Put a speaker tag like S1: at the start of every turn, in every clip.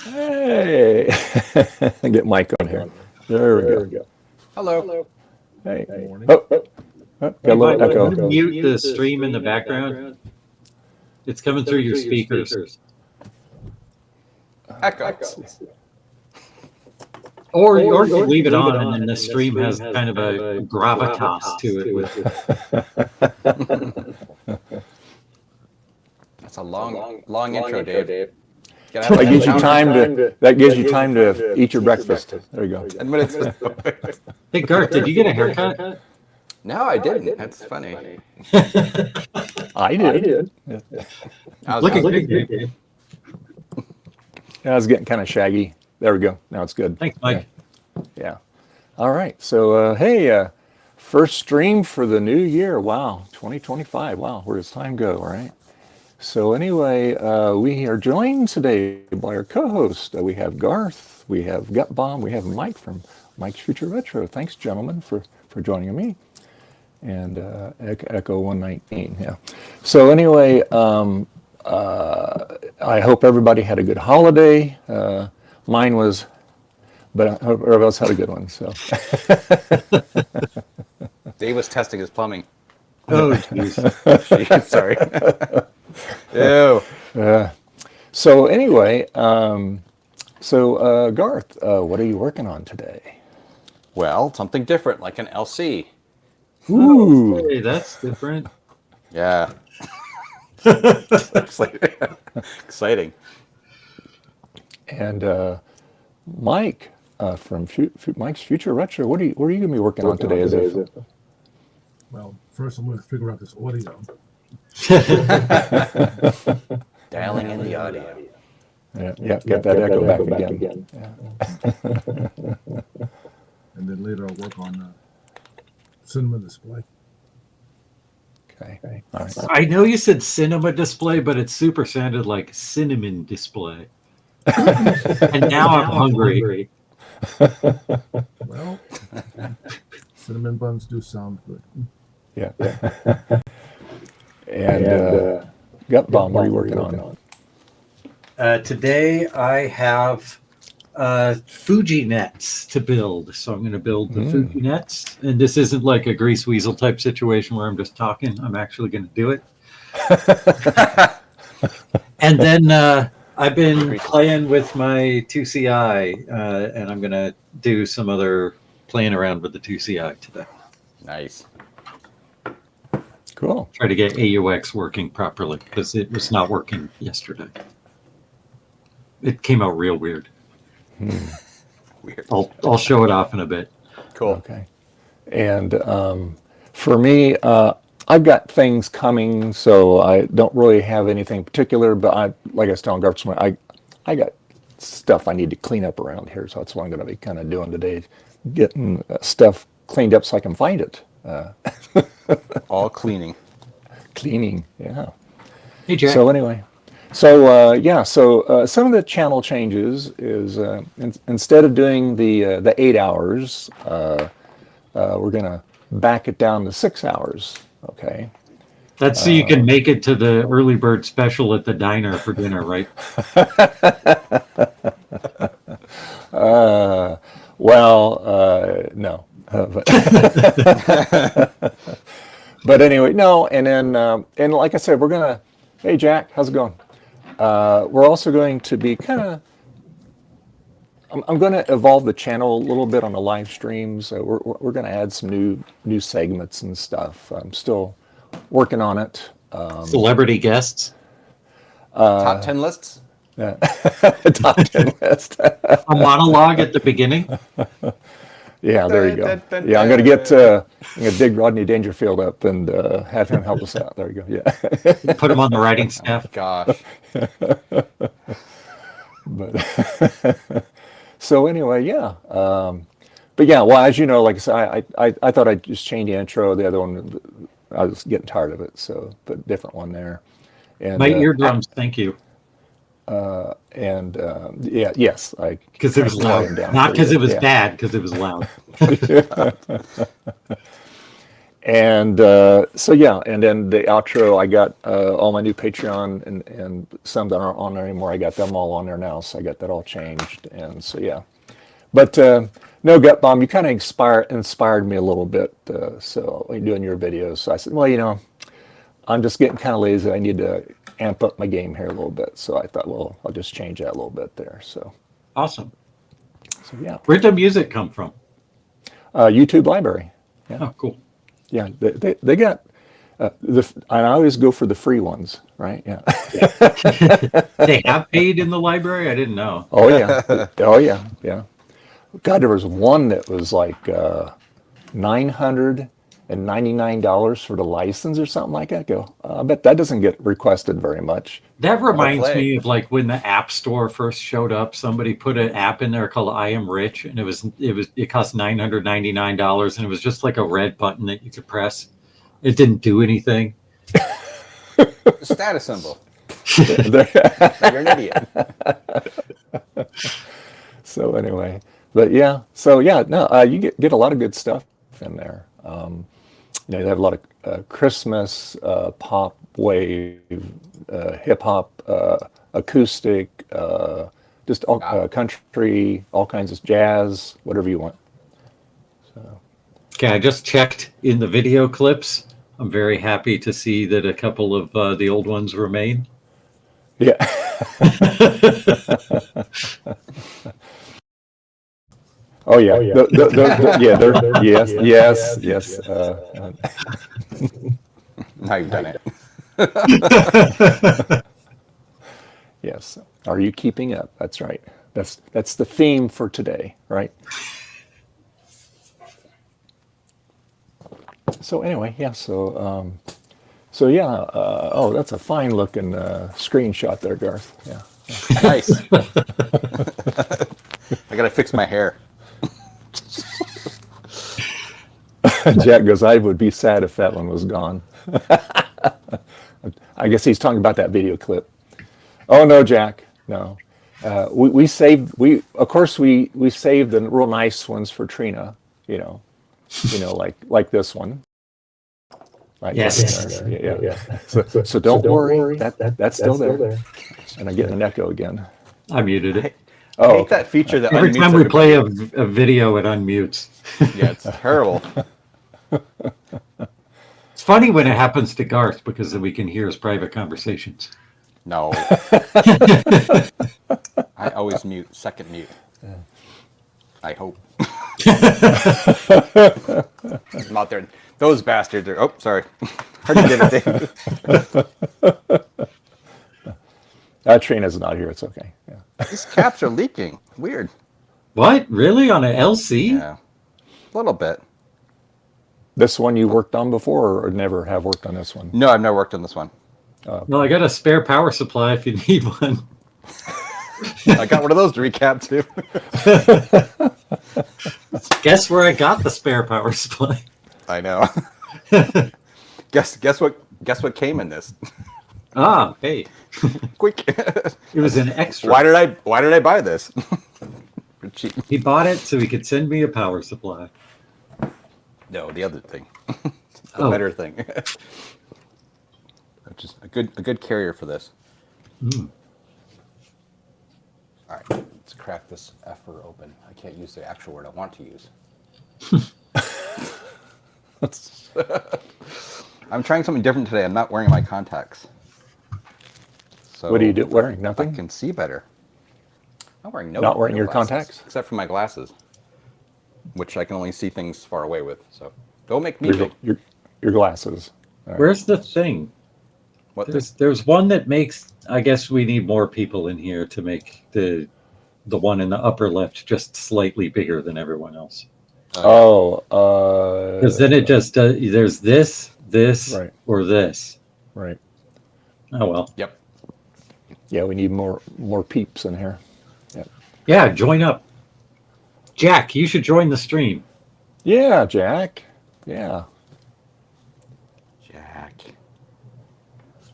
S1: Hey, get Mike on here. There we go.
S2: Hello.
S1: Hey.
S3: Good morning.
S1: Got a little echo.
S4: Mute the stream in the background. It's coming through your speakers.
S2: Echo.
S4: Or you can leave it on, and then the stream has kind of a gravitas to it.
S2: That's a long intro, Dave.
S1: That gives you time to eat your breakfast. There you go.
S2: 10 minutes.
S4: Hey, Garth, did you get a haircut?
S2: No, I didn't. That's funny.
S1: I did.
S4: Looking good, Dave.
S1: Yeah, I was getting kind of shaggy. There we go. Now it's good.
S4: Thanks, Mike.
S1: Yeah. All right. So, hey, first stream for the new year. Wow. 2025. Wow. Where does time go, right? So anyway, we are joined today by our co-host. We have Garth, we have Gut Bomb, we have Mike from Mike's Future Retro. Thanks, gentlemen, for joining me. And Echo 119, yeah. So anyway, I hope everybody had a good holiday. Mine was, but I hope everybody else had a good one. So
S2: Dave was testing his plumbing.
S4: Oh, jeez.
S2: Sorry. Ew.
S1: So anyway, Garth, what are you working on today?
S2: Well, something different, like an LC.
S1: Ooh.
S4: Hey, that's different.
S2: Yeah. Exciting.
S1: And Mike from Mike's Future Retro, what are you going to be working on today?
S3: Well, first I'm going to figure out this audio.
S2: Dialing in the audio.
S1: Yeah, get that echo back again. Yeah.
S3: And then later I'll work on cinema display.
S1: Okay. All right.
S4: I know you said cinema display, but it super sounded like cinnamon display. And now I'm hungry.
S3: Well, cinnamon buns do sound good.
S1: Yeah. And Gut Bomb, what are you working on?
S4: Today I have Fuji nets to build. So I'm going to build the Fuji nets. And this isn't like a grease weasel type situation where I'm just talking. I'm actually going to do it. And then I've been playing with my 2CI, and I'm going to do some other playing around with the 2CI today.
S2: Nice.
S1: Cool.
S4: Try to get AUX working properly because it was not working yesterday. It came out real weird.
S2: Weird.
S4: I'll show it off in a bit.
S2: Cool.
S1: Okay. And for me, I've got things coming, so I don't really have anything particular. But like I was telling Garth, I got stuff I need to clean up around here, so that's what I'm going to be kind of doing today, getting stuff cleaned up so I can find it.
S2: All cleaning.
S1: Cleaning, yeah.
S4: Hey, Jack.
S1: So anyway, so some of the channel changes is instead of doing the 8 hours, we're gonna back it down to 6 hours. Okay.
S4: That's so you can make it to the early bird special at the diner for dinner, right?
S1: No. But anyway, no, and then and like I said, we're gonna. Hey, Jack, how's it going? We're also going to be kind of. I'm going to evolve the channel a little bit on the live streams. We're going to add some new segments and stuff. I'm still working on it.
S4: Celebrity guests.
S2: Top 10 lists?
S1: Yeah. Top 10 list.
S4: A monologue at the beginning.
S1: Yeah, there you go. Yeah, I'm gonna dig Rodney Dangerfield up and have him help us out. There you go. Yeah.
S4: Put him on the writing staff.
S2: Gosh.
S1: But so anyway, yeah. But yeah, well, as you know, like I said, I thought I'd just change the intro. The other one, I was getting tired of it, so put a different one there. And
S4: My eardrums, thank you.
S1: Yes,
S4: because it was loud, not because it was bad, because it was loud.
S1: And so yeah, and then the outro, I got all my new Patreon and some that aren't on there anymore. I got them all on there now, so I got that all changed. And so yeah, but no, Gut Bomb, you kind of inspired me a little bit. So like doing your videos, so I said, well, you know, I'm just getting kind of lazy. I need to amp up my game here a little bit. So I thought, well, I'll just change that a little bit there. So
S4: Awesome.
S1: so yeah,
S4: Where'd the music come from?
S1: YouTube library. Yeah.
S4: Oh, cool.
S1: Yeah, they got I always go for the free ones, right? Yeah.
S4: They have paid in the library? I didn't know.
S1: Oh yeah. Oh yeah. Yeah. God, there was one that was like $999 for the license or something like that. Go, I bet that doesn't get requested very much.
S4: That reminds
S2: play.
S4: me of like when the App Store first showed up. Somebody put an app in there called I Am Rich, and it cost $999, and it was just like a red button that you could press. It didn't do anything.
S2: Status symbol. You're an idiot.
S1: So anyway, but yeah, so yeah, no, you get a lot of good stuff in there. You know, they have a lot of Christmas, pop, wave, hip hop, acoustic, just all country, all kinds of jazz, whatever you want. So
S4: Okay, I just checked in the video clips. I'm very happy to see that a couple of the old ones remain.
S1: yeah. Oh yeah, yeah. They're, yes.
S2: Now you've done it.
S1: Yes. Are you keeping up? That's right. That's the theme for today, right? So anyway, yeah. So yeah. Oh, that's a fine looking screenshot there, Garth. Yeah.
S2: Nice. I gotta fix my hair.
S1: Jack goes, I would be sad if that one was gone. I guess he's talking about that video clip. Oh no, Jack, no. We saved of course we saved the real nice ones for Trina, you know, like this one. Right?
S4: Yes.
S1: Yeah. So don't worry, that's still there. And I'm getting an echo again.
S4: I muted it.
S2: I hate that feature that
S4: Every
S2: unmutes
S4: time we play
S2: everybody.
S4: a video, it unmutes.
S2: Yeah, it's terrible.
S4: It's funny when it happens to Garth because then we can hear his private conversations.
S2: No. I always mute, second mute. I hope. I'm out there. Those bastards are. Oh, sorry. Hard to get it, Dave.
S1: Trina's not here. It's okay. Yeah.
S2: These caps are leaking. Weird.
S4: What? Really? On an LC?
S2: Yeah. A little bit.
S1: This one you worked on before, or never have worked on this one?
S2: No, I've never worked on this one.
S4: Well, I got a spare power supply if you need one.
S2: I got one of those to recap too.
S4: Guess where I got the spare power supply?
S2: I know. Guess what came in this?
S4: Ah, hey.
S2: Quick.
S4: It was an extra.
S2: Why did I buy this? For cheap.
S4: He bought it so he could send me a power supply.
S2: No, the other thing. The better thing. Which is a good carrier for this.
S4: Mm.
S2: All right, let's crack this effer open. I can't use the actual word I want to use. I'm trying something different today. I'm not wearing my contacts. So
S1: What are you wearing?
S2: I
S1: Nothing?
S2: can see better. I'm wearing
S1: Not wearing your
S2: glasses,
S1: contacts?
S2: except for my glasses, which I can only see things far away with. So don't make me big.
S1: Your glasses. All right.
S4: Where's the thing?
S2: What
S4: There's one that makes. I guess we need more people in here to make the one in the upper left just slightly bigger than everyone else. Because then it just there's this,
S1: Right.
S4: or this.
S1: Right.
S4: Oh well.
S2: Yep.
S1: Yeah, we need more peeps in here. Yep.
S4: Yeah, join up. Jack, you should join the stream.
S1: Yeah, Jack. Yeah.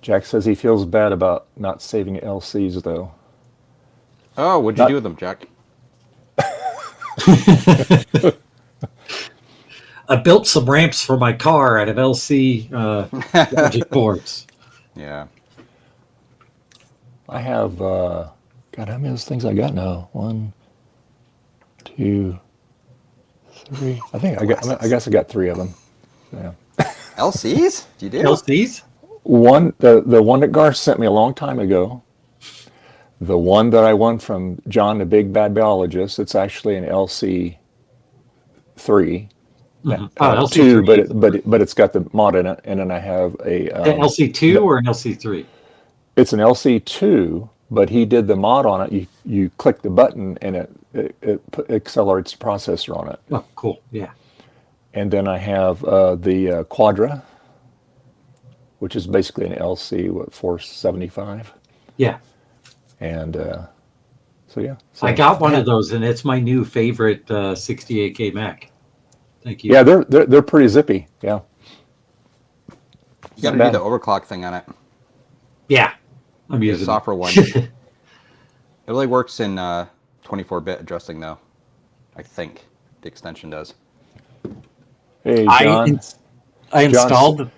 S1: Jack says he feels bad about not saving LCs though.
S2: Oh, what'd you do with them, Jack?
S4: I built some ramps for my car out of LC logic boards.
S2: Yeah.
S1: I have, God, how many of those things I got now? 1, 2, 3. I guess I got 3 of them. Yeah.
S2: LCs? You do?
S4: LCs?
S1: The one that Garth sent me a long time ago, the one that I won from John, the Big Bad Biologist, it's actually an LC3.
S4: Mhm.
S1: Two,
S4: LC3.
S1: but it's got the mod in it, and then I have
S4: An LC2 or an LC3?
S1: it's an LC2, but he did the mod on it. You click the button, and it accelerates the processor on it.
S4: Oh, cool. Yeah.
S1: And then I have the Quadra, which is basically an LC 475,
S4: Yeah.
S1: and so yeah. So,
S4: I got one of those, and it's my new favorite 68K Mac. Thank you.
S1: Yeah, they're pretty zippy. Yeah.
S2: You got to
S1: Bad.
S2: do the overclock thing on it.
S4: Yeah. I'm
S2: The
S4: using
S2: software one. It only works in 24-bit addressing, though. I think the extension does.
S1: Hey, John.
S4: I installed.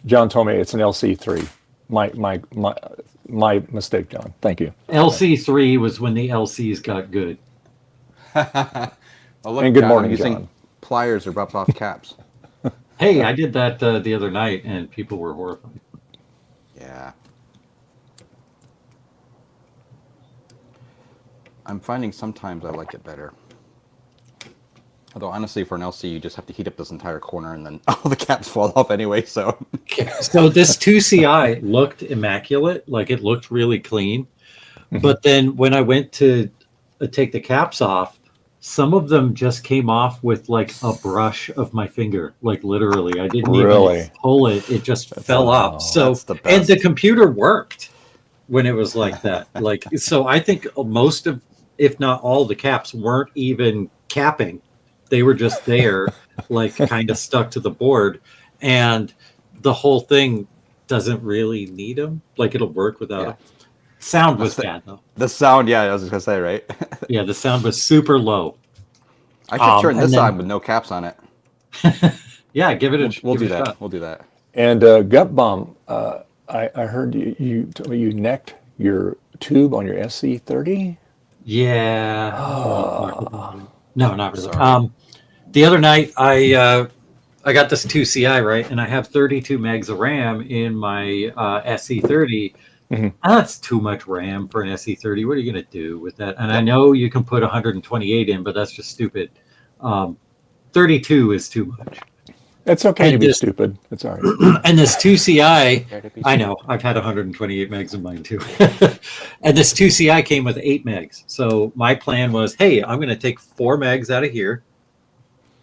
S1: John told me it's an LC3. My mistake, John. Thank you.
S4: LC3 was when the LCs got good.
S2: Oh, look,
S1: And good
S2: John,
S1: morning,
S2: I'm using
S1: John.
S2: pliers or rub off caps.
S4: Hey, I did that the other night, and people were horrified.
S2: Yeah. I'm finding sometimes I like it better. Although honestly, for an LC, you just have to heat up this entire corner, and then all the caps fall off anyway. So,
S4: So this 2CI looked immaculate, like it looked really clean. But then when I went to take the caps off, some of them just came off with like a brush of my finger, like literally. I didn't
S1: Really?
S4: even pull it; it just fell off. So,
S2: that's the
S4: and
S2: best.
S4: the computer worked when it was like that. Like, so I think most of, if not all, the caps weren't even capping. They were just there, like kind of stuck to the board, and the whole thing doesn't really need them. Like it'll work without
S2: Yeah.
S4: it. Sound was bad though.
S2: the sound, yeah, I was just gonna say, right?
S4: Yeah, the sound was super low.
S2: I should turn
S4: and
S2: this
S4: then-
S2: on with no caps on it.
S4: Yeah, give it a
S2: We'll
S4: give
S2: do
S4: it a
S2: that.
S4: shot.
S2: We'll do that.
S1: And Gut Bomb, I heard you told me you necked your tube on your SC30.
S4: Yeah. No, not really.
S2: Sorry.
S4: The other night I got this 2CI, right, and I have 32 megs of RAM in my SE30. That's too much RAM for an SE30. What are you going to do with that? And I know you can put 128 in, but that's just stupid. 32 is too much.
S1: It's okay
S4: And
S1: to be
S4: this-
S1: stupid. It's all right.
S4: And this 2CI, I know, I've had 128 megs in mine too. And this 2CI came with 8 megs. So my plan was, hey, I'm going to take 4 megs out of here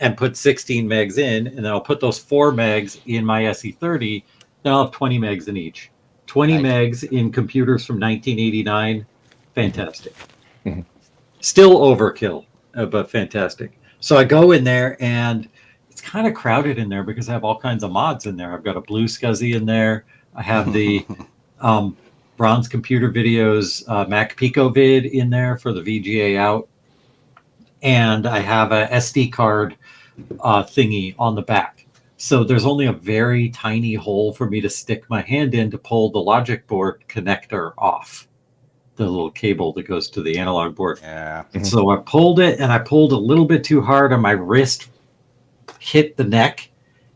S4: and put 16 megs in, and then I'll put those 4 megs in my SE30. Then I'll have 20 megs in each. 20 megs in computers from 1989. Fantastic. Still overkill, but fantastic. So I go in there, and it's kind of crowded in there because I have all kinds of mods in there. I've got a Blue Scuzzy in there. I have the Bronze Computer Videos Mac Pico vid in there for the VGA out. And I have a SD card thingy on the back. So there's only a very tiny hole for me to stick my hand in to pull the logic board connector off, the little cable that goes to the analog board.
S2: Yeah.
S4: So I pulled it, and I pulled a little bit too hard, and my wrist hit the neck,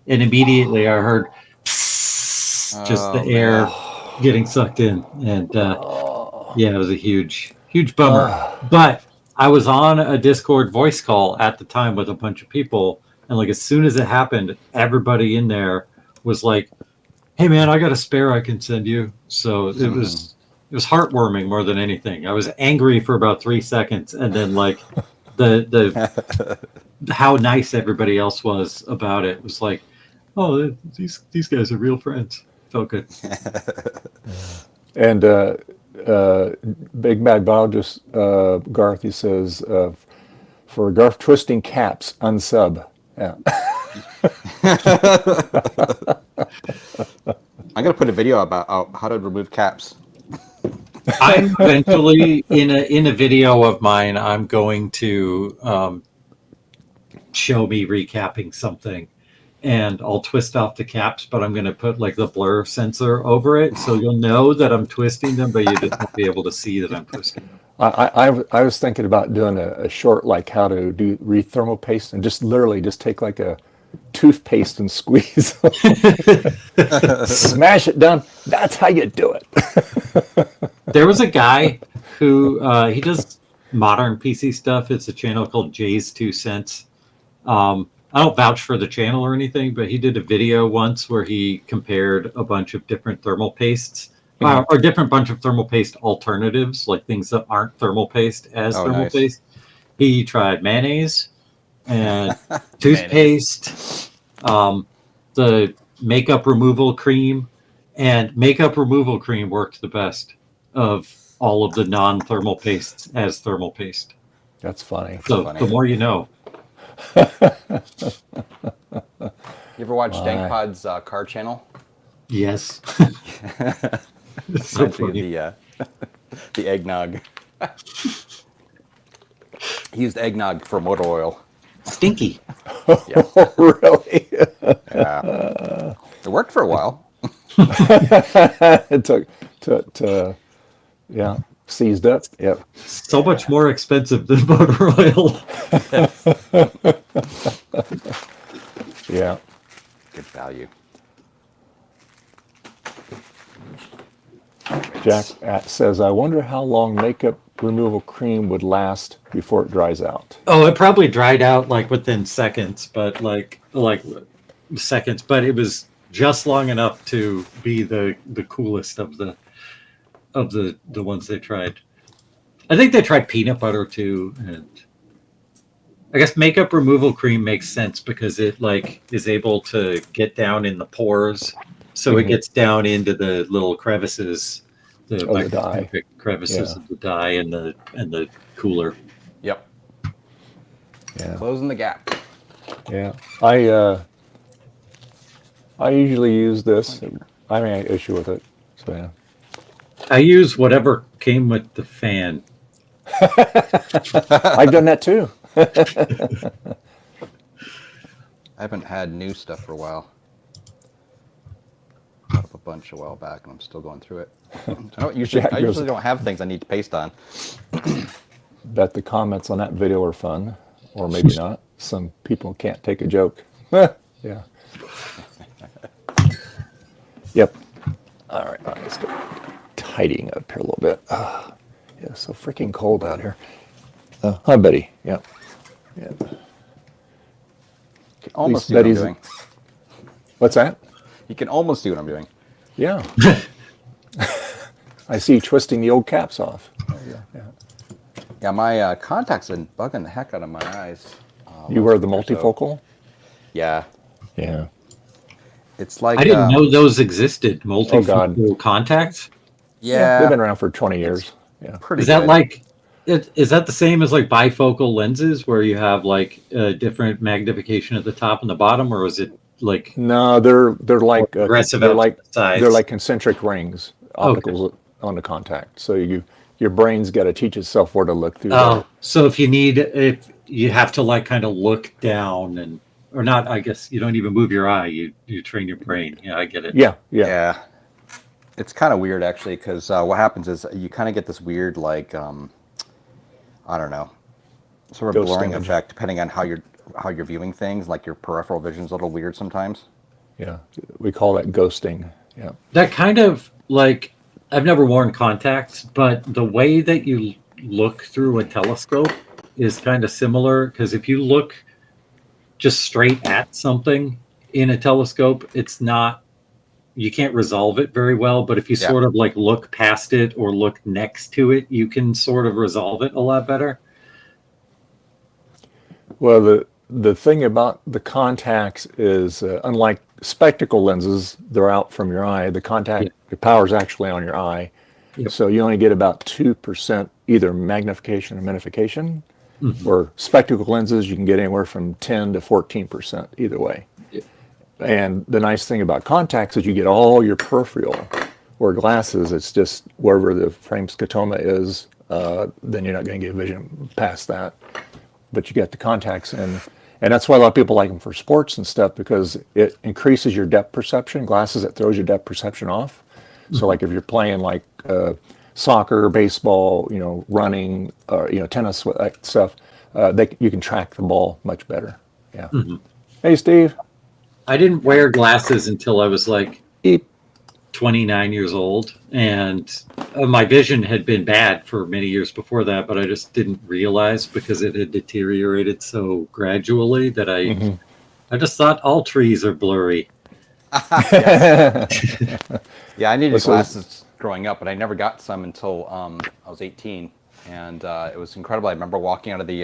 S4: and immediately I heard just the air getting sucked in. And yeah, it was a huge bummer. But I was on a Discord voice call at the time with a bunch of people, and like as soon as it happened, everybody in there was like, "Hey man, I got a spare I can send you." So it was heartwarming more than anything. I was angry for about 3 seconds, and then like the how nice everybody else was about it was like, "Oh, these guys are real friends." Felt good.
S1: And Big Bad Biologist Garth, he says, for Garth twisting caps, unsub. Yeah.
S2: I'm gonna put a video about how to remove caps.
S4: I'm eventually in a video of mine. I'm going to show me recapping something, and I'll twist off the caps, but I'm going to put like the blur sensor over it, so you'll know that I'm twisting them, but you just won't be able to see that I'm twisting them.
S1: I was thinking about doing a short like how to do thermal paste and just literally just take like a toothpaste and squeeze, smash it down. That's how you do it.
S4: There was a guy who he does modern PC stuff. It's a channel called Jay's 2 Cents. I don't vouch for the channel or anything, but he did a video once where he compared a bunch of different thermal pastes, or different bunch of thermal paste alternatives, like things that aren't thermal paste as thermal paste. He tried mayonnaise and toothpaste, the makeup removal cream, and makeup removal cream worked the best of all of the non-thermal pastes as thermal paste.
S1: That's funny.
S4: So the more you know.
S2: You ever watch Dankpod's car channel?
S4: Yes. It's so funny.
S2: The eggnog. He used eggnog for motor oil.
S4: Stinky.
S2: Yeah.
S1: Really?
S2: Yeah. It worked for a while.
S1: It took yeah, seized up. Yep.
S4: So much more expensive than motor oil.
S1: Yeah.
S2: Good value.
S1: Jack says, I wonder how long makeup removal cream would last before it dries out.
S4: Oh, it probably dried out like within seconds, but like seconds, but it was just long enough to be the coolest of the ones they tried. I think they tried peanut butter too, and I guess makeup removal cream makes sense because it like is able to get down in the pores, so it gets down into the little crevices, the microscopic crevices of the dye and the cooler.
S2: Yep.
S1: Yeah.
S2: Closing the gap.
S1: Yeah. I usually use this. I mean, I issue with it. So yeah.
S4: I use whatever came with the fan.
S1: I've done that too.
S2: I haven't had new stuff for a while. Got up a bunch a while back, and I'm still going through it. I usually don't have things I need to paste on.
S1: Bet the comments on that video are fun, or maybe not. Some people can't take a joke. Yeah. Yep. All right, let's go tidying up here a little bit. Yeah, so freaking cold out here. Hi, Betty. Yep. Yep.
S2: Almost see what I'm doing.
S1: What's that?
S2: You can almost see what I'm doing.
S1: Yeah. I see you twisting the old caps off.
S2: Yeah, my contacts have been bugging the heck out of my eyes.
S1: You wear the multifocal?
S2: So. Yeah.
S1: Yeah.
S2: It's like
S4: I didn't know those existed. Multifocal contacts.
S2: Yeah,
S1: they've been around for 20 years. Yeah.
S4: Pretty. Is that like? Is that the same as like bifocal lenses, where you have like a different magnification at the top and the bottom, or is it like?
S1: No, they're like
S4: aggressive.
S1: They're like concentric rings, opticals on the contact. So your brain's got to teach itself where to look through.
S4: Oh, so if you have to like kind of look down or not, I guess you don't even move your eye. You train your brain. Yeah, I get it.
S1: Yeah.
S2: It's kind of weird actually, because what happens is you kind of get this weird like I don't know, sort of blurring effect depending on how you're viewing things. Like your peripheral vision's a little weird sometimes.
S1: Yeah, we call that ghosting. Yeah.
S4: That kind of like, I've never worn contacts, but the way that you look through a telescope is kind of similar, because if you look just straight at something in a telescope, you can't resolve it very well, but if you sort of like look past it or look next to it, you can sort of resolve it a lot better.
S1: Well, the thing about the contacts is, unlike spectacle lenses, they're out from your eye. The the power is actually on your eye. Yep. So you only get about 2% either magnification or magnification. Mm-hmm. Or spectacle lenses, you can get anywhere from 10 to 14% either way. Yep. And the nice thing about contacts is you get all your peripheral, or glasses, it's just wherever the frame scotoma is, then you're not going to get vision past that. But you get the contacts in, And that's why a lot of people like them for sports and stuff, because it increases your depth perception. Glasses, it throws your depth perception off. So like if you're playing like soccer, baseball, running, tennis, that stuff, you can track the ball much better. Yeah. Hey, Steve.
S4: I didn't wear glasses until I was like
S1: Eep.
S4: 29 years old, and my vision had been bad for many years before that, but I just didn't realize because it had deteriorated so gradually that I just thought all trees are blurry.
S2: Yeah, I needed glasses growing up, but I never got some until I was 18, and it was incredible. I remember walking out of the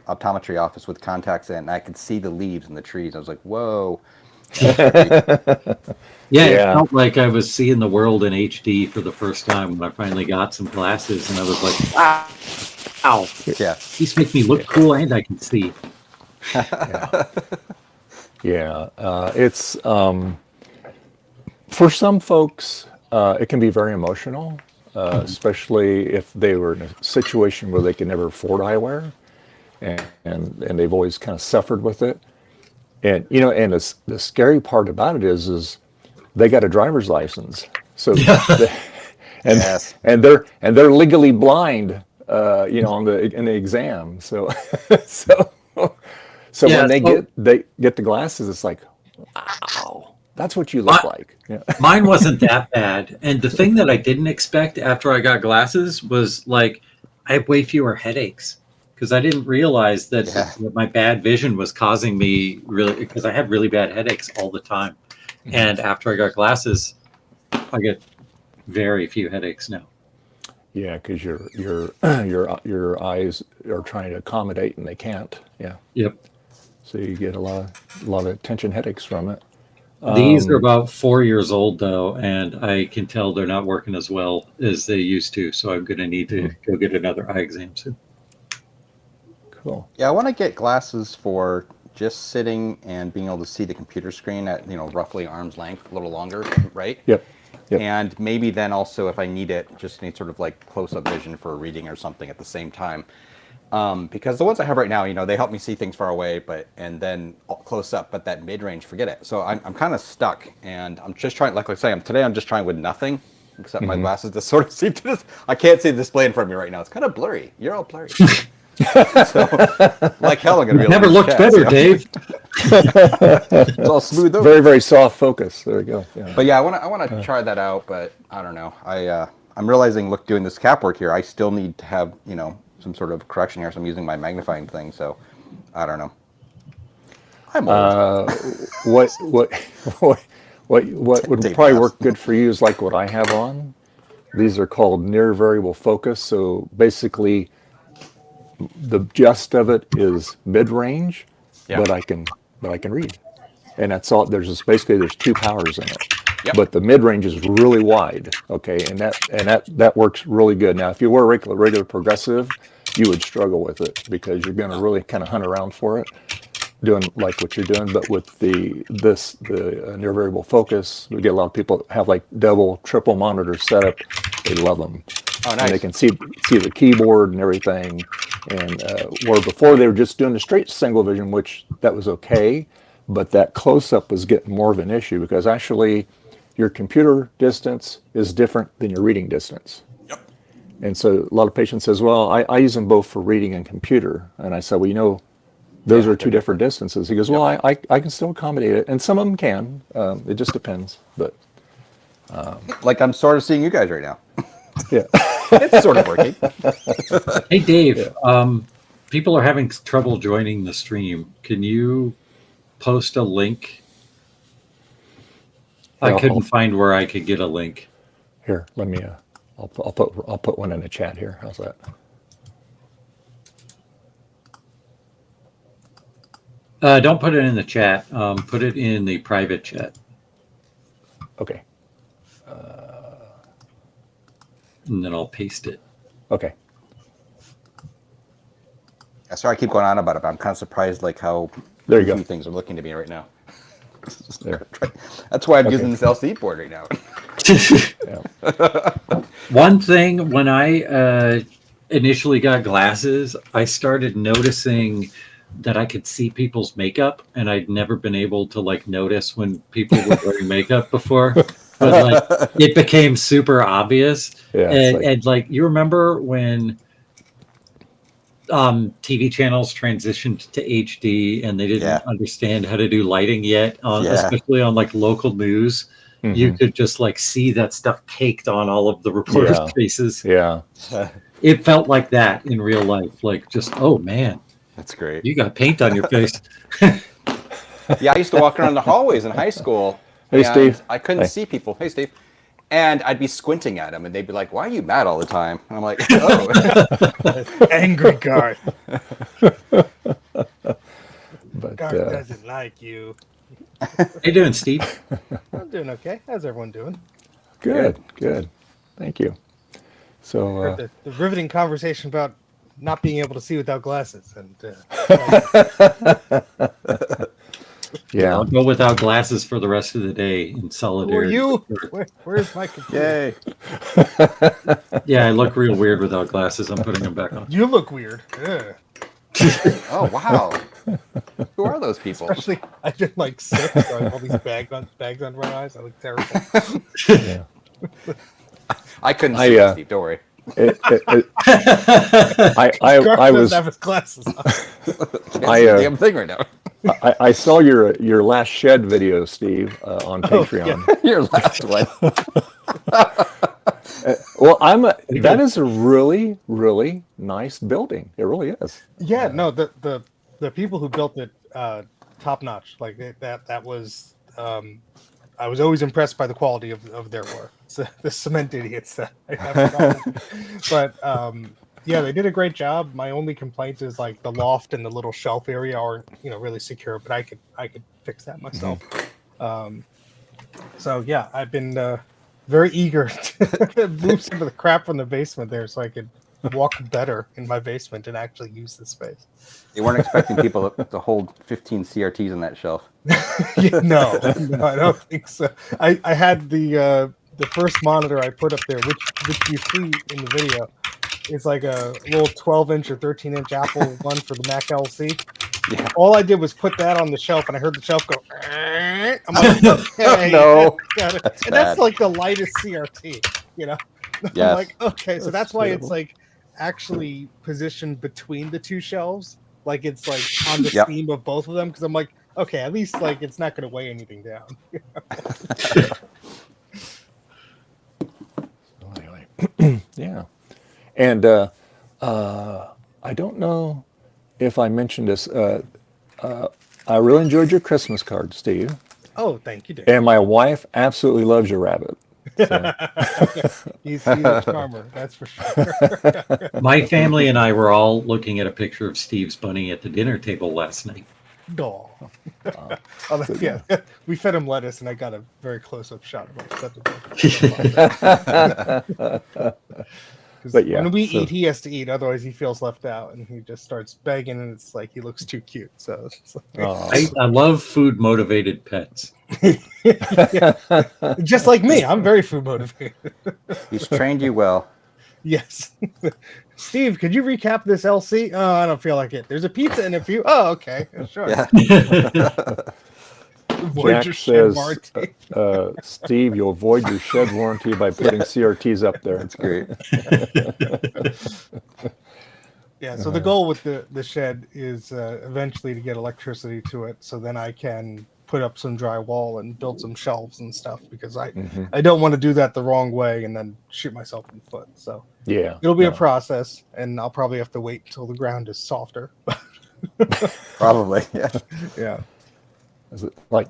S2: optometry office with contacts in, and I could see the leaves in the trees. I was like, whoa.
S4: Yeah, it felt like I was seeing the world in HD for the first time when I finally got some glasses, and I was like, wow.
S2: Yeah.
S4: These make me look cool and I can see.
S1: It's for some folks, it can be very emotional, especially if they were in a situation where they could never afford eyewear, and they've always kind of suffered with it. And and the scary part about it is they got a driver's license, so and they're legally blind, in the exam. So when they get the glasses, it's like, wow, that's what you look like. Yeah.
S4: Mine wasn't that bad, and the thing that I didn't expect after I got glasses was like I have way fewer headaches. Because I didn't realize that my bad vision was causing me because I had really bad headaches all the time. And after I got glasses, I get very few headaches now.
S1: Yeah, because your eyes are trying to accommodate and they can't. Yeah.
S4: Yep.
S1: So you get a lot of tension headaches from it.
S4: These are about 4 years old though, and I can tell they're not working as well as they used to. So I'm going to need to go get another eye exam soon.
S1: Cool.
S2: Yeah, I want to get glasses for just sitting and being able to see the computer screen at roughly arm's length, a little longer, right?
S1: Yep.
S2: And maybe then also if I need it, just need sort of like close-up vision for reading or something at the same time. Because the ones I have right now, they help me see things far away, and then close up, but that mid-range, forget it. So I'm kind of stuck, and I'm just trying, like I say, today I'm just trying with nothing except my glasses to sort of see to this. I can't see the display in front of me right now. It's kind of blurry. You're all blurry. So, like hell, I'm gonna be able
S4: never
S2: to
S4: looked better, Dave.
S2: It's all smooth over.
S1: Very, very soft focus. There we go. Yeah.
S2: But yeah, I want to try that out, but I don't know. I'm realizing, doing this cap work here, I still need to have some sort of correction here. So I'm using my magnifying thing. So I don't know. I'm old.
S1: What would probably work good for you is like what I have on. These are called near variable focus. So basically, the gist of it is mid-range, but I can read, and that's all. There's two powers in it, but the mid-range is really wide. Okay, and that works really good. Now, if you were regular progressive, you would struggle with it because you're going to really kind of hunt around for it, doing like what you're doing. But with the near variable focus, we get a lot of people have like double, triple monitor setup. They love them.
S2: Oh, nice.
S1: And they can see the keyboard and everything. And where before they were just doing the straight single vision, which that was okay, but that close-up was getting more of an issue because actually your computer distance is different than your reading distance.
S2: Yep.
S1: And so a lot of patients says, well, I use them both for reading and computer. And I said, well, those are two different distances. He goes, well, I can still accommodate it. And some of them can. It just depends. But
S2: like I'm sort of seeing you guys right now.
S1: Yeah.
S2: It's sort of working.
S4: Hey, Dave, people are having trouble joining the stream. Can you post a link? I couldn't find where I could get a link.
S1: Here, let me, I'll put one in the chat here. How's that?
S4: Don't put it in the chat. Put it in the private chat.
S1: Okay.
S4: And then I'll paste it.
S1: Okay.
S2: Yeah, sorry, I keep going on about it, but I'm kind of surprised how
S1: there you go.
S2: Things are looking to me right now. That's why I'm using this LCD board right now.
S4: One thing, when I initially got glasses, I started noticing that I could see people's makeup, and I'd never been able to like notice when people were wearing makeup before. But like it became super obvious.
S1: Yeah,
S4: And like you remember when TV channels transitioned to HD and they didn't understand how to do lighting yet, especially on like local news. You could just like see that stuff caked on all of the reporters' faces.
S1: Yeah.
S4: It felt like that in real life. Like just, oh man,
S2: that's great.
S4: You got paint on your face.
S2: Yeah, I used to walk around the hallways in high school.
S1: Hey, Steve.
S2: I couldn't see people. Hey, Steve. And I'd be squinting at them, and they'd be like, "Why are you mad all the time?" And I'm like, "Oh,
S5: angry guard."
S1: But
S5: Guard doesn't like you.
S4: How you doing, Steve?
S5: I'm doing okay. How's everyone doing?
S1: Good. Thank you. So
S5: Heard the riveting conversation about not being able to see without glasses, and
S1: yeah,
S4: I'll go without glasses for the rest of the day in solidarity.
S5: Who are you? Where's my computer?
S2: yay!"
S4: Yeah, I look real weird without glasses. I'm putting them back on.
S5: You look weird. Ugh.
S2: Oh wow! Who are those people?
S5: Especially, I've been like sick, so I have all these bags under my eyes. I look terrible.
S1: yeah.
S2: I couldn't see it, Steve. Don't worry.
S1: I was
S5: have his glasses on.
S2: Can't see a damn thing right now.
S1: I saw your last shed video, Steve, on Patreon.
S5: Yeah.
S2: Your last one.
S1: Well, that is a really, really nice building. It really is.
S5: Yeah, no, the people who built it, top notch. Like that was. I was always impressed by the quality of their work. It's the cement idiots that I have a problem. But yeah, they did a great job. My only complaint is like the loft and the little shelf area aren't really secure, but I could fix that myself. So yeah, I've been very eager to move some of the crap from the basement there so I could walk better in my basement and actually use the space.
S2: They weren't expecting people to hold 15 CRTs on that shelf.
S5: No, I don't think so. I had the first monitor I put up there, which you see in the video. It's like a little 12-inch or 13-inch Apple one for the Mac LC. Yeah. All I did was put that on the shelf, and I heard the shelf go. I'm like, okay,
S2: no,
S5: that's like the lightest CRT,
S2: Yes.
S5: I'm like, okay, so that's why it's like actually positioned between the two shelves, like it's like on the seam of both of them, because I'm like, okay, at least like it's not going to weigh anything down.
S1: Anyway, yeah, and I don't know if I mentioned this. I really enjoyed your Christmas card, Steve.
S5: Oh, thank you, Dave.
S1: And my wife absolutely loves your rabbit. So.
S5: he's a charmer, that's for sure.
S4: My family and I were all looking at a picture of Steve's bunny at the dinner table last night.
S5: Oh. Yeah, we fed him lettuce, and I got a very close-up shot of him. But yeah, when we eat, he has to eat. Otherwise, he feels left out, and he just starts begging, and it's like he looks too cute. So it's like,
S4: I love food-motivated pets.
S5: Just like me, I'm very food motivated.
S2: He's trained you well.
S5: Yes. Steve, could you recap this LC? Oh, I don't feel like it. There's a pizza in a few. Oh, okay. Sure.
S2: Yeah.
S1: Jack says, Steve, you'll avoid your shed warranty by putting CRTs up there.
S2: That's great.
S5: Yeah, so the goal with the shed is eventually to get electricity to it, so then I can put up some drywall and build some shelves and stuff, because I don't want to do that the wrong way and then shoot myself in the foot. So
S1: yeah,
S5: it'll be a process, and I'll probably have to wait until the ground is softer.
S2: Probably, yeah.
S5: Yeah.
S1: Is it like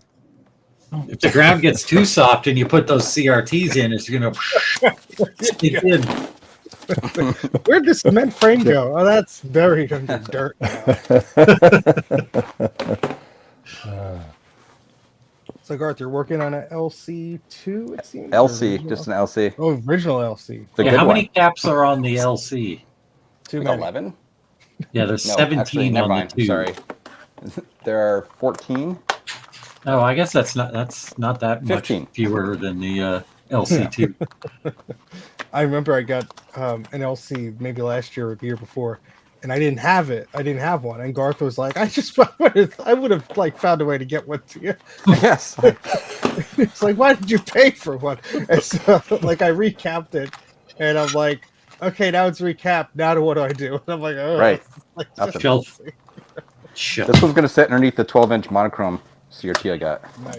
S4: if the ground gets too soft and you put those CRTs in, it's gonna stick in.
S5: Where'd the cement frame go? Oh, that's buried under dirt now. So Garth, you're working on an LC2, it seems?
S2: LC, just an LC.
S5: Oh, original LC.
S4: How many caps are on the LC?
S5: Too many.
S2: 11?
S4: Yeah, there's
S2: No,
S4: 17
S2: actually, never
S4: on
S2: mind.
S4: the 2.
S2: Sorry. There are 14.
S4: Oh, I guess that's not that
S2: 15.
S4: much fewer than the LC2.
S5: I remember I got an LC maybe last year or the year before, and I didn't have it. I didn't have one. And Garth was like, I would have like found a way to get one to you.
S2: Yes.
S5: It's like, why did you pay for one? And so like I recapped it, and I'm like, okay, now it's recapped. Now what do I do? And I'm like, oh,
S2: Right.
S5: Like,
S2: Nothing.
S4: Shelf.
S5: Nice.
S4: Shut.
S2: This one's gonna sit underneath the 12-inch monochrome CRT I got.
S4: I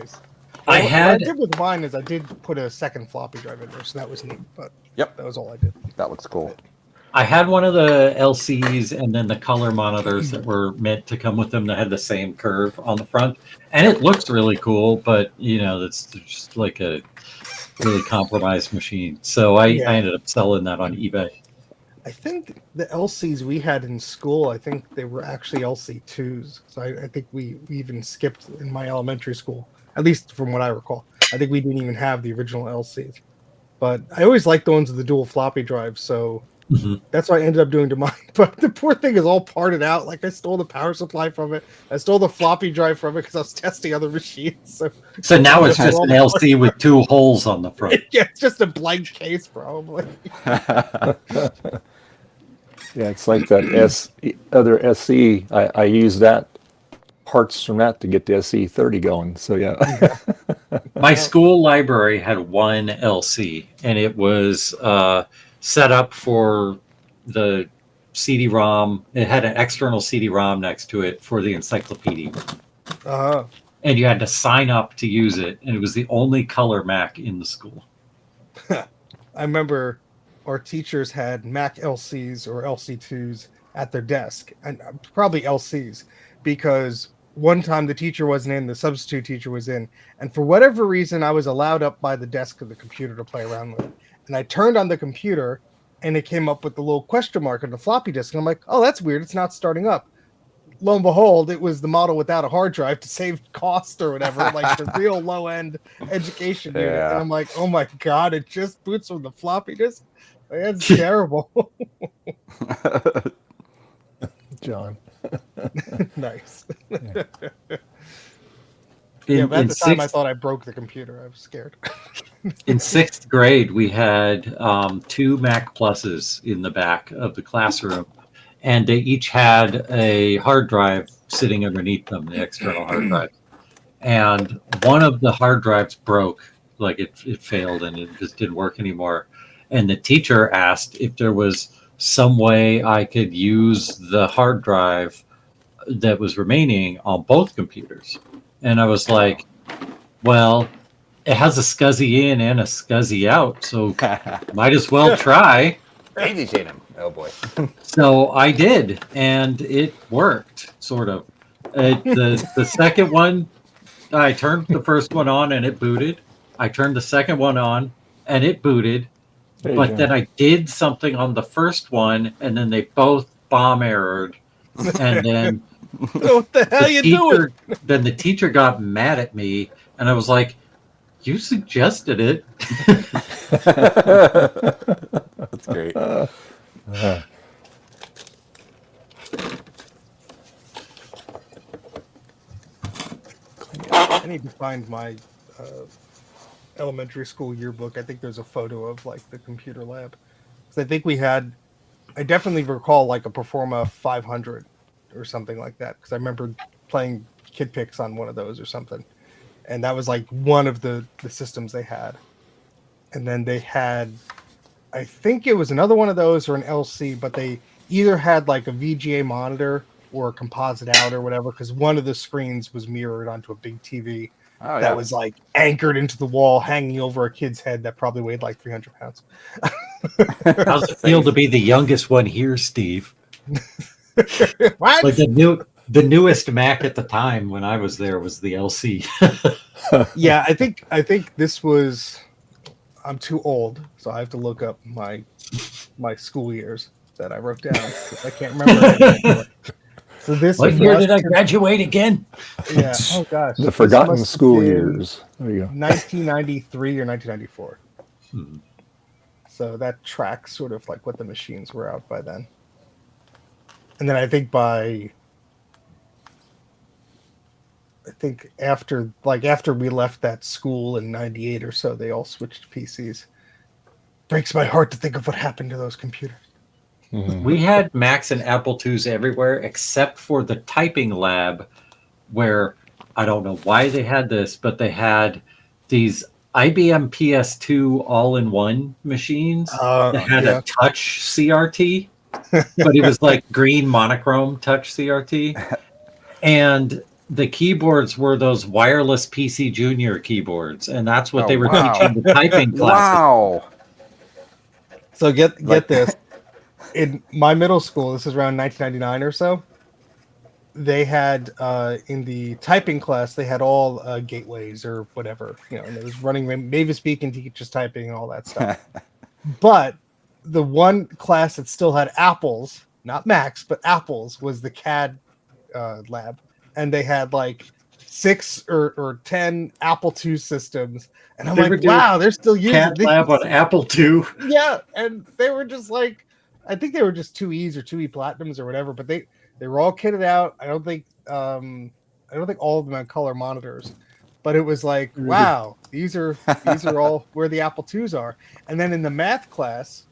S5: What I
S4: had
S5: did with mine is I did put a second floppy drive in there, so that was neat. But
S2: Yep.
S5: that was all I did.
S2: That looks cool.
S4: one of the LCs and then the color monitors that were meant to come with them that had the same curve on the front, and it looks really cool. But that's just like a really compromised machine. So I ended up selling that on eBay.
S5: I think the LCs we had in school, I think they were actually LC2s. So I think we even skipped in my elementary school, at least from what I recall. I think we didn't even have the original LCs. But I always liked the ones with the dual floppy drive, so that's what I ended up doing to mine. But the poor thing is all parted out. Like I stole the power supply from it. I stole the floppy drive from it because I was testing other machines.
S4: So now it's just an LC with 2 holes on the front.
S5: Yeah, it's just a blank case, probably.
S1: Yeah, it's like that other SE. I use that parts from that to get the SE30 going. So yeah.
S4: My school library had one LC, and it was set up for the CD-ROM. It had an external CD-ROM next to it for the encyclopedia. And you had to sign up to use it, and it was the only color Mac in the school.
S5: I remember our teachers had Mac LCs or LC2s at their desk, and probably LCs, because one time the teacher wasn't in, the substitute teacher was in, and for whatever reason I was allowed up by the desk of the computer to play around with it. And I turned on the computer and it came up with the little question mark on the floppy disk, and I'm like, oh, that's weird, it's not starting up. Lo and behold, it was the model without a hard drive to save cost or whatever, like the real low-end education unit. And I'm like, oh my god, it just boots from the floppy disk. Like, that's terrible.
S1: John.
S5: Nice.
S4: In,
S5: but at the time, I
S4: sixth,
S5: thought I broke the computer. I was scared.
S4: in 6th grade, we had 2 Mac Pluses in the back of the classroom, and they each had a hard drive sitting underneath them, the external hard drive. And one of the hard drives broke, like it failed and it just didn't work anymore. And the teacher asked if there was some way I could use the hard drive that was remaining on both computers. And I was like, well, it has a SCSI in and a SCSI out, so might as well try.
S2: Daisy chain him. Oh boy.
S4: So I did, and it worked, sort of. The second one, I turned the first one on and it booted. I turned the second one on and it booted. But then I did something on the first one, and then they both bomb errored. And then
S5: What the hell you doing?
S4: Then the teacher got mad at me, and I was like, "You suggested it."
S2: That's great.
S5: I need to find my elementary school yearbook. I think there's a photo of like the computer lab. Because I think I definitely recall like a Performa 500 or something like that. Because I remember playing Kid Pix on one of those or something. And that was like one of the systems they had. And then they had, I think it was another one of those or an LC, but they either had like a VGA monitor or a composite out or whatever, because one of the screens was mirrored onto a big TV that was like anchored into the wall, hanging over a kid's head that probably weighed like 300 pounds.
S4: How's it feel to be the youngest one here, Steve?
S5: What?
S4: Like the newest Mac at the time when I was there was the LC.
S5: Yeah, I think this was. I'm too old, so I have to look up my school years that I wrote down. I can't remember. So this.
S4: What year did I graduate again?
S5: Yeah. Oh gosh.
S1: The forgotten school years. There you go.
S5: 1993 or 1994. So that tracks sort of like what the machines were out by then. And then I think after we left that school in 98 or so, they all switched to PCs. Breaks my heart to think of what happened to those computers.
S4: We had Macs and Apple IIs everywhere except for the typing lab, where I don't know why they had this, but they had these IBM PS2 all-in-one machines that had a touch CRT, but it was like green monochrome touch CRT. And the keyboards were those wireless PC Junior keyboards, and that's what they were teaching the typing classes.
S2: Wow.
S5: So get this. In my middle school, this is around 1999 or so, they had in the typing class, they had all gateways or whatever, and it was running Mavis Beacon teaches typing and all that stuff. But the one class that still had apples, not Macs, but apples, was the CAD lab. And they had like 6 or 10 Apple II systems. And I'm like, wow, they're still using
S4: CAD lab on Apple II.
S5: Yeah, and they were just like, I think they were just 2Es or 2E Platinums or whatever, but they were all kitted out. I don't think all of them had color monitors, but it was like, wow, these are all where the Apple IIs are. And then in the math class,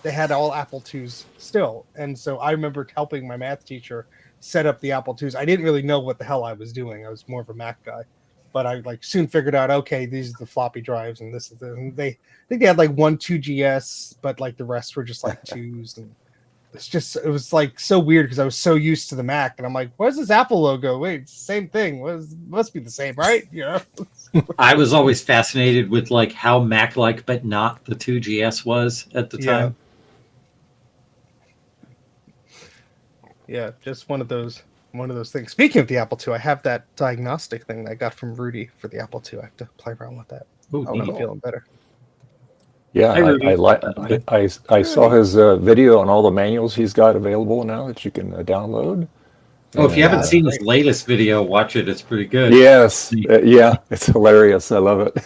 S5: they had all Apple IIs still, and so I remember helping my math teacher set up the Apple IIs. I didn't really know what the hell I was doing. I was more of a Mac guy, but I soon figured out, okay, these are the floppy drives, and this is and I think they had like 2GS, but like the rest were just like 2s, and it was like so weird because I was so used to the Mac, and I'm like, where's this Apple logo? Wait, it's the same thing. Must be the same, right?
S4: I was always fascinated with like how Mac-like, but not the 2GS was at the time.
S5: Yeah, just one of those things. Speaking of the Apple II, I have that diagnostic thing that I got from Rudy for the Apple II. I have to play around with that. I'm feeling better.
S1: Yeah, I saw his video on all the manuals he's got available now that you can download.
S4: Oh, if you haven't seen his latest video, watch it. It's pretty good.
S1: Yes, it's hilarious. I love it.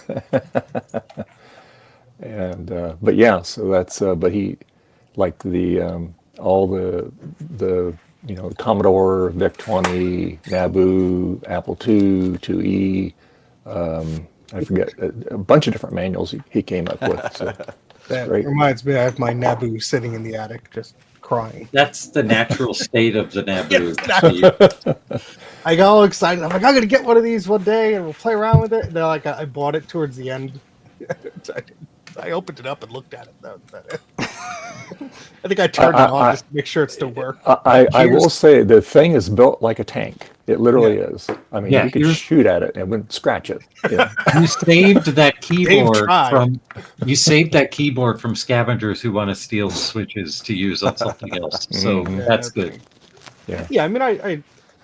S1: And but yeah, so that's but he like the all the Commodore VIC-20, Naboo, Apple II, 2E. I forget a bunch of different manuals he came up with. So
S5: that reminds me, I have my Naboo sitting in the attic, just crying.
S4: That's the natural state of the Naboo.
S5: I got all excited. I'm like, I'm gonna get one of these one day, and we'll play around with it. And then, like, I bought it towards the end. I opened it up and looked at it. That was about it. I think I turned it on just to make sure it still worked.
S1: I will say the thing is built like a tank. It literally is. I mean, you could shoot at it and wouldn't scratch it. Yeah.
S4: You saved that keyboard from scavengers who want to steal the switches to use on something else. So that's good.
S5: Yeah. I mean,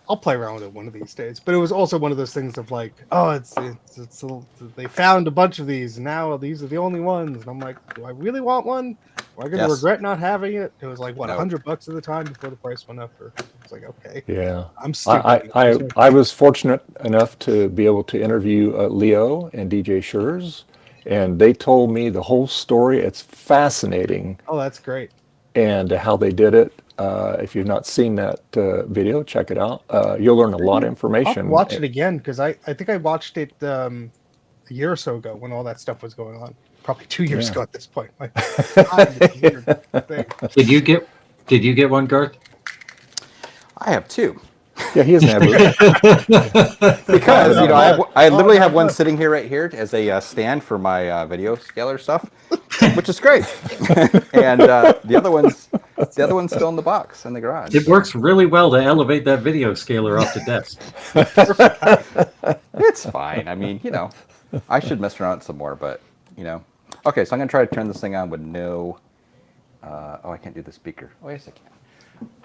S5: I'll play around with it one of these days. But it was also one of those things of like, oh, they found a bunch of these, and now these are the only ones. And I'm like, do I really want one? Am I going to regret not having it? It was like, what, $100 at the time before the price went up? Or I was like, okay.
S1: Yeah.
S5: I'm stupid.
S1: I was fortunate enough to be able to interview Leo and DJ Schurz, and they told me the whole story. It's fascinating.
S5: Oh, that's great.
S1: And how they did it. If you've not seen that video, check it out. You'll learn a lot of information.
S5: I'll watch it again because I think I watched it a year or so ago when all that stuff was going on. Probably 2 years ago at this point. Like,
S4: Did you get one, Garth?
S2: I have 2.
S1: Yeah, he has an
S2: because I literally have one sitting here right here as a stand for my video scaler stuff, which is great. And the other one's still in the box in the garage.
S4: It works really well to elevate that video scaler off the desk.
S2: It's fine. I mean, I should mess around some more, but Okay, so I'm gonna try to turn this thing on with no. I can't do the speaker. Oh yes, I can.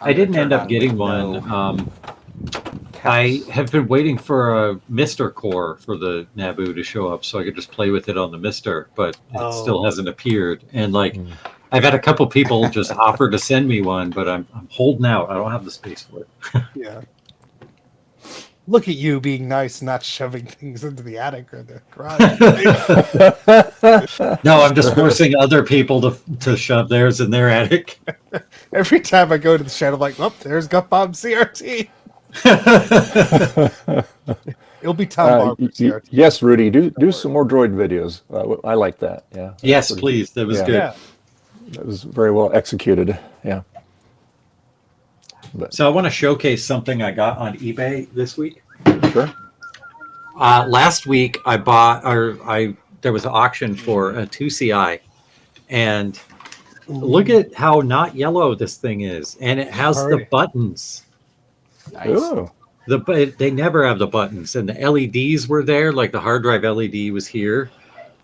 S4: I didn't end up getting one. I have been waiting for a Mister core for the Naboo to show up so I could just play with it on the Mister, but it still hasn't appeared. And I've had a couple people just offer to send me one, but I'm holding out. I don't have the space for it.
S5: Yeah. Look at you being nice and not shoving things into the attic or the garage.
S4: No, I'm just forcing other people to shove theirs in their attic.
S5: Every time I go to the shed, I'm like, oh, there's Gut Bomb CRT. It'll be Tom Barber CRT.
S1: Yes, Rudy, do some more droid videos. I like that. Yeah.
S4: Yes, please. That was good.
S5: Yeah.
S1: That was very well executed. Yeah. But
S4: So I want to showcase something I got on eBay this week.
S1: sure.
S4: Last week I bought, there was an auction for a 2CI, and look at how not yellow this thing is, and it has the
S5: Already.
S4: buttons.
S2: Nice.
S1: Ooh.
S4: They never have the buttons, and the LEDs were there. Like the hard drive LED was here.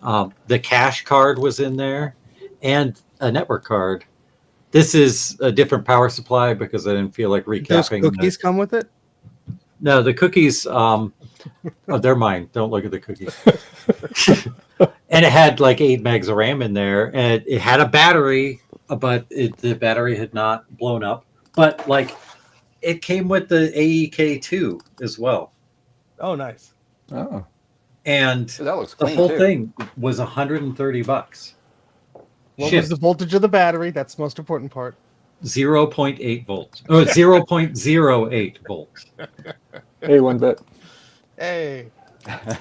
S4: The cache card was in there, and a network card. This is a different power supply because I didn't feel like
S5: Those
S4: recapping.
S5: cookies come with it.
S4: No, the cookies. Oh, they're mine. Don't look at the cookies. And it had like 8 megs of RAM in there, and it had a battery, but the battery had not blown up. But like, it came with the AEK2 as well,
S5: Oh, nice.
S1: Oh.
S4: and
S2: So that looks
S4: the
S2: clean
S4: whole
S2: too.
S4: thing was $130.
S5: What
S4: Shipped.
S5: was the voltage of the battery? That's the most important part.
S4: 0.8 volts. Oh, 0.08 volts.
S1: Hey, one bit.
S5: Hey.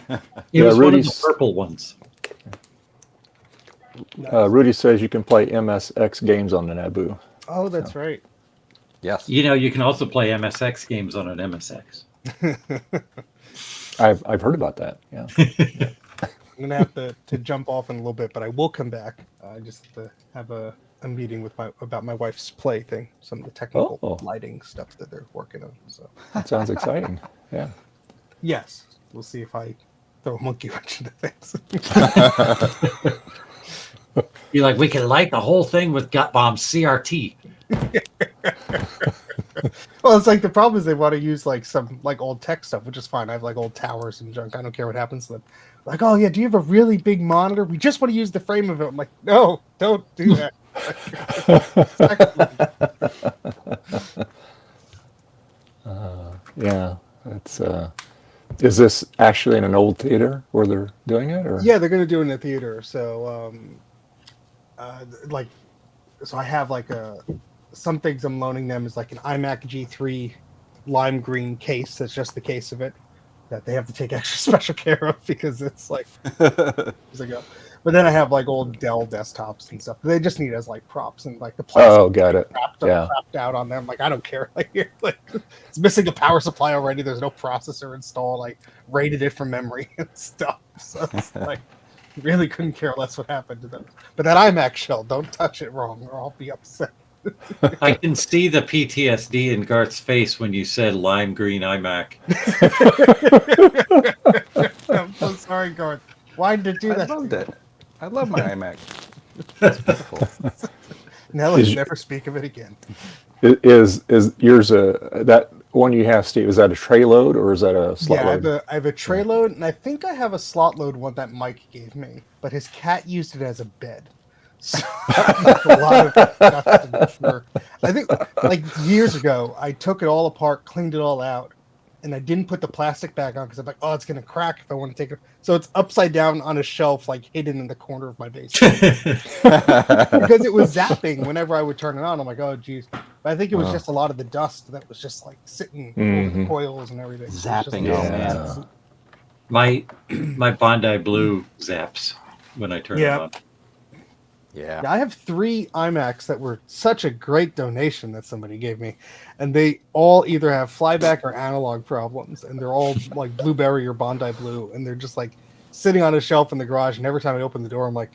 S4: It
S1: Yeah,
S4: was one of the
S1: Rudy's-
S4: purple ones.
S5: Nice.
S1: Rudy says you can play MSX games on an Abu.
S5: Oh, that's right.
S2: Yes.
S4: You know, you can also play MSX games on an MSX.
S1: I've heard about that. Yeah.
S5: I'm gonna have to jump off in a little bit, but I will come back. I just have to have a meeting with about my wife's play thing, some of the technical
S1: Oh.
S5: lighting stuff that they're working on. So
S1: That sounds exciting. Yeah.
S5: yes, we'll see if I throw a monkey wrench into things.
S4: You're like, we can light the whole thing with Gut Bomb CRT.
S5: Well, it's like the problem is they want to use like some like old tech stuff, which is fine. I have like old towers and junk. I don't care what happens to them. Like, oh yeah, do you have a really big monitor? We just want to use the frame of it. I'm like, no, don't do that.
S1: Yeah. That's. Is this actually in an old theater where they're doing it, or?
S5: Yeah, they're gonna do it in the theater. So, so I have like some things I'm loaning them is like an iMac G3 lime green case. That's just the case of it that they have to take extra special care of because it's like years ago. But then I have like old Dell desktops and stuff. They just need as like props and like the plastic
S1: Oh, got it. Yeah.
S5: crapped out on them. Like I don't care. Like it's missing a power supply already. There's no processor installed. Like rated it from memory and stuff. So it's like really couldn't care less what happened to them. But that iMac shell, don't touch it wrong or I'll be upset.
S4: I can see the PTSD in Garth's face when you said lime green iMac.
S5: I'm so sorry, Garth. Why did it do
S2: I
S5: that?
S2: loved it. I love my iMac. It's beautiful.
S5: Now let's
S1: Is-
S5: never speak of it again.
S1: Is yours that one you have, Steve? Is that a tray load or is that a slot
S5: Yeah,
S1: load?
S5: I have a tray load, and I think I have a slot load one that Mike gave me, but his cat used it as a bed. So a lot of stuff for, I think like years ago, I took it all apart, cleaned it all out, and I didn't put the plastic back on because I'm like, oh, it's gonna crack if I want to take it. So it's upside down on a shelf, like hidden in the corner of my basement because it was zapping whenever I would turn it on. I'm like, oh, geez. But I think it was
S1: Wow.
S5: just a lot of the dust that was just like sitting over the
S1: Mhm.
S5: coils and everything. So it's just
S2: Zapping,
S1: oh,
S5: like-
S1: man.
S4: My Bondi Blue zaps when I turn
S5: Yeah.
S4: it on.
S2: Yeah.
S5: Yeah, I have 3 iMacs that were such a great donation that somebody gave me, and they all either have flyback or analog problems, and they're all like Blueberry or Bondi Blue, and they're just like sitting on a shelf in the garage. And every time I open the door, I'm like,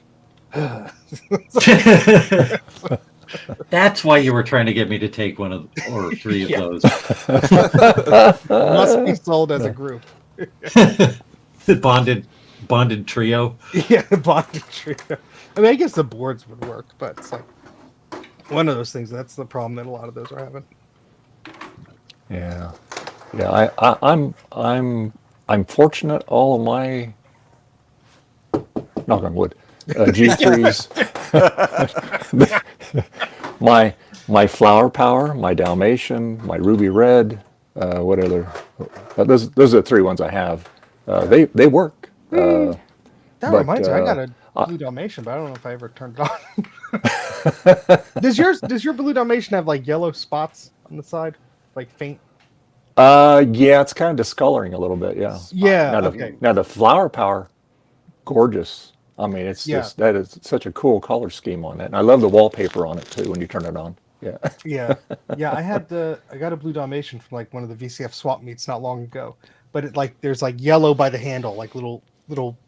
S4: That's why you were trying to get me to take one of or 3 of
S5: Yeah.
S4: those.
S5: must be sold as a group.
S4: Bonded trio.
S5: Yeah, Bondi Trio. I mean, I guess the boards would work, but it's like one of those things. That's the problem that a lot of those are having.
S1: Yeah, yeah. I'm fortunate. All of my knock on wood G3s, my Flower Power, my Dalmatian, my Ruby Red. What other? Those are the 3 ones I have. They work.
S5: That
S1: But,
S5: reminds me, I got a Blue Dalmatian, but I don't know if I ever turned it on. Does your Blue Dalmatian have like yellow spots on the side, like faint?
S1: Yeah, it's kind of discoloring a little bit. Yeah.
S5: Yeah.
S1: Now,
S5: Okay.
S1: now the Flower Power, gorgeous. I mean, it's
S5: Yeah.
S1: just that is such a cool color scheme on it. And I love the wallpaper on it too when you turn it on. Yeah.
S5: Yeah. I got a blue Dalmatian from like one of the VCF swap meets not long ago, but there's like yellow by the handle, like little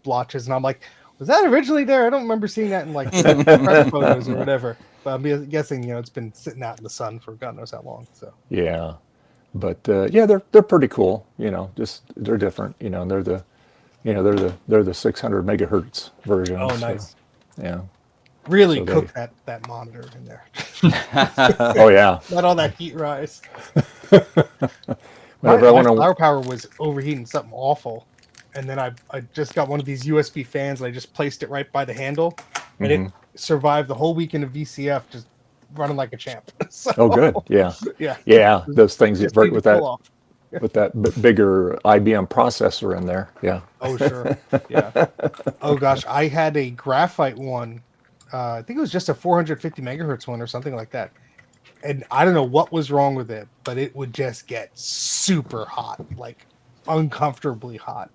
S5: blotches, and I'm like, was that originally there? I don't remember seeing that in like the press photos or whatever. But I'm guessing it's been sitting out in the sun for God knows how long. So
S1: Yeah. But yeah, they're pretty cool. Just they're different. They're the 600 megahertz version.
S5: oh,
S1: so,
S5: nice.
S1: yeah.
S5: Really
S1: So
S5: cook that monitor in there.
S1: Oh yeah.
S5: Let all that heat rise.
S1: Whenever I
S5: My
S1: want to.
S5: flower power was overheating something awful, and then I just got one of these USB fans and I just placed it right by the handle, and it survived the whole weekend of VCF just running like a champ. So,
S1: Oh, good. Yeah.
S5: yeah,
S1: Yeah. Those things
S5: just
S1: right
S5: need to
S1: with
S5: cool
S1: that
S5: off.
S1: bigger IBM processor in there. Yeah.
S5: Oh sure, yeah. Oh gosh, I had a graphite one. I think it was just a 450 megahertz one or something like that. And I don't know what was wrong with it, but it would just get super hot, like uncomfortably hot,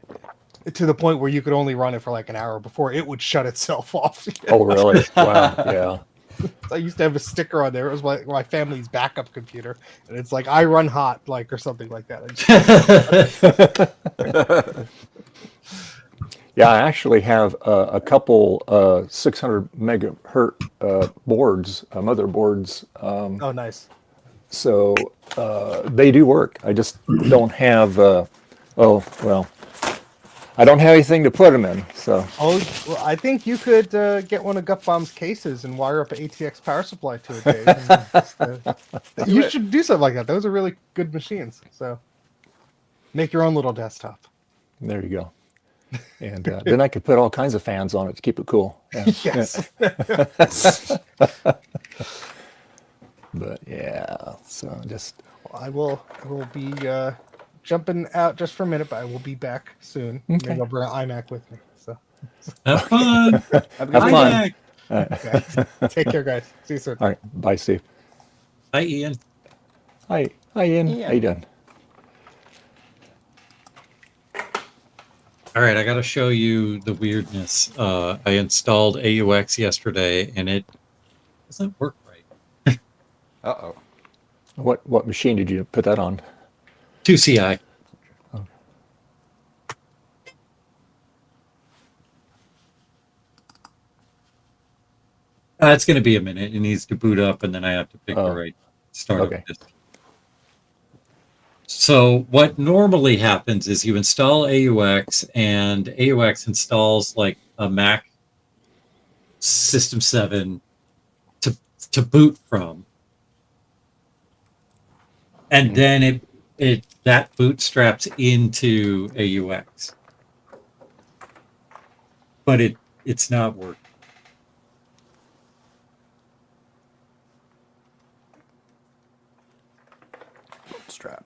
S5: to the point where you could only run it for like an hour before it would shut itself off.
S1: Oh, really? Wow. Yeah.
S5: I used to have a sticker on there. It was my family's backup computer, and it's like I run hot, like, or something like that.
S1: Yeah, I actually have a couple 600 megahertz boards, motherboards.
S5: Oh, nice.
S1: So they do work. I just don't have. I don't have anything to put them in. So.
S5: Oh, well, I think you could get one of Gutbomb's cases and wire up an ATX power supply to it, Dave. And just, you should do something like that. Those are really good machines. So make your own little desktop.
S1: There you go. And then I could put all kinds of fans on it to keep it cool. Yeah.
S5: Yes.
S1: But yeah, so just.
S5: I will be jumping out just for a minute, but I will be back soon.
S1: Okay.
S5: Maybe I'll bring an iMac with me. So
S4: Have fun.
S1: Have fun.
S5: okay. Take care, guys. See you soon.
S1: All right. Bye, Steve.
S4: Hi, Ian.
S1: Hi, Ian. How you doing?
S4: All right, I got to show you the weirdness. I installed AUX yesterday, and it doesn't work right.
S2: Uh-oh.
S1: What machine did you put that on?
S4: 2CI.
S1: Oh.
S4: It's going to be a minute. It needs to boot up, and then I have to pick the right startup
S1: Okay.
S4: disk. So what normally happens is you install AUX, and AUX installs like a Mac System 7 to boot from. And then it that bootstraps into AUX. But it's not working.
S2: Bootstrap.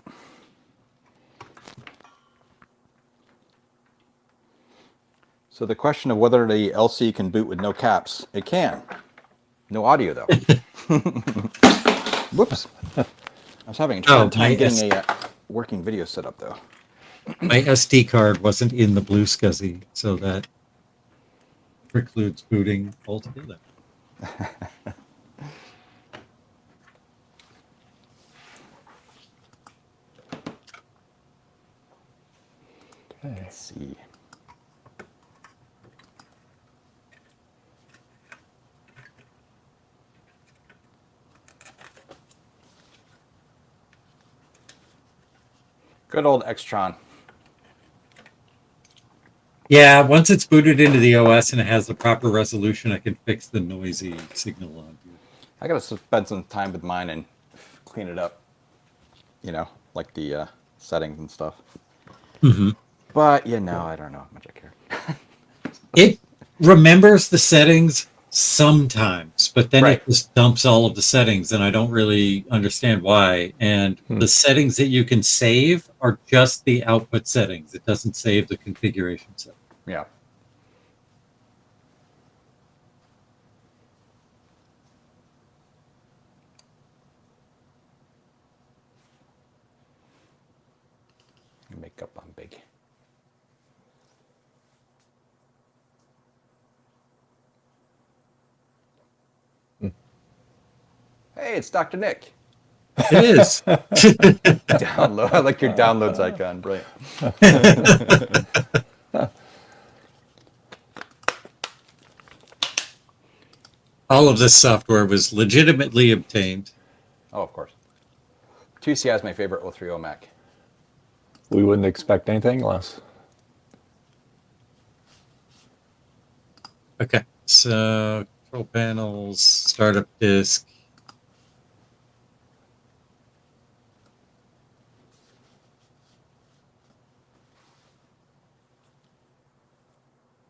S2: So the question of whether the LC can boot with no caps, it can. No audio though. Whoops. I was having a hard time getting a working video set up though.
S4: My SD card wasn't in the Blue SCSI, so that precludes booting altogether.
S2: Let's see. Good old Xtron.
S4: Yeah, once it's booted into the OS and it has the proper resolution, I can fix the noisy signal on here.
S2: I gotta spend some time with mine and clean it up. You know, like the settings and stuff.
S4: Mm-hmm.
S2: But I don't know how much I care.
S4: It remembers the settings sometimes, but then
S2: Right.
S4: it just dumps all of the settings, and I don't really understand why. And the settings that you can save are just the output settings. It doesn't save the configuration settings.
S2: Yeah. Makeup on big. Hey, it's Dr. Nick.
S4: It is.
S2: Download. I like your downloads icon. Brilliant.
S4: All of this software was legitimately obtained.
S2: Oh, of course. 2CI is my favorite 030 Mac.
S1: We wouldn't expect anything less.
S4: Okay, so control panels, startup disk.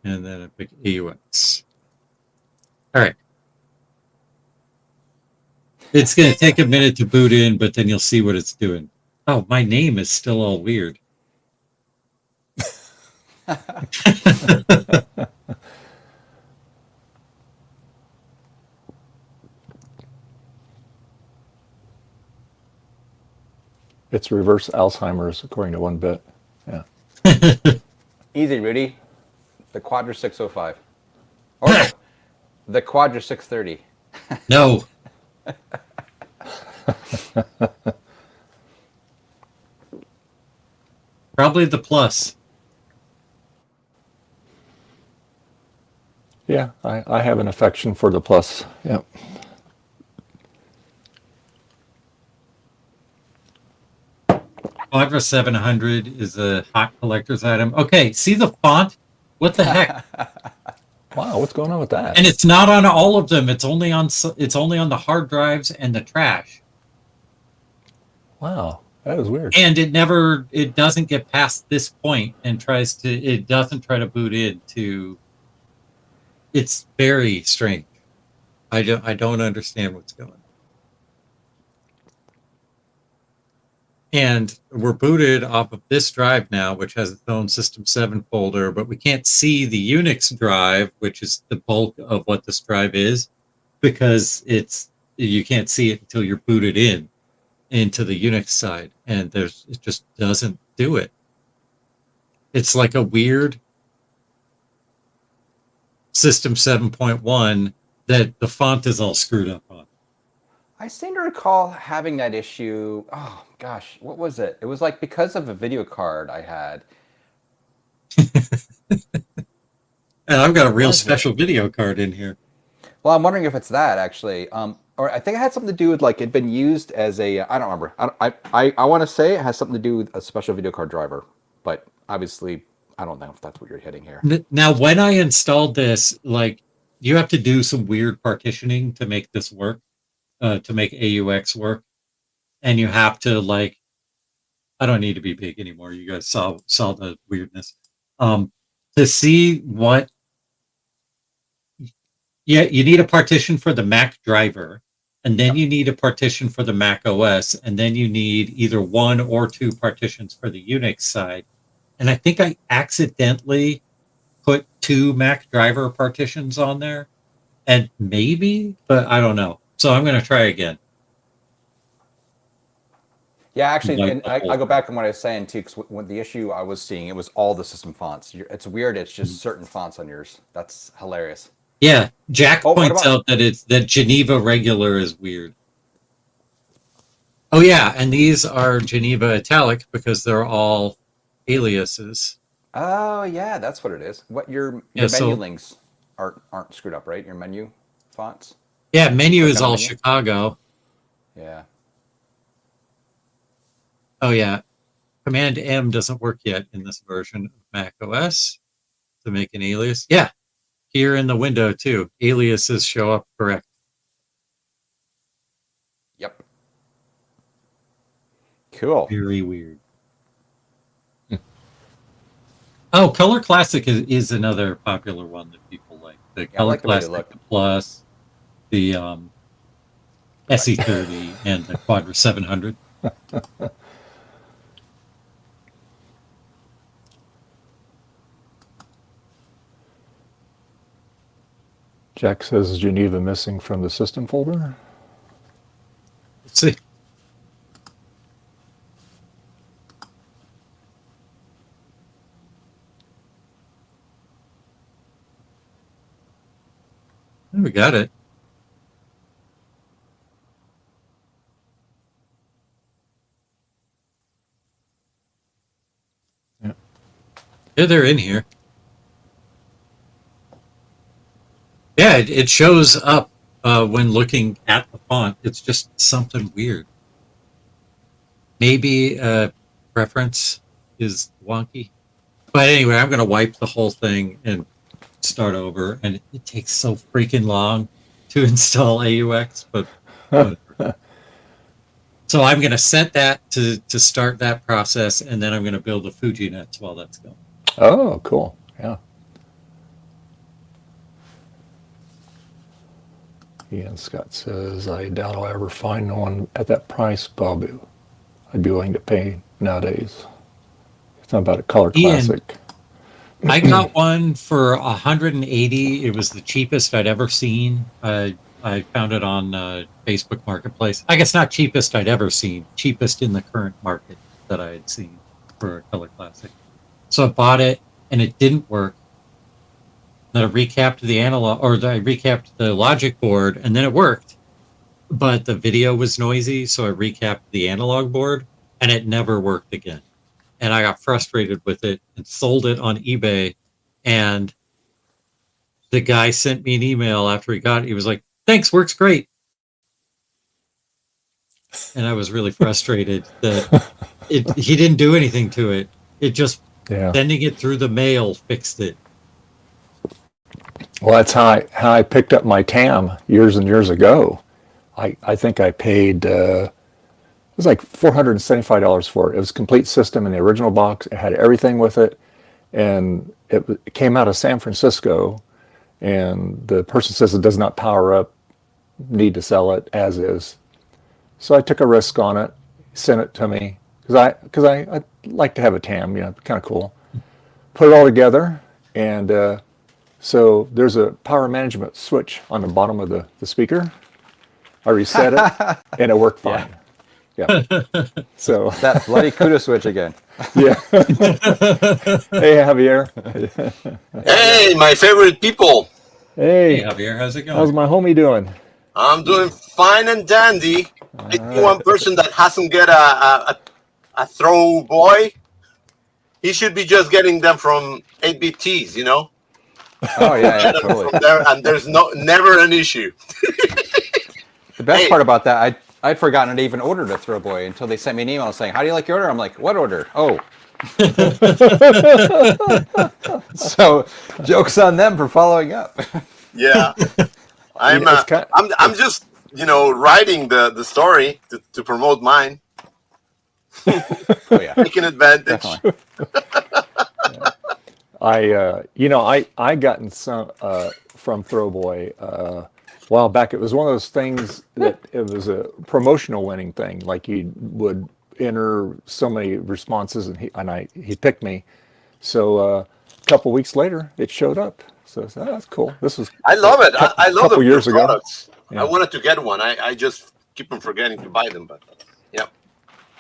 S4: And then a big AUX. All right. It's going to take a minute to boot in, but then you'll see what it's doing. Oh, my name is still all weird.
S1: It's reverse Alzheimer's, according to one bit. Yeah.
S2: Easy, Rudy. The Quadra 605. Or no, the Quadra 630.
S4: No. Probably the Plus.
S1: Yeah, I have an affection for the Plus. Yep.
S4: Quadra 700 is a hot collector's item. Okay, see the font? What the heck?
S1: Wow, what's going on with that?
S4: And it's not on all of them. It's only on the hard drives and the trash.
S1: Wow, that is weird.
S4: And it doesn't get past this point and it doesn't try to boot into. It's very strange. I don't understand what's going on. And we're booted off of this drive now, which has its own System 7 folder, but we can't see the Unix drive, which is the bulk of what this drive is, because you can't see it until you're booted into the Unix side, and it just doesn't do it. It's like a weird System 7.1 that the font is all screwed up on.
S2: I seem to recall having that issue. Oh, gosh, what was it? It was like because of a video card I had.
S4: And I've got a real special video card in here.
S2: Well, I'm wondering if it's that, actually. Or I think it had something to do with, like, it'd been used as a, I don't remember. I want to say it has something to do with a special video card driver. But obviously, I don't know if that's what you're hitting here.
S4: Now, when I installed this, like, you have to do some weird partitioning to make this work, to make AUX work. And you have to, like, I don't need to be big anymore. You guys saw the weirdness. To see what, yeah, you need a partition for the Mac driver, and then you need a partition for the Mac OS, and then you need either one or two partitions for the Unix side. And I think I accidentally put two Mac driver partitions on there, and maybe, but I don't know. So I'm going to try again.
S2: Yeah, actually,
S4: Like
S2: and I go back on what I was saying, too, because when the issue I was seeing, it was all the system fonts. It's weird. It's just certain fonts on yours. That's hilarious.
S4: Yeah, Jack
S2: Oh, what
S4: points
S2: about-
S4: out that Geneva regular is weird. Oh yeah, and these are Geneva italic because they're all aliases.
S2: Oh, yeah, that's what it is. What your menu links aren't screwed up, right? Your menu fonts?
S4: Yeah, menu is
S2: Click on
S4: all
S2: menu?
S4: Chicago.
S2: Yeah.
S4: Oh yeah, Command M doesn't work yet in this version of Mac OS to make an alias. Yeah, here in the window too, aliases show up correct.
S2: Yep. Cool.
S4: Very weird. Oh, Color Classic is another popular one that people like. The
S2: I
S4: Color
S2: like the way they
S4: Classic,
S2: look.
S4: the Plus, the SE30, and the Quadra 700.
S1: Jack says Geneva missing from the system folder.
S4: Let's see. We got it. Yeah, they're in here. Yeah, it shows up when looking at the font. It's just something weird. Maybe preference is wonky. But anyway, I'm going to wipe the whole thing and start over. And it takes so freaking long to install AUX. But so I'm going to set that to start that process. And then I'm going to build a FujiNet while that's going.
S1: Oh, cool. Yeah. Ian Scott says, I doubt I'll ever find one at that price, Bob. I'd be willing to pay nowadays. It's not about a color
S4: Ian,
S1: classic.
S4: I got one for 180. It was the cheapest I'd ever seen. I found it on Facebook Marketplace. I guess not cheapest I'd ever seen. Cheapest in the current market that I had seen for a color classic. So I bought it, and it didn't work. Then I recapped the analog, or I recapped the logic board, and then it worked. But the video was noisy, so I recapped the analog board, and it never worked again. And I got frustrated with it and sold it on eBay. And the guy sent me an email after he got it. He was like, "Thanks, works great." And I was really frustrated that he didn't do anything to it. It just sending it through the mail fixed it.
S1: Well, that's how I picked up my TAM years and years ago. I think I paid, it was like $475 for it. It was a complete system in the original box. It had everything with it. And it came out of San Francisco. And the person says it does not power up, need to sell it as is. So I took a risk on it, sent it to me, because I like to have a TAM, kind of cool. Put it all together, and so there's a power management switch on the bottom of the speaker. I reset it, and it worked fine. Yeah. So
S2: that bloody CUDA switch again.
S1: Yeah. Hey, Javier.
S6: Hey, my favorite people.
S1: Hey,
S4: Javier, how's it going?
S1: How's my homie doing?
S6: I'm doing fine and dandy. I see one person that hasn't get a throw boy. He should be just getting them from 8-bit tees,
S2: Oh yeah, totally.
S6: From there, and there's never an issue.
S2: The best part about that, I'd forgotten to even order the throw boy until they sent me an email saying, "How do you like your order?" I'm like, "What order?" Oh. So, joke's on them for following up.
S6: Yeah, I'm just writing the story to promote mine.
S2: Oh yeah,
S6: taking advantage.
S1: I gotten some from Throwboy a while back. It was one of those things that it was a promotional winning thing. Like you would enter so many responses, and he picked me. So a couple weeks later, it showed up. So that's cool. This was
S6: I love it. I love
S1: couple
S6: the
S1: years ago.
S6: products.
S1: Yeah.
S6: I wanted to get one. I just keep on forgetting to buy them, but yeah.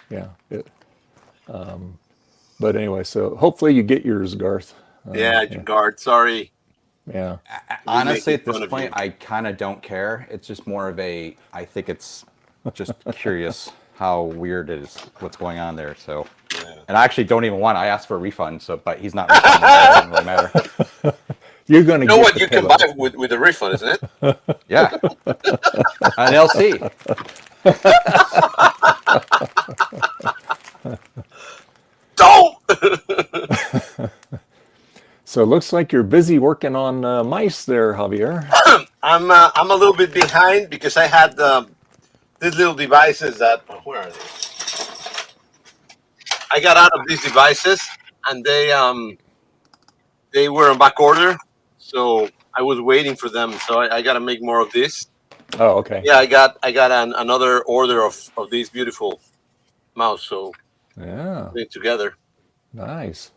S1: Yeah. But anyway, so hopefully you get yours, Garth.
S6: Garth. Sorry.
S1: Yeah.
S2: Honestly, at this point, I kind of don't care. It's just more of I think it's just curious how weird it is, what's going on there. So, and I actually don't even want. I asked for a refund, but he's not refunding. It doesn't really matter.
S1: You're going to
S6: know what you can buy with a refund, isn't it?
S2: Yeah, an LC.
S6: Don't.
S1: So it looks like you're busy working on mice there, Javier.
S6: I'm a little bit behind because I had these little devices that where are they? I got out of these devices and they were on back order, so I was waiting for them. So I got to make more of this.
S1: Oh, okay.
S6: Yeah, I got another order of these beautiful mouse. So
S1: yeah,
S6: put it together.
S1: Nice.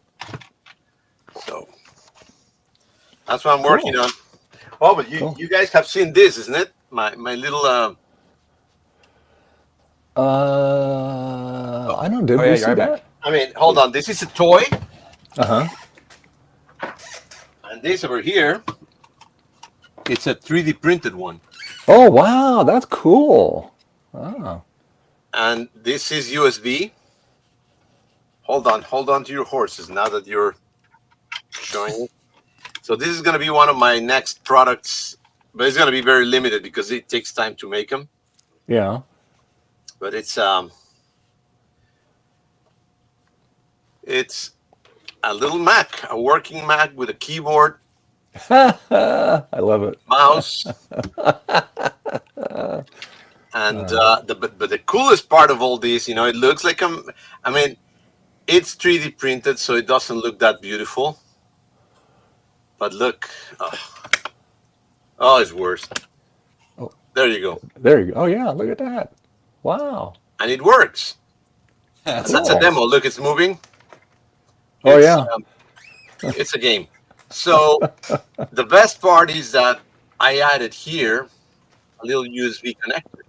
S6: So that's what I'm working on. Oh, but you guys have seen this, isn't it? My little
S1: I don't. Did we see that?
S6: I mean, hold on. This is a toy.
S1: Uh-huh.
S6: And this over here, it's a 3D printed one.
S1: Oh, wow. That's cool. Wow.
S6: And this is USB. Hold on to your horses now that you're showing you. So this is going to be one of my next products, but it's going to be very limited because it takes time to make them.
S1: Yeah.
S6: But it's a little Mac, a working Mac with a keyboard,
S1: I love it.
S6: mouse, and but the coolest part of all this, it looks like it's 3D printed, so it doesn't look that beautiful. But look, it's worse.
S1: Oh.
S6: There you go.
S1: There you go. Oh yeah, look at that. Wow.
S6: And it works. That's a demo. Look, it's moving.
S1: Oh yeah.
S6: It's a game. So the best part is that I added here a little USB connector.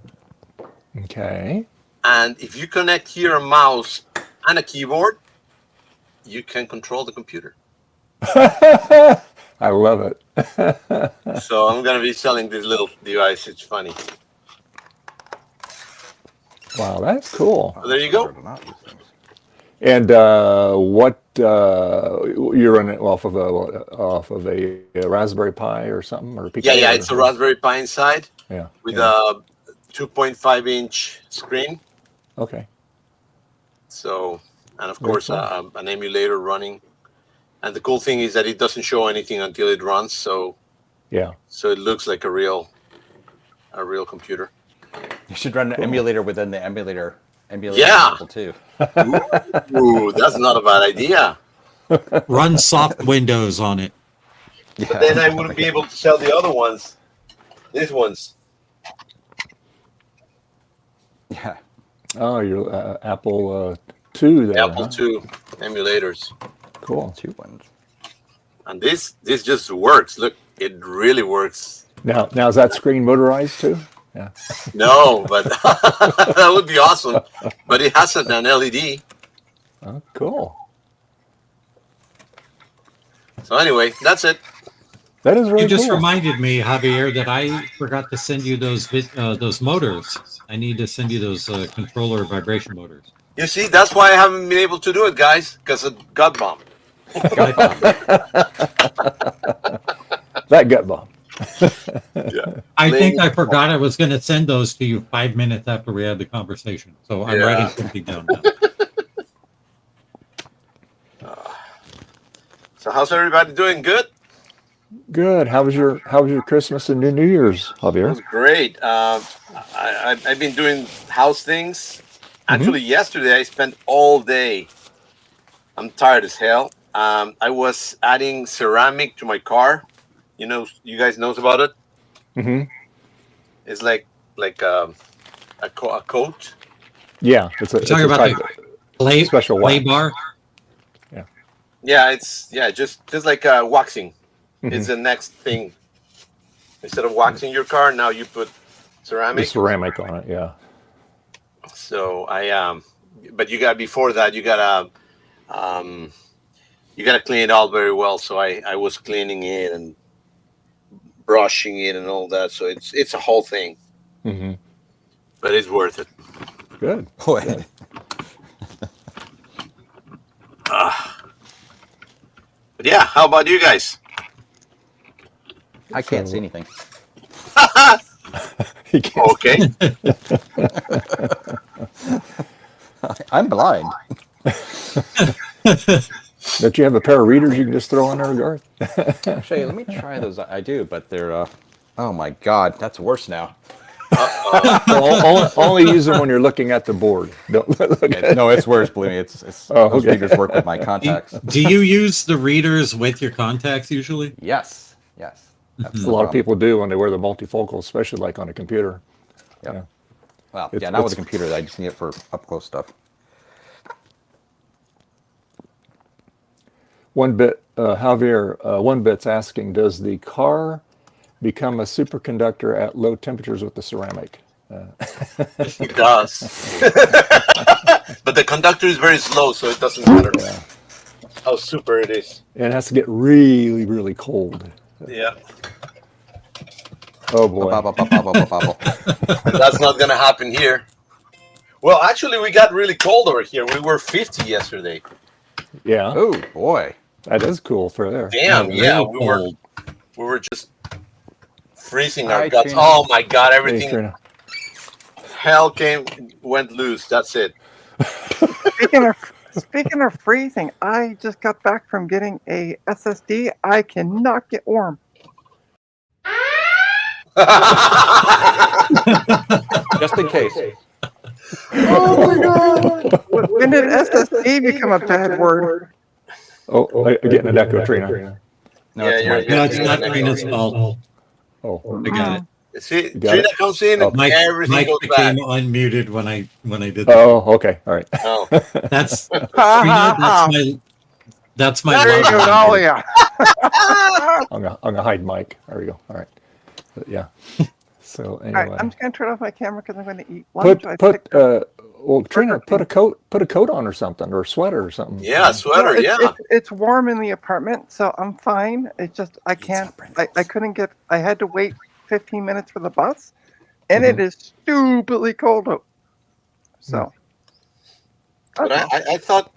S1: Okay.
S6: And if you connect here a mouse and a keyboard, you can control the computer.
S1: I love it.
S6: So I'm going to be selling this little device. It's funny.
S1: Wow, that's cool.
S6: So there you go.
S1: And what you're running off of a Raspberry Pi or something, or Pico?
S6: Yeah, it's a Raspberry Pi inside.
S1: Yeah.
S6: With a 2.5-inch screen.
S1: Okay.
S6: So, and of course, an emulator running. And the cool thing is that it doesn't show anything until it runs. So,
S1: yeah.
S6: So it looks like a real computer.
S2: You should run an emulator within the emulator.
S6: Yeah.
S2: Too.
S6: Ooh, that's not a bad idea.
S4: Run soft Windows on it.
S6: Yeah. But then I wouldn't be able to sell the other ones. These ones.
S2: Yeah.
S1: Oh, your Apple II there.
S6: Apple II emulators.
S1: Cool.
S2: 2 ones.
S6: And this just works. Look, it really works.
S1: Now is that screen motorized too? Yeah.
S6: No, but that would be awesome. But it has an LED.
S1: Oh, cool.
S6: So anyway, that's it.
S1: That is really
S4: You just
S1: cool.
S4: reminded me, Javier, that I forgot to send you those motors. I need to send you those controller vibration motors.
S6: You see, that's why I haven't been able to do it, guys, because of gut bomb.
S1: That gut bomb.
S6: Yeah.
S4: I think I forgot I was going to send those to you 5 minutes after we had the conversation. So I'm writing something down now.
S6: So how's everybody doing? Good?
S1: Good. How was your Christmas and New Year's,
S6: It
S1: Javier?
S6: was great. I've been doing house things. Actually, yesterday I spent all day. I'm tired as hell. I was adding ceramic to my car. You guys knows about it.
S1: Mm-hmm.
S6: It's like a coat.
S1: Yeah, it's a
S4: Talking about the
S1: special
S4: play
S1: wax.
S4: bar.
S6: Yeah, it's just like waxing.
S1: Mhm.
S6: It's the next thing. Instead of waxing your car, now you put
S1: The
S6: ceramic.
S1: ceramic on it. Yeah.
S6: So but before that you gotta clean it all very well. So I was cleaning it and brushing it and all that. So it's a whole thing,
S1: Mm-hmm.
S6: but it's worth it.
S1: Good.
S2: Boy.
S6: But yeah, how about you guys?
S2: I can't see anything.
S1: He can't.
S6: Okay.
S2: I'm blind.
S1: Don't you have a pair of readers you can just throw in there, Garth?
S2: Actually, let me try those. I do, but they're. Oh my God, that's worse now.
S1: Well, only use them when you're looking at the board. Don't look at
S2: No, it's worse. Believe me, it's
S1: Oh,
S2: those
S1: okay.
S2: readers work with my contacts.
S4: Do you use the readers with your contacts usually?
S2: Yes. That's
S1: A
S2: the
S1: lot of
S2: problem.
S1: people do when they wear the multifocal, especially like on a computer.
S2: Yep.
S1: Yeah.
S2: Well,
S1: It's-
S2: not with
S1: it's-
S2: a computer. I just need it for up close stuff.
S1: Javier, one bit's asking, does the car become a superconductor at low temperatures with the ceramic?
S6: It does. But the conductor is very slow, so it doesn't matter how super it is.
S1: And it has to get really, really cold.
S6: Yeah.
S1: Oh boy.
S6: That's not going to happen here. Well, actually, we got really cold over here. We were 50 yesterday.
S1: Yeah.
S2: Oh boy.
S1: That is cool for there.
S6: Damn, yeah,
S4: real
S6: we were
S4: cold.
S6: just freezing our
S2: Hi,
S6: guts.
S2: Trina.
S6: Oh my god,
S1: Hey,
S6: everything
S1: Trina.
S6: hell went loose. That's it.
S7: Speaking of freezing, I just got back from getting a SSD. I cannot get warm.
S2: Just in case.
S6: Oh my god.
S7: When did SSD become a bad word?
S1: Oh, I'm getting an echo, Trina.
S2: No,
S6: Yeah,
S2: it's
S6: you're-
S2: Mike.
S4: No, it's not Trina's fault.
S1: Oh,
S4: I got it.
S6: See,
S1: got
S6: Trina
S1: it?
S6: comes in
S1: Oh.
S6: and
S4: Mike,
S6: everything
S4: Mike
S6: goes
S4: became
S6: bad.
S4: unmuted when I did that.
S1: oh, okay, all right.
S6: Oh.
S4: That's
S7: Ha
S4: Trina.
S7: ha ha!
S4: That's my
S7: There you
S4: love
S7: go,
S4: language.
S7: Dahlia.
S1: I'm gonna hide Mike. There we go. All right. But yeah. So
S7: All right,
S1: anyway,
S7: I'm just gonna turn off my camera because I'm going to eat lunch.
S1: well, Trina, put a coat on or something, or a sweater or something.
S6: Yeah, sweater,
S7: It's warm in the apartment, so I'm fine. It's just I can't. I couldn't get. I had to wait 15 minutes for the bus, and it is stupidly cold out. So.
S6: But
S7: that's all.
S6: I thought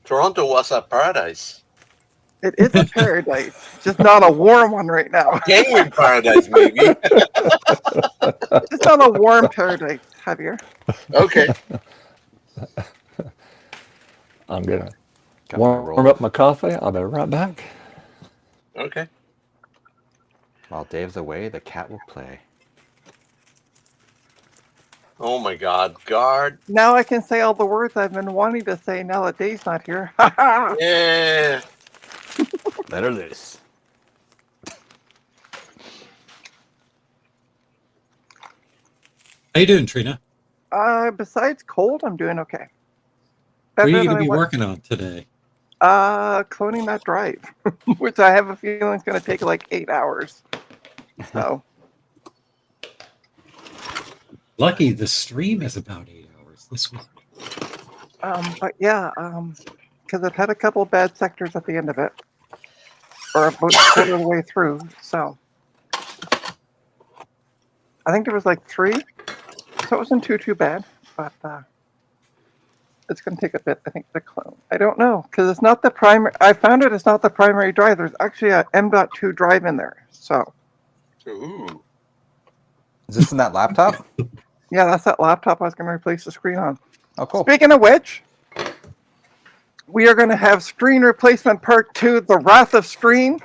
S6: Toronto was a paradise.
S7: It is a paradise, just not a warm one right now.
S6: Penguin paradise, maybe.
S7: Just not a warm paradise, Javier.
S6: Okay.
S1: I'm gonna
S2: Got my
S1: warm
S2: roll.
S1: up my coffee. I'll be right back.
S6: Okay.
S2: While Dave's away, the cat will play.
S6: Oh my god, guard.
S7: Now I can say all the words I've been wanting to say now that Dave's not here.
S6: Yeah.
S2: Let her loose.
S4: How you doing, Trina?
S7: Besides cold, I'm doing okay.
S4: What are you
S7: Better
S4: going
S7: than
S4: to be
S7: I was.
S4: working on today?
S7: Cloning that drive, which I have a feeling is going to take like 8 hours. So
S4: Lucky the stream is about 8 hours this week.
S7: but yeah, because it had a couple bad sectors at the end of it, or about a quarter of the way through. So I think there was like 3, so it wasn't too bad. But it's going to take a bit, I think, to clone. I don't know because it's not the primary. I found it's not the primary drive. There's actually a M.2 drive in there. So
S6: Ooh.
S2: Is this in that laptop?
S7: yeah, that's that laptop I was going to replace the screen on.
S2: Oh, cool.
S7: Speaking of which, we are going to have screen replacement part 2, The Wrath of Screen,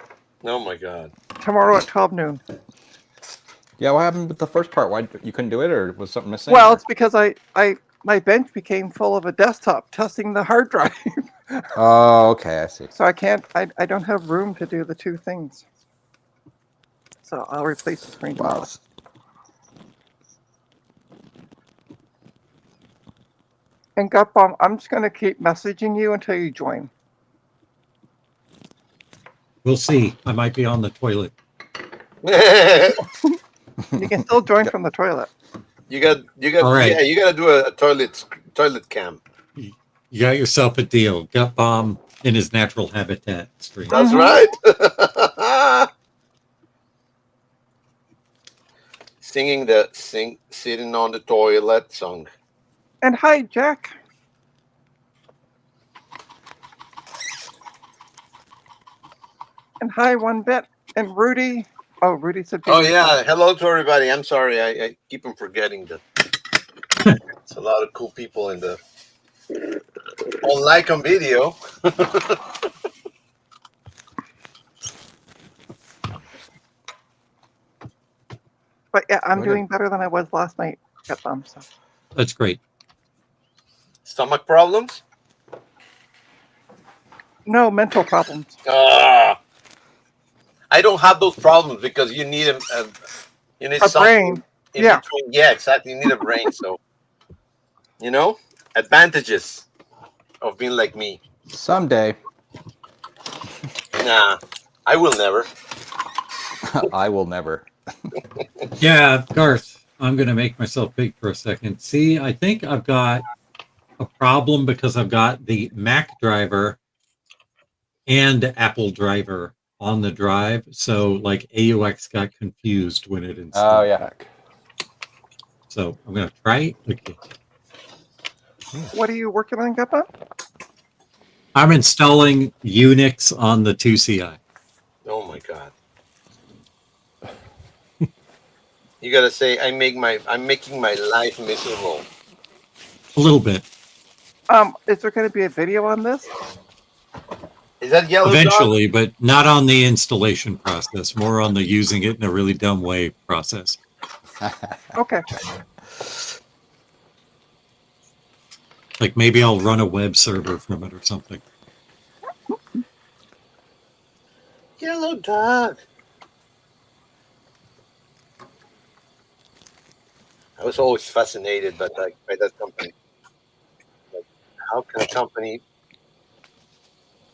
S6: Oh my god.
S7: tomorrow at 12 noon.
S2: Yeah, what happened with the first part? Why you couldn't do it, or was something missing?
S7: Well,
S2: or-
S7: it's because my bench became full of a desktop testing the hard drive.
S2: Oh, okay, I see.
S7: So I don't have room to do the 2 things. So I'll replace the screen tomorrow.
S2: Wow.
S7: And Gutbomb, I'm just going to keep messaging you until you join.
S4: We'll see. I might be on the toilet.
S7: You can still join from the toilet.
S6: You got
S4: All right.
S6: yeah, you gotta do a toilet cam.
S4: You got yourself a deal. Gut bomb in his natural habitat stream.
S6: That's right. Singing the sitting on the toilet song.
S7: And hi, Jack. And hi, One Bit. And Rudy. Oh, Rudy said.
S6: Oh yeah, hello to everybody. I'm sorry, I keep on forgetting that. It's a lot of cool people in the on like on video.
S7: But yeah, I'm
S2: Okay.
S7: doing better than I was last night. Gutbomb. So.
S4: That's great.
S6: Stomach problems?
S7: No mental problems.
S6: I don't have those problems because you need you need
S7: A
S6: something
S7: brain.
S6: in
S7: Yeah.
S6: between. Yeah, exactly. You need a brain. So, you know, advantages of being like me.
S2: Someday,
S6: Nah, I will never.
S2: I will never.
S4: Yeah, Garth, I'm going to make myself big for a second. See, I think I've got a problem because I've got the Mac driver and Apple driver on the drive. So, like, AUX got confused when it installed.
S2: Oh yeah.
S4: So, I'm going to try it again.
S7: What are you working on, Gutbomb?
S4: I'm installing Unix on the 2CI.
S6: Oh my god. You gotta say I'm making my life miserable.
S4: A little bit.
S7: Is there going to be a video on this?
S6: Is that yellow dog?
S4: Eventually, but not on the installation process, more on the using it in a really dumb way process.
S7: Okay.
S4: Like maybe I'll run a web server from it or something.
S6: Yellow dog. I was always fascinated by that company. Like, how can a company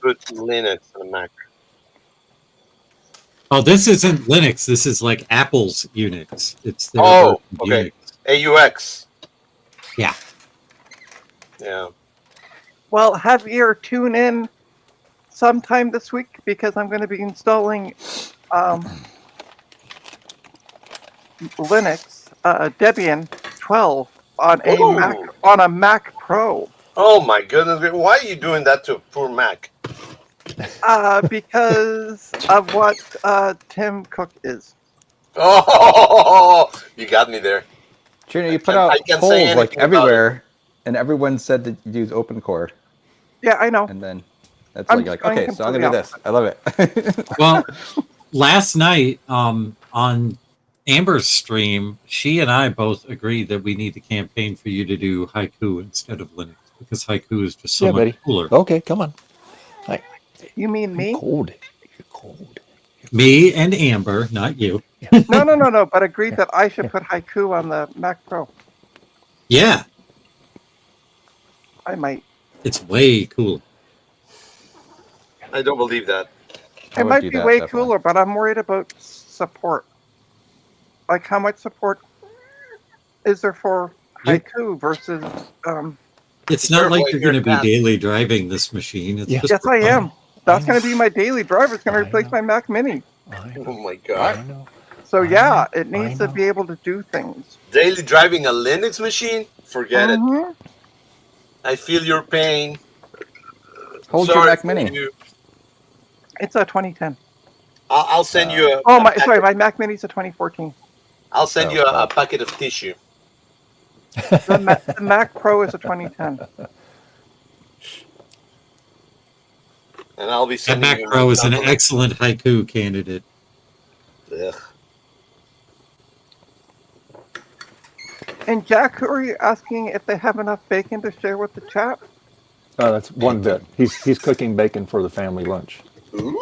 S6: put Linux on a Mac?
S4: Oh, this isn't Linux. This is like Apple's Unix. It's their
S6: Oh,
S4: version of
S6: okay.
S4: Unix.
S6: AUX.
S4: Yeah.
S6: Yeah.
S7: Well, have your tune in sometime this week because I'm going to be installing Linux Debian 12 on a
S6: Ooh.
S7: Mac Pro.
S6: Oh my goodness! Why are you doing that to a poor Mac?
S7: Because of what Tim Cook is.
S6: Oh, you got me there.
S2: Trina, you put
S6: I
S2: out
S6: can't say
S2: polls like
S6: anything about
S2: everywhere, and everyone said to use OpenCore,
S7: Yeah, I know.
S2: and then that's
S7: I'm
S2: like, you're
S7: just
S2: like,
S7: going
S2: okay, so I'm gonna do this. I love it.
S4: Well, last night on Amber's stream, she and I both agreed that we need to campaign for you to do Haiku instead of Linux because Haiku is just so much
S1: buddy.
S4: cooler.
S1: Okay, come on.
S7: You mean me?
S1: Cold. You're cold.
S4: Me and Amber, not you.
S7: No. But agreed that I should put Haiku on the Mac Pro.
S4: Yeah,
S7: I might.
S4: it's way cooler.
S6: I don't believe that.
S2: I
S7: It
S2: would
S7: might
S2: do
S7: be
S2: that,
S7: way
S2: definitely.
S7: cooler, but I'm worried about support. Like, how much support is there for
S4: You-
S7: Haiku versus?
S4: It's not like
S6: Careful,
S4: you're
S6: you're
S4: going to be
S6: fast.
S4: daily driving this machine. It's
S1: Yeah.
S4: just
S7: Yes,
S4: for
S7: I
S4: fun.
S7: am. That's
S1: I
S7: going
S1: know.
S7: to be my daily driver. It's going
S1: I
S7: to replace
S1: know.
S7: my Mac Mini.
S1: I
S6: Oh my
S1: I
S6: god!
S1: know.
S7: So
S1: I
S7: yeah,
S1: know.
S7: it needs
S1: I
S7: to
S1: know.
S7: be able to do things.
S6: Daily driving a Linux machine? Forget it.
S7: Mhm.
S6: I feel your pain.
S2: Hold your
S6: Sorry
S2: Mac
S6: for
S2: Mini.
S6: you.
S7: It's a 2010.
S6: I'll send you a.
S7: Oh
S6: a
S7: my,
S6: packet-
S7: sorry, my Mac Mini's a 2014.
S6: I'll send
S2: Oh,
S6: you a
S2: wow.
S6: packet of tissue.
S7: The Mac Pro is a 2010.
S6: And I'll be
S4: That
S6: sending
S4: Mac
S6: you.
S4: Pro
S6: my
S4: is an
S6: compliment.
S4: excellent Haiku candidate.
S6: Ugh.
S7: And Jack, who are you asking if they have enough bacon to share with the chat?
S1: That's one bit. He's cooking bacon for the family lunch.
S6: Ooh.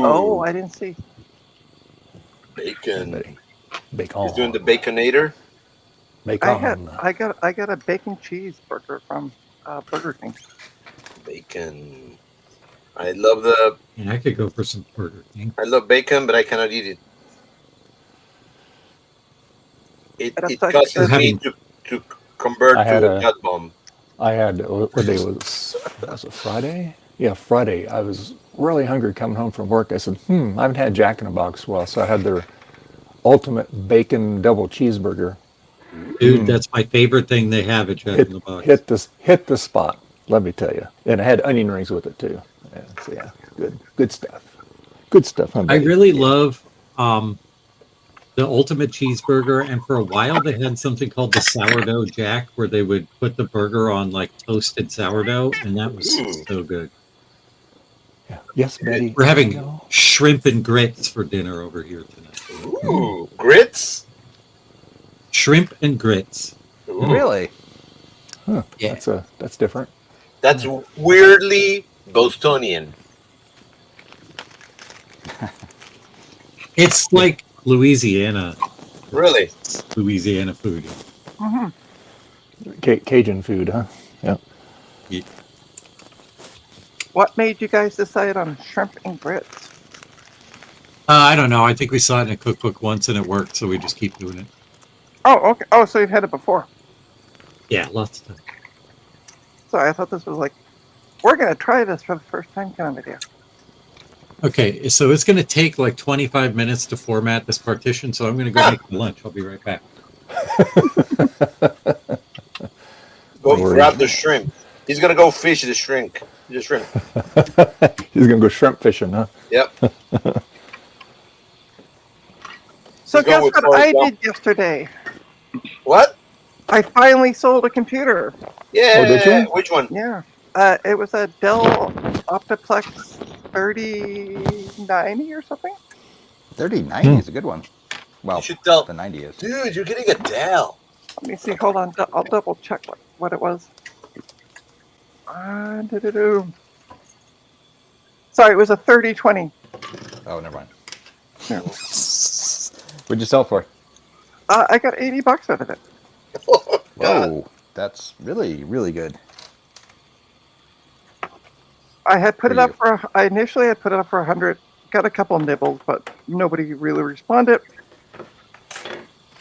S7: Oh, I didn't see.
S6: Bacon.
S1: Bacon.
S6: He's doing the baconator.
S1: Bacon.
S7: I got a bacon cheeseburger from Burger King.
S6: Bacon. I love the.
S4: And I could go for some Burger King.
S6: I love bacon, but I cannot eat it. It
S7: That's like-
S6: causes me
S4: Having-
S6: to convert
S1: I had
S6: to a
S1: a-
S6: gut bomb.
S1: I had, what day was it Friday? Yeah, Friday. I was really hungry coming home from work. I said, I haven't had Jack in the Box in a while. So I had their ultimate bacon double cheeseburger.
S4: Dude, that's my favorite thing they have at Jack in the Box.
S1: Hit the spot, let me tell you. And I had onion rings with it too. Yeah, so yeah, good stuff. Good stuff. Huh,
S4: I
S1: buddy?
S4: really love the ultimate cheeseburger, and for a while they had something called the sourdough jack, where they would put the burger on like toasted sourdough, and that was so good.
S1: Yeah. Yes, Betty.
S4: We're
S1: I
S4: having
S1: know.
S4: shrimp and grits for dinner over here tonight.
S6: Ooh, grits.
S4: Shrimp and grits.
S6: Ooh,
S2: Really?
S1: Huh,
S4: Yeah.
S1: that's different.
S6: That's weirdly Bostonian.
S4: It's like Louisiana
S6: Really?
S4: food.
S7: hmm
S1: Cajun food, huh? Yeah.
S4: Yeah.
S7: What made you guys decide on shrimp and grits?
S4: I don't know. I think we saw it in a cookbook once and it worked, so we just keep doing it.
S7: Oh, okay. Oh, so you've had it before.
S4: Yeah, lots of times.
S7: Sorry, I thought this was like, we're going to try this for the first time kind of video.
S4: Okay, so it's going to take like 25 minutes to format this partition, so I'm going to go make lunch. I'll be right back.
S6: Go
S1: Worried.
S6: grab the shrimp. He's gonna go fish the shrimp. Just shrimp.
S1: He's gonna go shrimp fishing, huh?
S6: Yep.
S7: So
S6: Let's go
S7: guess
S6: with
S7: what
S6: Forrest
S7: I
S6: Gump.
S7: did yesterday?
S6: What?
S7: I finally sold a computer.
S6: Yeah.
S1: Oh, did you?
S6: Which one?
S7: Yeah. It was a Dell Optiplex 3090 or something.
S2: 3090 is a good one. Well,
S6: You should tell.
S2: the 90 is.
S6: Dude, you're getting a Dell.
S7: Let me see. Hold on. I'll double check what it was. Doo-doo-doo. Sorry, it was a 3020.
S2: Oh, never mind.
S7: Yeah.
S2: What'd you sell for?
S7: I got $80 out of it.
S6: Oh, God.
S2: Whoa, that's really, really good.
S7: I had put
S2: For
S7: it up
S2: you.
S7: for. I initially had put it up for 100. Got a couple nibbles, but nobody really responded.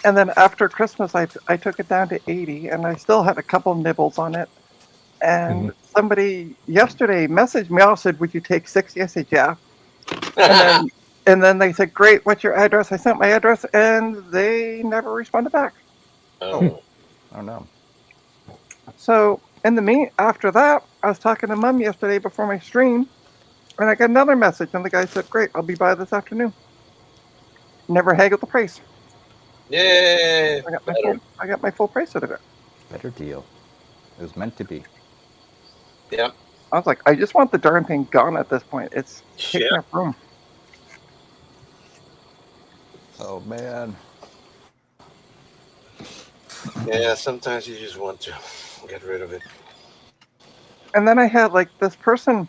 S7: And then after Christmas, I took it down to 80, and I still had a couple nibbles on it. And somebody yesterday messaged me. I said, "Would you take 60?" I said, "Yeah." And then they said, "Great, what's your address?" I sent my address, and they never responded back.
S6: Oh.
S2: Oh no.
S7: So after that, I was talking to Mom yesterday before my stream, and I got another message, and the guy said, "Great, I'll be by this afternoon." Never haggled the price.
S6: Yeah.
S7: I got my full price out of it.
S2: Better deal. It was meant to be.
S6: Yeah.
S7: I was like, I just want the darn thing gone at this point. It's taking
S6: Yeah.
S7: up room.
S2: Oh man.
S6: Yeah. Sometimes you just want to get rid of it.
S7: And then I had like this person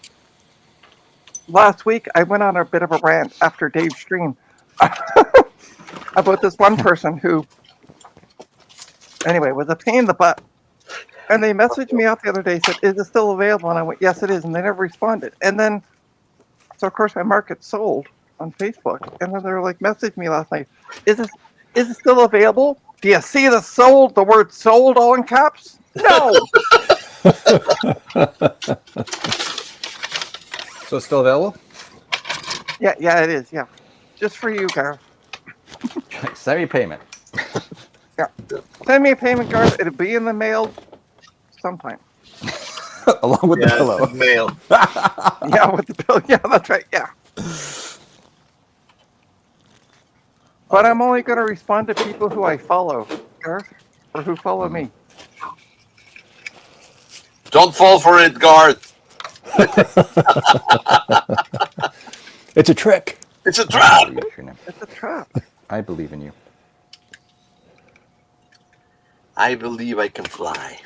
S7: last week. I went on a bit of a rant after Dave's stream about this one person who, anyway, was a pain in the butt. And they messaged me out the other day, said, "Is it still available?" And I went, "Yes, it is." And they never responded. And then, so of course, I mark it sold on Facebook. And then they were like, messaged me last night, "Is it still available? Do you see the sold, the word sold all in caps?" No.
S2: So it's still available?
S7: Yeah, it is. Yeah. Just for you, Garth.
S2: Send me payment.
S7: Yeah. Send me a payment, Garth. It'll be in the mail sometime.
S2: Along with the pillow.
S6: Mail.
S7: Yeah, with the bill. Yeah, that's right. Yeah. But I'm only going to respond to people who I follow, Garth, or who follow me.
S6: Don't fall for it, Garth.
S1: It's a trick.
S6: It's a trap.
S7: It's a trap.
S2: I believe in you.
S6: I believe I can fly.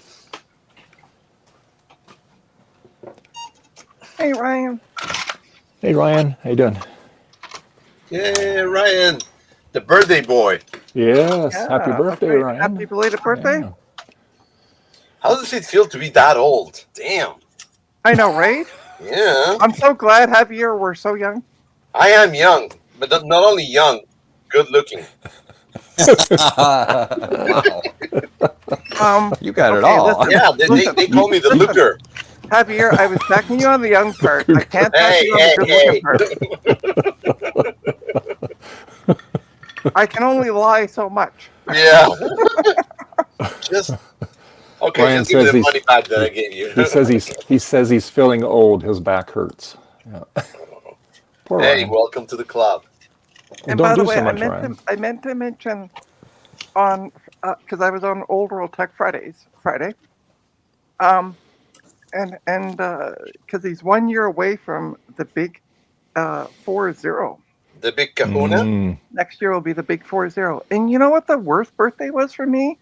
S7: Hey, Ryan.
S1: Hey Ryan, how you doing?
S6: Yeah, Ryan, the birthday boy.
S1: Yes,
S7: Yeah,
S1: happy
S7: that's
S1: birthday,
S7: right.
S1: Ryan.
S7: Happy belated birthday.
S1: Yeah.
S6: How does it feel to be that old? Damn.
S7: I know, right?
S6: Yeah.
S7: I'm so glad, Javier, we're so young.
S6: I am young, but not only young, good looking.
S2: Wow. You got it all.
S7: Listen,
S6: Yeah, they call me the looker.
S7: Javier, I was backing you on the young part. I can't back
S6: Hey,
S7: you on the good looking part. I can only lie so much.
S6: Yeah. Just okay.
S1: Ryan
S6: Just give me
S1: says
S6: the money back that I gave you.
S1: He says he's feeling old. His back hurts. Yeah. Poor
S6: Hey,
S1: Ryan.
S6: welcome to the club.
S7: And
S1: Don't
S7: by the
S1: do
S7: way,
S1: so much, Ryan.
S7: I meant to mention on because I was on Old World Tech Friday, and because he's 1 year away from the big 4-0.
S6: The big kahuna.
S1: Mm.
S7: Next year will be the big 4-0. And you know what the worst birthday was for me?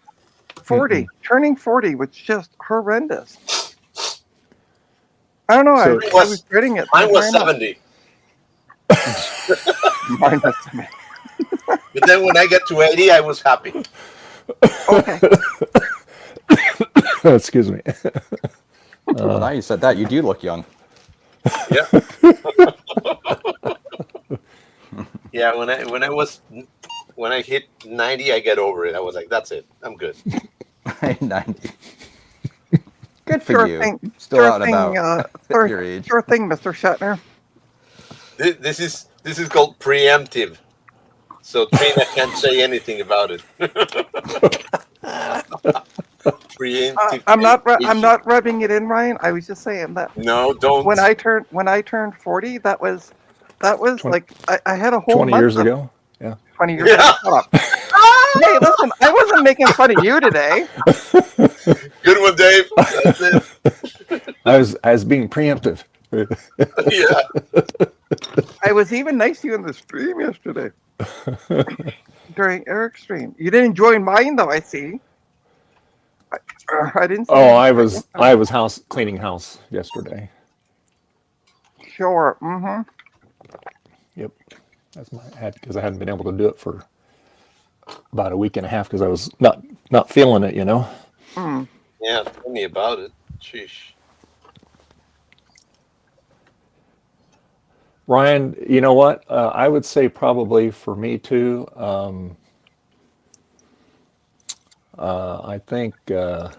S7: 40. Turning 40 was just horrendous. I don't know.
S1: So-
S7: I was dreading it.
S6: Mine was
S7: very much.
S6: 70.
S7: Mine was 70.
S6: But then when I get to 80, I was happy.
S7: Okay.
S1: Excuse me.
S2: Well, now you said that, you do look young.
S6: Yeah. Yeah, when I hit 90, I get over it. I was like, that's it. I'm good.
S2: 90. Good for
S7: Sure
S2: you.
S7: thing.
S2: Still
S7: Sure
S2: out
S7: thing,
S2: about
S7: sure,
S2: your age.
S7: sure thing, Mr. Shatner.
S6: This is called preemptive. So Trina can't say anything about it. preemptive.
S7: I'm not. I'm
S6: issue.
S7: not rubbing it in, Ryan. I was just saying that
S6: No, don't.
S7: when I turned 40, that was
S1: 20
S7: like I had a whole
S1: 20
S7: month
S1: years
S7: of
S1: ago. Yeah.
S7: 20 years
S6: Yeah.
S7: ago. Shut up. Hey, listen, I wasn't making fun of you today.
S6: Good one, Dave. That's it.
S1: I was being preemptive.
S6: Yeah.
S7: I was even nice to you in the stream yesterday during Eric's stream. You didn't join mine though. I see. I didn't. See
S1: Oh,
S7: you.
S1: I was house cleaning house yesterday.
S7: Sure. Mm-hmm.
S1: Yep. That's my because I hadn't been able to do it for about a week and a half because I was not feeling it, you know.
S7: Mm.
S6: Yeah, tell me about it. Sheesh.
S1: Ryan, you know what? I would say probably for me too. I think when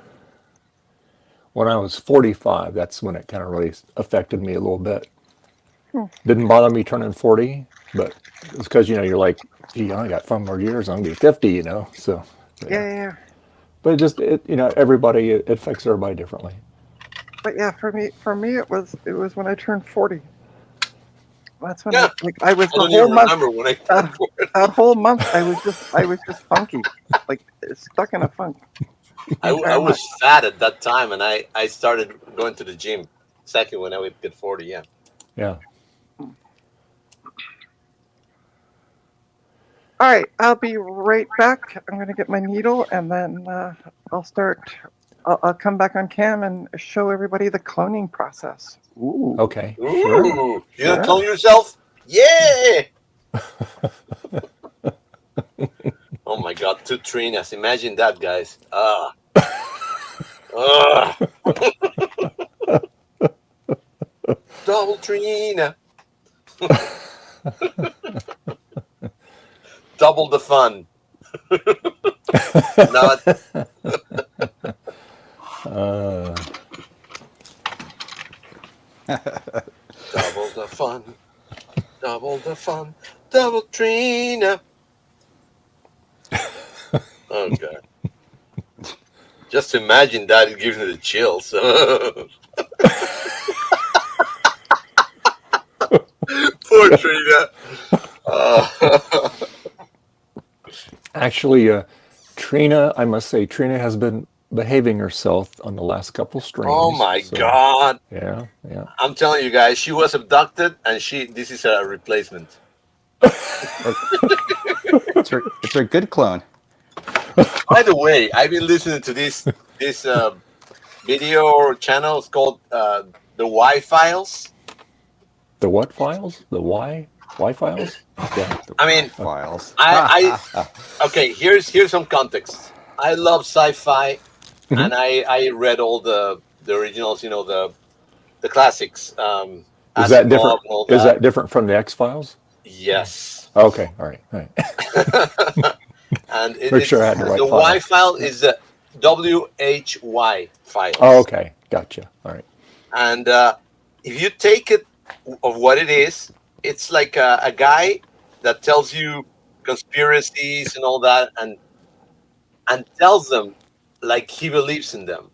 S1: I was 45, that's when it kind of really affected me a little bit. Didn't bother me turning 40, but it's because, you know, you're like, gee, I got 5 more years, I'm going to be 50, you know? So,
S7: Yeah.
S1: But you know, everybody, it affects everybody differently.
S7: But yeah, for me, it was when I turned 40. That's when
S6: Yeah.
S7: I was
S6: I
S7: the
S6: don't
S7: whole
S6: even
S7: month.
S6: remember when I
S7: That whole month, I was just funky, like stuck in a funk.
S6: I was fat at that time, and I started going to the gym exactly when I would get 40. Yeah.
S1: Yeah.
S7: All right, I'll be right back. I'm gonna get my needle, and then I'll start. I'll come back on cam and show everybody the cloning process. Ooh.
S1: Okay.
S6: Ooh,
S1: Sure.
S6: you gonna clone yourself? Yeah. Oh my God, 2 Trinas. Imagine that, guys. Double Trina. Double the fun. Not. Double the fun. Double the fun. Double Trina. Oh God. Just imagine that, it gives me the chills. Poor Trina.
S1: Actually, Trina, I must say, Trina has been behaving herself on the last couple streams.
S6: Oh my
S1: so,
S6: God.
S1: Yeah.
S6: I'm telling you guys, she was abducted, and this is a replacement.
S2: It's her good clone.
S6: By the way, I've been listening to this video channel. It's called the Y Files.
S1: The what files? The Y files? Yeah.
S6: I mean,
S2: Files.
S6: Okay. Here's some context. I love sci-fi, and I read all the originals. You know, the classics.
S1: Is that different?
S6: Asimov and all
S1: Is that different from the X Files?
S6: Yes.
S1: Okay. All right.
S6: And
S1: Make sure I had the right
S6: the
S1: file.
S6: Y file is the WHY files.
S1: Oh, okay. Gotcha. All right.
S6: And if you take it of what it is, it's like a guy that tells you conspiracies and all that, and tells them like he believes in them.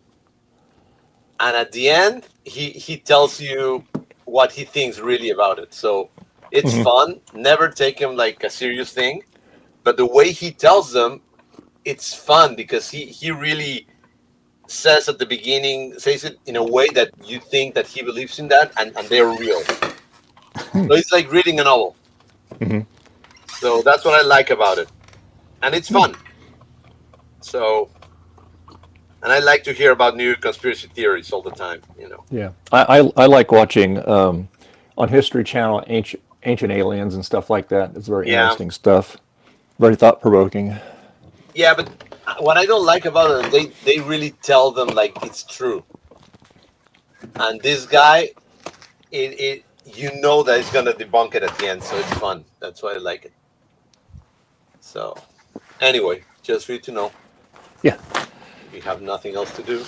S6: And at the end, he tells you what he thinks really about it. So it's fun. Never take him like a serious thing. But the way he tells them, it's fun because he really says at the beginning, says it in a way that you think that he believes in that, and they're real. So it's like reading a novel. So that's what I like about it. And it's fun. So, and I like to hear about new conspiracy theories all the time, you know.
S1: Yeah. I like watching on History Channel ancient aliens and stuff like that. It's very interesting stuff. Very thought-provoking.
S6: Yeah, but what I don't like about it, they really tell them like it's true. And this guy, you know that he's gonna debunk it at the end, so it's fun. That's why I like it. So, anyway, just for you to know.
S1: Yeah.
S6: If you have nothing else to do.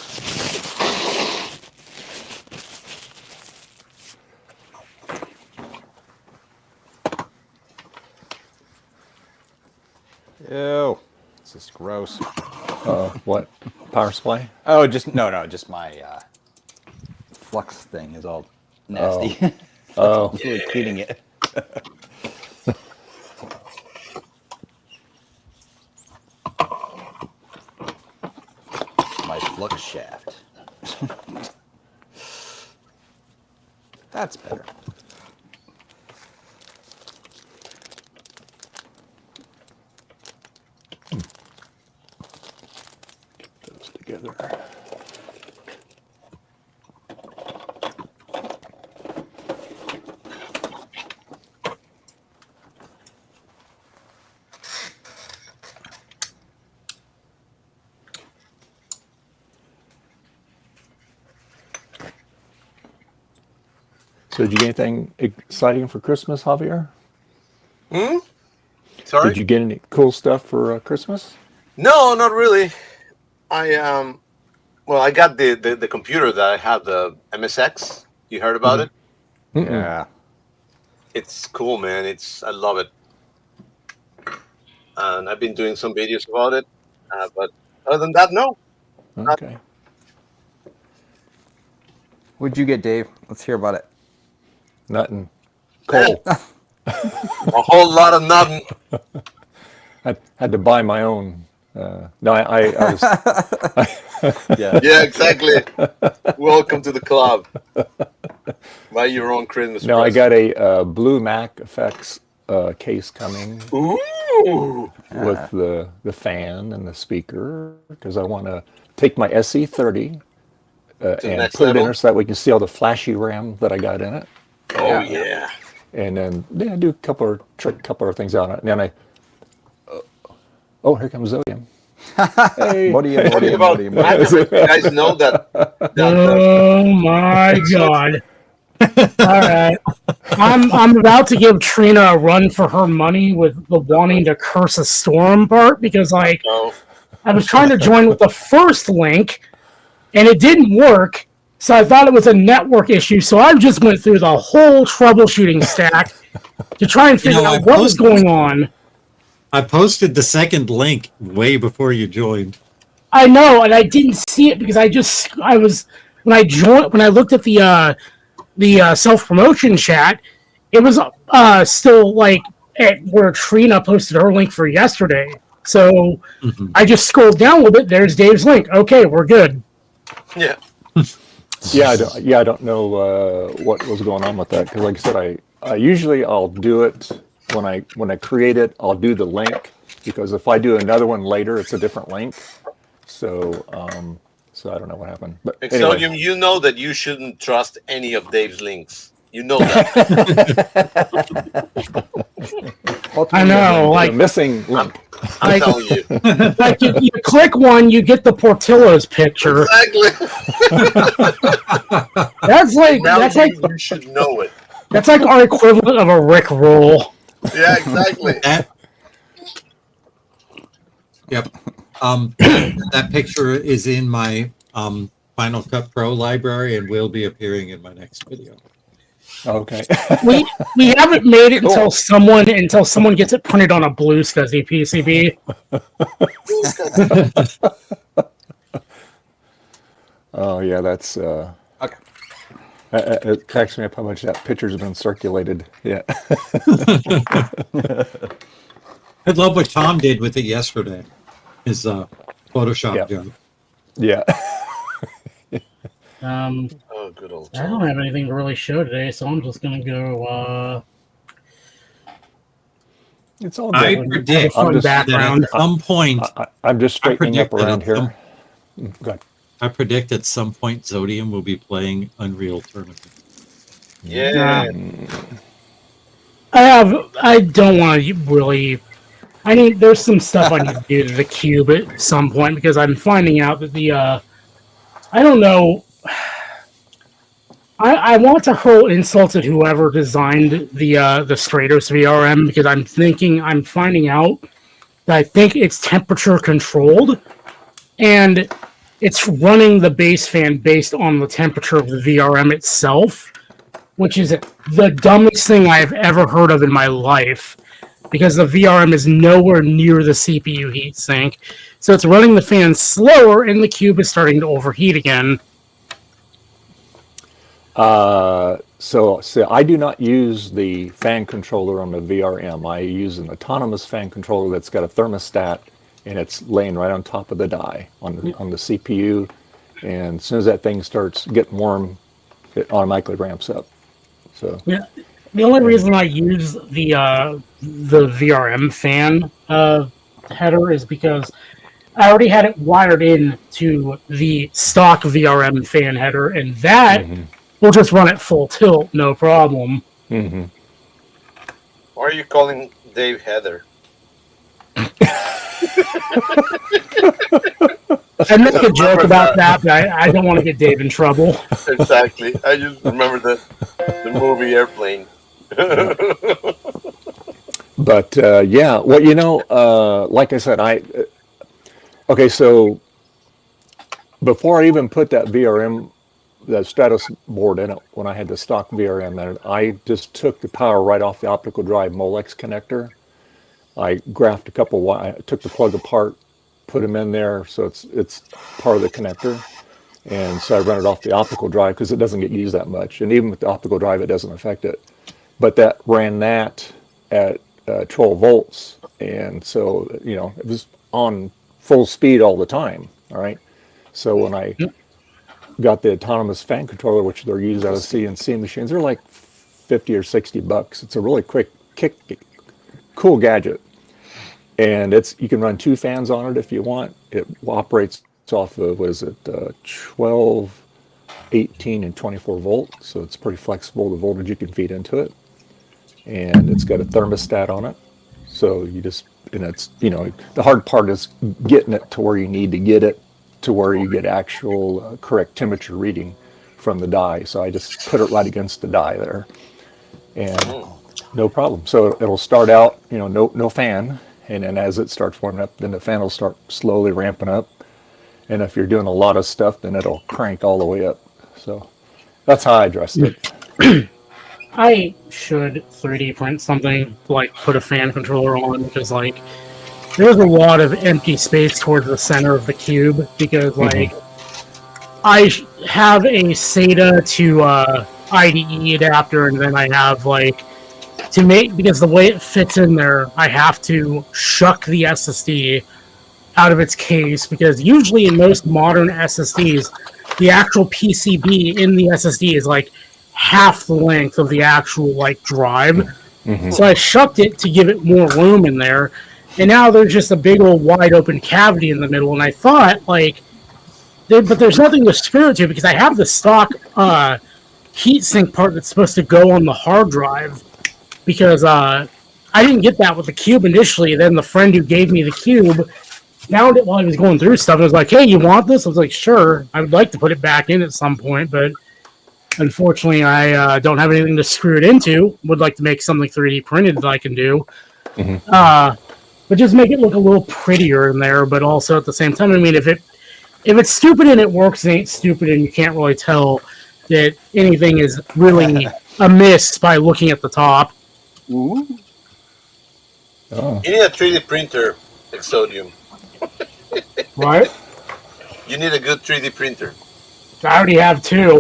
S2: Ew. This is gross.
S1: What? power supply?
S2: Oh, just my flux thing is all nasty.
S1: Oh.
S2: I'm really cleaning it. My flux shaft. That's better.
S1: Get those together. So did you get anything exciting for Christmas, Javier?
S6: Sorry?
S1: Did you get any cool stuff for Christmas?
S6: No, not really. I got the computer that I have, the MSX. You heard about it?
S2: Yeah.
S6: It's cool, man. I love it. And I've been doing some videos about it. But other than that, no.
S1: Okay.
S2: What'd you get, Dave? Let's hear about it.
S1: Nothing. Coal.
S6: A whole lot of nothing.
S1: I had to buy my own. No, I was.
S2: Yeah.
S6: Yeah, exactly. Welcome to the club. Buy your own Christmas
S1: No, I
S6: present.
S1: got a Blue Mac Effects case coming
S6: Ooh.
S1: with the fan and the speaker because I want to take my SE30
S6: the
S1: and
S6: next
S1: put it in
S6: level?
S1: there so that we can see all the flashy RAM that I got in it.
S6: Oh, yeah.
S1: And then do a couple of things on it. And then here comes Zodium. Hey.
S6: Talking about Mac, you guys know that
S8: Oh my god. Alright. I'm about to give Trina a run for her money with the wanting to curse a storm part because I was trying to join with the first link and it didn't work, so I thought it was a network issue, so I just went through the whole troubleshooting stack to try and figure out what was going on.
S4: I posted the second link way before you joined.
S8: I know, and I didn't see it because when I looked at the self-promotion chat, it was still like at where Trina posted her link for yesterday. So I just scrolled down a little bit. There's Dave's link. Okay, we're good.
S6: Yeah.
S1: I don't know what was going on with that because, like I said, I usually I'll do it when I create it. I'll do the link because if I do another one later, it's a different link. So I don't know what happened. But anyway.
S6: Exodium, you know that you shouldn't trust any of Dave's links. You know that.
S8: I know, like
S1: the missing link.
S6: I'm telling you.
S8: like you click one, you get the Portillo's picture.
S6: Exactly.
S8: That's like
S6: Now you should know it.
S8: that's like our equivalent of a Rick roll.
S6: Yeah, exactly.
S4: Yep. That picture is in my Final Cut Pro library and will be appearing in my next video.
S1: Okay.
S8: We haven't made it until someone gets it printed on a blue SCSI PCB.
S1: Oh yeah, that's
S2: Okay.
S1: It cracks me up how much that picture's been circulated. Yeah.
S4: I love what Tom did with it yesterday. His Photoshop
S1: Yep.
S4: job.
S1: Yeah.
S6: Oh, good old
S8: I don't have anything to really show today, so I'm just gonna go.
S1: It's all
S4: I
S1: good.
S4: predict
S8: fun
S4: that
S8: background.
S4: at some point,
S1: I'm just straightening up
S4: predict that
S1: around
S4: at
S1: here. Go ahead.
S4: I predict at some point Zodium will be playing Unreal Tournament.
S6: Yeah.
S8: I don't want to really. There's some stuff I need to do to the cube at some point because I'm finding out that I don't know. I want to hurl insults at whoever designed the Stratos VRM because I'm finding out that I think it's temperature controlled and it's running the base fan based on the temperature of the VRM itself, which is the dumbest thing I've ever heard of in my life. because the VRM is nowhere near the CPU heatsink. So it's running the fan slower, and the cube is starting to overheat again.
S1: So I do not use the fan controller on the VRM. I use an autonomous fan controller that's got a thermostat, and it's laying right on top of the die on the CPU. And as soon as that thing starts getting warm, it automatically ramps up. So
S8: Yeah, the only reason I use the VRM fan header is because I already had it wired in to the stock VRM fan header, and that will just run at full tilt, no problem.
S1: Mm-hmm.
S6: Why are you calling Dave Heather?
S8: I make a joke about that, but I don't want to get Dave in trouble.
S6: Exactly. I just remember the movie Airplane.
S1: But yeah, well, like I said, okay, so before I even put that VRM, the Stratus board in it, when I had the stock VRM in it, I just took the power right off the optical drive Molex connector. I graphed a couple, I took the plug apart, put them in there, so it's part of the connector. And so I run it off the optical drive because it doesn't get used that much. And even with the optical drive, it doesn't affect it. But that ran that at 12 volts. And so, it was on full speed all the time. All right. So when I got the autonomous fan controller, which they're used out of CNC machines, they're like 50 or 60 bucks. It's a really quick, cool gadget. And you can run 2 fans on it if you want. It operates off of, 12, 18, and 24 volts. So it's pretty flexible, the voltage you can feed into it. And it's got a thermostat on it. So it's, the hard part is getting it to where you need to get it to where you get actual correct temperature reading from the die. So I just put it right against the die there. And no problem. So it'll start out, no fan. And then as it starts warming up, then the fan will start slowly ramping up. And if you're doing a lot of stuff, then it'll crank all the way up. So that's how I addressed it.
S8: I should 3D print something, like put a fan controller on, because there's a lot of empty space towards the center of the cube, because I have a SATA to IDE adapter, and then I have because the way it fits in there, I have to shuck the SSD out of its case, because usually in most modern SSDs, the actual PCB in the SSD is half the length of the actual drive. So I shucked it to give it more room in there, and now there's just a big old wide open cavity in the middle. And I thought but there's nothing to screw it to, because I have the stock heatsink part that's supposed to go on the hard drive, because I didn't get that with the cube initially. Then the friend who gave me the cube found it while I was going through stuff and was like, "Hey, you want this?" I was like, "Sure." I would like to put it back in at some point, but unfortunately, I don't have anything to screw it into. Would like to make something 3D printed that I can do. But just make it look a little prettier in there, but also at the same time, I mean, if it's stupid and it works, it ain't stupid, and you can't really tell that anything is really amiss by looking at the top.
S7: Ooh.
S1: Oh.
S6: You need a 3D printer, Exodium.
S8: Right?
S6: You need a good 3D printer.
S8: I already have 2.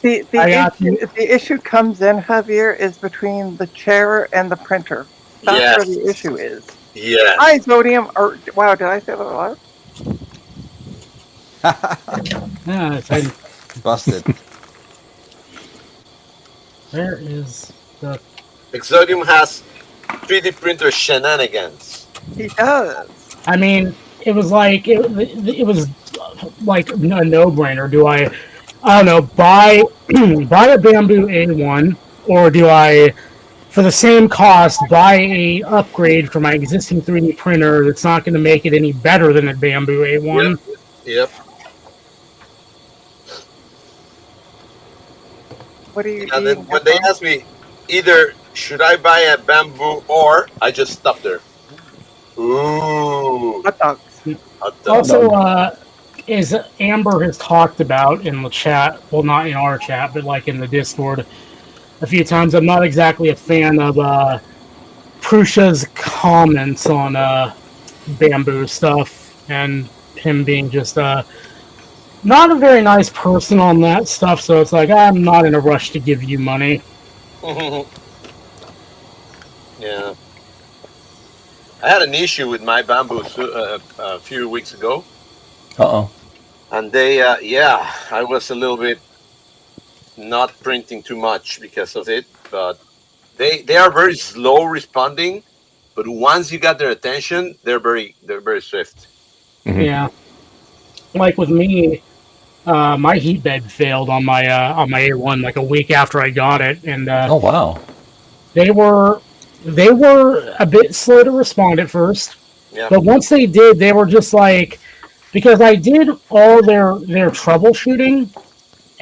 S7: The issue comes in, Javier, is between the chair and the printer. That's where the issue is.
S6: Yeah.
S7: Hi, Zodium. Wow, did I say that loud?
S8: Yeah,
S2: Busted.
S8: Where is the...
S6: Exodium has 3D printer shenanigans.
S7: He does.
S8: I mean, it was it was a no-brainer. Do I don't know, buy a Bamboo A1, or do I, for the same cost, buy a upgrade for my existing 3D printer that's not going to make it any better than a Bamboo A1?
S6: Yep.
S7: What do you
S6: And then when they ask me, either should I buy a Bamboo or, I just stop there. Ooh.
S7: Hot dogs.
S6: Hot dogs.
S8: Also, as Amber has talked about in the chat, well, not in our chat, but in the Discord, a few times. I'm not exactly a fan of Prusha's comments on bamboo stuff and him being just not a very nice person on that stuff. So it's like, I'm not in a rush to give you money.
S6: Yeah. I had an issue with my bamboo a few weeks ago.
S1: Uh-oh.
S6: And they, I was a little bit not printing too much because of it, but they are very slow responding. But once you got their attention, they're very swift.
S1: Mm-hmm.
S8: Yeah, like with me, my heat bed failed on my A1 like a week after I got it, and
S1: Oh, wow.
S8: they were a bit slow to respond at first.
S6: Yeah.
S8: But once they did, they were just like, because I did all their troubleshooting,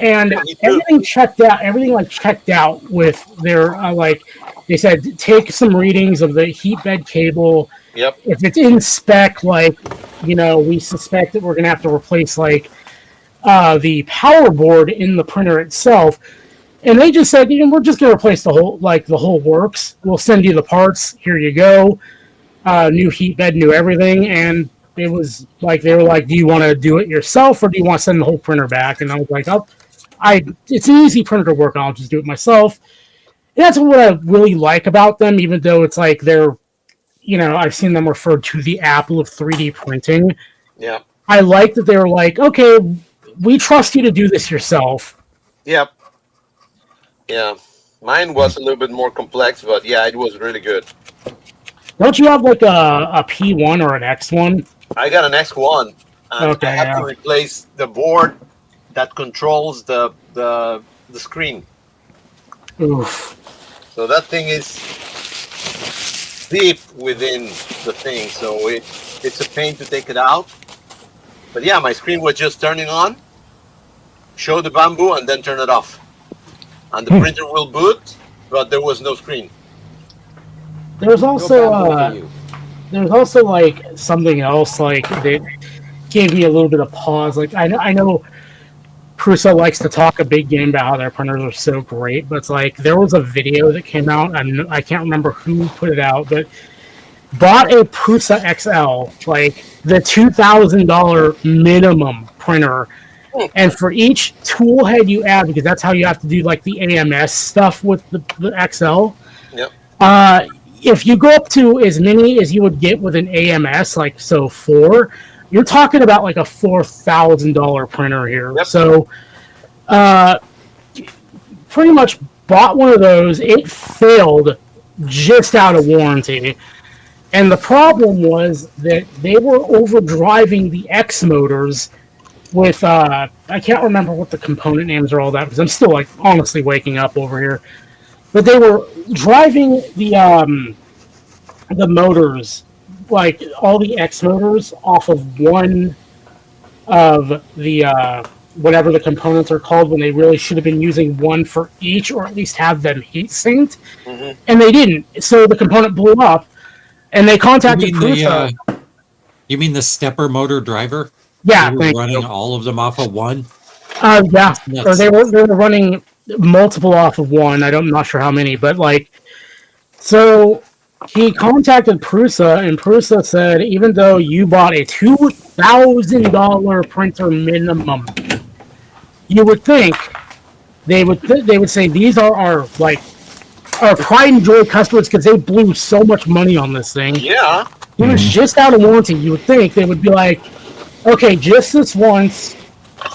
S8: and
S6: Yeah, me too.
S8: everything checked out. Everything like checked out with their like they said, take some readings of the heat bed cable.
S6: Yep.
S8: If it's in spec, like, you know, we suspect that we're gonna have to replace like the power board in the printer itself. And they just said, you know, we're just gonna replace the whole works. We'll send you the parts. Here you go. New heat bed, new everything. And it was like, they were like, do you want to do it yourself or do you want to send the whole printer back? And I was like, it's an easy printer to work on. I'll just do it myself. And that's what I really like about them, even though it's like they're, you know, I've seen them referred to the Apple of 3D printing.
S6: Yeah.
S8: I like that they were like, okay, we trust you to do this yourself.
S6: Yep. Yeah. Mine was a little bit more complex, but yeah, it was really good.
S8: Don't you have like a P1 or an X1?
S6: I got an X1, and
S8: Okay,
S6: I had
S8: yeah.
S6: to replace the board that controls the screen.
S8: Oof.
S6: So that thing is deep within the thing, so it's a pain to take it out. But yeah, my screen was just turning on, show the bamboo, and then turn it off. And the printer will boot, but there was no screen.
S8: There's also like something else like that gave me a little bit of pause. Like I know Prusa likes to talk a big game about how their printers are so great, but it's like there was a video that came out, and I can't remember who put it out, but bought a Prusa XL, like the $2,000 minimum printer. And for each tool head you add, because that's how you have to do like the AMS stuff with the XL.
S6: Yep.
S8: If you go up to as many as you would get with an AMS, like so 4, you're talking about like a $4,000 printer here.
S6: Yep.
S8: So, pretty much bought one of those. It failed just out of warranty. And the problem was that they were overdriving the X motors with, I can't remember what the component names are, all that, because I'm still like honestly waking up over here. But they were driving the motors, like all the X motors, off of one of the whatever the components are called, when they really should have been using one for each, or at least have them heat synced.
S6: Mm-hmm.
S8: And they didn't. So the component blew up, and they contacted Prusa.
S4: You mean the stepper motor driver?
S8: Yeah,
S4: they were running all of them off of one.
S8: Yeah,
S4: Nuts.
S8: or they were running multiple off of one. I'm not sure how many, but like, so he contacted Prusa, and Prusa said, even though you bought a $2,000 printer minimum, you would think they would say these are our pride and joy customers because they blew so much money on this thing.
S6: Yeah.
S8: It was just out of warranty. You would think they would be like, okay, just this once,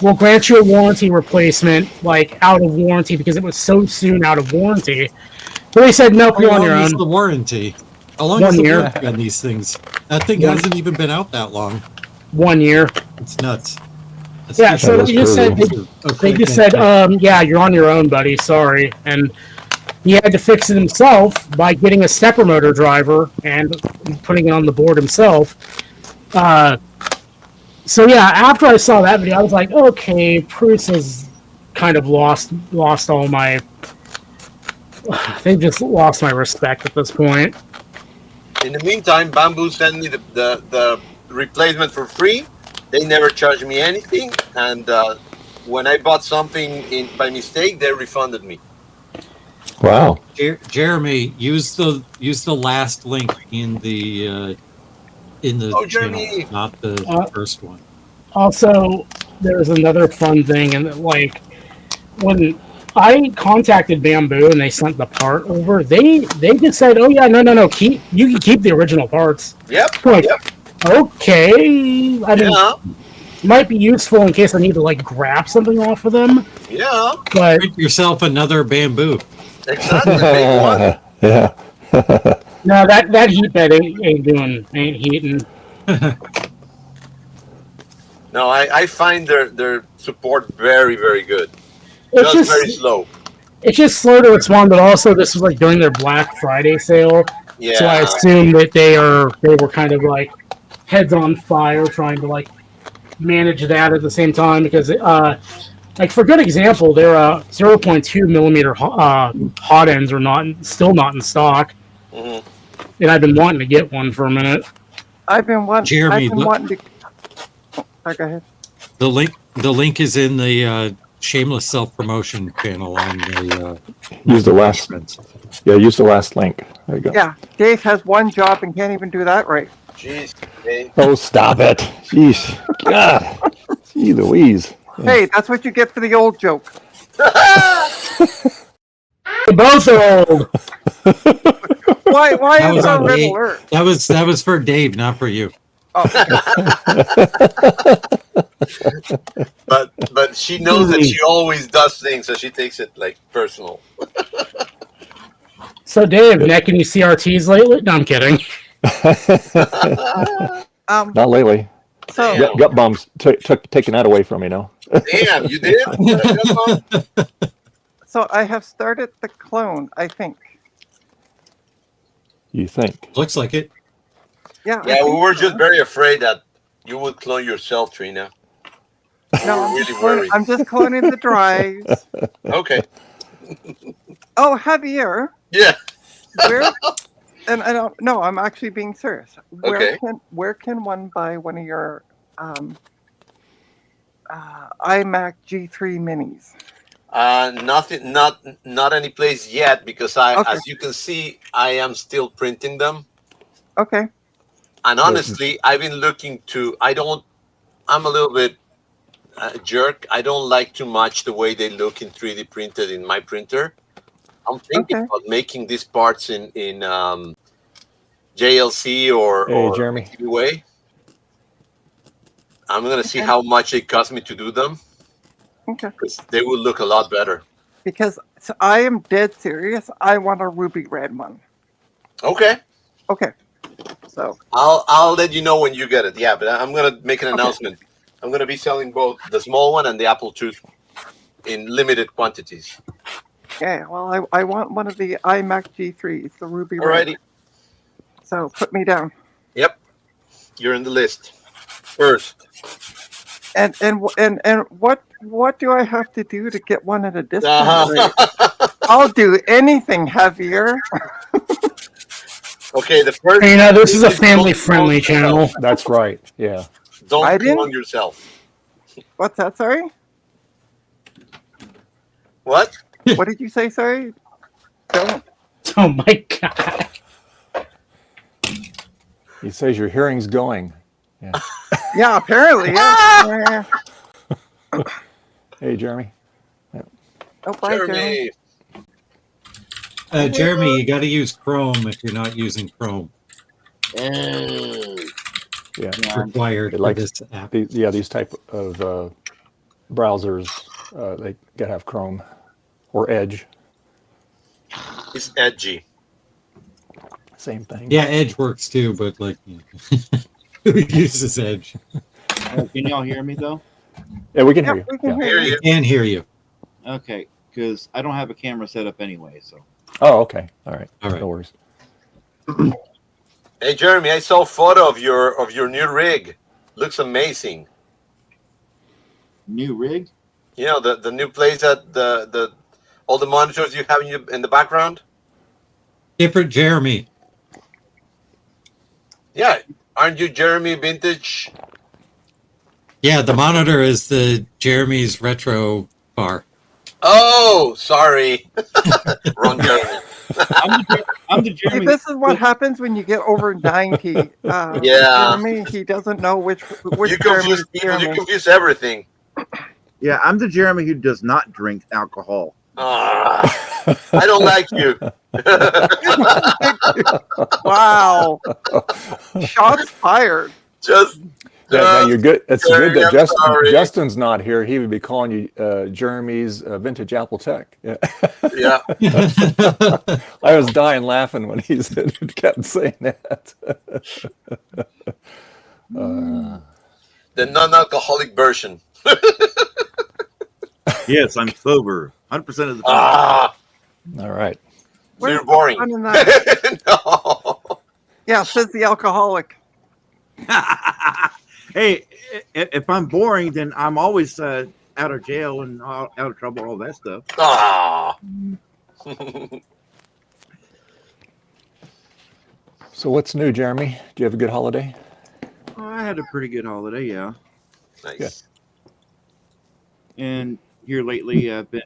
S8: we'll grant you a warranty replacement, like out of warranty, because it was so soon out of warranty. But they said, nope, you're on your own.
S4: The warranty? How long is the warranty on these things? That thing hasn't even been out that long.
S8: 1 year.
S4: It's nuts. That's
S8: Yeah, so they just said, yeah, you're on your own, buddy. Sorry. And he had to fix it himself by getting a stepper motor driver and putting it on the board himself. So yeah, after I saw that video, I was like, okay, Prusa's kind of lost all my. They just lost my respect at this point.
S6: In the meantime, Bamboo sent me the replacement for free. They never charged me anything, and when I bought something by mistake, they refunded me.
S1: Wow.
S4: Jeremy, use the last link in the
S6: Oh,
S4: channel,
S6: Jeremy.
S4: not the first one.
S8: Also, there's another fun thing, and like when I contacted Bamboo and they sent the part over, they just said, "Oh yeah, no, you can keep the original parts."
S6: Yep.
S8: Like,
S6: Yep.
S8: okay, I mean,
S6: Yeah.
S8: might be useful in case I need to like grab something off of them,
S6: Yeah.
S8: but
S4: Print yourself another bamboo.
S6: Exactly. Big one.
S1: Yeah.
S8: no, that heat bed ain't heating.
S6: No, I find their support very, very good.
S8: It's
S6: Just very slow.
S8: It's just slow to respond, but also this was like during their Black Friday sale,
S6: Yeah.
S8: so I assume that they were kind of like heads on fire trying to like manage that at the same time because like for good example, their 0.2 millimeter hot ends are still not in stock,
S6: Mhm.
S8: and I've been wanting to get one for a minute.
S7: I've been
S4: Jeremy,
S7: wanting to. Oh, go ahead.
S4: The link is in the shameless self-promotion channel on the
S1: Use the last. Yeah, use the last link. There you go.
S7: Yeah, Dave has one job and can't even do that right.
S6: Jeez. Hey.
S1: Oh, stop it! Jeez, God, gee Louise.
S7: Hey, that's what you get for the old joke.
S8: They both are old.
S7: Why
S4: That
S7: is
S4: was
S7: our
S4: on
S7: red
S4: Dave.
S7: alert?
S4: That was for Dave, not for you.
S6: But she knows that she always does things, so she takes it like personal.
S8: So Dave, necking you CRTs lately? No, I'm kidding.
S1: Not lately.
S7: So
S1: Gut bombs taking that away from me now.
S6: Damn, you did?
S7: so I have started the clone, I think.
S1: You think?
S4: Looks like it.
S7: Yeah. I
S6: Yeah, we
S7: think
S6: were
S7: so.
S6: just very afraid that you would clone yourself, Trina.
S7: No,
S6: really worried.
S7: I'm just cloning the drives.
S6: Okay.
S7: Oh, Javier,
S6: Yeah.
S7: where? And I don't. No, I'm actually being serious.
S6: Okay.
S7: Where can one buy one of your iMac G3 minis?
S6: Nothing, not any place yet because
S7: Okay.
S6: as you can see, I am still printing them.
S7: Okay.
S6: And honestly, I've been looking to. I'm a little bit jerk. I don't like too much the way they look in 3D printed in my printer. I'm thinking
S7: Okay.
S6: about making these parts in JLC or
S1: Jeremy.
S6: way. I'm gonna see how much it cost me to do them.
S7: Okay.
S6: Because they will look a lot better.
S7: Because I am dead serious. I want a ruby red one.
S6: Okay.
S7: Okay. So
S6: I'll let you know when you get it. Yeah, but I'm gonna make an announcement. I'm gonna be selling both the small one and the Apple II in limited quantities.
S7: yeah, well, I want one of the iMac G3s, the ruby red.
S6: Alrighty.
S7: So put me down.
S6: Yep. You're in the list. First.
S7: And what do I have to do to get one at a discount rate? I'll do anything, Javier.
S6: Okay, the first.
S8: You know, this is a family-friendly channel.
S1: That's right. Yeah.
S6: Don't clone yourself.
S7: What's that? Sorry.
S6: What?
S7: What did you say? Sorry. Don't.
S8: Oh my god.
S1: He says your hearing's going. Yeah.
S7: Yeah, apparently. Yeah.
S1: Hey, Jeremy.
S7: Oh, bye, Jeremy.
S4: Jeremy, you got to use Chrome if you're not using Chrome.
S1: Yeah.
S4: It's required
S1: It
S4: for
S1: likes
S4: this app.
S1: these type of browsers. They gotta have Chrome or Edge.
S6: It's edgy.
S1: Same thing.
S4: Yeah, Edge works too, but like, who uses Edge?
S9: Can y'all hear me though?
S1: Yeah, we can hear you.
S7: We can
S1: Yeah.
S7: hear you.
S4: I can hear you.
S9: Okay, because I don't have a camera set up anyway. So
S1: Oh, okay. All right.
S4: All right.
S1: No worries.
S6: Hey, Jeremy, I saw a photo of your new rig. Looks amazing.
S9: new rig.
S6: You know the new place that the all the monitors you have in the background.
S4: Different Jeremy.
S6: Yeah, aren't you Jeremy Vintage?
S4: Yeah, the monitor is the Jeremy's retro bar.
S6: Oh, sorry. Wrong Jeremy.
S9: I'm the
S7: See,
S9: Jeremy.
S7: this is what happens when you get over 90.
S6: Yeah.
S7: Jeremy, he doesn't know which
S6: You
S7: Jeremy
S6: confuse
S7: is
S6: people. You
S7: Jeremy.
S6: confuse everything.
S9: Yeah, I'm the Jeremy who does not drink alcohol.
S6: I don't like you.
S7: Wow. Shots fired.
S6: Just.
S1: Yeah, you're good. It's
S6: Jeremy,
S1: good that
S6: I'm sorry.
S1: Justin's not here. He would be calling you Jeremy's Vintage Apple Tech. Yeah.
S6: Yeah.
S1: I was dying laughing when he kept saying that.
S6: The non-alcoholic version.
S9: Yes, I'm sober 100% of the time.
S6: Ah,
S1: All right.
S6: so you're boring.
S7: Fun in that.
S6: No.
S7: Yeah, says the alcoholic.
S9: Hey, if I'm boring, then I'm always out of jail and out of trouble, all that stuff.
S6: Ah.
S1: So what's new, Jeremy? Do you have a good holiday?
S9: Oh, I had a pretty good holiday, yeah.
S6: Nice.
S9: And here lately, I've been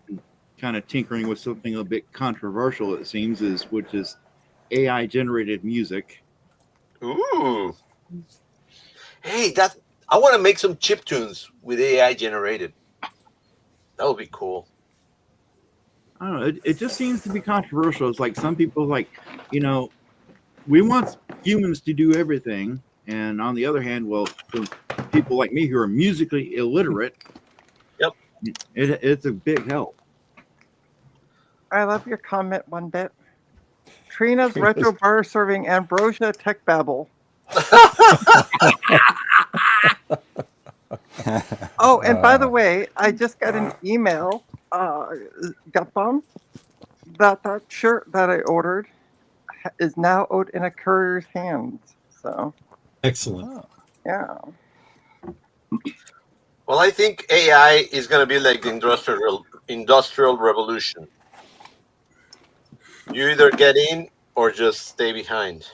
S9: kind of tinkering with something a bit controversial, it seems, which is AI generated music.
S6: Ooh. Hey, I want to make some chip tunes with AI generated. That would be cool.
S9: I don't know. It just seems to be controversial. It's like some people like, we want humans to do everything, and on the other hand, well, for people like me who are musically illiterate,
S6: Yep,
S9: it's a big help.
S7: I love your comment one bit. Trina's retro bar serving ambrosia tech babble. Oh, and by the way, I just got an email, gut bomb, that shirt that I ordered is now out in a courier's hands. So,
S4: Excellent.
S7: yeah.
S6: well, I think AI is going to be like the industrial revolution. You either get in or just stay behind.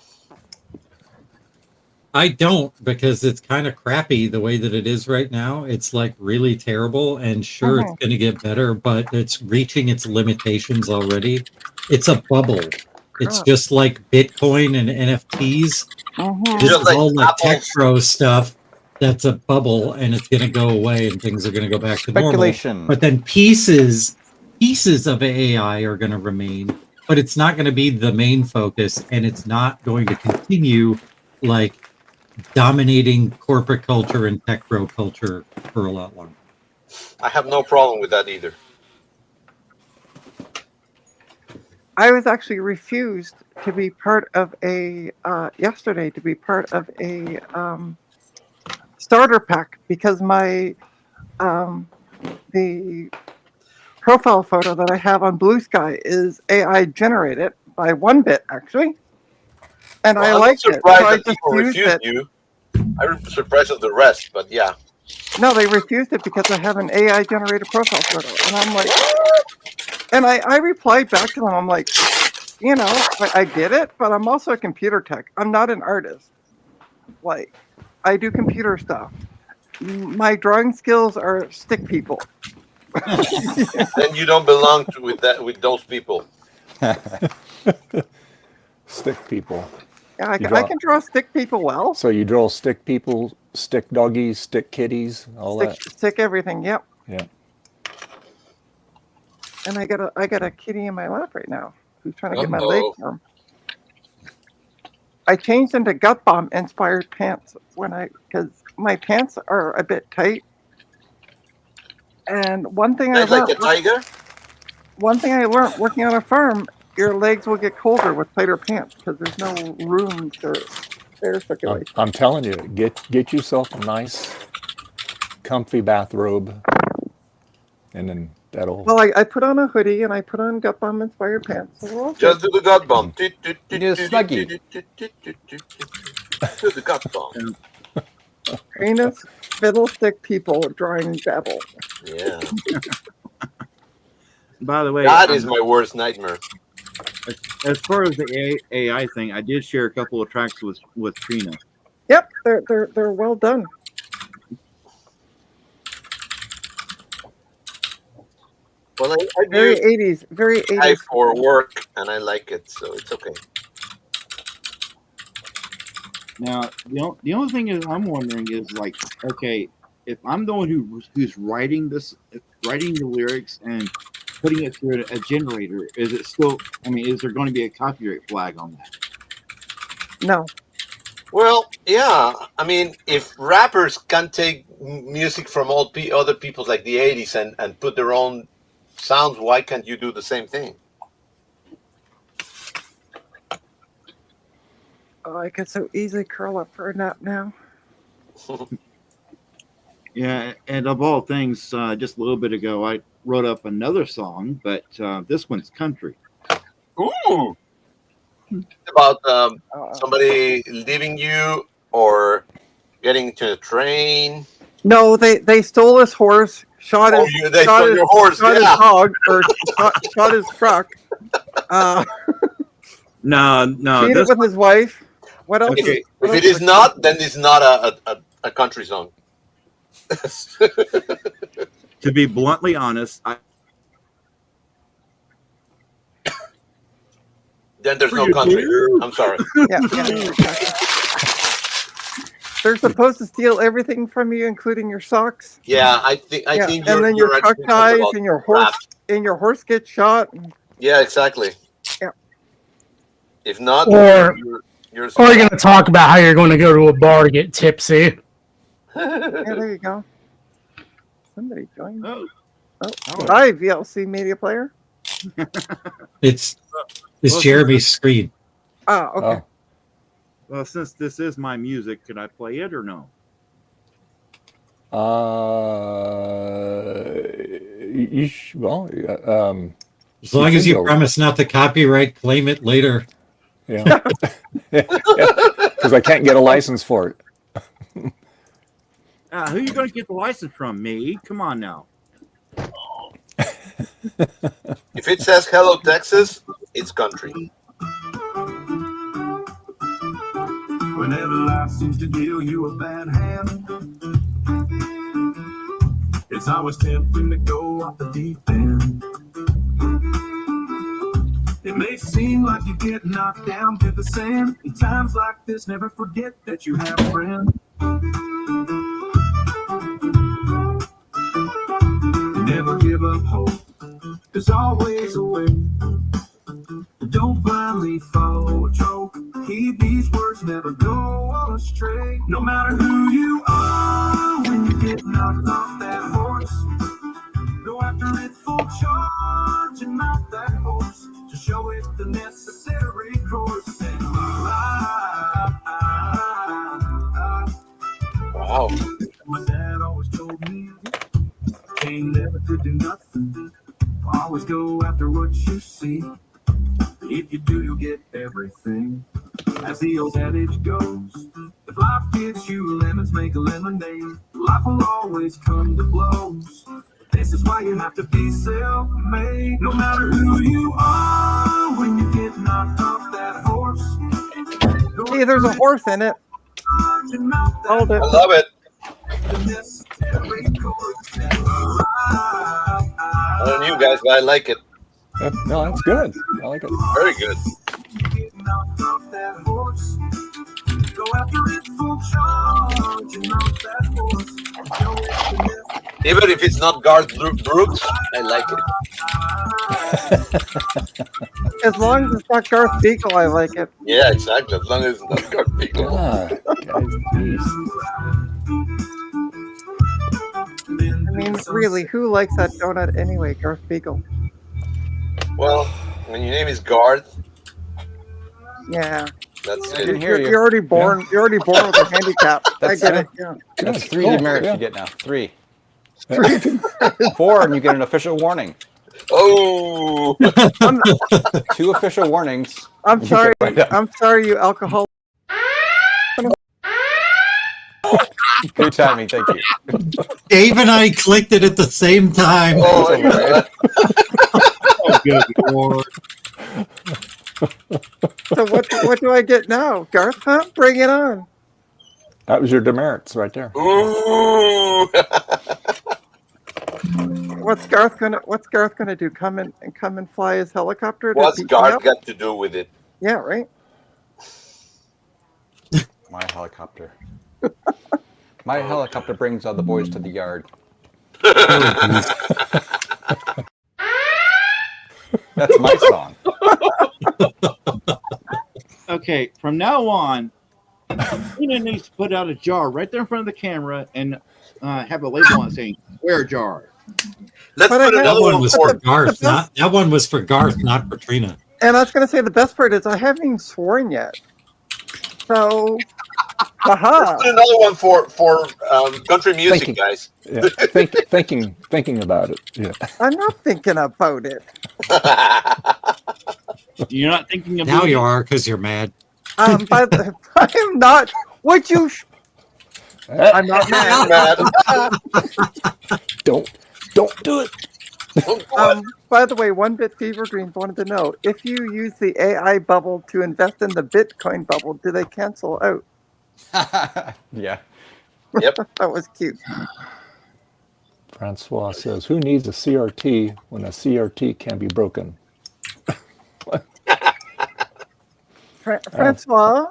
S4: I don't, because it's kind of crappy the way that it is right now. It's like really terrible, and sure, it's going to get better, but it's reaching its limitations already. It's a bubble. It's just like Bitcoin and NFTs. This
S6: Just
S4: is
S6: like
S4: all like tech
S6: Apple's-
S4: pro stuff. That's a bubble, and it's going to go away, and things are going to go back to
S2: Speculation.
S4: normal. But then pieces of AI are going to remain, but it's not going to be the main focus, and it's not going to continue like dominating corporate culture and tech bro culture for a lot longer.
S6: I have no problem with that either.
S7: I was actually refused to be part of yesterday to be part of a starter pack because my the profile photo that I have on Blue Sky is AI generated by 1-bit actually, and I
S6: I'm
S7: liked
S6: not
S7: it.
S6: surprised
S7: So I
S6: that
S7: just
S6: people
S7: used
S6: refused
S7: it.
S6: you. I'm surprised of the rest, but yeah.
S7: No, they refused it because I have an AI generated profile photo, and I'm like, and I replied back to them. I'm like, I get it, but I'm also a computer tech. I'm not an artist. Like, I do computer stuff. My drawing skills are stick people.
S6: Then you don't belong with those people.
S1: Stick people.
S7: Yeah, I
S1: draw-
S7: can draw stick people well.
S1: So you draw stick people, stick doggies, stick kitties, all
S7: Stick everything. Yep.
S1: that. Yeah.
S7: And I got a kitty in my lap right now who's trying to get my leg warm. I changed into gut bomb inspired pants because my pants are a bit tight. And one thing I
S6: Like a tiger?
S7: One thing I learned working on a farm, your legs will get colder with tighter pants because there's no room for air circulation.
S1: I'm telling you, get yourself a nice, comfy bathrobe, and then that'll.
S7: Well, I put on a hoodie and I put on gut bomb inspired pants. So we're all
S6: Just
S7: good.
S6: do the gut bomb.
S2: You need a Snuggie.
S6: Do the gut bomb.
S7: Trina's fiddlestick people drawing babble.
S6: Yeah.
S9: By the way,
S6: That is my worst nightmare.
S9: as far as the AI thing, I did share a couple of tracks with Trina.
S7: Yep, they're well done.
S6: Well, I
S7: Very
S6: do
S7: 80s. Very
S6: high
S7: 80s.
S6: for work, and I like it, so it's okay.
S9: Now, the only thing is I'm wondering is like, okay, if I'm the one who's writing writing the lyrics and putting it through a generator, is it still? I mean, is there going to be a copyright flag on that?
S7: No.
S6: Well, yeah. I mean, if rappers can take music from other people's like the 80s and put their own sounds, why can't you do the same thing?
S7: Oh, I could so easily curl up for a nap now.
S9: Yeah, and of all things, just a little bit ago, I wrote up another song, but this one's country.
S6: Ooh. About
S7: Uh,
S6: somebody leaving you or getting into a train.
S7: No, they stole his horse, shot
S6: Oh,
S7: his
S6: they
S7: shot
S6: stole
S7: his,
S6: your horse,
S7: shot his
S6: yeah.
S7: hog, or shot his truck.
S9: No,
S7: Cheated
S9: this
S7: with his wife. What else?
S6: If,
S7: is- what
S6: if it
S7: else
S6: is not, then it's not a country song.
S9: to be bluntly honest,
S6: Then there's
S9: For
S6: no
S9: you,
S6: country.
S9: dude.
S6: I'm sorry.
S7: Yeah, exactly. They're supposed to steal everything from you, including your socks.
S6: Yeah, I think
S7: Yeah,
S6: you're,
S7: and then your
S6: you're
S7: truck
S6: actually
S7: ties
S6: talking about
S7: and your
S6: rap.
S7: horse gets shot.
S6: Yeah, exactly.
S7: Yeah.
S6: If not,
S8: Or
S6: you're
S8: or you're going to talk about how you're going to go to a bar to get tipsy.
S7: Yeah, there you go. Somebody joined.
S9: oh,
S7: Hi, VLC media player.
S4: It's
S9: Well,
S4: Jeremy's screen.
S7: Oh, okay.
S9: well, since this is my music, could I play it or no?
S1: Well,
S4: As long as you
S1: go.
S4: promise not to copyright claim it later.
S1: yeah, because I can't get a license for it.
S9: Who are you going to get the license from? Me? Come on now.
S6: If it says "Hello Texas," it's country.
S10: Whenever life seems to deal you a bad hand, it's always tempting to go off the deep end. It may seem like you get knocked down to the sand. In times like this, never forget that you have a friend. Never give up hope. There's always a way. Don't blindly follow a trope. Heed these words, never go astray. No matter who you are, when you get knocked off that horse, go after it full charge and mount that horse to show it the necessary course. And
S6: Wow.
S10: my dad always told me, ain't never to do nothing. Always go after what you see. If you do, you'll get everything. As the old adage goes, if life gives you lemons, make a lemonade. Life will always come to blows. This is why you have to be self-made. No matter who you are, when you get knocked off that horse.
S7: See, there's a horse in it. Hold
S6: I
S7: it.
S6: love it. I don't know you guys, but I like it.
S1: No, that's good. I like it.
S6: Very good. Even if it's not Garth Brooks, I like it.
S7: As long as it's not Garth Beagle, I like it.
S6: Yeah, exactly. As long as it's not Garth Brooks.
S1: God, guys, geez.
S7: I mean, really, who likes that donut anyway, Garth Beagle?
S6: Well, when your name is Garth,
S7: Yeah.
S6: that's
S2: I can
S6: it.
S2: hear you.
S7: You're already born. You're already born with a handicap. I get it. Yeah.
S2: That's three
S1: cool,
S2: demerits
S1: yeah.
S2: you get now. 3. 4, and you get an official warning.
S6: Oh,
S2: 2 official warnings.
S7: I'm sorry. I'm sorry, you alcohol.
S2: Good timing, thank you.
S4: Dave and I clicked it at the same time.
S6: oh my God.
S9: Oh, good Lord.
S7: So what do I get now, Garth? Huh? Bring it on.
S1: That was your demerits right there.
S6: Ooh.
S7: What's Garth gonna do? Come and fly his helicopter to
S6: What's
S7: beat me
S6: Guard
S7: up?
S6: got to do with it?
S7: Yeah, right.
S2: My helicopter. My helicopter brings all the boys to the yard. That's my song.
S9: Okay, from now on, Trina needs to put out a jar right there in front of the camera and have a label on it saying "Swear jar."
S6: Let's
S7: But I
S6: put
S7: have-
S4: That
S6: another
S4: one
S6: one
S4: was
S6: for
S4: for Garth. That one was for Garth, not for Trina.
S7: And I was gonna say the best part is I haven't even sworn yet. So, haha.
S6: Put another one for country music,
S1: Thinking.
S6: guys.
S1: Yeah, thinking about it. Yeah.
S7: I'm not thinking about it.
S9: You're not thinking of
S4: Now you are because you're mad.
S7: I am not. Would you? I'm not mad.
S1: Don't do it.
S7: By the way, One Bit Fever Dreams wanted to know if you use the AI bubble to invest in the Bitcoin bubble, do they cancel out?
S2: Yeah.
S6: Yep.
S7: That was cute.
S1: Francois says, "Who needs a CRT when a CRT can be broken?"
S7: Francois,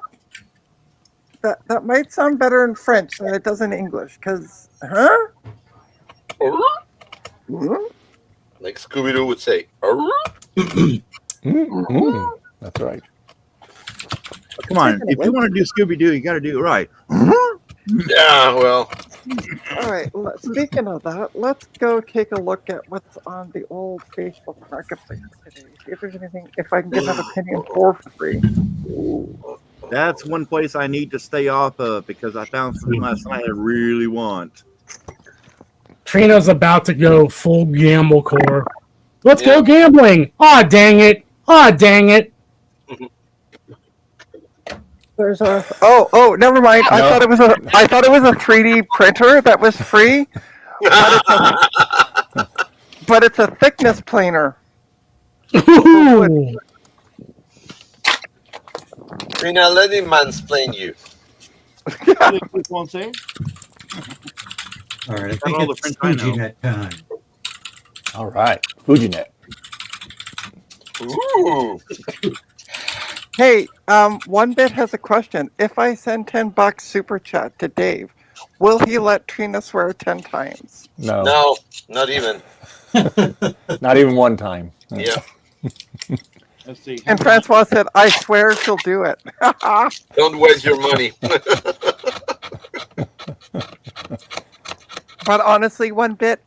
S7: that might sound better in French than it does in English. Because, huh?
S6: Like Scooby-Doo would say.
S1: That's right.
S9: Come on, if you want to do Scooby Doo, you got to do it right.
S6: Yeah, well.
S7: All right. Speaking of that, let's go take a look at what's on the old Facebook Marketplace today. See if there's anything. If I can get another opinion for free.
S9: That's one place I need to stay off of because I found something last night I really want.
S8: Trina's about to go full gamble core. Let's go gambling. Aw, dang it. Aw, dang it.
S7: There's a never mind. I thought it was a 3D printer that was free, but it's a thickness planer.
S8: Ooh.
S6: Trina, let him mansplain you.
S9: Won't say?
S4: All right, I
S9: Got
S4: think
S9: all the
S4: it's
S9: French I know.
S4: Fujinet time.
S1: All right, FujiNet.
S6: Ooh.
S7: Hey, One Bit has a question. If I send $10 super chat to Dave, will he let Trina swear 10 times?
S1: No,
S6: No, not even.
S1: not even one time.
S6: Yeah.
S9: Let's see.
S7: And Francois said, "I swear she'll do it."
S6: Don't waste your money.
S7: But honestly, One Bit,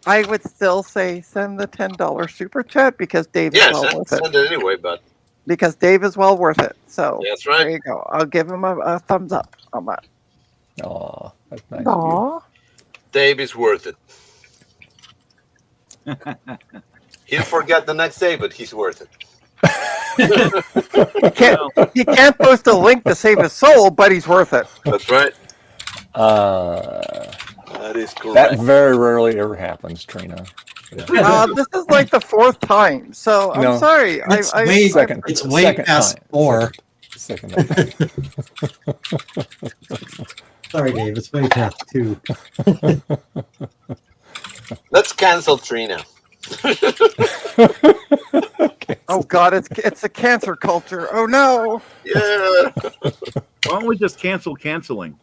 S7: I would still say send the $10 super chat because Dave is
S6: Yeah,
S7: well worth it.
S6: send it anyway, but
S7: Because Dave is well worth it. So
S6: that's
S7: there
S6: right.
S7: you go. I'll give him a thumbs up on that.
S1: Aw, that's nice. Of you.
S7: Aw.
S6: Dave is worth it. He'll forget the next day, but he's worth it.
S7: He can't post a link to save his soul, but he's worth it.
S6: That's right.
S1: That
S6: is correct.
S1: That very rarely ever happens, Trina. Yeah.
S7: This is like the 4th time, so I'm
S1: No.
S7: sorry.
S4: It's way,
S1: Second-
S4: it's way
S1: second
S4: past
S1: time.
S4: 4.
S1: Second.
S4: Sorry, Dave. It's way past 2.
S6: Let's cancel Trina.
S7: Oh God, it's a cancer culture. Oh no.
S6: Yeah.
S9: Why don't we just cancel canceling?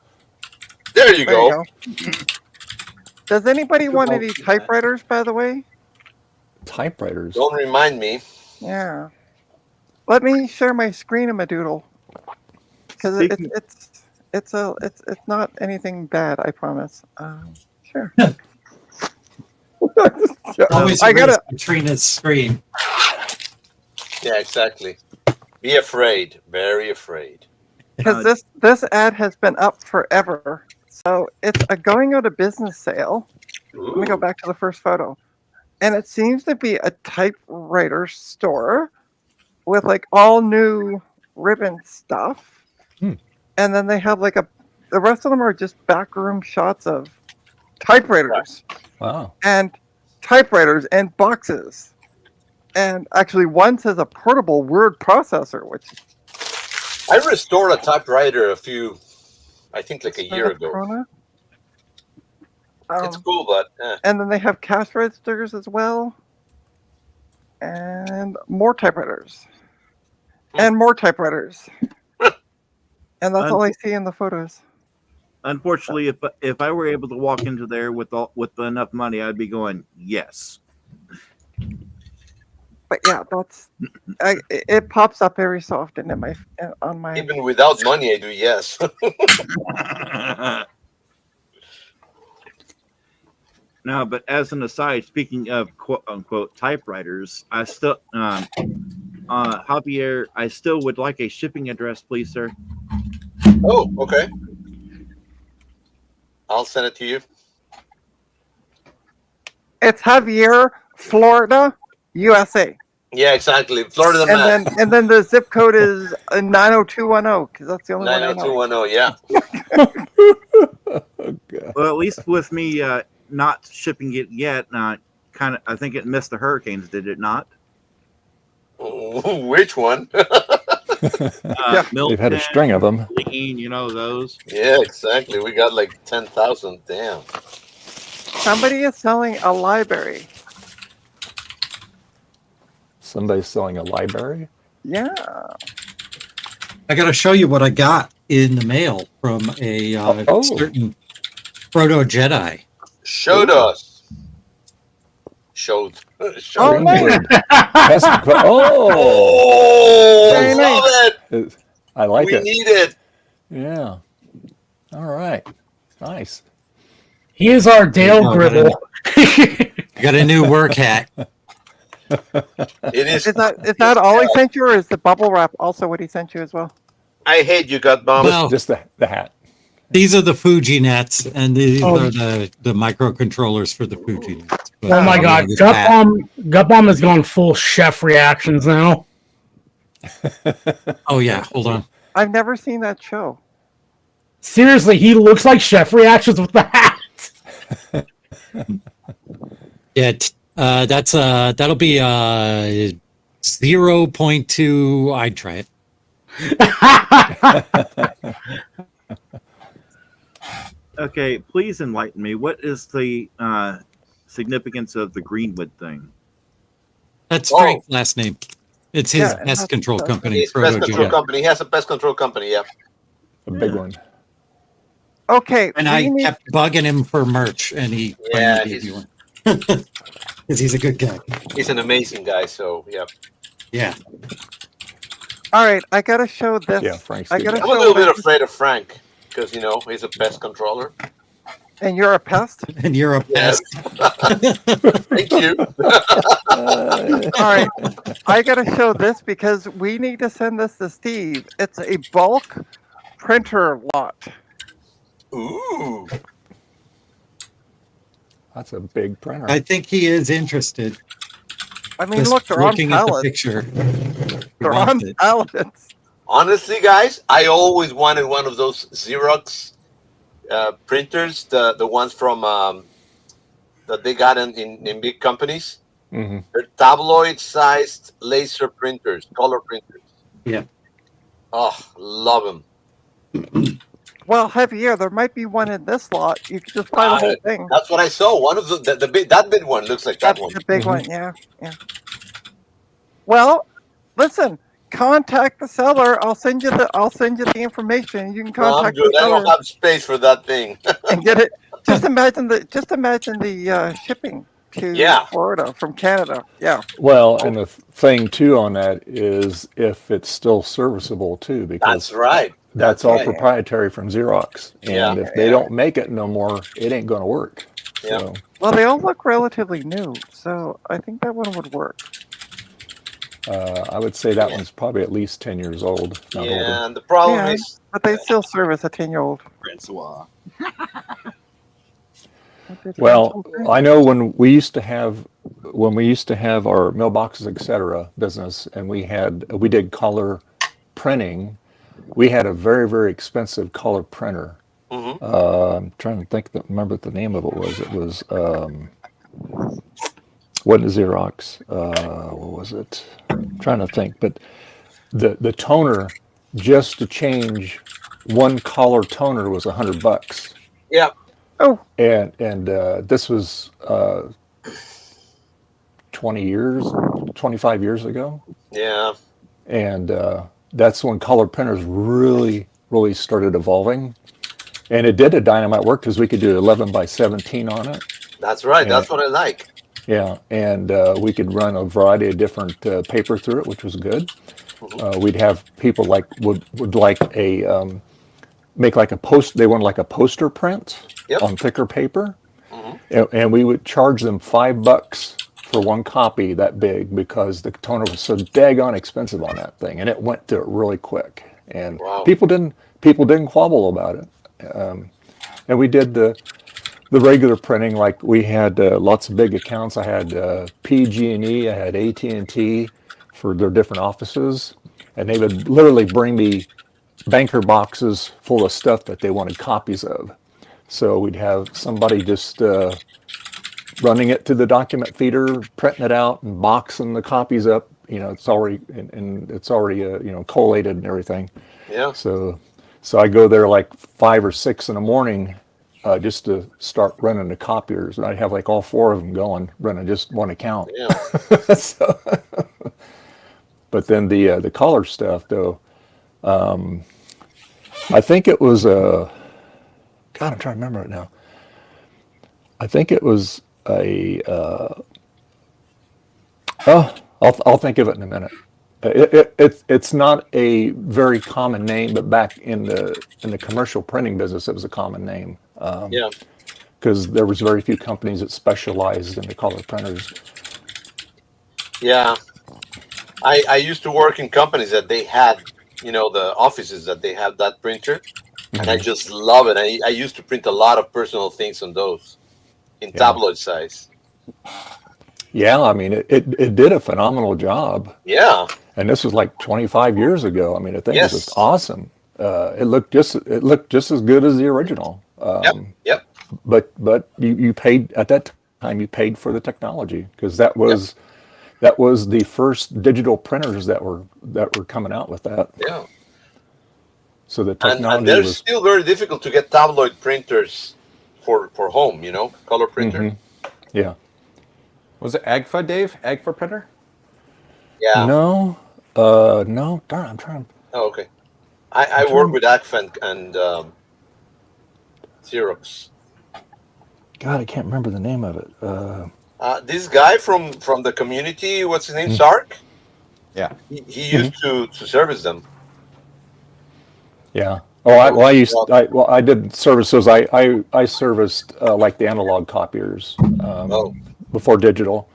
S6: There you
S7: There
S6: go.
S7: you go. Does anybody want any typewriters, by the way?
S1: Typewriters.
S6: Don't remind me.
S7: Yeah. Let me share my screen in my doodle. Because
S9: Speaking-
S7: it's not anything bad, I promise. Sure.
S4: Always
S7: I gotta.
S4: Trina's screen.
S6: Yeah, exactly. Be afraid. Very afraid.
S7: Because this ad has been up forever. So it's a going out of business sale. Let me go back to the first photo. And it seems to be a typewriter store with like all new ribbon stuff. And then they have like the rest of them are just backroom shots of typewriters.
S1: Wow.
S7: And typewriters and boxes. And actually one says a portable word processor, which
S6: I restored a typewriter I think like a year ago.
S7: Corona?
S6: It's cool, but
S7: And then they have cash registers as well, and more typewriters, and more typewriters. And that's all I see in the photos.
S9: Unfortunately, if I were able to walk into there with enough money, I'd be going yes.
S7: But yeah, it pops up every so often on my.
S6: even without money, I do yes.
S9: No, but as an aside, speaking of quote unquote typewriters, I still, Javier, I still would like a shipping address, please, sir.
S6: Oh, okay. I'll send it to you.
S7: It's Javier, Florida, USA.
S6: Yeah, exactly. Florida man.
S7: And then the zip code is 90210 because that's the only one I know.
S6: 90210. Yeah.
S9: Well, at least with me not shipping it yet, I think it missed the hurricanes, did it not?
S6: Which one?
S1: They've had a string of them.
S9: You know those.
S6: Yeah, exactly. We got like 10,000. Damn.
S7: Somebody is selling a library.
S1: Somebody's selling a library?
S7: Yeah.
S4: I got to show you what I got in the mail from a certain proto Jedi.
S6: Showed us. Showed.
S7: Oh, nice. Very
S6: love
S7: nice.
S6: it.
S1: I like
S6: We
S1: it.
S6: need it.
S1: Yeah. All right. Nice.
S8: He is our Dale Gribble.
S4: Got a new work hat.
S6: It is.
S7: Is that all he sent you, or is the bubble wrap also what he sent you as well?
S6: I hate you, gut bomb.
S4: Well,
S1: Just the hat.
S4: these are the Fuji nets, and these are the microcontrollers for the Fuji nets. But,
S8: Oh my God, Gut Bomb has gone full chef reactions now.
S4: Oh yeah, hold on.
S7: I've never seen that show.
S8: Seriously, he looks like chef reactions with the hat.
S4: Yeah, that'll be 0.2. I'd try it.
S9: Okay, please enlighten me. What is the significance of the Greenwood thing?
S4: That's Frank's last name. It's his pest control company.
S6: His pest control company. He has a pest control company. Yeah.
S1: A big one.
S7: Okay.
S4: And I kept bugging him for merch, and he finally gave me one. Because he's a good guy.
S6: He's an amazing guy. So yeah.
S4: Yeah.
S7: All right, I gotta show this.
S1: Yeah, Frank's
S7: I
S1: good.
S7: gotta
S6: I'm
S7: show
S6: a little
S7: this.
S6: bit afraid of Frank because he's a pest controller.
S7: And you're a pest?
S4: And you're a
S6: Yes.
S4: pest.
S6: Thank you.
S7: All right, I gotta show this because we need to send this to Steve. It's a bulk printer lot.
S6: Ooh.
S1: That's a big printer.
S4: I think he is interested.
S7: I mean,
S4: Just
S7: look, they're on
S4: looking at the
S7: pallets.
S4: picture.
S7: They're on pallets.
S6: Honestly, guys, I always wanted one of those Xerox printers, the ones from that they got in big companies.
S1: Mm-hmm.
S6: They're tabloid-sized laser printers, color printers.
S4: Yeah.
S6: Oh, love them.
S7: Well, Javier, there might be one in this lot. You could just buy the whole thing.
S6: That's what I saw. One of the big, that big one looks like that one.
S7: The big one, yeah. Well, listen, contact the seller. I'll send you the information. You can
S6: No, I'm
S7: contact
S6: good.
S7: the
S6: I
S7: seller
S6: don't have space for that thing.
S7: and get it. Just imagine the shipping to Florida from Canada. Yeah.
S1: Well, and the thing too on that is if it's still serviceable too, because
S6: That's right.
S1: That's all proprietary from Xerox, and if they don't make it no more, it ain't going to work.
S6: Yeah.
S1: So,
S7: Well, they all look relatively new, so I think that one would work.
S1: I would say that one's probably at least 10 years old. Not older.
S6: And the problem is,
S7: but they still service a 10-year-old.
S3: Francois.
S1: Well, I know when we used to have our mailboxes, etc. business, and we did color printing. We had a very, very expensive color printer.
S6: Mm-hmm.
S1: I'm trying to remember what the name of it was. It was wasn't Xerox. What was it? I'm trying to think. But the toner, just to change one color toner, was $100.
S6: Yeah.
S7: Oh,
S1: and this was 25 years ago,
S6: Yeah.
S1: and that's when color printers really started evolving, and it did a dynamite work because we could do 11 by 17 on it,
S6: That's right.
S1: and
S6: That's what I like.
S1: yeah, and we could run a variety of different paper through it, which was good. We'd have people would like a make like a post. They wanted like a poster print
S6: Yep.
S1: on thicker paper,
S6: Hmm.
S1: and we would charge them $5 for one copy that big because the toner was so daggone expensive on that thing, and it went through it really quick, and
S6: Wow.
S1: people didn't quabble about it, and we did the regular printing. Like we had lots of big accounts. I had PG&E, I had AT&T for their different offices, and they would literally bring me banker boxes full of stuff that they wanted copies of. So we'd have somebody just running it to the document feeder, printing it out, and boxing the copies up. It's already and it's already collated and everything.
S6: Yeah.
S1: So I go there like 5 or 6 in the morning just to start running the copiers, and I'd have like all 4 of them going, running just one account.
S6: Yeah.
S1: So, but then the color stuff though, I think it was a God. I'm trying to remember it now. I think it was a I'll think of it in a minute. It's not a very common name, but back in the commercial printing business, it was a common name.
S6: Yeah.
S1: Because there was very few companies that specialized in the color printers.
S6: Yeah. I used to work in companies that they had, the offices that they have that printer, and I just love it. I used to print a lot of personal things on those in tabloid size.
S1: Yeah, I mean, it did a phenomenal job.
S6: Yeah.
S1: And this was like 25 years ago. I mean, the thing
S6: Yes.
S1: was just awesome. It looked just as good as the original.
S6: Yep.
S1: But you paid at that time. You paid for the technology because that was the first digital printers that were coming out with that.
S6: Yeah.
S1: So the
S6: And
S1: technology
S6: they're
S1: was
S6: still very difficult to get tabloid printers for home, color printer.
S1: yeah.
S2: Was it AGFA, Dave? AGFA printer?
S6: Yeah.
S1: No, no. Darn, I'm trying.
S6: Oh, okay. I work with ACFA and Xerox.
S1: God, I can't remember the name of it.
S6: This guy from the community, what's his name? Sark?
S2: Yeah.
S6: He used to service them.
S1: Yeah. Oh, I did services. I serviced like the analog copiers before digital.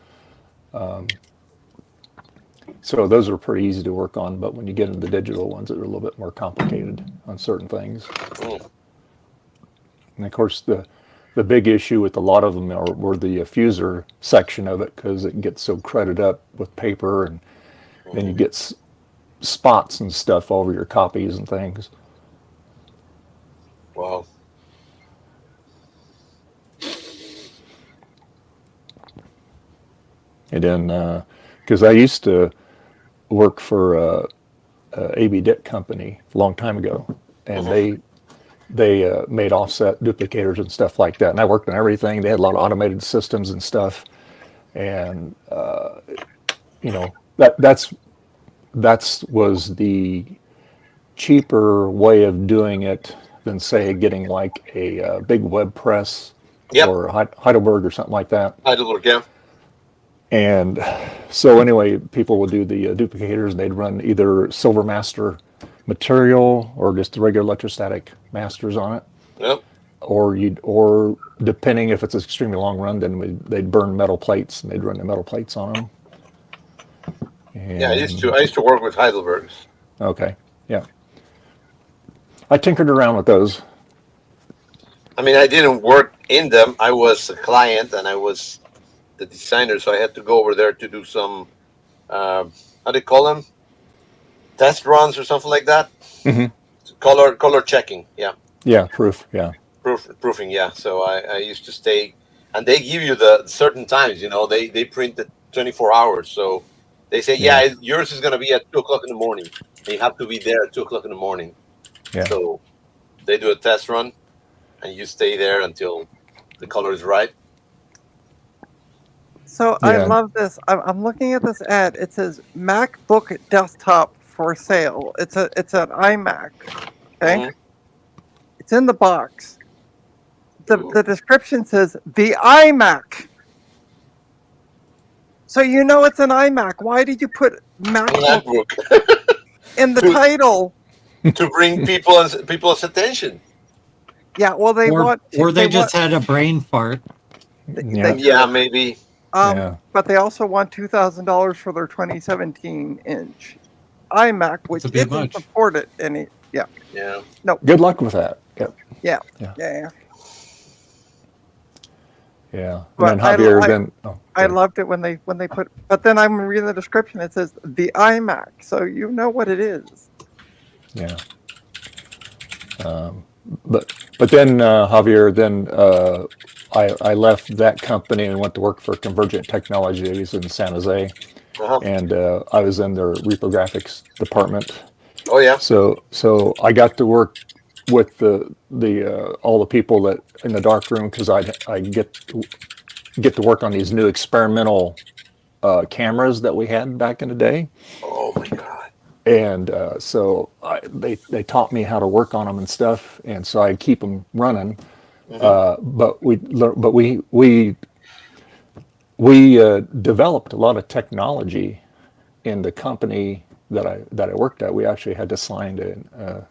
S1: So those are pretty easy to work on, but when you get into the digital ones, they're a little bit more complicated on certain things. And of course, the big issue with a lot of them were the fuser section of it, because it gets so cruded up with paper, and then you get spots and stuff over your copies and things.
S6: Wow.
S1: And then, because I used to work for AB Dick Company a long time ago, and they made offset duplicators and stuff like that. And I worked on everything. They had a lot of automated systems and stuff, and that was the cheaper way of doing it than, say, getting like a big web press or Heidelberg or something like that.
S6: Heidelberg, yeah.
S1: And so anyway, people would do the duplicators, and they'd run either silver master material or just the regular electrostatic masters on it.
S6: Yep.
S1: Or depending if it's an extremely long run, then they'd burn metal plates, and they'd run the metal plates on them. And,
S6: yeah, I used to work with Heidelbergs.
S1: Okay, yeah. I tinkered around with those.
S6: I mean, I didn't work in them. I was a client, and I was the designer, so I had to go over there to do some how do they call them, test runs or something like that. Color checking.
S1: Yeah,
S6: Proofing. Yeah. So I used to stay, and they give you the certain times. They print it 24 hours. So they say, yours is gonna be at 2:00 in the morning. And you have to be there at 2:00 in the morning.
S1: Yeah.
S6: So they do a test run, and you stay there until the color is right.
S7: So I
S1: Yeah.
S7: love this. I'm looking at this ad. It says MacBook desktop for sale. It's an iMac. Okay.
S6: Mhm.
S7: It's in the box. The description says the iMac. So you know it's an iMac. Why did you put MacBook
S6: MacBook
S7: in the title?
S6: to bring people's attention.
S7: Yeah, well they want to,
S4: or they
S7: want,
S4: just had a brain fart.
S1: Yeah.
S6: Yeah, maybe.
S1: Yeah.
S7: But they also want $2,000 for their 2017-inch iMac, which
S4: a bit
S7: isn't
S4: much.
S7: supported any. Yeah.
S6: Yeah.
S7: No.
S1: Good luck with that. Yep.
S7: Yeah.
S1: Yeah.
S7: Yeah.
S1: Yeah. And
S7: But
S1: then Javier, then
S7: I loved it when they put. But then I'm reading the description. It says the iMac, so you know what it is.
S1: yeah. But then Javier, then I left that company and went to work for Convergent Technologies in San Jose,
S6: Uh-huh.
S1: and I was in their reprographics department.
S6: Oh yeah.
S1: So I got to work with the all the people that in the dark room, because I get to work on these new experimental cameras that we had back in the day.
S6: Oh my God.
S1: And so they taught me how to work on them and stuff, and so I keep them running. But we developed a lot of technology in the company that I worked at. We actually had to sign a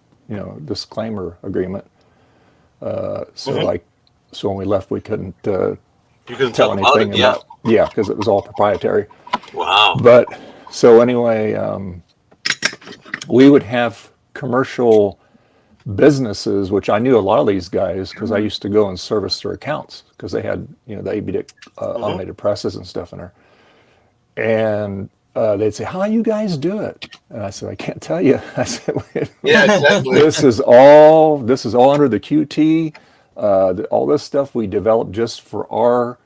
S1: disclaimer agreement. So when we left, we couldn't
S6: You couldn't
S1: tell
S6: talk about
S1: anything
S6: it. Yeah.
S1: about because it was all proprietary.
S6: Wow.
S1: But so anyway, we would have commercial businesses, which I knew a lot of these guys because I used to go and service their accounts because they had the ABUSIVE automated presses and stuff in there. And they'd say, "How you guys do it?" And I said, "I can't tell you." I said,
S6: Yeah, exactly.
S1: This is all under the QT. All this stuff we developed just for our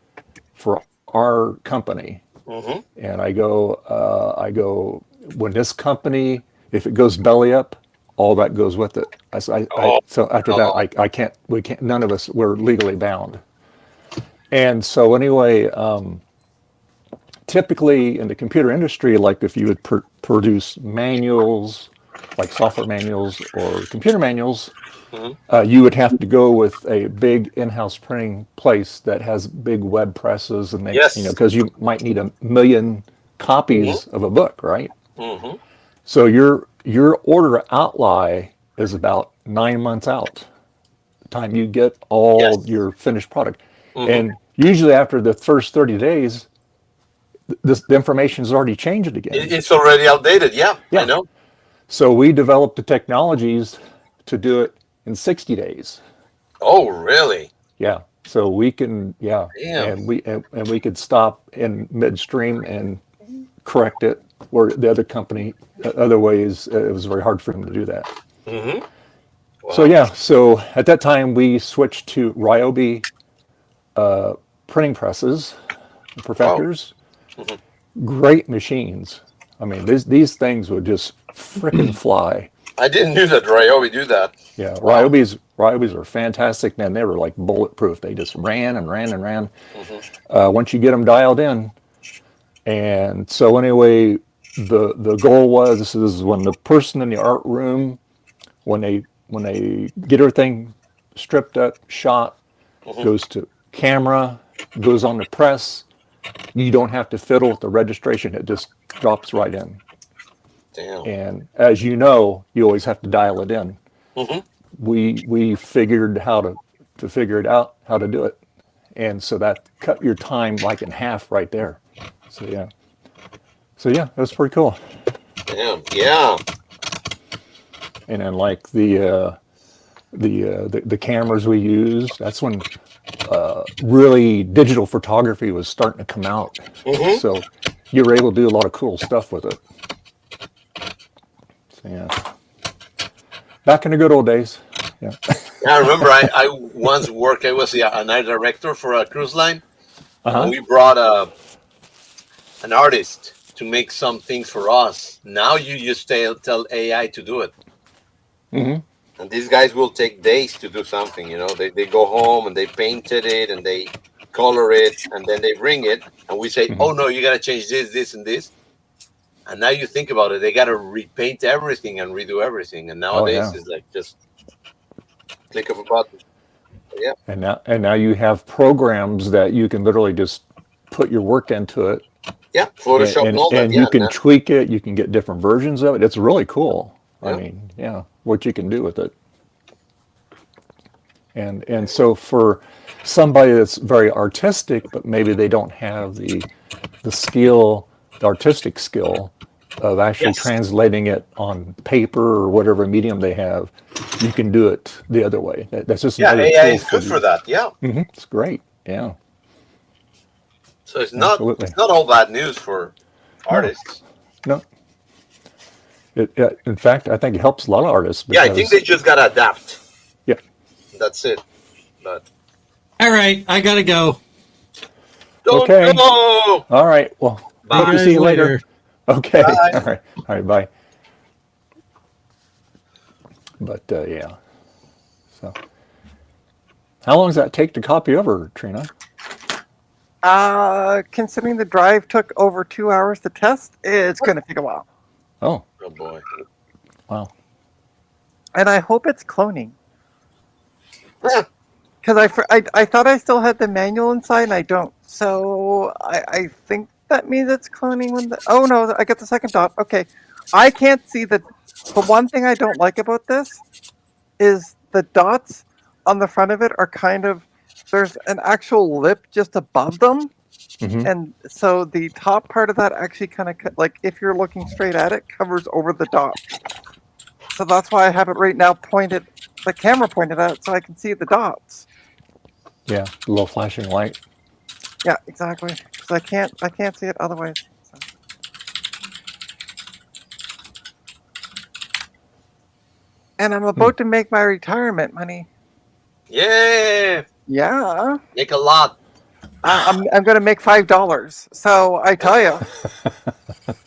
S1: company."
S6: Mm-hmm.
S1: And I go, when this company, if it goes belly up, all that goes with it. So after that, we can't, none of us, we're legally bound. And so anyway, typically in the computer industry, like if you would produce manuals, like software manuals or computer manuals, you would have to go with a big in-house printing place that has big web presses, and because you might need 1 million copies of a book, right?
S6: Mm-hmm.
S1: So your order outlay is about 9 months out, the time you get all your finished product. And usually after the first 30 days, the information is already changed again.
S6: It's already outdated. Yeah, I know.
S1: So we developed the technologies to do it in 60 days.
S6: Oh, really?
S1: Yeah. So we can,
S6: Damn.
S1: and we could stop in midstream and correct it, where the other company, other ways, it was very hard for them to do that.
S6: Mm-hmm. Wow.
S1: So at that time we switched to Ryobi printing presses, Perfectors. Great machines. I mean, these things would just frickin' fly.
S6: I didn't know that Ryobi do that.
S1: Yeah, Ryobis are fantastic, man. They were like bulletproof. They just ran and ran and ran. Once you get them dialed in. And so anyway, the goal was, this is when the person in the art room, when they get everything stripped up, shot, goes to camera, goes on the press, you don't have to fiddle with the registration. It just drops right in.
S6: Damn.
S1: And as you know, you always have to dial it in. We figured how to figure it out, how to do it. And so that cut your time like in half right there. So yeah, that was pretty cool.
S6: Damn. Yeah.
S1: And then like the cameras we used, that's when really digital photography was starting to come out. So you were able to do a lot of cool stuff with it. So yeah, back in the good old days. Yeah.
S6: I remember I once worked, I was a night director for a cruise line. And we brought an artist to make some things for us. Now you just tell AI to do it. And these guys will take days to do something, you know. They go home and they painted it and they color it and then they bring it and we say, oh no, you got to change this, and this. And now you think about it, they got to repaint everything and redo everything. And nowadays it's like just click of a button. Yeah.
S1: And now you have programs that you can literally just put your work into it.
S6: Yeah, Photoshop and all that.
S1: And you can tweak it. You can get different versions of it. It's really cool. I mean, yeah, what you can do with it. And so for somebody that's very artistic, but maybe they don't have the skill, the artistic skill of actually translating it on paper or whatever medium they have, you can do it the other way. That's just another
S6: AI
S1: tool
S6: is good for that. Yeah,
S1: it's great. Yeah.
S6: So it's not all bad news for artists.
S1: No. In fact, I think it helps a lot of artists.
S6: Yeah, I think they just gotta adapt.
S1: Yeah.
S6: That's it. But
S4: all right, I gotta go.
S1: Okay.
S6: Go!
S1: All right. Well, hope to see you later. Okay.
S6: Bye.
S1: All right. Bye. But yeah. So, how long does that take to copy over, Trina?
S7: Considering the drive took over 2 hours to test, it's going to take a while.
S1: Oh.
S6: Oh boy.
S1: Wow.
S7: And I hope it's cloning. Because I thought I still had the manual inside, and I don't. So I think that means it's cloning when the... Oh, no, I got the second dot. Okay. I can't see the one thing I don't like about this is the dots on the front of it are kind of... There's an actual lip just above them.
S1: Mm-hmm.
S7: And so the top part of that actually kind of... Like, if you're looking straight at it, covers over the dot. So that's why I have it right now pointed... The camera pointed at it so I can see the dots.
S1: Yeah, a little flashing light.
S7: Yeah, exactly. Because I can't see it otherwise. So. And I'm about to make my retirement money.
S6: Yeah.
S7: Yeah.
S6: Make a lot.
S7: I'm going to make $5. So I tell you.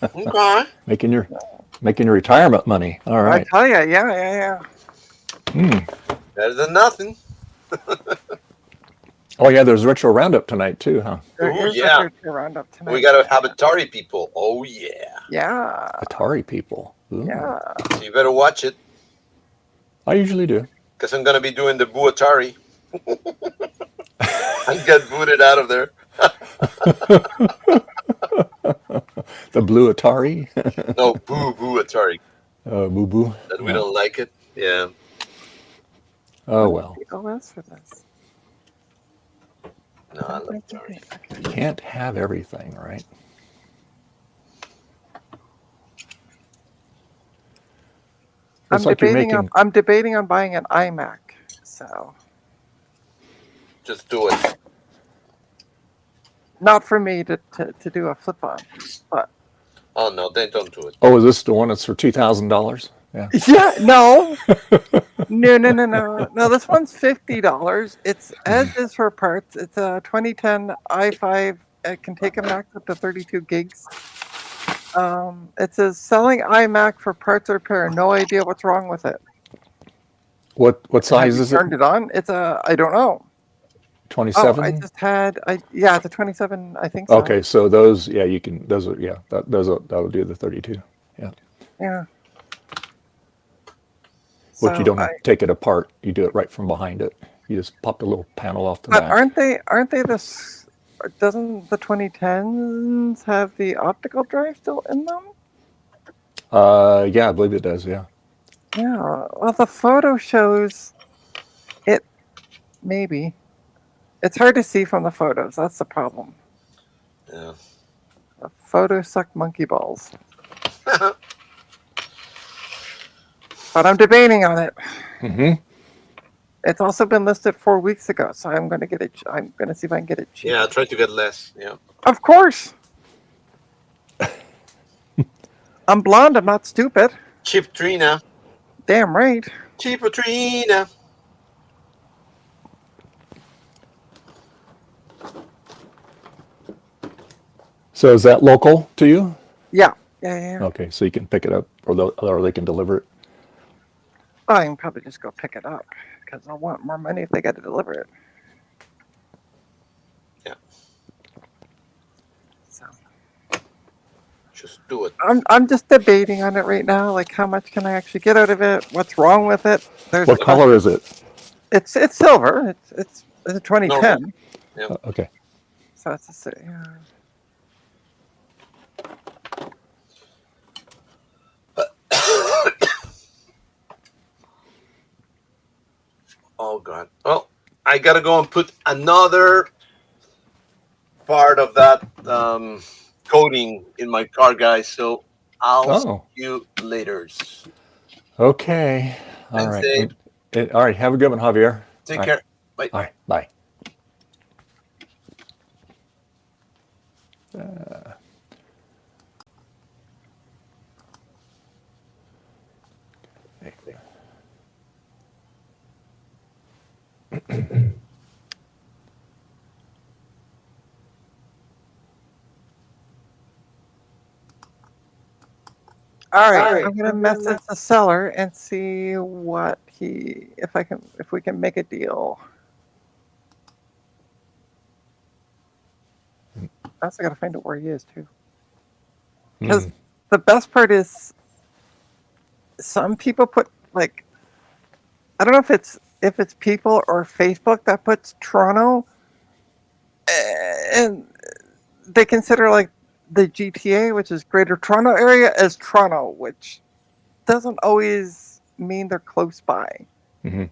S6: Okay.
S1: Making your retirement money. All right.
S7: I tell you, yeah.
S6: Better than nothing.
S1: Oh yeah, there's retro roundup tonight too, huh?
S7: There's
S6: yeah.
S7: a roundup tonight.
S6: We got to have Atari people. Oh yeah.
S7: Yeah.
S1: Atari people. Ooh.
S7: Yeah.
S6: So you better watch it.
S1: I usually do.
S6: Because I'm going to be doing the Boo Atari. I got booted out of there.
S1: The blue Atari?
S6: No, Boo Atari.
S1: Boo Boo.
S6: That we don't like it. Yeah.
S1: Oh well.
S7: OS for this.
S6: No, I like Atari.
S1: You can't have everything, right?
S7: I'm debating on buying an iMac. So.
S6: Just do it.
S7: Not for me to do a flip on, but.
S6: Oh no, then don't do it.
S1: Oh, is this the one that's for $2,000? Yeah.
S7: Yeah, no. No, this one's $50. It's as is for parts. It's a 2010 i5. It can take a max up to 32 gigs. It says selling iMac for parts repair. No idea what's wrong with it.
S1: What size is it?
S7: Turned it on. It's a I don't know.
S1: 27.
S7: Oh, I just had it's a 27. I think so.
S1: Okay, so those you can that'll do the 32. Yeah.
S7: Yeah.
S1: Which you don't have to take it apart. You do it right from behind it. You just pop the little panel off the
S7: but
S1: back.
S7: aren't they this? Doesn't the 2010s have the optical drive still in them?
S1: Yeah, I believe it does. Yeah.
S7: Yeah. Well, the photo shows it. Maybe it's hard to see from the photos. That's the problem.
S6: Yeah.
S7: The photos suck monkey balls. But I'm debating on it.
S1: Mm-hmm.
S7: It's also been listed 4 weeks ago, so I'm going to get it. I'm going to see if I can get it cheap.
S6: Yeah, try to get less. Yeah.
S7: Of course. I'm blonde. I'm not stupid.
S6: Cheap Trina.
S7: Damn right.
S6: Cheaper Trina.
S1: So is that local to you?
S7: Yeah.
S1: Okay, so you can pick it up, or they can deliver it.
S7: I can probably just go pick it up because I'll want more money if they got to deliver it.
S6: Yeah.
S7: So
S6: Just do it.
S7: I'm just debating on it right now. Like, how much can I actually get out of it? What's wrong with it? There's
S1: What
S7: a
S1: color is it?
S7: It's silver. It's a 2010.
S6: Yeah.
S1: Okay.
S7: So it's a
S6: Oh God. Well, I gotta go and put another part of that coating in my car, guys. So I'll see
S1: Oh,
S6: you later.
S1: okay. All
S6: Thanks,
S1: right.
S6: Dave.
S1: All right. Have a good one, Javier.
S6: Take
S1: All right.
S6: care. Bye.
S1: All right. Bye.
S7: All right, I'm gonna message the seller and see what if we can make a deal. I also gotta find out where he is too. Because the best part is some people put like, I don't know if it's people or Facebook that puts Toronto, and they consider like the GTA, which is Greater Toronto Area, as Toronto, which doesn't always mean they're close by.
S1: Mm-hmm.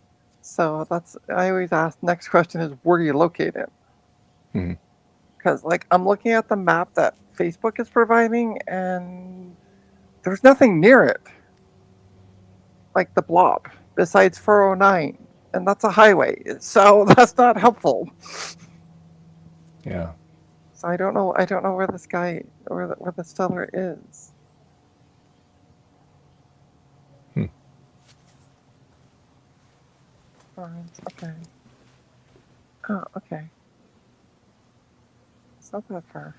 S7: So I always ask. Next question is, where are you located?
S1: Mm-hmm.
S7: Because like I'm looking at the map that Facebook is providing, and there's nothing near it, like the blob, besides 409, and that's a highway. So that's not helpful.
S1: Yeah.
S7: So I don't know where this guy where the seller is. Okay. Oh, okay. It's not that far.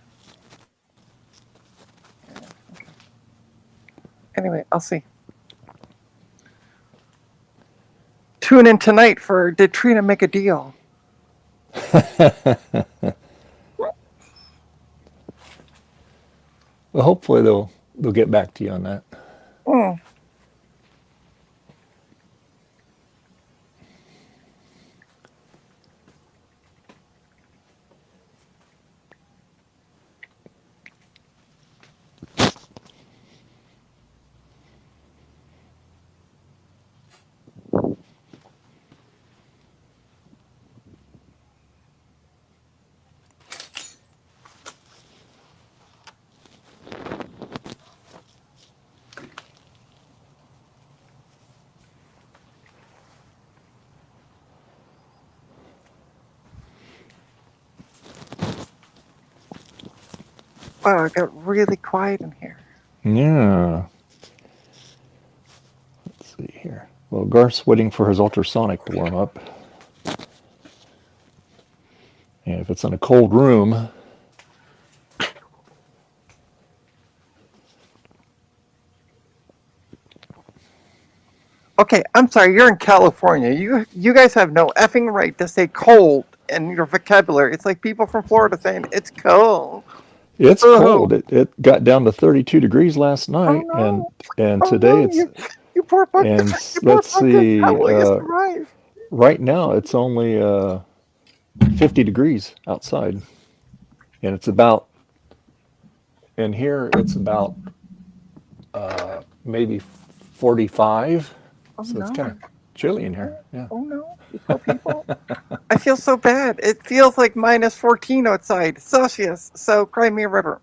S7: Yeah, okay. Anyway, I'll see. Tune in tonight for Did Trina Make a Deal?
S1: Well, hopefully they'll get back to you on that.
S7: Mm. Wow, it got really quiet in here.
S1: Yeah. Let's see here. Well, Garth's waiting for his ultrasonic to warm up. And if it's in a cold room,
S7: Okay, I'm sorry, you're in California. You guys have no effing right to say cold in your vocabulary. It's like people from Florida saying it's cold.
S1: it's cold. It got down to 32 degrees last night, and today it's
S7: you poor fuck.
S1: and
S7: You poor
S1: let's
S7: fuckers.
S1: see.
S7: How will you survive?
S1: Right now it's only 50 degrees outside, and it's about in here. It's about maybe 45.
S7: Oh,
S1: So
S7: no.
S1: it's kind of chilly in here. Yeah.
S7: Oh no, you poor people. I feel so bad. It feels like minus 14 outside Celsius. So cry me a river.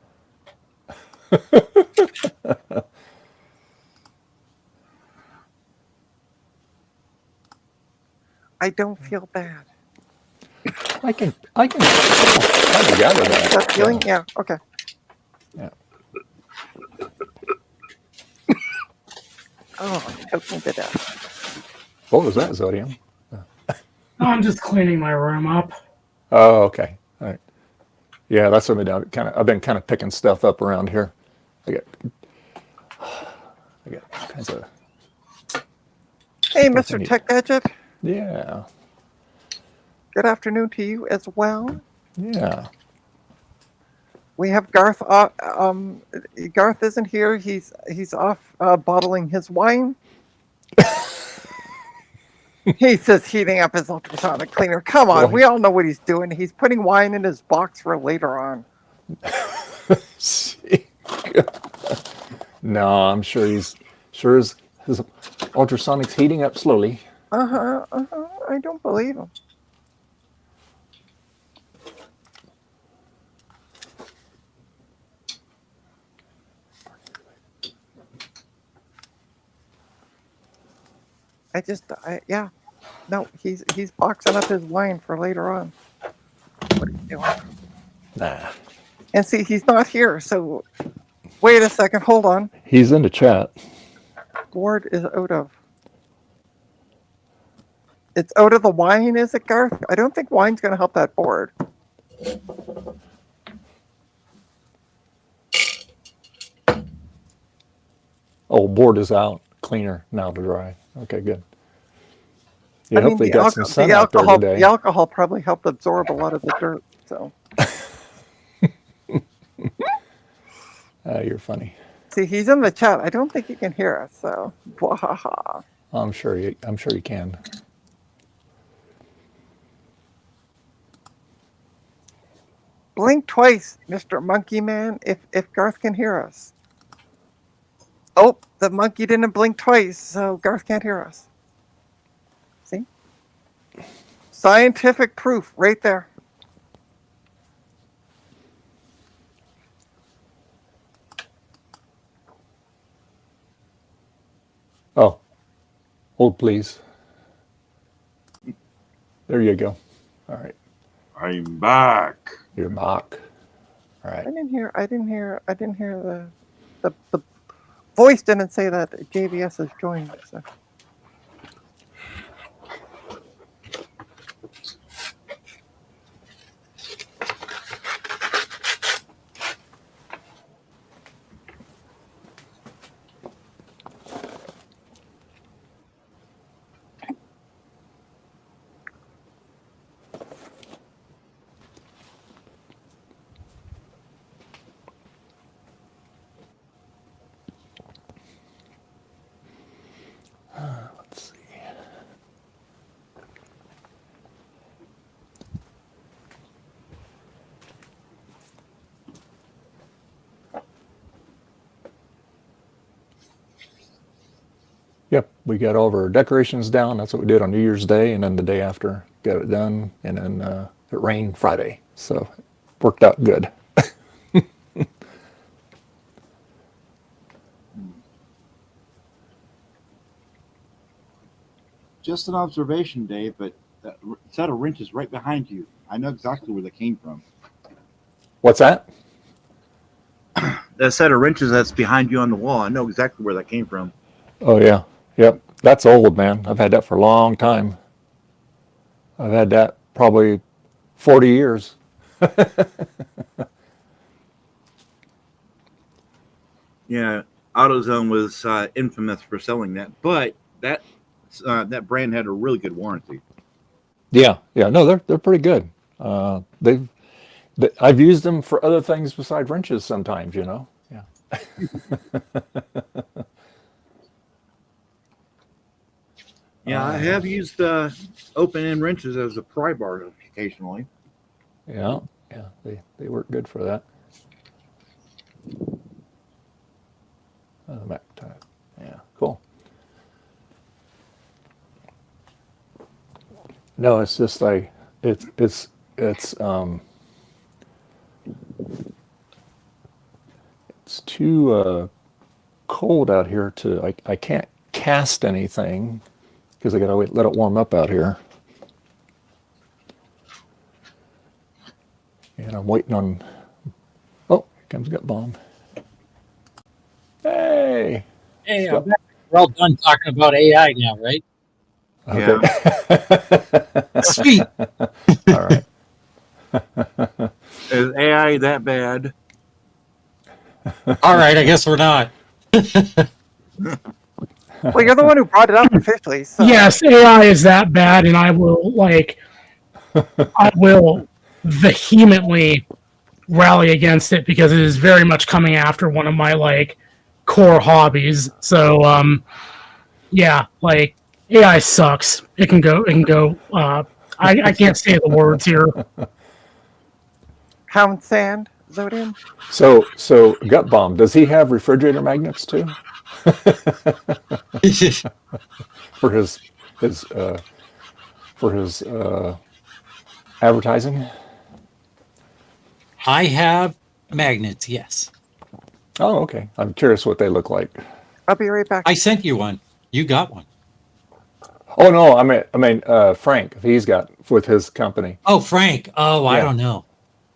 S7: I don't feel bad.
S1: I can kind of gather that.
S7: That feeling? Yeah. Okay.
S1: Yeah.
S7: Oh, choke me to death.
S1: What was that, Zodium?
S8: I'm just cleaning my room up.
S1: Oh, okay. All right. Yeah, that's what I've been kind of picking stuff up around here. I got kinds of
S7: Hey,
S1: What
S7: Mr.
S1: can you-
S7: Tech Gadget.
S1: Yeah.
S7: Good afternoon to you as well.
S1: Yeah.
S7: We have Garth. Garth isn't here. He's off bottling his wine. He says heating up his ultrasonic cleaner. Come on,
S1: Well,
S7: we all know what he's doing. He's putting wine in his box for later on.
S1: No, I'm sure his ultrasonic's heating up slowly.
S7: I don't believe him. Yeah. No, he's boxing up his wine for later on. What are you doing?
S1: Nah.
S7: And see, he's not here. So, wait a second. Hold on.
S1: He's in the chat.
S7: Board is out of. It's out of the wine, is it, Garth? I don't think wine's going to help that board.
S1: Oh, board is out. Cleaner now to dry. Okay, good. Yeah,
S7: I mean,
S1: hopefully got some sun out there today.
S7: The alcohol probably helped absorb a lot of the dirt. So.
S1: You're funny.
S7: See, he's in the chat. I don't think he can hear us. So, wahaha.
S1: I'm sure you can.
S7: Blink twice, Mr. Monkey Man, if Garth can hear us. Oh, the monkey didn't blink twice, so Garth can't hear us. See? Scientific proof right there.
S1: Oh, hold please. There you go. All right.
S9: I'm back.
S1: You're back. All right.
S7: I didn't hear the voice didn't say that JVS has joined. So.
S1: Let's see. Yep, we got all of our decorations down. That's what we did on New Year's Day, and then the day after got it done, and then it rained Friday, so it worked out good.
S9: Just an observation, Dave, but that set of wrenches right behind you. I know exactly where they came from.
S1: What's that?
S9: That set of wrenches that's behind you on the wall. I know exactly where that came from.
S1: Oh yeah, yep. That's old, man. I've had that for a long time. I've had that probably 40 years.
S9: Yeah, AutoZone was infamous for selling that, but that brand had a really good warranty.
S1: Yeah, no, they're pretty good. I've used them for other things besides wrenches sometimes, Yeah.
S9: Yeah, I have used open-end wrenches as a pry bar occasionally.
S1: Yeah, they work good for that. Back time. Yeah, cool. No, it's just like it's too cold out here to I can't cast anything because I gotta let it warm up out here. And I'm waiting on. Oh, here comes Gut Bomb. Hey.
S11: Hey, we're all done talking about AI now, right?
S1: Okay.
S11: Sweet.
S1: All right.
S9: Is AI that bad?
S11: All right, I guess we're not.
S7: Well, you're the one who brought it up officially. So.
S8: Yes, AI is that bad, and I will vehemently rally against it because it is very much coming after one of my core hobbies. So yeah, AI sucks. It can go. I can't say the words here.
S7: Pound sand, Zodian.
S1: So Gut Bomb, does he have refrigerator magnets too? for his advertising?
S11: I have magnets, yes.
S1: Oh, okay. I'm curious what they look like.
S7: I'll be right back.
S11: I sent you one. You got one.
S1: Oh no, I mean Frank, he's got with his company.
S11: Oh, Frank. Oh, I
S1: Yeah.
S11: don't know.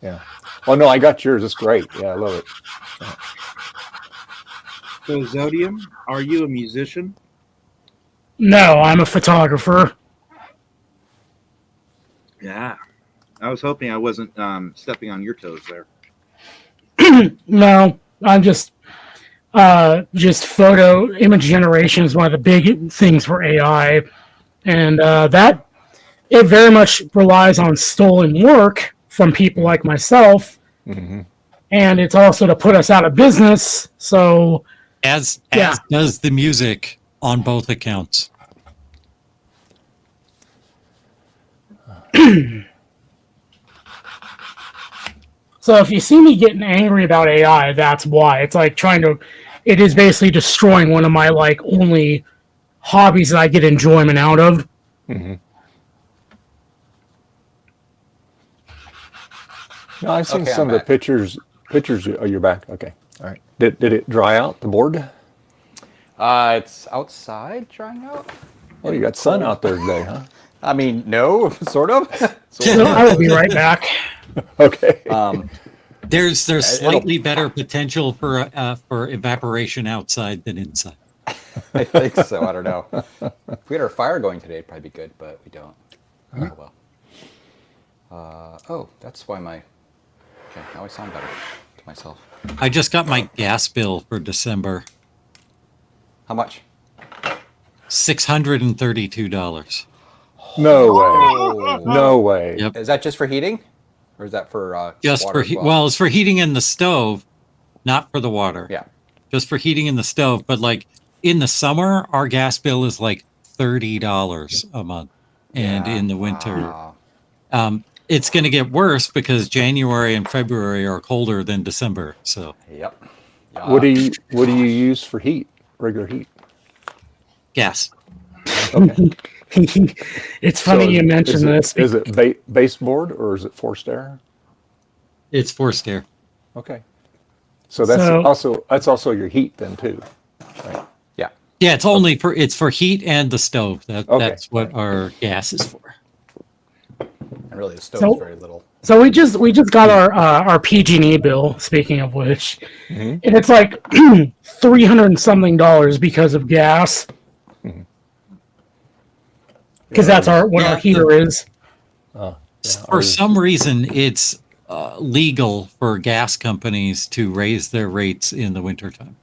S1: Yeah. Oh no, I got yours. It's great. Yeah, I love it.
S9: So, Zodium, are you a musician?
S8: No, I'm a photographer.
S9: Yeah. I was hoping I wasn't stepping on your toes there.
S8: No, I'm just photo image generation is one of the big things for AI, and that it very much relies on stolen work from people like myself,
S1: Mm-hmm.
S8: and it's also to put us out of business. So
S11: As
S8: Yeah.
S11: does the music on both accounts.
S8: So if you see me getting angry about AI, that's why. It's it is basically destroying one of my only hobbies that I get enjoyment out of.
S1: Mm-hmm. No, I've seen
S2: Okay,
S1: some
S2: I'm
S1: of the
S2: back.
S1: pictures. Oh, you're back. Okay. All right. Did it dry out the board?
S2: It's outside drying out.
S1: Oh, you got sun out there today, huh?
S2: I mean, no, sort of.
S8: So I will be right back.
S1: Okay.
S11: There's
S2: It'll-
S11: slightly better potential for evaporation outside than inside.
S2: I think so. I don't know. If we had our fire going today, it'd probably be good, but we don't. Oh well. Oh, that's why my. Okay, now I sound better to myself.
S11: I just got my gas bill for December.
S2: How much?
S11: $632.
S1: No way.
S2: Oh.
S1: No way.
S11: Yep.
S2: Is that just for heating, or is that for
S11: Just
S2: water
S11: for
S2: as
S11: well, it's for heating in the stove, not for the water.
S2: Yeah.
S11: Just for heating in the stove. But in the summer, our gas bill is $30 a month, and
S2: Yeah.
S11: in the winter,
S2: Wow.
S11: it's going to get worse because January and February are colder than December. So
S2: Yep.
S1: What do you use for heat? Regular heat.
S11: gas.
S1: Okay.
S8: It's funny
S1: So
S8: you mention this.
S1: Is it baseboard or is it forced air?
S11: It's forced air.
S1: Okay. So that's
S8: So-
S1: also your heat then too. Right.
S2: Yeah.
S11: Yeah, it's for heat and the stove. That's what our gas is for.
S2: And really, the stove
S8: So-
S2: is very little.
S8: So we just got our PG&E bill. Speaking of which,
S1: Mhm.
S8: and it's $300 and something because of gas. Because that's what our heater is.
S11: For some reason, it's legal for gas companies to raise their rates in the wintertime.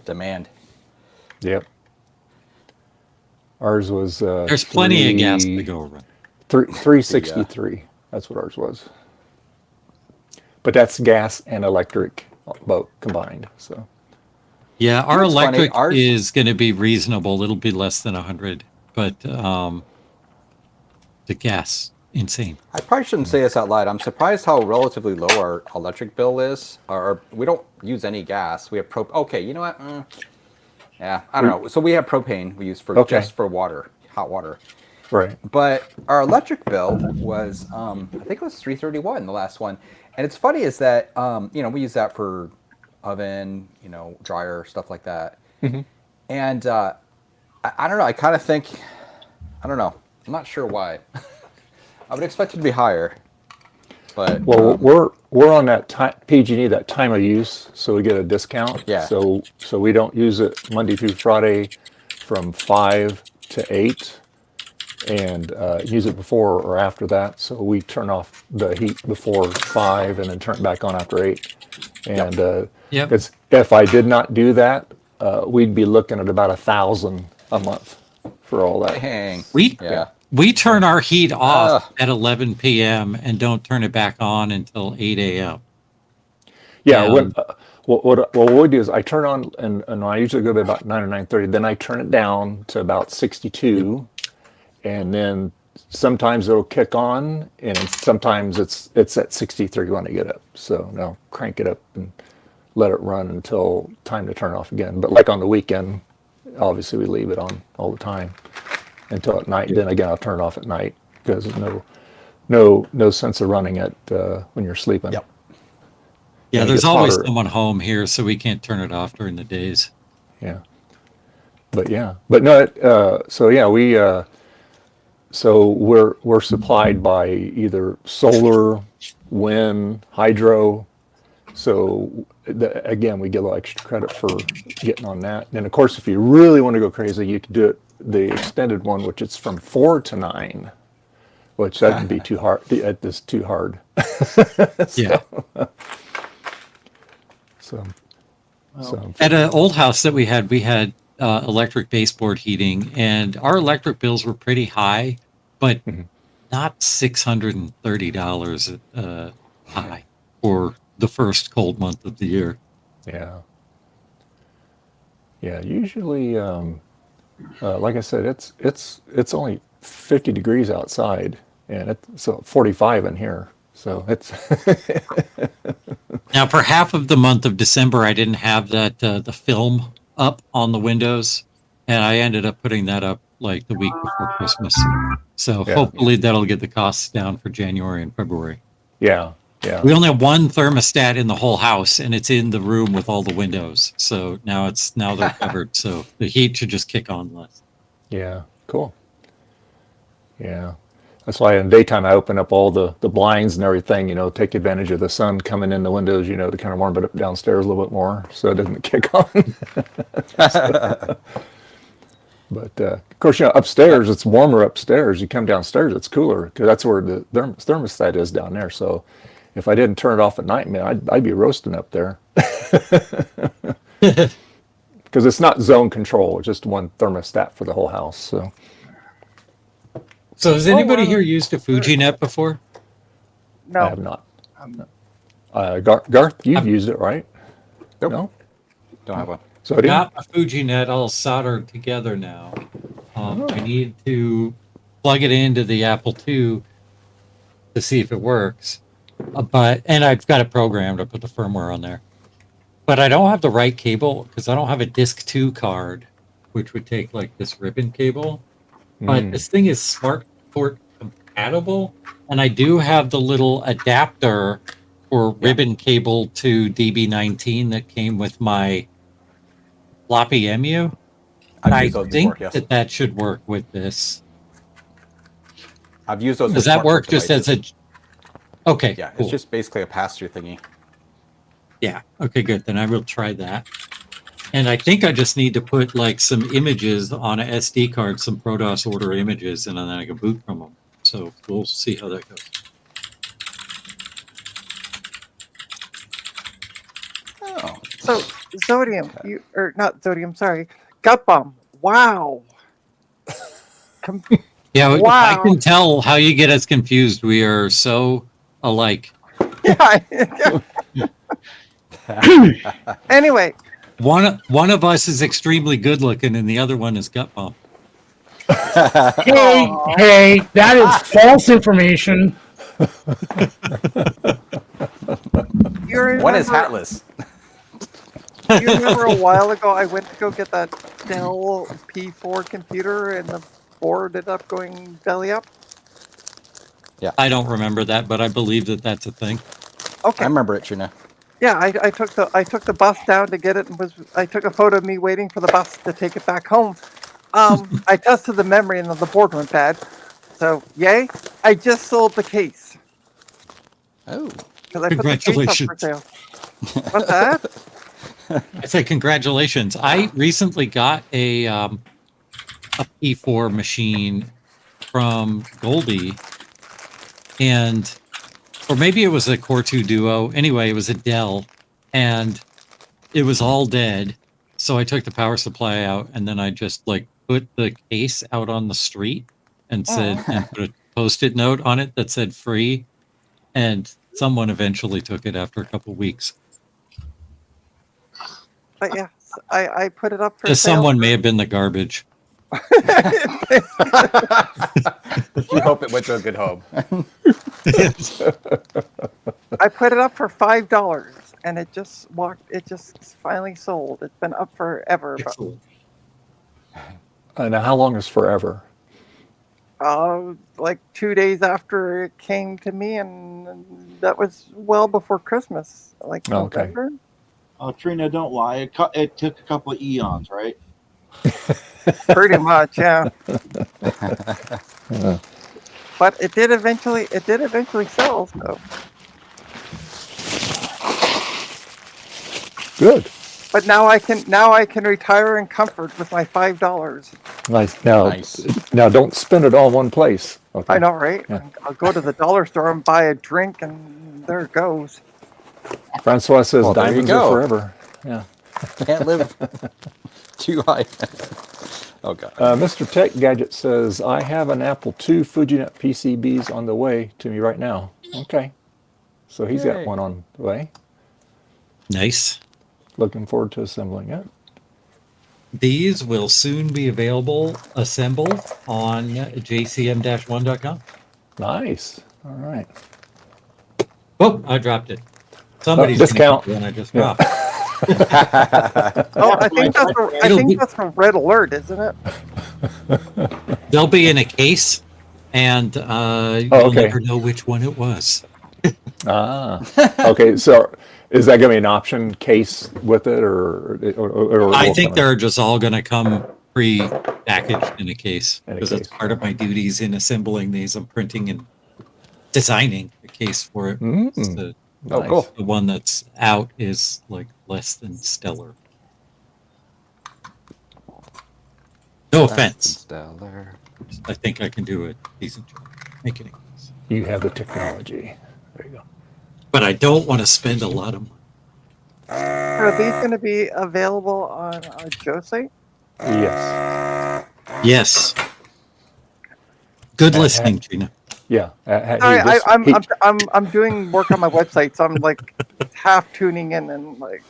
S2: Demand.
S1: Yep. Ours was.
S11: There's plenty of gas to go around.
S1: 363. That's what ours was. But that's gas and electric both combined. So.
S11: Yeah, our
S2: That's funny,
S11: electric
S2: ours-
S11: is going to be reasonable. It'll be less than 100, but the gas, insane.
S2: I probably shouldn't say this out loud. I'm surprised how relatively low our electric bill is. We don't use any gas. We have Okay, you know what? Yeah, I don't know. So we have propane. We use for just for water, hot water.
S1: Right.
S2: But our electric bill was, I think it was $331, the last one. And it's funny is that, we use that for oven, dryer, stuff like that.
S1: Mm-hmm.
S2: And I don't know. I kind of think, I don't know. I'm not sure why. I would expect it to be higher. But
S1: Well, we're on that PG&E, that time of use, so we get a discount.
S2: Yeah.
S1: So we don't use it Monday through Friday from 5 to 8, and use it before or after that. So we turn off the heat before 5 and then turn it back on after 8. And
S11: Yep.
S1: because if I did not do that, we'd be looking at about $1,000 a month for all that.
S2: Dang.
S11: We we turn our heat off at 11 p.m. and don't turn it back on until 8 a.m.
S1: Yeah,
S11: And-
S1: what we do is I turn on, and I usually go to about 9 or 9:30. Then I turn it down to about 62, and then sometimes it'll kick on, and sometimes it's at 63 when I get up. So now crank it up and let it run until time to turn it off again. But like on the weekend, obviously we leave it on all the time until at night. Then again, I'll turn it off at night because there's no sense of running it when you're sleeping.
S2: Yep.
S11: Yeah,
S1: it
S11: there's
S1: gets
S11: always
S1: hotter.
S11: someone home here, so we can't turn it off during the days.
S1: Yeah. But no. So yeah, so we're supplied by either solar, wind, hydro. So again, we get a little extra credit for getting on that. And of course, if you really want to go crazy, you can do it the extended one, which is from 4 to 9, which that can be too hard. It's too hard.
S11: Yeah.
S1: So
S11: At an old house that we had electric baseboard heating, and our electric bills were pretty high, but not $630 high for the first cold month of the year.
S1: yeah. Usually, like I said, it's only 50 degrees outside, and it's 45 in here. So it's
S11: Now, for half of the month of December, I didn't have that the film up on the windows, and I ended up putting that up like the week before Christmas. So
S1: Yeah.
S11: hopefully that'll get the costs down for January and February.
S1: yeah.
S11: We only have one thermostat in the whole house, and it's in the room with all the windows. So now they're covered. So the heat should just kick on less.
S1: Yeah, cool. Yeah. That's why in daytime I open up all the blinds and everything, take advantage of the sun coming in the windows, to kind of warm it up downstairs a little bit more so it doesn't kick on. But of course, upstairs it's warmer upstairs. You come downstairs, it's cooler because that's where the thermostat is down there. So if I didn't turn it off at night, man, I'd be roasting up there. Because it's not zone control; it's just one thermostat for the whole house.
S11: So has anybody here used a FujiNet before?
S7: No.
S1: I have not. Garth, you've used it, right?
S2: Nope.
S1: No?
S2: Don't have one.
S1: So do you?
S11: Got a FujiNet all soldered together now. I need to plug it into the Apple II to see if it works. And I've got it programmed. I put the firmware on there. But I don't have the right cable because I don't have a Disk 2 card, which would take like this ribbon cable. But this thing is smart port compatible, and I do have the little adapter or ribbon cable to DB19 that came with my floppy EMU. And I
S2: used those
S11: think
S2: before, yes.
S11: that should work with this.
S2: I've used those.
S11: Does
S2: with
S11: that work
S2: smart
S11: just as
S2: devices.
S11: a... Okay,
S2: Yeah,
S11: cool.
S2: it's just basically a pass-through thingy.
S11: Yeah, okay, good. Then I will try that. And I think I just need to put like some images on an SD card, some ProDOS order images, and then I can boot from them. So we'll see how that goes.
S2: Oh.
S7: So Zodium, not Zodium, sorry, Gut Bomb. Wow.
S11: Yeah,
S7: Wow.
S11: I can tell how you get us confused. We are so alike.
S7: Yeah. Anyway,
S11: One of us is extremely good looking, and the other one is gut bomb.
S8: Hey, that is false information.
S2: One is hatless.
S7: You remember a while ago I went to go get that Dell P4 computer and the board ended up going belly up?
S11: I don't remember that, but I believe that that's a thing.
S7: Okay.
S2: I remember it, Trina.
S7: Yeah, I took the bus down to get it and I took a photo of me waiting for the bus to take it back home. I tested the memory and the board went bad. So yay! I just sold the case.
S2: Oh.
S7: Because I put the case up for sale. What's that?
S11: I say congratulations. I recently got a P4 machine from Goldie, or maybe it was a Core 2 Duo. Anyway, it was a Dell, and it was all dead. So I took the power supply out, and then I just like put the case out on the street and said, and put a Post-it note on it that said free. And someone eventually took it after a couple weeks.
S7: But yeah, I put it up for sale.
S11: Someone may have been the garbage.
S2: You hope it went to a good home.
S7: I put it up for $5, and it just finally sold. It's been up forever.
S1: Now, how long is forever?
S7: Like 2 days after it came to me, and that was well before Christmas, like November.
S9: Oh, Trina, don't lie. It took a couple of eons, right?
S7: Pretty much, yeah. But it did eventually sell. So
S1: Good.
S7: but now I can retire in comfort with my $5.
S1: Nice. Now don't spend it all in one place. Okay.
S7: I know, right?
S1: Yeah.
S7: I'll go to the dollar store and buy a drink, and there it goes.
S1: Francois says
S2: Well, there you
S1: diamonds
S2: go.
S1: are forever. Yeah.
S2: Can't live too high. Oh god.
S1: Mr. Tech Gadget says, I have an Apple II FujiNet PCBs on the way to me right now. Okay. So he's got
S2: Yay.
S1: one on the way.
S11: Nice.
S1: Looking forward to assembling it.
S11: These will soon be available assembled on jcm-1.com.
S1: Nice. All right.
S11: Oh, I dropped it. Somebody's
S1: discount.
S11: gonna get one I just
S1: Yeah.
S11: dropped.
S7: Oh, I think that's a red alert, isn't it?
S11: They'll be in a case, and you'll
S1: okay.
S11: never know which one it was.
S1: Okay. So is that going to be an option case with it, or
S11: I think they're just all going to come pre-packaged in a case, because that's part of my duties in assembling these. I'm printing and designing a case for it.
S2: Oh, cool.
S11: The one that's out is like less than stellar. No offense.
S2: Stellar.
S11: I think I can do a decent job making it.
S1: You have the technology. There you go.
S11: But I don't want to spend a lot of money.
S7: Are these going to be available on Joe's site?
S1: Yes.
S11: Yes. Good listening, Gina.
S1: Yeah.
S7: Sorry, I'm doing work on my website, so I'm like half tuning in and like.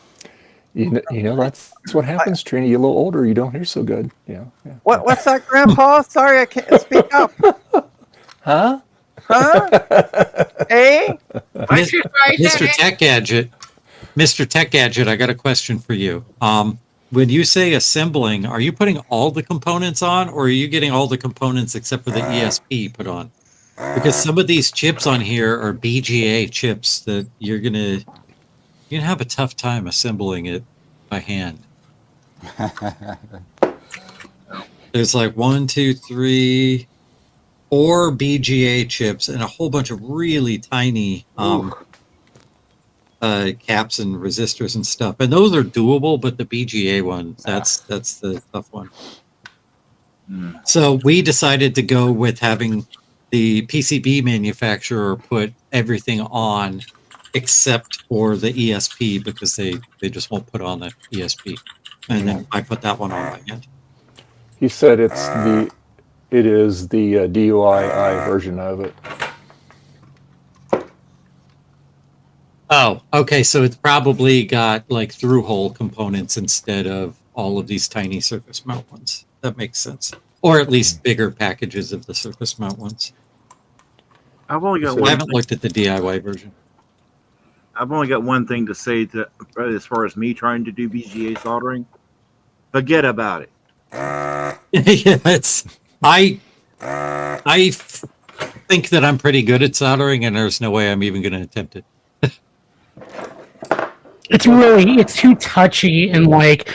S1: You know that's what happens, Trina. You're a little older. You don't hear so good. Yeah.
S7: What's that, Grandpa? Sorry, I can't speak up.
S1: Huh?
S7: Hey,
S11: Mr. Tech Gadget. Mr. Tech Gadget, I got a question for you. When you say assembling, are you putting all the components on, or are you getting all the components except for the ESP put on? Because some of these chips on here are BGA chips that you're gonna have a tough time assembling it by hand. There's like 1, 2, 3, 4 BGA chips and a whole bunch of really tiny caps and resistors and stuff. And those are doable, but the BGA one, that's the tough one. So we decided to go with having the PCB manufacturer put everything on except for the ESP, because they just won't put on the ESP. And then I put that one on by hand.
S1: He said it is the DUI version of it.
S11: Oh, okay. So it's probably got like through-hole components instead of all of these tiny surface mount ones. That makes sense. Or at least bigger packages of the surface mount ones.
S9: I've only got
S11: I haven't looked at the DIY version.
S9: I've only got one thing to say to as far as me trying to do BGA soldering. Forget about it.
S11: Yeah, I think that I'm pretty good at soldering, and there's no way I'm even going to attempt it.
S8: It's too touchy, and like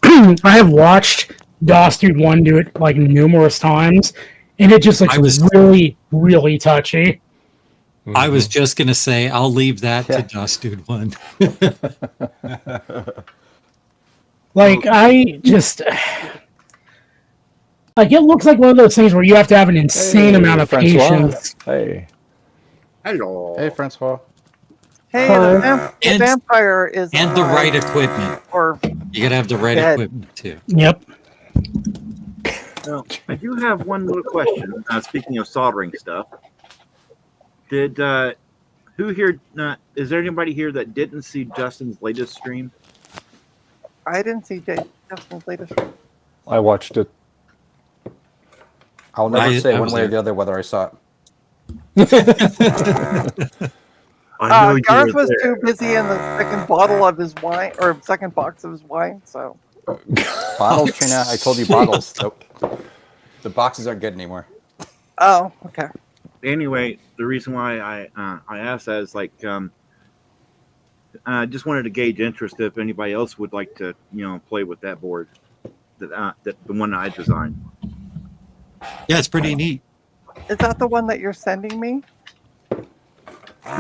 S8: I have watched DOS Dude 1 do it like numerous times, and it just looks really, really touchy.
S11: I was just going to say, I'll leave that to DOS Dude 1.
S8: Like, I just... Like, it looks like one of those things where you have to have an insane amount of patience.
S1: Hey.
S9: Hello.
S2: Hey, Francois.
S7: hey, the vampire is
S11: and the right equipment.
S7: or
S11: You gotta have the right
S7: Dead.
S11: equipment too.
S8: Yep.
S9: Well, I do have one little question. Speaking of soldering stuff, did who here? Is there anybody here that didn't see Justin's latest stream?
S7: I didn't see Justin's latest.
S1: I watched it.
S2: I'll never say
S11: I
S2: one
S11: was
S2: way or
S11: there.
S2: the other whether I saw it.
S9: I know you
S7: Garth
S9: were
S7: was
S9: there.
S7: too busy in the second bottle of his wine, or second box of his wine. So
S2: Bottles, Trina. I told you bottles. Nope. The boxes aren't good anymore.
S7: oh, okay.
S9: Anyway, the reason why I asked that is like I just wanted to gauge interest if anybody else would like to play with that board, that the one I designed.
S11: Yeah, it's pretty neat.
S7: Is that the one that you're sending me?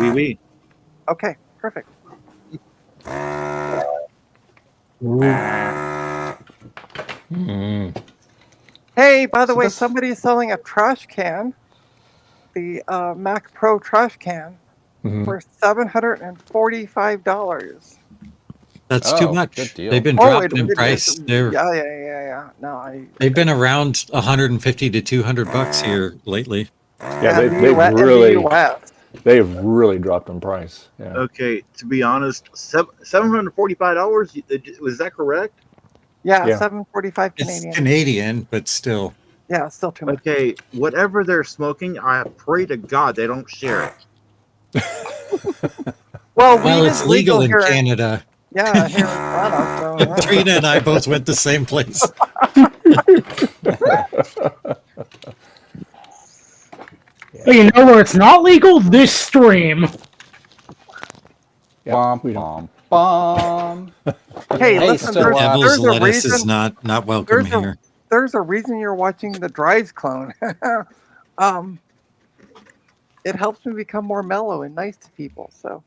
S9: Oui.
S7: Okay, perfect. Hey, by the
S2: So
S7: way,
S2: this-
S7: somebody is selling a trash can, the Mac Pro trash can, for $745.
S11: That's
S2: Oh,
S11: too much.
S2: good deal.
S11: They've been dropping in price.
S7: Yeah. No,
S11: They've been around 150 to 200 bucks here lately.
S1: Yeah,
S7: in the
S1: they've
S7: US,
S1: really
S7: in the US.
S1: they've really dropped in price. Yeah.
S9: Okay, to be honest, $745. Was that correct?
S7: Yeah,
S1: Yeah.
S7: $745
S11: It's
S7: Canadian.
S11: Canadian, but still.
S7: Yeah, still too much.
S9: Okay, whatever they're smoking, I pray to God they don't share it.
S7: Well,
S11: Well,
S7: weed
S11: it's
S7: is
S11: legal in
S7: here.
S11: Canada.
S7: Yeah, here in Toronto. So,
S11: Trina and I both went the same place.
S8: But you know where it's not legal? This stream.
S1: Yeah,
S2: Bum,
S1: we don't.
S2: bum, bum.
S7: Hey,
S2: Hey,
S7: listen,
S2: so,
S11: Devil's
S7: there's a
S11: lettuce is
S7: reason.
S11: not welcome
S7: There's a,
S11: here.
S7: there's a reason you're watching the Drives clone. It helps me become more mellow and nice to people. So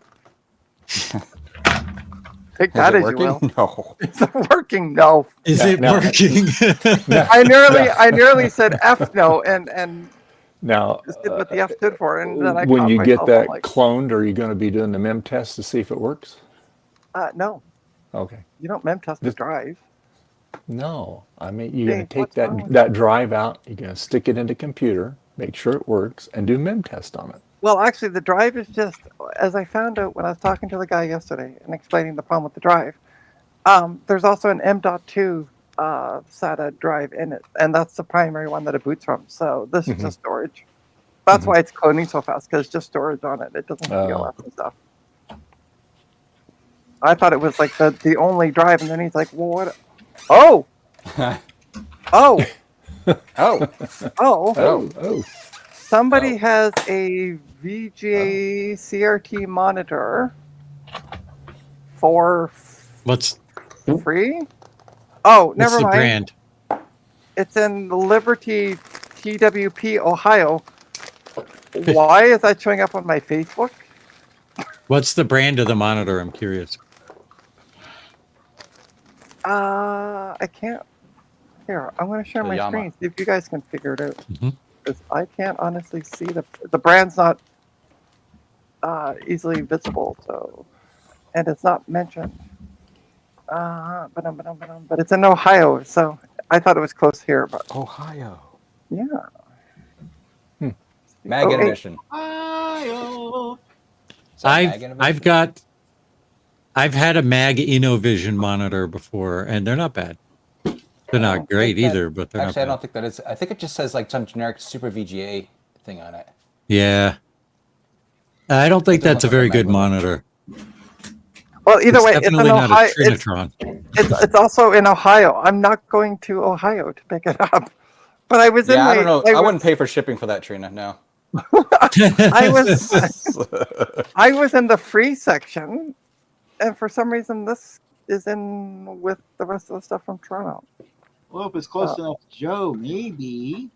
S7: take
S2: Is
S7: that
S2: it
S7: as you will.
S2: working? No.
S7: Is it working? No.
S11: Is
S1: Yeah,
S11: it
S1: no.
S11: working?
S7: I nearly said F no and
S1: Now,
S7: just did what the F stood for, and then I
S1: when
S7: caught
S1: you get
S7: myself,
S1: that
S7: I'm like,
S1: cloned, are you going to be doing the mem test to see if it works?
S7: no,
S1: Okay.
S7: you don't mem test the
S1: Just-
S7: drive.
S1: No, I mean you're going
S7: Dave,
S1: to take
S7: what's wrong with
S1: that drive out. You're going to stick it into computer, make sure it works, and do mem test on it.
S7: Well, actually, the drive is just, as I found out when I was talking to the guy yesterday and explaining the problem with the drive, there's also an M.2 SATA drive in it, and that's the primary one that it boots from. So this is just storage. That's why it's cloning so fast, because it's just storage on it. It doesn't have PLS and stuff. I thought it was like the only drive, and then he's like, well, what? Oh! Oh!
S2: Oh.
S1: Oh.
S7: Somebody has a VGA CRT monitor for
S11: What's
S7: free? Oh, never
S11: the
S7: mind.
S11: brand?
S7: It's in Liberty, TWP, Ohio. Why is that showing up on my Facebook?
S11: What's the brand of the monitor? I'm curious.
S7: I can't. Here, I'm going to share
S2: The
S7: my
S2: Yamaha.
S7: screen, see if you guys can figure it out.
S11: Mhm.
S7: Because I can't honestly see the brand's not easily visible, so, and it's not mentioned. But it's in Ohio, so I thought it was close here, but
S2: Ohio.
S7: yeah.
S2: Mag
S7: Oh, hey.
S2: Innovation. Is that Mag Innovation?
S11: I've had a Mag Innovision monitor before, and they're not bad. They're not great either, but they're
S2: Actually, I
S11: not
S2: don't think that is. I think it just says like some generic Super VGA thing on it.
S11: bad. Yeah. I don't think
S2: It doesn't
S11: that's a
S2: look like
S11: very
S2: a
S11: good
S2: Mag
S11: monitor.
S7: Well, either
S11: It's
S7: way, it's in
S11: definitely not
S7: Ohio.
S11: a Trinitron.
S7: It's also in Ohio. I'm not going to Ohio to pick it up. But I was in
S2: Yeah,
S7: my,
S2: I don't know. I
S7: was-
S2: wouldn't pay for shipping for that, Trina. No.
S7: I was in the free section, and for some reason this is in with the rest of the stuff from Toronto.
S9: Well, if it's close enough to Joe, maybe.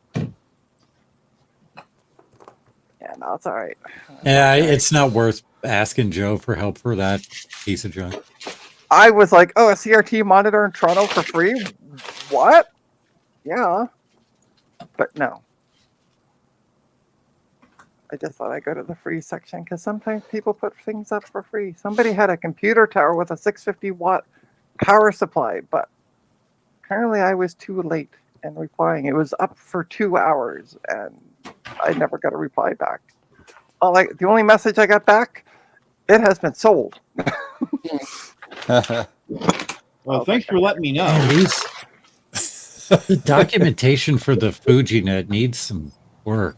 S7: Yeah, no, it's all right.
S11: Yeah, it's not worth asking Joe for help for that piece of junk.
S7: I was like, oh, a CRT monitor in Toronto for free? What? Yeah. But no. I just thought I'd go to the free section because sometimes people put things up for free. Somebody had a computer tower with a 650 watt power supply, but apparently I was too late in replying. It was up for 2 hours, and I never got a reply back. The only message I got back, it has been sold.
S9: Well, thanks for letting me know.
S11: Man, the documentation for the FujiNet needs some work.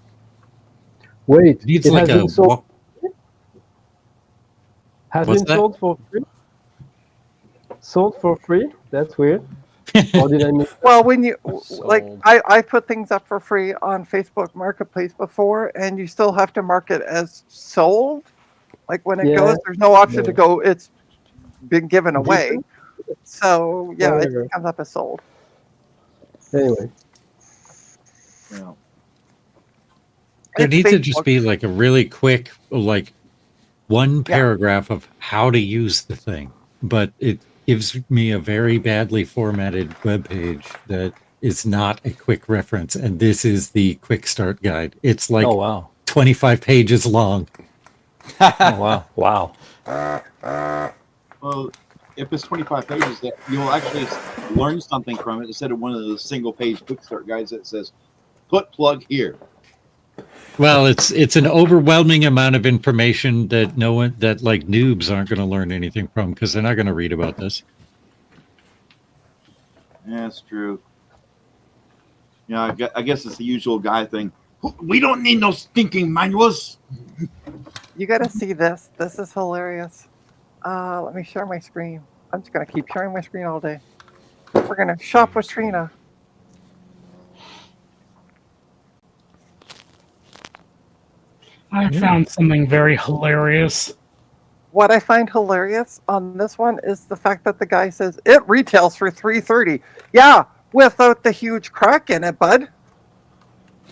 S12: Wait,
S11: It needs
S12: it
S11: like
S12: has been sold. Has
S11: What's
S12: been
S11: that?
S12: sold for free. Sold for free? That's weird. Or did I miss?
S7: Well, when you
S2: Sold.
S7: I put things up for free on Facebook Marketplace before, and you still have to mark it as sold. Like when it
S12: Yeah.
S7: goes, there's no option to
S12: Yeah.
S7: go. It's been given away.
S12: Given?
S7: So yeah,
S12: Whatever.
S7: it comes up as sold.
S12: Anyway,
S9: Yeah.
S11: There
S7: It's
S11: needs to just
S7: Facebook.
S11: be like a really quick, like one paragraph of how to use the thing, but it gives me a very badly formatted web page that is not a quick reference. And this is the quick start guide. It's like
S1: Oh, wow.
S11: 25 pages long.
S1: Oh, wow. Wow.
S9: Well, if it's 25 pages, that you'll actually learn something from it instead of one of those single page quick start guides that says, "Put plug here."
S11: Well, it's an overwhelming amount of information that like noobs aren't going to learn anything from because they're not going to read about this.
S9: Yeah, that's true. Yeah, I guess it's the usual guy thing. We don't need no stinking manuals.
S7: You got to see this. This is hilarious. Let me share my screen. I'm just gonna keep sharing my screen all day. We're gonna shop with Trina.
S8: I found something very hilarious.
S7: What I find hilarious on this one is the fact that the guy says it retails for $330. Yeah, without the huge crack in it, bud.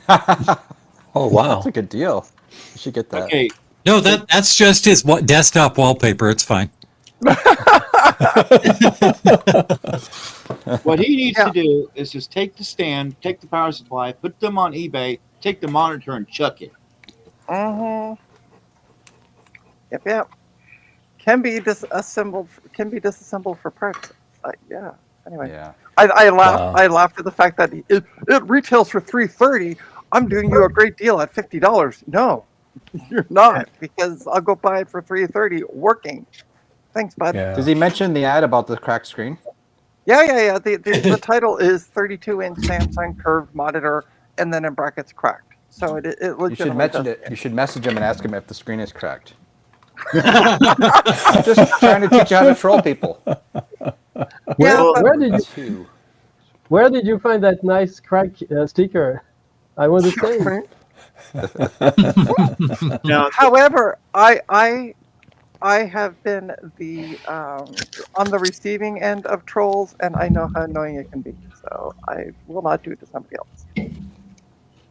S1: Oh, wow.
S2: That's a good deal. You should get that.
S9: Okay,
S11: No, that's just his desktop wallpaper. It's fine.
S9: what he needs
S7: Yeah.
S9: to do is just take the stand, take the power supply, put them on eBay, take the monitor, and chuck it.
S7: Mm-hmm. Yep. Can be disassembled for parts. Yeah. Anyway,
S2: Yeah.
S7: I laughed.
S1: Wow.
S7: I laughed at the fact that it retails for $330. I'm doing you a great deal at $50. No, you're not, because I'll go buy it for $330 working. Thanks, bud.
S1: Yeah.
S2: Does he mention the ad about the cracked screen?
S7: Yeah. The title is 32-inch Samsung curved monitor, and then in brackets cracked. So it
S2: You
S7: legitimately
S2: should mention
S7: does.
S2: it. You should message him and ask him if the screen is cracked. I'm just trying to teach you how to troll people.
S7: Yeah, but-
S12: where did you find that nice crack sticker? I want to say.
S9: Now,
S7: However, I have been the on the receiving end of trolls, and I know how annoying it can be. So I will not do it to somebody else.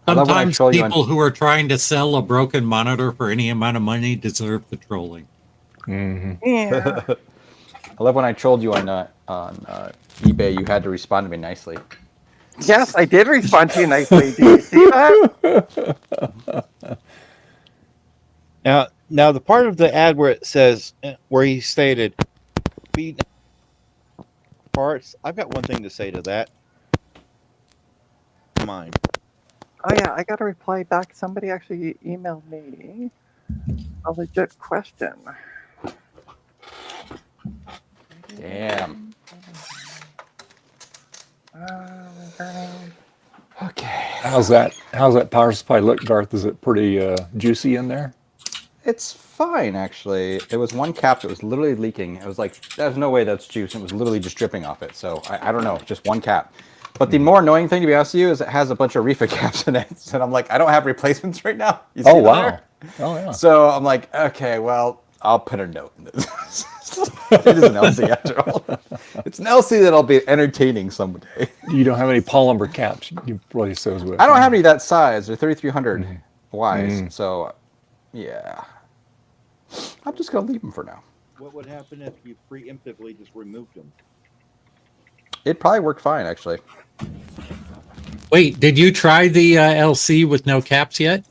S2: I love when I
S11: Sometimes
S2: troll you on-
S11: people who are trying to sell a broken monitor for any amount of money deserve the trolling.
S1: Mm-hmm.
S7: Yeah.
S2: I love when I trolled you on eBay. You had to respond to me nicely.
S7: Yes, I did respond to you nicely. Do you see that?
S13: Now the part of the ad where it says where he stated feed parts. I've got one thing to say to that. Mine.
S7: Oh yeah, I got a reply back. Somebody actually emailed me a legit question.
S2: Damn. Okay.
S1: How's that power supply look, Garth? Is it pretty juicy in there?
S2: It's fine, actually. It was one cap that was literally leaking. It was like, there's no way that's juice. It was literally just dripping off it. So I don't know, just one cap. But the more annoying thing, to be honest with you, is it has a bunch of reefer caps in it. And I'm like, I don't have replacements right now. You see
S1: Oh,
S2: them
S1: wow.
S2: there?
S1: Oh, yeah.
S2: So I'm like, okay, well, I'll put a note in this. It is an LC after all. It's an LC that'll be entertaining someday.
S1: You don't have any polymer caps you replace those with?
S2: I don't have any that size. They're 3300 wise. So, yeah. I'm just going to leave them for now.
S13: What would happen if you preemptively just removed them?
S2: It probably worked fine, actually.
S11: Wait, did you try the LC with no caps yet?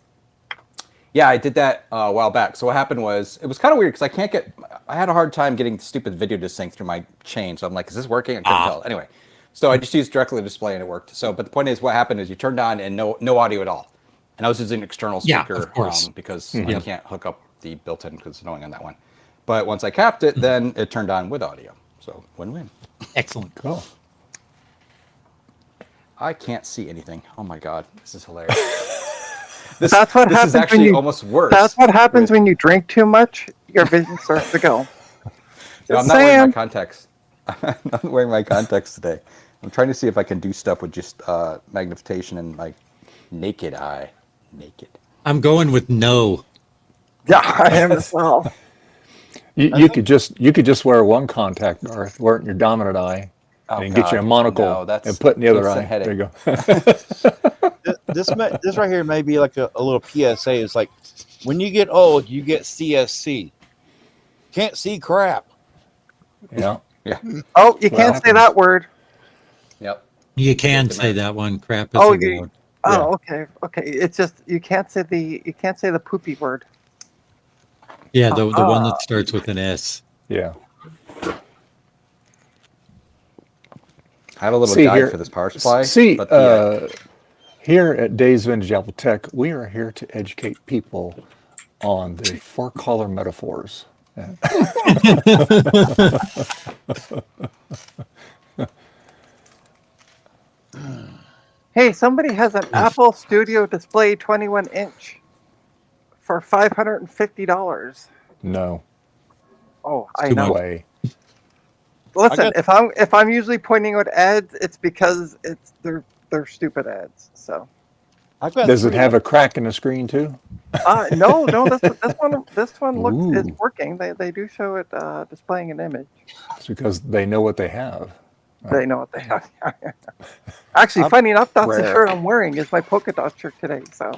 S2: Yeah, I did that a while back. So what happened was, it was kind of weird because I can't get, I had a hard time getting stupid video to sync through my chain. So I'm like, is this working? I couldn't tell. Anyway, so I just used directly the display and it worked. So, but the point is, what happened is you turned on and no audio at all. And I was using an external
S11: Yeah,
S2: speaker
S11: of course.
S2: because I can't hook up the built-in because it's annoying on that one. But once I capped it, then it turned on with audio. So win-win.
S11: Excellent.
S1: Cool.
S2: I can't see anything. Oh my god, this is hilarious. This
S7: That's what
S2: this
S7: happens
S2: is actually
S7: when you,
S2: almost worse.
S7: That's what happens when you drink too much. Your vision starts to go.
S2: No, I'm not wearing my contacts. I'm not wearing my contacts today. I'm trying to see if I can do stuff with just magnification and my naked eye. Naked.
S11: I'm going with no.
S7: Yeah, I am as well.
S1: You could just wear one contact, North, wear it in your dominant eye, and get you a monocle and put in the other eye. There you go.
S13: This right here may be like a little PSA. It's like, when you get old, you get CSC. Can't see crap.
S1: Yeah.
S2: Yeah.
S7: Oh, you can't say that word.
S2: Yep.
S11: You can say that one. Crap is
S7: Oh,
S11: allowed.
S7: okay. It's just you can't say the poopy word.
S11: Yeah, the one that starts with an S.
S1: Yeah.
S2: I had a little guide for this power supply. But
S1: here at Days Vintage Apple Tech, we are here to educate people on the four-color metaphors.
S7: Hey, somebody has an Apple Studio Display 21-inch for $550.
S1: No.
S7: Oh,
S1: It's
S7: I
S1: too
S7: know.
S1: way.
S7: Listen, if I'm usually pointing out ads, it's because they're stupid ads. So.
S1: Does it have a crack in the screen too?
S7: No. This one looks it's working. They do show it displaying an image.
S1: It's because they know what they have.
S7: They know what they have. Actually, funny enough, that's the shirt I'm wearing. Is my polka dot shirt today. So.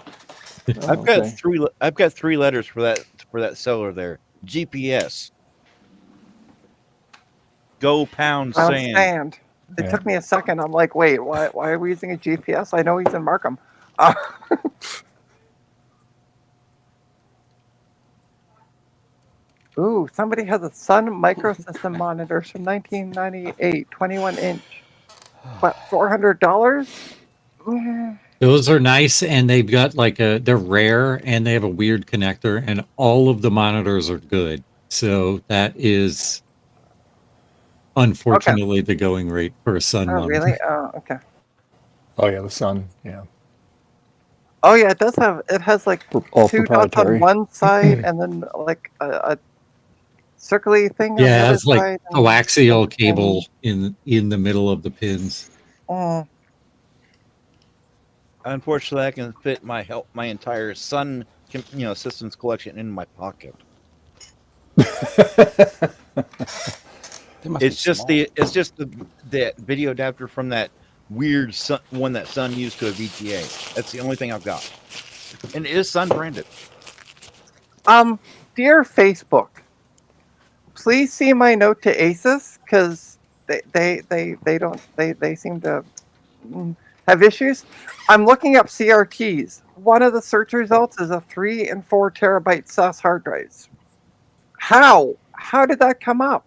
S13: I've got three letters for that seller there. GPS. Go pound sand.
S7: It took me a second. I'm like, wait, why are we using a GPS? I know he's in Markham. Ooh, somebody has a Sun Microsystem monitor from 1998, 21-inch. What, $400?
S11: Those are nice, and they've got they're rare, and they have a weird connector, and all of the monitors are good. So that is unfortunately the going rate for a Sun monitor.
S7: Really? Oh, okay.
S1: Oh yeah, the Sun. Yeah.
S7: Oh yeah, it has like
S1: all
S7: two dots
S1: proprietary.
S7: on one side, and then like a circly thing. on the
S11: Yeah,
S7: other
S11: it's like
S7: side, and-
S11: coaxial cable in the middle of the pins.
S7: Oh.
S13: Unfortunately, I can fit my entire Sun systems collection in my pocket. It's just the video adapter from that weird one that Sun used to a VTA. That's the only thing I've got, and it is Sun branded.
S7: Dear Facebook, please see my note to Asus because they seem to have issues. I'm looking up CRTs. One of the search results is a 3 and 4 terabyte SAS hard drives. How did that come up?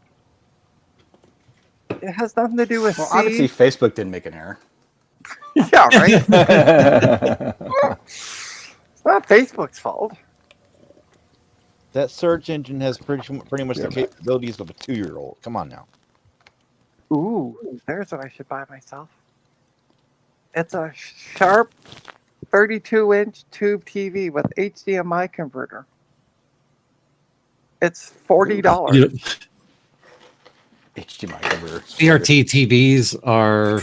S7: It has nothing to do with
S2: Well, obviously Facebook didn't make an error.
S7: Yeah, right. It's not Facebook's fault.
S13: That search engine has pretty much the capabilities of a 2-year-old. Come on now.
S7: Ooh, there's what I should buy myself. It's a Sharp 32-inch tube TV with HDMI converter. It's $40.
S2: HDMI converter.
S11: CRT TVs are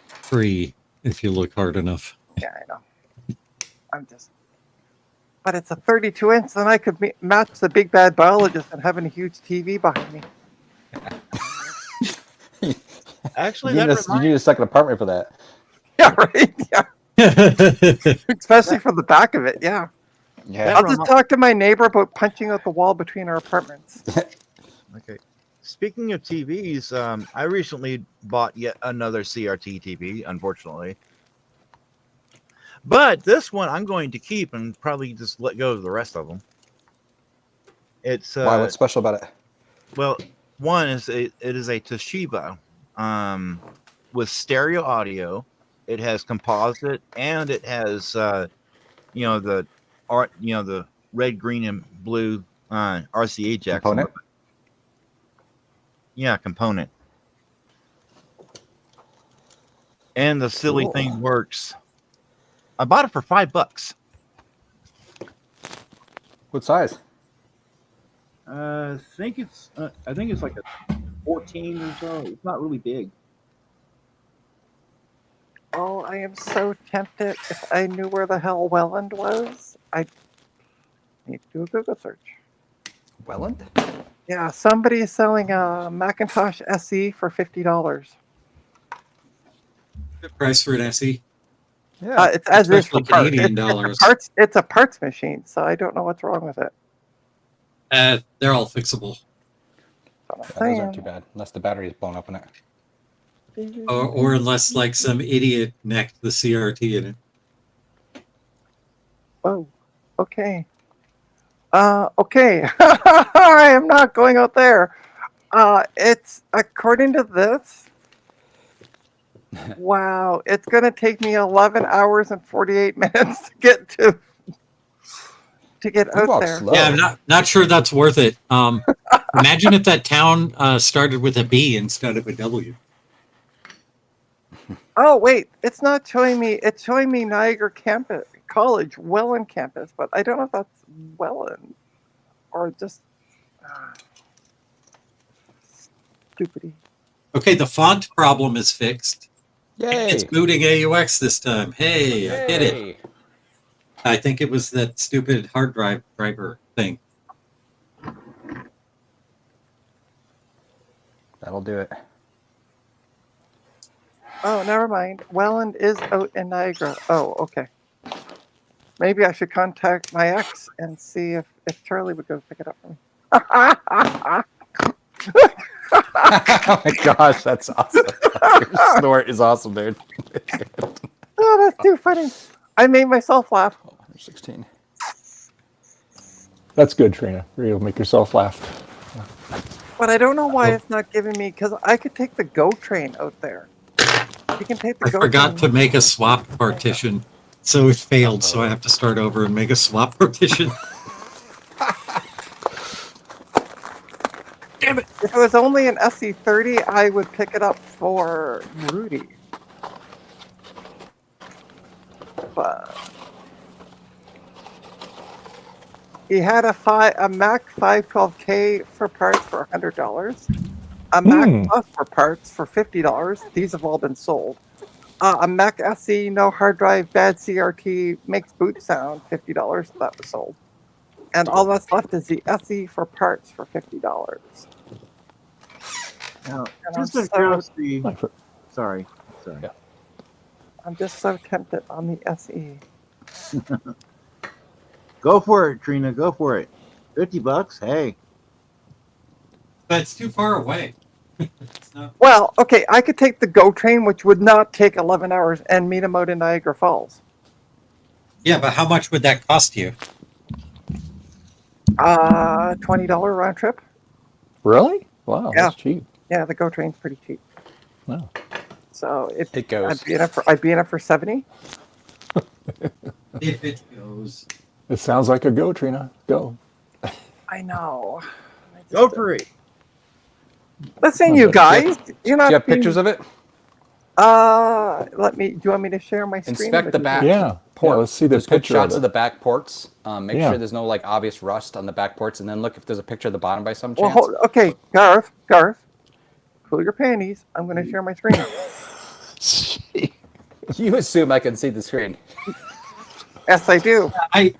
S11: free if you look hard enough.
S7: Yeah, I know. But it's a 32-inch, then I could match the big bad biologist and having a huge TV behind me.
S13: Actually,
S2: you need a second apartment for that.
S7: Yeah, right. Yeah. Especially from the back of it. Yeah.
S2: Yeah.
S7: I'll just talk to my neighbor about punching out the wall between our apartments.
S13: Okay. Speaking of TVs, I recently bought yet another CRT TV, unfortunately. But this one I'm going to keep and probably just let go of the rest of them. It's
S2: Why? What's special about it?
S13: Well, one is it is a Toshiba with stereo audio. It has composite and it has the art, the red, green, and blue RCA jacks.
S2: Component?
S13: Yeah, component. And the silly thing works. I bought it for $5.
S2: What size?
S9: I think it's like a 14 or so. It's not really big.
S7: Oh, I am so tempted. If I knew where the hell Welland was, I need to do a Google search.
S2: Welland?
S7: Yeah, somebody is selling a Macintosh SE for $50.
S11: Good price for an SE.
S2: Yeah.
S7: It's as is for
S11: Especially
S7: parts.
S11: Canadian
S7: It's
S11: dollars.
S7: parts. It's a parts machine, so I don't know what's wrong with it.
S11: They're all fixable.
S7: That's
S2: Yeah,
S7: what I'm
S2: those aren't too
S7: saying.
S2: bad, unless the battery is blown up in it.
S11: Or unless like some idiot necked the CRT in it.
S7: Oh, okay. Okay. I am not going out there. It's according to this. Wow, it's gonna take me 11 hours and 48 minutes to get out
S2: walk
S7: there.
S2: slow.
S11: Yeah, I'm not sure that's worth it. Imagine if that town started with a B instead of a W.
S7: Oh wait, it's not showing me. It's showing me Niagara campus, college, Welland campus, but I don't know if that's Welland or just stupidity.
S11: Okay, the font problem is fixed.
S2: Yay!
S11: It's booting AUX this time. Hey, I did it.
S2: Yay.
S11: I think it was that stupid hard drive driver thing.
S2: That'll do it.
S7: Oh, never mind. Welland is out in Niagara. Oh, okay. Maybe I should contact my ex and see if Charlie would go pick it up for me.
S2: Oh my gosh, that's awesome. Your snort is awesome, dude.
S7: Oh, that's too funny. I made myself laugh.
S2: 16.
S1: That's good, Trina. You'll make yourself laugh.
S7: But I don't know why it's not giving me, because I could take the GO train out there. You can take the
S11: I
S7: GO
S11: forgot
S7: train.
S11: to make a swap partition, so it failed. So I have to start over and make a swap partition. Damn it!
S7: If it was only an SE30, I would pick it up for Rudy. But he had a Mac 512K for parts for $100. A Mac Plus for parts for $50. These have all been sold. A Mac SE, no hard drive, bad CRT, makes boot sound, $50. That was sold. And all that's left is the SE for parts for $50.
S9: Now,
S7: And
S9: just out of curiosity, sorry.
S2: Yeah.
S7: I'm just so tempted on the SE.
S9: Go for it, Trina. Go for it. $50. Hey.
S11: But it's too far away. It's not...
S7: Well, okay, I could take the GO train, which would not take 11 hours, and meet him out in Niagara Falls.
S11: Yeah, but how much would that cost you?
S7: $20 round trip.
S1: Really? Wow,
S7: Yeah.
S1: that's cheap.
S7: Yeah, the GO train's pretty cheap.
S1: Wow.
S7: So
S2: It goes.
S7: I'd be in it for 70.
S11: If it goes.
S1: It sounds like a go, Trina. Go.
S7: I know.
S9: Go for it.
S7: Listen, you guys, you're not.
S2: Do you have pictures of it?
S7: Let me. Do you want me to share my screen?
S2: Inspect the back.
S1: Yeah.
S2: Port.
S1: Yeah, let's see the
S2: Just good
S1: picture
S2: shots
S1: of
S2: of
S1: it.
S2: the back ports. Make
S1: Yeah.
S2: sure there's no like obvious rust on the back ports, and then look if there's a picture of the bottom by some
S7: Well,
S2: chance.
S7: okay, Garth, pull your panties. I'm going to share my screen.
S2: You assume I can see the screen.
S7: Yes, I do.
S11: I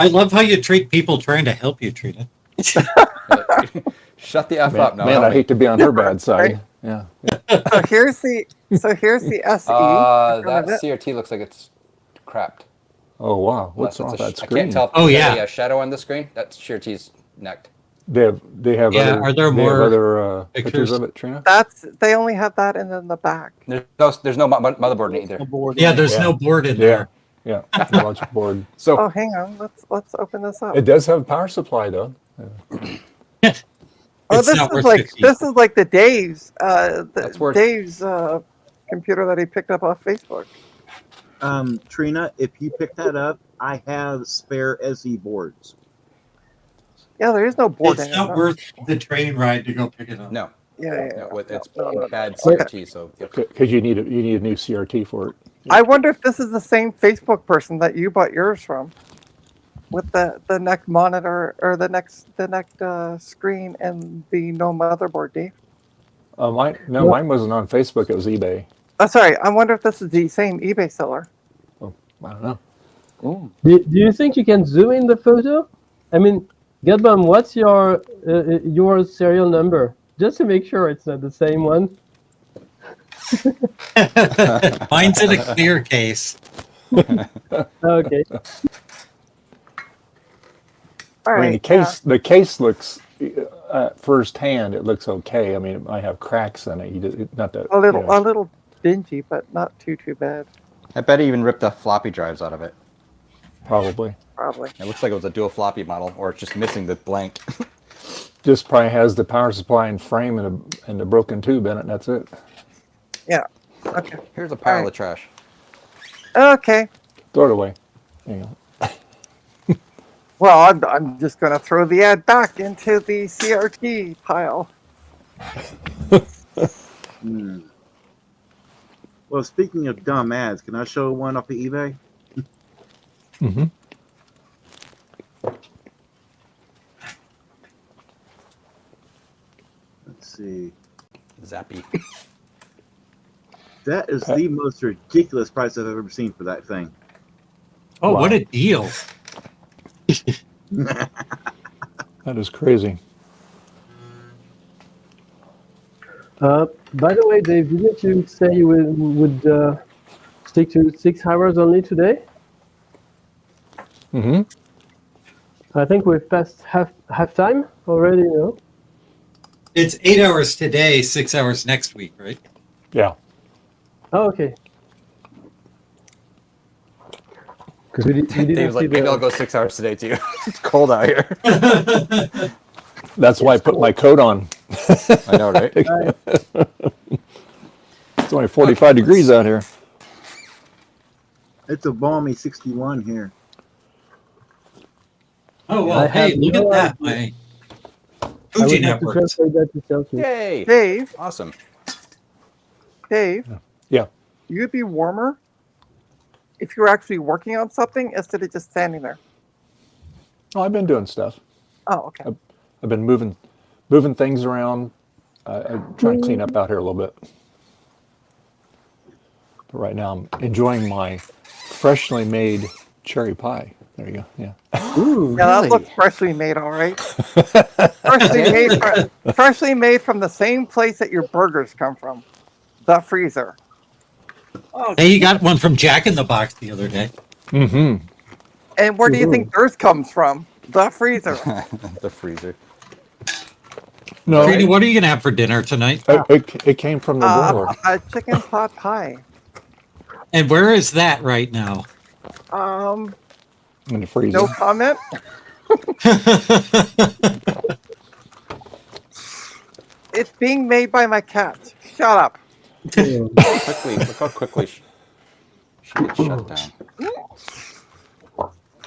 S11: love how you treat people trying to help you, Trina.
S2: Shut the F up. No,
S1: Man, I hate to be on her bad side.
S7: Right.
S1: Yeah.
S7: So here's the SE.
S2: That CRT looks like it's crapped.
S1: Oh, wow. What's
S2: Unless
S1: wrong
S2: it's
S1: with that
S2: I
S1: screen?
S2: can't tell if
S11: Oh,
S2: there's
S11: yeah.
S2: a shadow on the screen. That's CRT's necked.
S1: They have
S11: Yeah,
S1: other,
S11: are there
S1: they
S11: more
S1: have other pictures
S11: pictures?
S1: of it, Trina?
S7: They only have that and then the back.
S2: There's no motherboard in it either.
S11: Yeah, there's
S1: Yeah.
S11: no board in
S1: Yeah.
S11: there.
S1: Yeah. The logic board.
S2: So
S7: Oh, hang on. Let's open this up.
S1: It does have a power supply, though.
S7: Oh,
S11: It's
S7: this
S11: not
S7: is
S11: worth
S7: like
S11: 60.
S7: this is like the Dave's
S2: That's worth-
S7: Dave's computer that he picked up off Facebook.
S9: Trina, if you pick that up, I have spare SE boards.
S7: Yeah, there is no board
S11: It's
S7: in it.
S11: not
S7: No.
S11: worth the train ride to go pick it up.
S2: No,
S7: Yeah.
S2: no, it's
S7: No.
S2: bad
S7: Okay.
S2: CRT. So yep.
S1: Because you need a new CRT for it.
S7: I wonder if this is the same Facebook person that you bought yours from, with the neck monitor or the neck screen and the no motherboard, Dave.
S1: Mine wasn't on Facebook. It was eBay.
S7: Oh, sorry. I wonder if this is the same eBay seller.
S1: Oh, I don't know.
S12: Do you think you can zoom in the photo? I mean, Godbum, what's your serial number? Just to make sure it's not the same one.
S11: Mine's in a clear case.
S12: Okay.
S7: All
S1: I mean,
S7: right.
S1: the case looks first hand. It looks okay. I mean, it might have cracks in it. Not that
S7: A little dingy, but not too bad.
S2: I bet he even ripped the floppy drives out of it.
S1: Probably.
S2: It looks like it was a dual floppy model, or it's just missing the blank.
S1: Just probably has the power supply and frame and a broken tube in it. And that's it.
S7: Yeah. Okay.
S2: Here's a pile of trash.
S7: Okay.
S1: Throw it away. There you go.
S7: Well, I'm just going to throw the ad back into the CRT pile.
S9: Well, speaking of dumb ads, can I show one off of eBay?
S1: Mm-hmm.
S9: Let's see.
S2: Zappy.
S9: That is the most ridiculous price I've ever seen for that thing.
S11: Oh, what a deal.
S1: That is crazy.
S12: By the way, Dave, didn't you say you would stick to 6 hours only today?
S1: Mm-hmm.
S12: I think we've passed half time already, no?
S11: It's 8 hours today, 6 hours next week, right?
S1: Yeah.
S12: Oh, okay. Because we didn't
S2: Dave's
S12: see
S2: like, maybe I'll go 6 hours today too. It's cold out here.
S1: That's why I put my coat on.
S2: I know, right?
S1: It's only 45 degrees out here.
S9: It's a balmy 61 here.
S11: Oh, well, hey, look at that. My Fuji network.
S12: Translate that to Celsius.
S2: Yay!
S7: Dave,
S2: Awesome.
S7: Dave,
S1: Yeah.
S7: you'd be warmer if you were actually working on something instead of just standing there.
S1: Oh, I've been doing stuff.
S7: Oh, okay.
S1: I've been moving things around. I'm trying to clean up out here a little bit. But right now, I'm enjoying my freshly made cherry pie. There you go. Yeah.
S2: Ooh,
S7: Yeah,
S2: really?
S7: that looks freshly made, all right. freshly made from the same place that your burgers come from, the freezer. Oh,
S11: Hey, you got one from Jack in the Box the other day.
S1: Mm-hmm.
S7: and where do you think yours comes from? The freezer.
S2: The freezer.
S1: No,
S11: Trina, what are you going to have for dinner tonight?
S1: it came from the boiler.
S7: A chicken pot pie.
S11: And where is that right now?
S1: In the freezer.
S7: No comment. It's being made by my cat. Shut up.
S2: Look how quickly she gets shut down.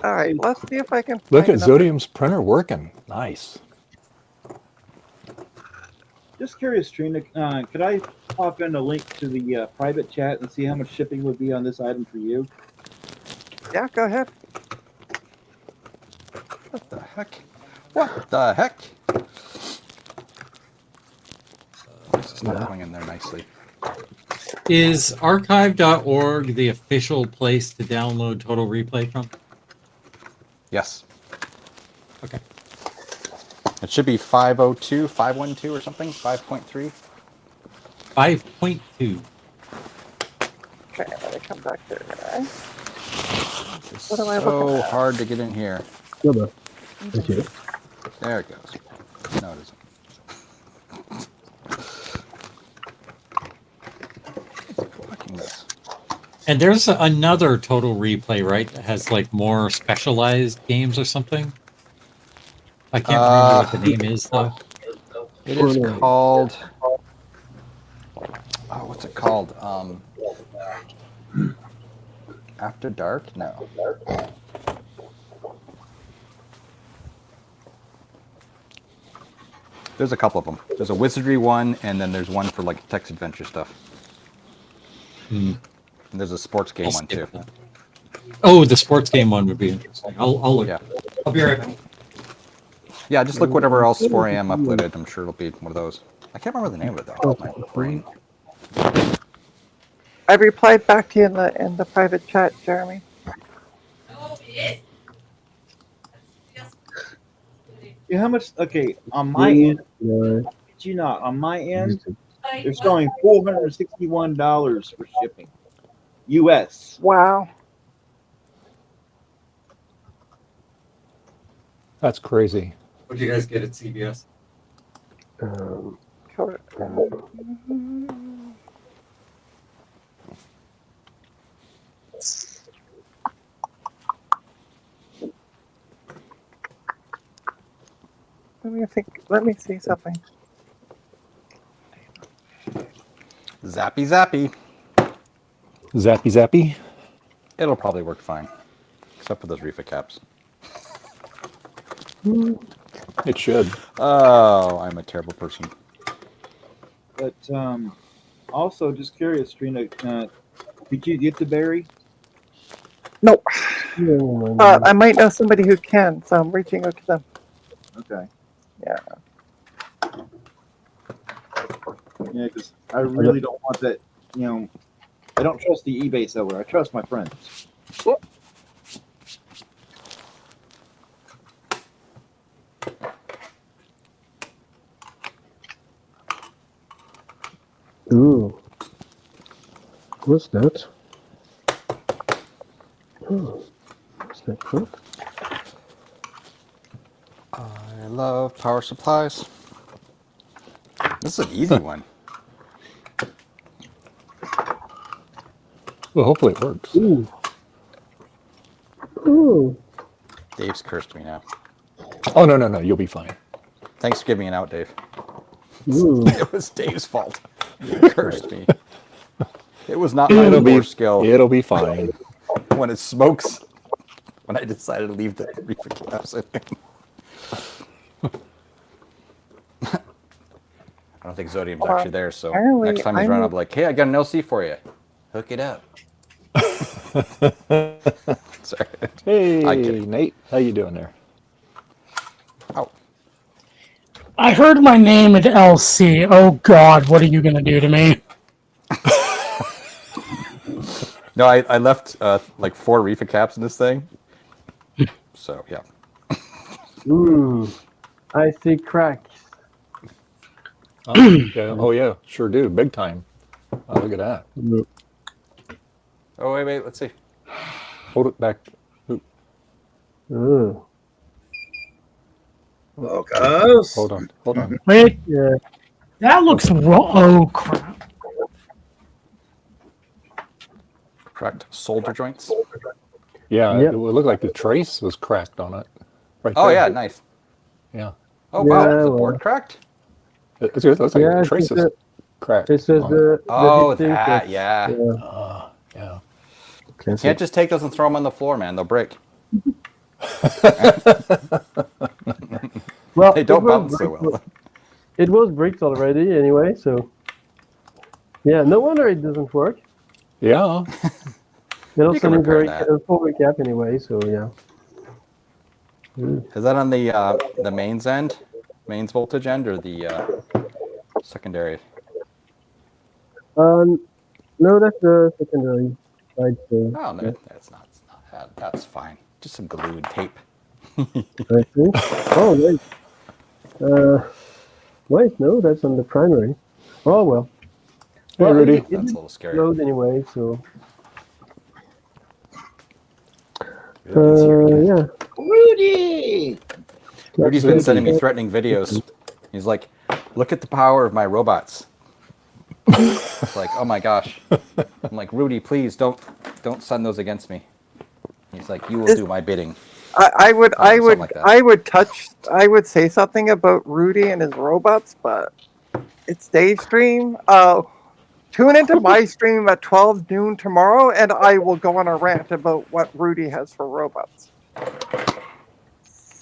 S7: All right, let's see if I can.
S1: Look
S7: find
S1: at
S7: another-
S1: Zodium's printer working. Nice.
S9: Just curious, Trina, could I pop in a link to the private chat and see how much shipping would be on this item for you?
S7: Yeah, go ahead.
S2: What the heck? What the heck? This is not going in there nicely.
S11: Is archive.org the official place to download Total Replay from?
S2: Yes.
S11: Okay.
S2: It should be 502, 512 or something, 5.3.
S11: 5.2.
S7: Okay, let me come back there.
S2: It's
S7: What am I
S2: so
S7: looking at?
S2: hard to get in here.
S12: Okay. Okay.
S2: There it goes. No, it isn't. Fucking this.
S11: And there's another Total Replay, right? That has like more specialized games or something. I can't remember what the name is though.
S2: It is called. Oh, what's it called? After Dark? No. There's a couple of them. There's a wizardry one, and then there's one for like text adventure stuff.
S11: Hmm.
S2: And there's a sports game one too.
S11: Oh, the sports game one would be interesting. I'll look.
S2: Yeah.
S11: I'll be right back.
S2: Yeah, just look whatever else 4am uploaded. I'm sure it'll be one of those. I can't remember the name of it though. My brain.
S7: I replied back to you in the private chat, Jeremy.
S9: Yeah, how much? Okay, on my end, did you not? On my end, they're showing $461 for shipping, U.S.
S7: Wow.
S1: That's crazy.
S11: What do you guys get at CBS?
S7: Let me think. Let me see something.
S2: Zappy zappy.
S1: Zappy zappy.
S2: It'll probably work fine, except for those reefa caps.
S1: It should.
S2: Oh, I'm a terrible person.
S9: But also, just curious, Trina, did you get the berry?
S7: No. I might know somebody who can, so I'm reaching out to them.
S9: Okay.
S7: Yeah.
S9: Yeah, because I really don't want that. You know, I don't trust the eBay seller. I trust my friends.
S12: Ooh. What's that? Oh. What's that for?
S2: I love power supplies. This is an easy one.
S1: Well, hopefully it works.
S12: Ooh. Ooh.
S2: Dave's cursed me now.
S1: Oh, no. You'll be fine.
S2: Thanks for giving me an out, Dave.
S12: Ooh.
S2: It was Dave's fault. He cursed me. It was not my Mohr skill.
S1: It'll be fine.
S2: When it smokes, when I decided to leave the reefer caps in. I don't think Zodium's actually there, so
S7: apparently
S2: next time he's around, I'll be like, hey, I got an LC for you. Hook it up. Sorry.
S1: Hey, Nate. How you doing there?
S2: Ow.
S8: I heard my name at LC. Oh God, what are you gonna do to me?
S2: No, I left like 4 reefer caps in this thing. So, yeah.
S12: Ooh. I see cracks.
S1: Oh yeah, sure do. Big time. Oh, look at that.
S2: Oh, wait, let's see.
S1: Hold it back. Ooh.
S12: Ooh.
S9: Focus.
S1: Hold on.
S8: Wait, that looks wrong. Oh crap!
S2: Cracked solder joints.
S1: Yeah,
S12: Yep.
S1: it would look like the trace was cracked on it. Right
S2: Oh,
S1: there.
S2: yeah, nice.
S1: Yeah.
S2: Oh, wow,
S12: Yeah,
S2: is the
S12: well.
S2: board cracked?
S1: It looks like
S12: Yeah,
S1: the trace is cracked.
S12: It says
S1: on it.
S12: the
S2: Oh,
S12: heat sink
S2: that,
S12: is-
S2: yeah.
S1: Yeah.
S2: You can't just take those and throw them on the floor, man. They'll break.
S12: Well,
S2: They don't
S12: it was
S2: bounce so
S12: bricked-
S2: well.
S12: It was bricked already anyway, so yeah, no wonder it doesn't work.
S1: Yeah.
S12: It also
S2: can
S12: needs
S2: repair
S12: a
S2: that.
S12: full recap anyway, so yeah.
S2: Is that on the mains end? Mains voltage end or the secondary?
S12: No, that's the secondary side. So
S2: Oh, no, that's not that's fine. Just some glue and tape.
S12: I think. Oh, wait. Wait, no, that's on the primary. Oh well.
S1: Hey,
S12: Well,
S1: Rudy.
S12: it
S2: That's a
S12: didn't
S2: little scary.
S12: load anyway, so
S2: Really?
S12: yeah.
S9: Rudy.
S2: Rudy's been sending me threatening videos. He's like, look at the power of my robots. It's like, oh my gosh. I'm like, Rudy, please don't send those against me. He's like, you will do my bidding.
S7: I would
S2: something like that.
S7: I would say something about Rudy and his robots, but it's Dave's stream. Tune into my stream at 12 noon tomorrow, and I will go on a rant about what Rudy has for robots.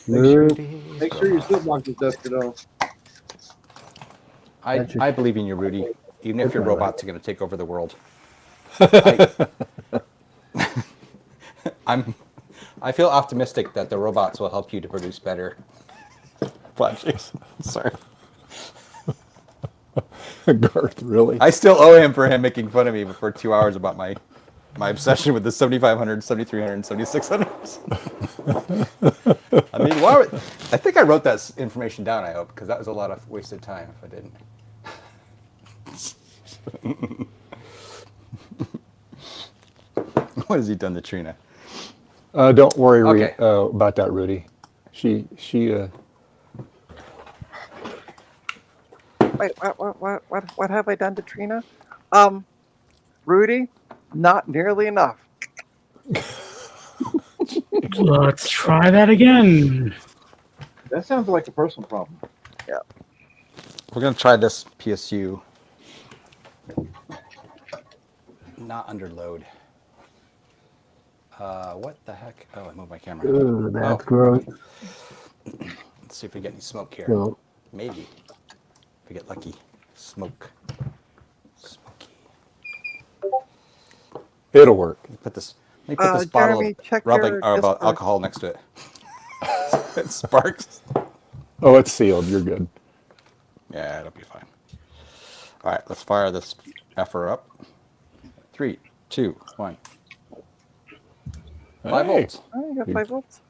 S9: Make sure your soapbox is dusted off.
S2: I believe in you, Rudy. Even if your robots are going to take over the world. I feel optimistic that the robots will help you to produce better projects. Sorry.
S1: Garth, really?
S2: I still owe him for him making fun of me for 2 hours about my obsession with the 7500, 7300, and 7600s. I mean, I think I wrote that information down, I hope, because that was a lot of wasted time if I didn't. What has he done to Trina?
S1: Don't worry
S2: Okay.
S1: about that, Rudy. She
S7: Wait, what have I done to Trina? Rudy, not nearly enough.
S8: Let's try that again.
S9: That sounds like a personal problem.
S7: Yeah.
S2: We're going to try this PSU. Not under load. What the heck? Oh, I moved my camera.
S12: Ooh, that's gross.
S2: Let's see if we get any smoke here.
S12: No.
S2: Maybe. If we get lucky. Smoke. Smoky.
S1: it'll work.
S2: Let me put this bottle
S7: Jeremy,
S2: of
S7: check
S2: rubbing
S7: your
S2: about
S7: Discord.
S2: alcohol next to it. It sparks.
S1: Oh, it's sealed. You're good.
S2: Yeah, it'll be fine. All right, let's fire this effer up. 3, 2, 1. 5 volts.
S7: Oh, you got 5 volts?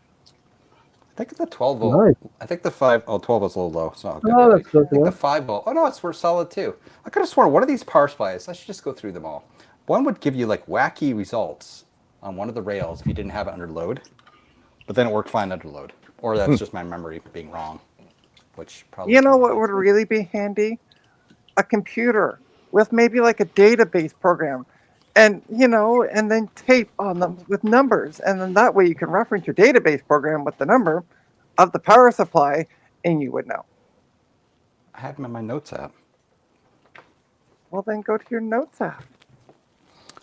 S2: I think the 12 volt.
S12: Nice.
S2: I think the 5. Oh, 12 is a little low. It's not good.
S12: Oh, that's
S2: I
S12: good
S2: think the
S12: enough.
S2: 5 volt. Oh no, it's for solid too. I could have sworn one of these power supplies. I should just go through them all. One would give you like wacky results on one of the rails if you didn't have it under load, but then it worked fine under load. Or that's just my memory being wrong, which probably.
S7: You know what would really be handy? A computer with maybe like a database program, and and then tape on them with numbers, and then that way you can reference your database program with the number of the power supply, and you would know.
S2: I have them in my notes app.
S7: Well, then go to your notes app.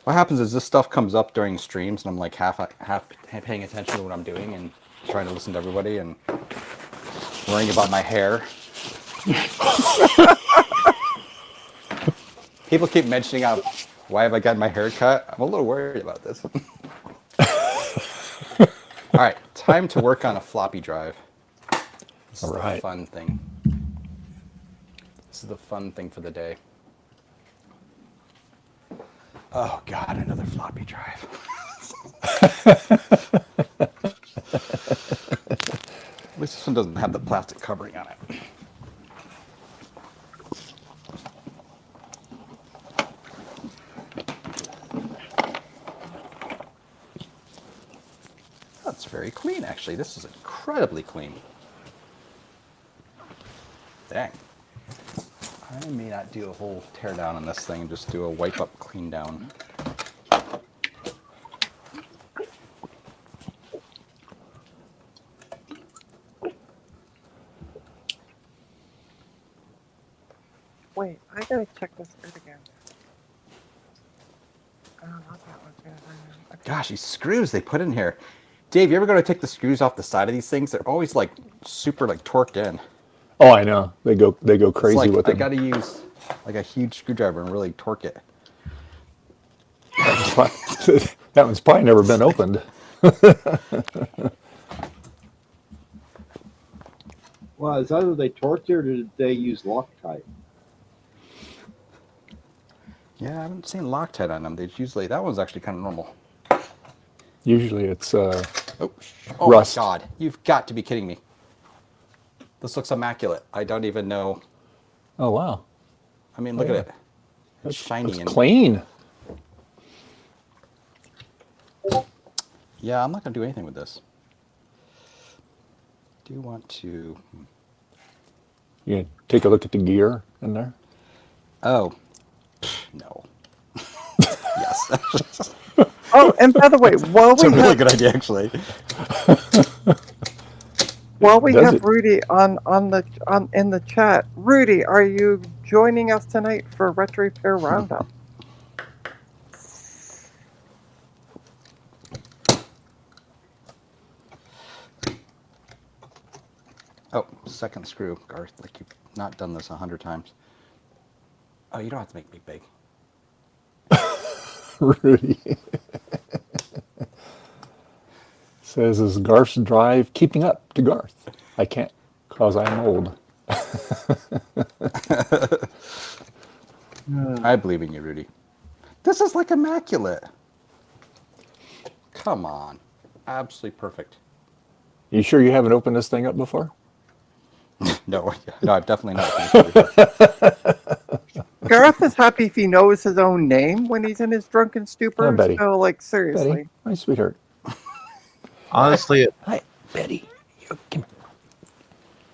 S2: What happens is this stuff comes up during streams, and I'm like half paying attention to what I'm doing and trying to listen to everybody and worrying about my hair. People keep mentioning why have I gotten my hair cut? I'm a little worried about this. All right, time to work on a floppy drive. This is the fun thing. This is the fun thing for the day. Oh God, another floppy drive. At least this one doesn't have the plastic covering on it. That's very clean, actually. This is incredibly clean. Dang. I may not do a whole tear down on this thing, just do a wipe up, clean down.
S7: Wait, I gotta check this out again. Oh, not that one. Okay.
S2: Gosh, these screws they put in here. Dave, you ever go to take the screws off the side of these things? They're always like super like torqued in.
S1: Oh, I know. They go crazy
S2: like,
S1: with
S2: I
S1: them.
S2: gotta use like a huge screwdriver and really torque it.
S1: That one's probably never been opened.
S9: Well, it's either they torqued it or did they use Loctite?
S2: Yeah, I haven't seen Loctite on them. They usually that one's actually kind of normal.
S1: Usually it's
S2: oh
S1: rust.
S2: my God, you've got to be kidding me. This looks immaculate. I don't even know.
S1: Oh wow.
S2: I mean, look at it. It's shiny
S1: It's
S2: and
S1: clean.
S2: Yeah, I'm not gonna do anything with this. Do you want to?
S1: You gonna take a look at the gear in there?
S2: Oh, no. Yes.
S7: Oh, and by the way, while
S2: It's a
S7: we
S2: really
S7: have,
S2: good idea, actually.
S7: While we
S1: Does
S7: have
S1: it?
S7: Rudy in the chat, Rudy, are you joining us tonight for Retro Repair Roundup?
S2: Oh, second screw, Garth. Like you've not done this 100 times. Oh, you don't have to make me big.
S1: Rudy says, "Is Garth's drive keeping up to Garth? I can't, cause I'm old."
S2: I believe in you, Rudy. This is like immaculate. Come on. Absolutely perfect.
S1: You sure you haven't opened this thing up before?
S2: No, I've definitely not.
S7: Gareth is happy if he knows his own name when he's in his drunken stupor.
S1: Betty.
S7: So, like, seriously.
S1: Betty, my sweetheart.
S13: Honestly,
S1: Hi, Betty. Come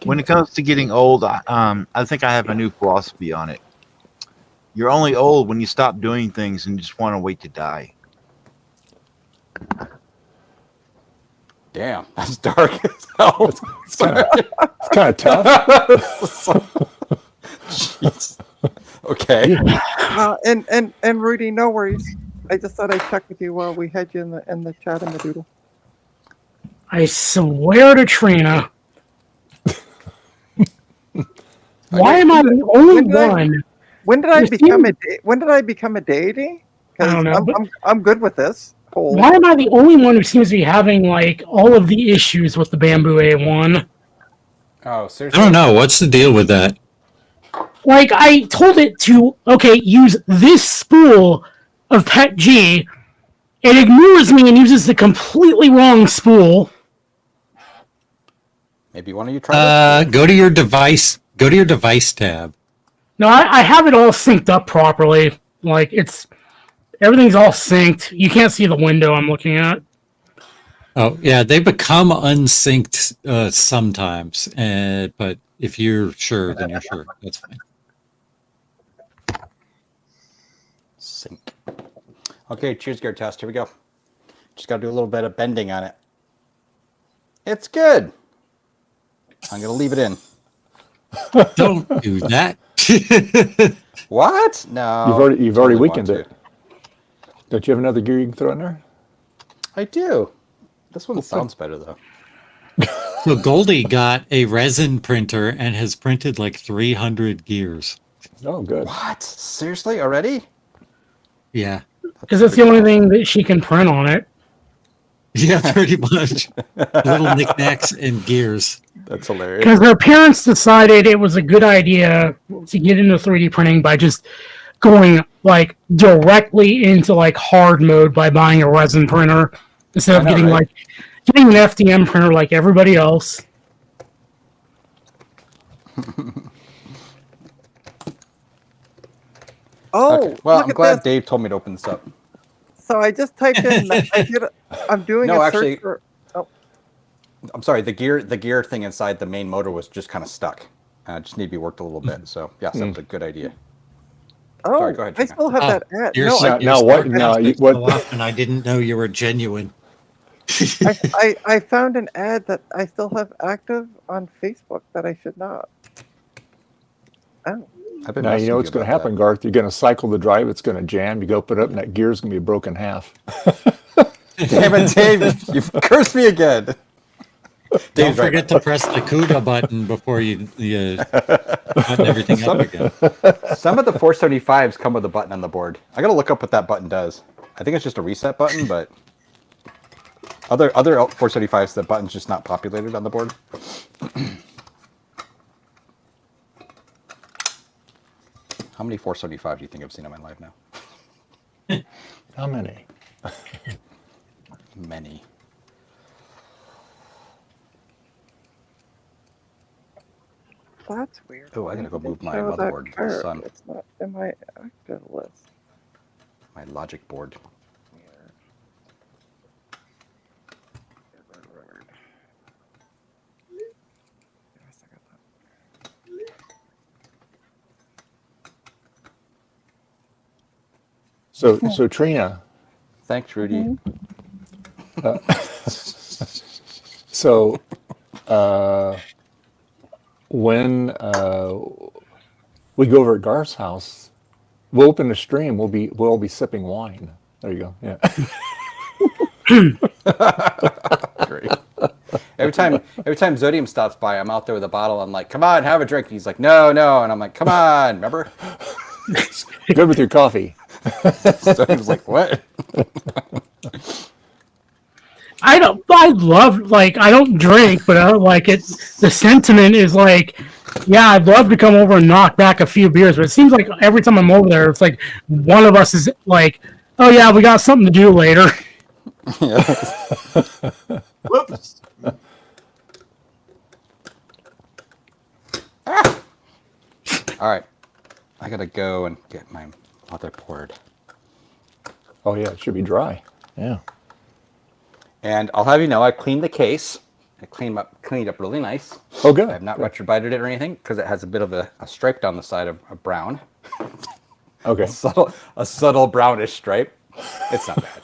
S13: when it comes to getting old, I think I have a new philosophy on it. You're only old when you stop doing things and just want to wait to die.
S2: Damn, that's dark as hell.
S1: It's kind of tough.
S2: Jeez. Okay.
S7: And Rudy, no worries. I just thought I'd check with you while we had you in the chat in the doodle.
S8: I swear to Trina. Why am I the only one?
S7: When did I become a deity?
S8: I don't know.
S7: I'm good with this.
S8: Why am I the only one who seems to be having like all of the issues with the Bamboo A1?
S2: Oh, seriously?
S11: I don't know. What's the deal with that?
S8: Like, I told it to, use this spool of Pet G. It ignores me and uses the completely wrong spool.
S2: Maybe one of you try
S11: Go to your device. Go to your device tab.
S8: No, I have it all synced up properly. Like, everything's all synced. You can't see the window I'm looking at.
S11: Oh, yeah, they become unsynced sometimes. But if you're sure, then you're sure. That's fine.
S2: Sync. Okay, choose gear test. Here we go. Just got to do a little bit of bending on it. It's good. I'm going to leave it in.
S11: Don't do that.
S2: What? No.
S1: You've already weakened it. Don't you have another gear you can throw in there?
S2: I do. This one sounds better though.
S11: So Goldie got a resin printer and has printed like 300 gears.
S1: Oh, good.
S2: What? Seriously? Already?
S11: Yeah.
S8: Because it's the only thing that she can print on it.
S11: Yeah, pretty much. Little knickknacks and gears.
S2: That's hilarious.
S8: Because her parents decided it was a good idea to get into 3D printing by just going like directly into like hard mode by buying a resin printer instead of getting an FDM printer like everybody else.
S7: Oh,
S2: okay. Well,
S7: look
S2: I'm
S7: at
S2: glad
S7: this.
S2: Dave told me to open this up.
S7: So I just typed in. I'm doing
S2: No,
S7: a
S2: actually,
S7: search for. Oh,
S2: I'm sorry. The gear thing inside the main motor was just kind of stuck. Just need to be worked a little bit. So yes, that was a good idea.
S7: oh,
S2: Sorry, go ahead,
S7: I
S2: Gina.
S7: still have that ad.
S11: You're
S7: No,
S11: so,
S7: I,
S11: you're so often I didn't know you were genuine.
S7: I found an ad that I still have active on Facebook that I should not. Oh.
S1: Now you know what's going to happen, Garth. You're going to cycle the drive. It's going to jam. You go open it up, and that gear's going to be broken in half.
S2: Damn it, Dave! You've cursed me again.
S11: Don't forget to press the CUDA button before you button everything up again.
S2: Some of the 475s come with a button on the board. I got to look up what that button does. I think it's just a reset button, but other 475s, the button's just not populated on the board. How many 475 do you think I've seen in my life now?
S1: How many?
S2: Many.
S7: That's weird.
S2: Oh, I gotta go move my
S7: Show that
S2: motherboard to the
S7: card.
S2: sun.
S7: It's not in my active list.
S2: My logic board.
S1: So Trina.
S2: Thanks, Rudy.
S1: So when we go over at Garth's house, we'll open a stream. We'll be sipping wine. There you go. Yeah.
S2: Great. Every time Zodium stops by, I'm out there with a bottle. I'm like, "Come on, have a drink." And he's like, "No, no," and I'm like, "Come on, remember?"
S1: Good with your coffee.
S2: Zodium's like, "What?"
S8: I don't drink, but I don't like it. The sentiment is like, yeah, I'd love to come over and knock back a few beers, but it seems like every time I'm over there, it's like one of us is like, oh yeah, we got something to do later.
S13: Whoops.
S2: All right, I gotta go and get my motherboard.
S1: Oh yeah, it should be dry. Yeah.
S2: And I'll have you know, I cleaned the case. I cleaned up really nice.
S1: Oh, good.
S2: I have not retrobited it or anything because it has a bit of a stripe down the side of brown.
S1: Okay.
S2: A subtle brownish stripe. It's not bad.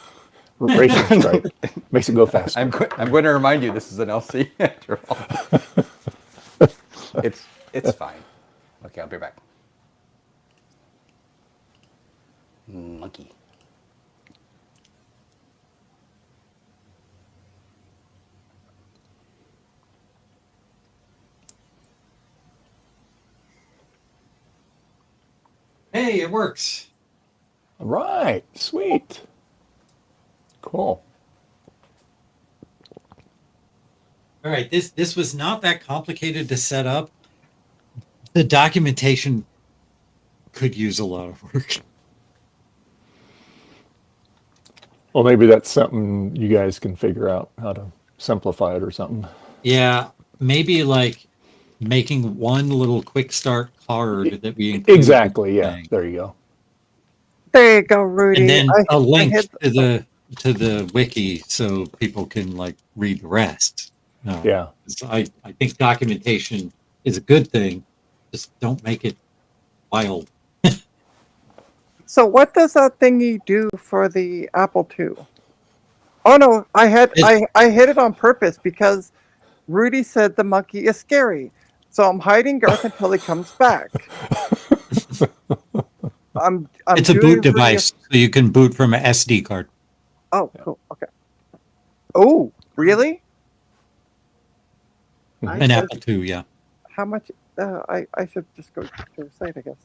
S1: Racing stripe makes it go faster.
S2: I'm going to remind you, this is an LC after all. It's fine. Okay, I'll be back. Monkey.
S11: Hey, it works.
S1: All right. Sweet. Cool.
S11: All right, this was not that complicated to set up. The documentation could use a lot of work.
S1: Well, maybe that's something you guys can figure out how to simplify it or something.
S11: Yeah, maybe like making one little quick start card that we include.
S1: Exactly. Yeah. There you go.
S7: There you go, Rudy.
S11: And then a link to the wiki so people can like read the rest.
S1: Yeah.
S11: So I think documentation is a good thing. Just don't make it wild.
S7: So what does that thingy do for the Apple II? Oh no, I hit it on purpose because Rudy said the monkey is scary. So I'm hiding Garth until he comes back.
S11: It's a boot device, so you can boot from an SD card.
S7: Oh, cool. Okay. Oh, really?
S11: An Apple II, yeah.
S7: How much? I should just go to the site, I guess.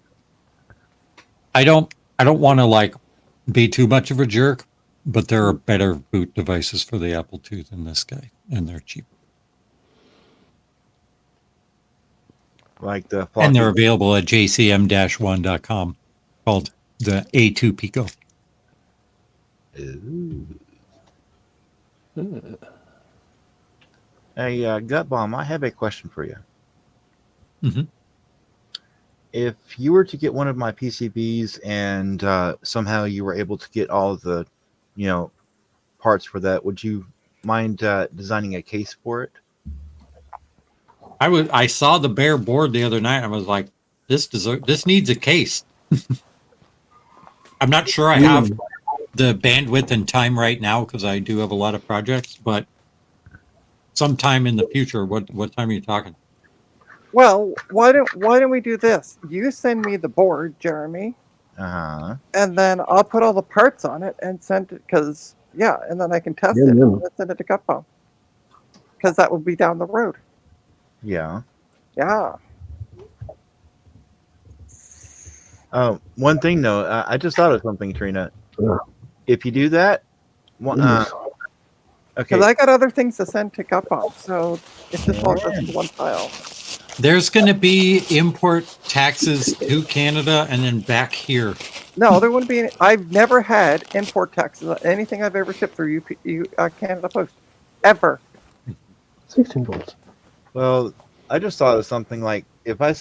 S11: I don't want to like be too much of a jerk, but there are better boot devices for the Apple II than this guy, and they're cheap.
S13: Like the
S11: and they're available at jcm-1.com, called the A2 Pico.
S13: Hey, Gut Bomb, I have a question for you.
S11: Mm-hmm.
S13: If you were to get one of my PCBs and somehow you were able to get all the, parts for that, would you mind designing a case for it?
S11: I saw the bare board the other night. And I was like, this needs a case. I'm not sure I have the bandwidth and time right now because I do have a lot of projects, but sometime in the future, what time are you talking?
S7: Well, why don't we do this? You send me the board, Jeremy.
S13: Uh-huh.
S7: And then I'll put all the parts on it and send it and then I can test it and send it to Gutbomb. Because that will be down the road.
S13: Yeah.
S7: Yeah.
S13: One thing though, I just thought of something, Trina. If you do that, okay.
S7: Because I got other things to send to Gutbomb, so it just all goes into one file.
S11: There's going to be import taxes to Canada and then back here.
S7: No, there wouldn't be any. I've never had import taxes on anything I've ever shipped through Canada Post. Ever.
S12: 16 volts.
S13: Well, I just thought of something like if I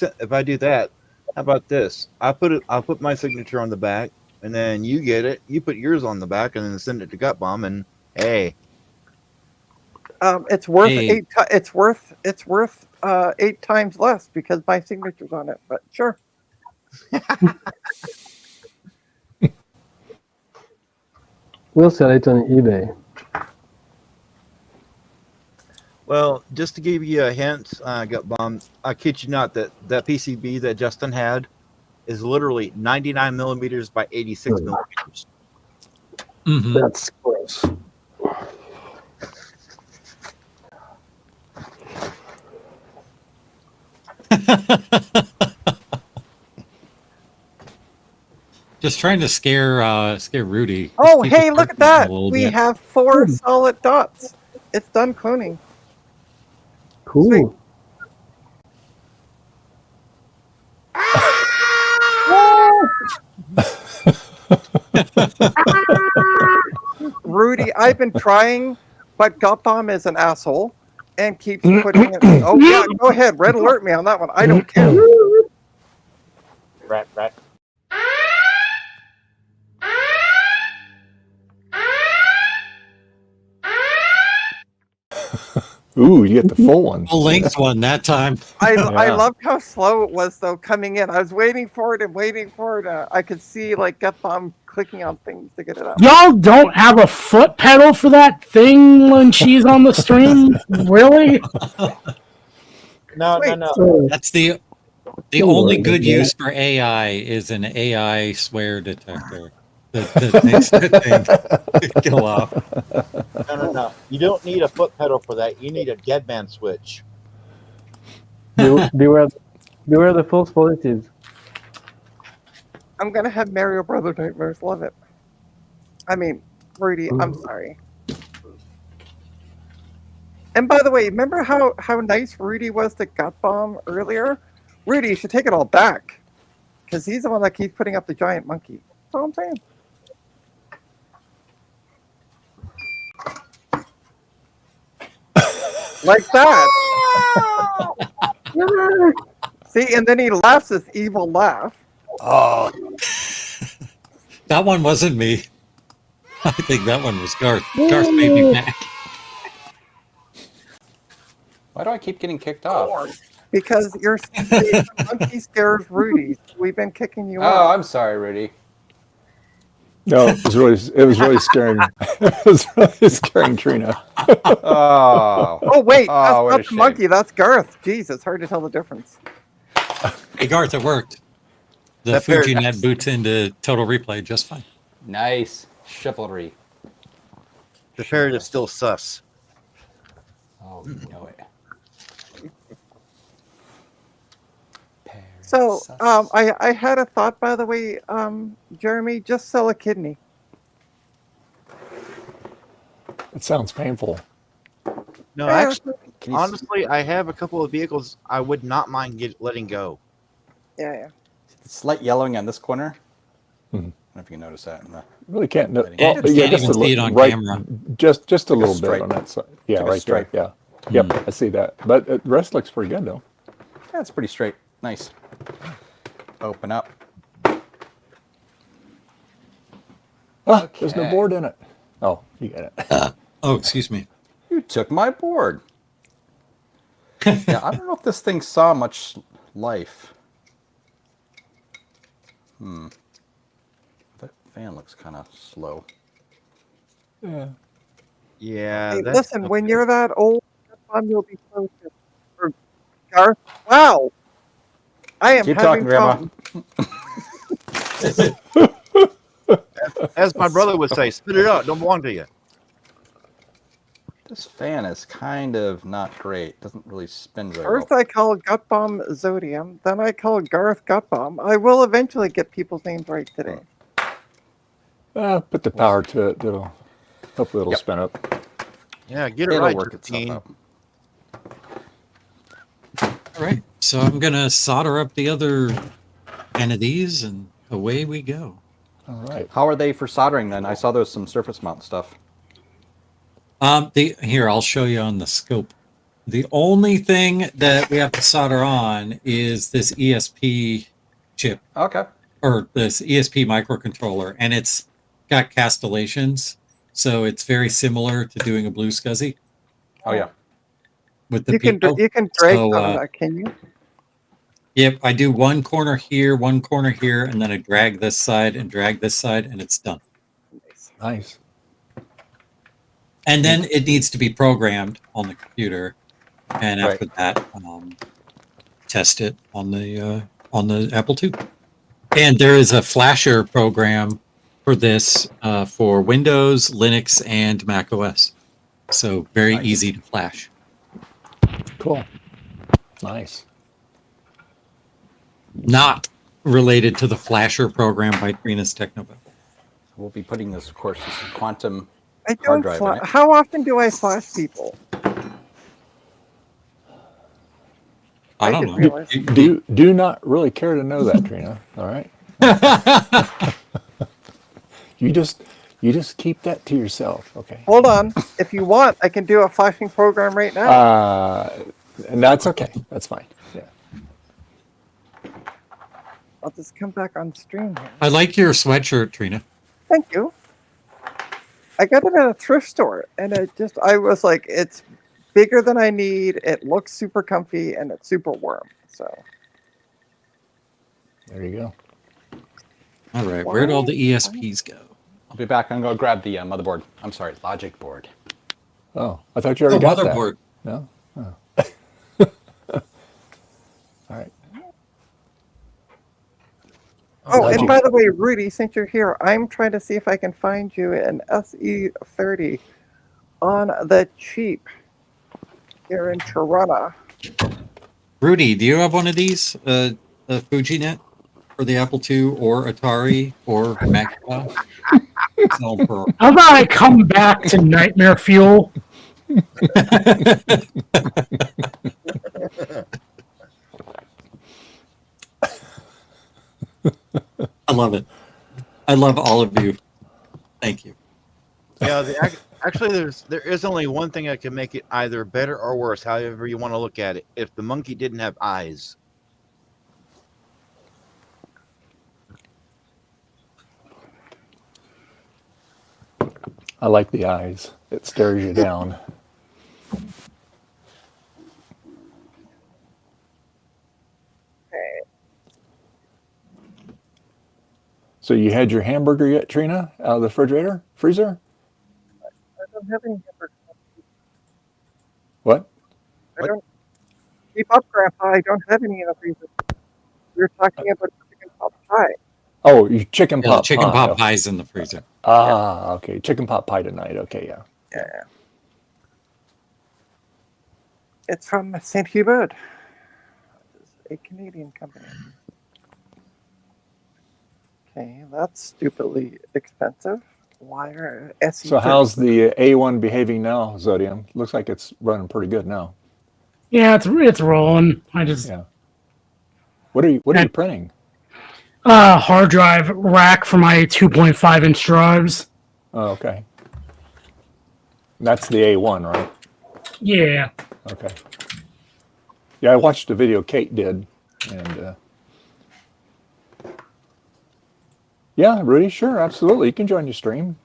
S13: do that, how about this? I'll put my signature on the back, and then you get it. You put yours on the back, and then send it to Gutbomb, and hey.
S7: It's worth it's worth 8 times less because my signature's on it. But sure.
S12: We'll sell it on eBay.
S13: Well, just to give you a hint, Gut Bomb, I kid you not, that PCB that Justin had is literally 99 millimeters by 86 millimeters.
S11: Mhm.
S12: That's gross.
S11: Just trying to scare Rudy. Just
S7: Oh,
S11: keep his
S7: hey,
S11: heart
S7: look at
S11: beating a
S7: that.
S11: little
S7: We
S11: bit.
S7: have 4 solid dots. It's done cloning.
S12: Cool.
S7: Rudy, I've been trying, but Gutbomb is an asshole and keeps putting it. Oh, yeah, go ahead. Red alert me on that one. I don't care.
S14: Rat, rat.
S1: Ooh, you get the full one.
S11: Full length one that time.
S7: I
S1: Yeah.
S7: loved how slow it was, though, coming in. I was waiting for it and waiting for it. I could see, like, Gutbomb clicking on things to get it up.
S8: Y'all don't have a foot pedal for that thing when she's on the stream? Really?
S14: No,
S7: Wait,
S14: no, no.
S12: So,
S11: That's the only good use for AI is an AI swear detector that makes that thing go off.
S14: No. You don't need a foot pedal for that. You need a dead man switch.
S12: beware the false positives.
S7: I'm going to have Mario Brother Nightmares. Love it. I mean, Rudy, I'm sorry. And by the way, remember how nice Rudy was to Gutbomb earlier? Rudy, you should take it all back. Because he's the one that keeps putting up the giant monkey. That's all I'm saying. Like that. See, and then he laughs this evil laugh.
S1: Oh,
S11: That one wasn't me. I think that one was Garth. Garth made me back.
S2: Why do I keep getting kicked off?
S7: Because the monkey scares Rudy. We've been kicking you
S2: Oh,
S7: out.
S2: I'm sorry, Rudy.
S1: no, it was really scaring. It was really scaring Trina.
S2: Oh.
S7: Oh, wait,
S2: Oh, what
S7: that's
S2: a
S7: not the
S2: shame.
S7: monkey. That's Garth. Jeez, it's hard to tell the difference.
S11: Hey, Garth, it worked. The
S13: That pair-
S11: FujiNet boots into Total Replay just fine.
S2: Nice chivalry.
S13: The parrot is still sus.
S2: Oh, you know it.
S7: So, I had a thought, by the way, Jeremy. Just sell a kidney.
S1: It sounds painful.
S13: No,
S7: Yeah.
S13: actually, honestly, I have a couple of vehicles I would not mind letting go.
S7: Yeah.
S2: Slight yellowing on this corner.
S1: Mhm.
S2: I don't know if you can notice that.
S1: Really can't. No,
S2: Can't
S1: well, yeah, just
S11: even
S1: a
S11: see it
S1: little
S11: on
S1: right,
S11: camera.
S1: just a
S2: Like a
S1: little bit
S2: stripe.
S1: on that side. Yeah,
S2: Like a
S1: right there.
S2: stripe.
S1: Yeah. Yep, I see that. But the rest looks pretty good, though.
S2: Yeah, it's pretty straight. Nice. Open up.
S1: Ah, there's no
S2: Okay.
S1: board in it. Oh, you got it.
S11: Oh, excuse me.
S2: You took my board. Yeah, I don't know if this thing saw much life. That fan looks kind of slow.
S1: Yeah.
S13: Yeah.
S7: Hey,
S13: that's
S7: listen, when you're that old, you'll be close to or Garth. Wow. I am
S2: Keep
S7: having
S2: talking, Grandma.
S13: as my brother would say, spit it out. Don't belong to you.
S2: This fan is kind of not great. Doesn't really spin very
S7: First,
S2: well.
S7: I called Gutbomb Zodium. Then I called Garth Gutbomb. I will eventually get people's names right today.
S1: Put the power to it. Hopefully it'll
S2: Yep.
S1: spin up.
S13: Yeah, get it
S2: It'll
S13: right,
S2: work itself
S13: Justine.
S2: out.
S11: All right. So I'm going to solder up the other end of these and away we go.
S1: All right.
S2: How are they for soldering then? I saw there was some surface mount stuff.
S11: Here, I'll show you on the scope. The only thing that we have to solder on is this ESP chip
S2: Okay.
S11: or this ESP microcontroller, and it's got castellations, so it's very similar to doing a blue SCSI
S2: Oh yeah.
S11: with the
S7: You can
S11: Pico.
S7: you can drag
S11: So,
S7: some of that, can you?
S11: Yep, I do one corner here, and then I drag this side, and it's done.
S1: Nice.
S11: And then it needs to be programmed on the computer, and
S2: Right.
S11: after that, test it on the Apple II. And there is a flasher program for this for Windows, Linux, and Mac OS. So very easy to flash.
S1: Cool. Nice.
S11: Not related to the flasher program by Trina's Technobit.
S2: We'll be putting this, of course, this quantum
S7: I
S2: hard
S7: don't.
S2: drive in it.
S7: How often do I flash people?
S11: I don't
S7: didn't
S11: know.
S7: realize.
S1: Do not really care to know that, Trina. All right. You just keep that to yourself, okay?
S7: Hold on. If you want, I can do a flashing program right now.
S1: And that's okay. That's fine. Yeah.
S7: I'll just come back on stream here.
S11: I like your sweatshirt, Trina.
S7: Thank you. I got it at a thrift store, and I was like, it's bigger than I need. It looks super comfy, and it's super warm. So
S1: There you go.
S11: All right, where'd all the ESPs go?
S2: I'll be back. I'm going to grab the motherboard. I'm sorry, logic board.
S1: Oh, I thought you already got that.
S11: Motherboard.
S1: No? Oh. All right.
S7: Oh, and by the way, Rudy, since you're here, I'm trying to see if I can find you an SE30 on the cheap here in Toronto.
S11: Rudy, do you have one of these? A FujiNet for the Apple II or Atari or Macintosh?
S8: How about I come back to Nightmare Fuel?
S11: I love it. I love all of you. Thank you.
S13: Yeah, actually, there is only one thing that can make it either better or worse, however you want to look at it. If the monkey didn't have eyes.
S1: I like the eyes. It stares you down. So you had your hamburger yet, Trina? Out of the refrigerator? Freezer?
S7: I don't have any hamburgers.
S1: What?
S7: I don't. Keep up, Grandpa. I don't have any in the freezer. We were talking about chicken pot pie.
S1: Oh, you chicken
S11: Yeah,
S1: pot
S11: chicken
S1: pie.
S11: pot pie's in the freezer.
S1: Ah, okay. Chicken pot pie tonight. Okay, yeah.
S7: Yeah. It's from St. Hubert, a Canadian company. Okay, that's stupidly expensive. Why are SE?
S1: So how's the A1 behaving now, Zodium? Looks like it's running pretty good now.
S8: Yeah, it's rolling. I just
S1: What are you printing?
S8: hard drive rack for my 2.5 inch drives.
S1: Oh, okay. That's the A1, right?
S8: Yeah.
S1: Okay. Yeah, I watched the video Kate did, and yeah, Rudy, sure, absolutely, you can join your stream.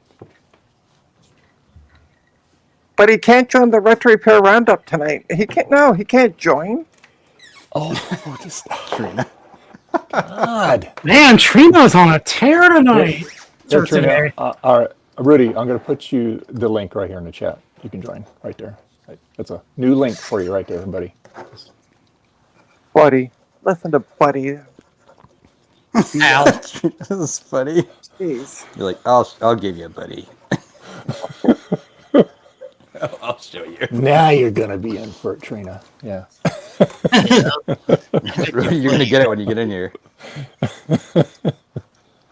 S7: But he can't join the Retro Repair Roundup tonight. He can't. No, he can't join.
S1: Oh, just Trina. God,
S8: Man, Trina's on a tear tonight.
S1: Yeah,
S8: Or today.
S1: all right, Rudy, I'm going to put you the link right here in the chat. You can join right there. That's a new link for you right there, buddy.
S7: Buddy, listen to Buddy.
S2: Al. This is funny.
S7: Jeez.
S2: You're like, I'll give you a buddy. I'll show you.
S1: Now you're going to be in for it, Trina. Yeah.
S2: You're going to get it when you get in here.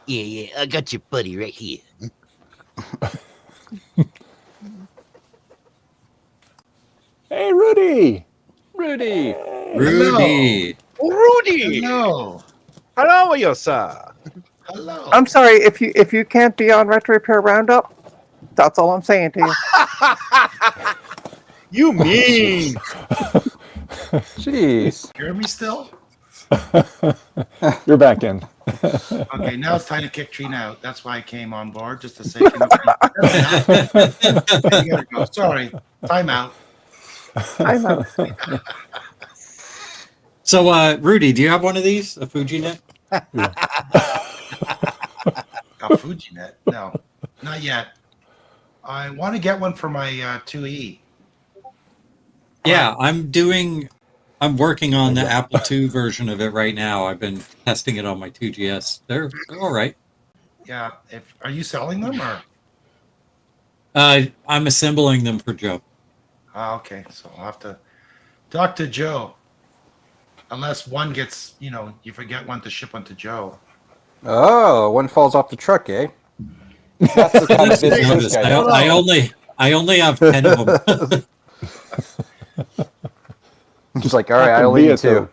S13: Yeah, I got your buddy right here.
S1: Hey, Rudy.
S2: Rudy.
S11: Rudy.
S13: Rudy.
S14: No.
S13: Hello, you sir.
S14: Hello.
S7: I'm sorry if you can't be on Retro Repair Roundup. That's all I'm saying to you.
S13: You mean?
S2: Jeez.
S14: Hear me still?
S1: You're back in.
S14: Okay, now it's time to kick Trina out. That's why I came on board, just to say, you gotta go. Sorry. Time out.
S7: I'm out.
S11: So, Rudy, do you have one of these? A FujiNet?
S14: A FujiNet? No, not yet.
S15: I want to get one for my 2E.
S11: Yeah, I'm working on the Apple II version of it right now. I've been testing it on my 2GS. They're all right.
S15: Yeah. Are you selling them or?
S11: I'm assembling them for Joe.
S15: Okay, so I'll have to talk to Joe. Unless one gets, you forget one to ship one to Joe.
S2: Oh, one falls off the truck, eh? That's the kind of business this guy does.
S11: I only have 10 of them.
S2: Just like, all right, I only need 2.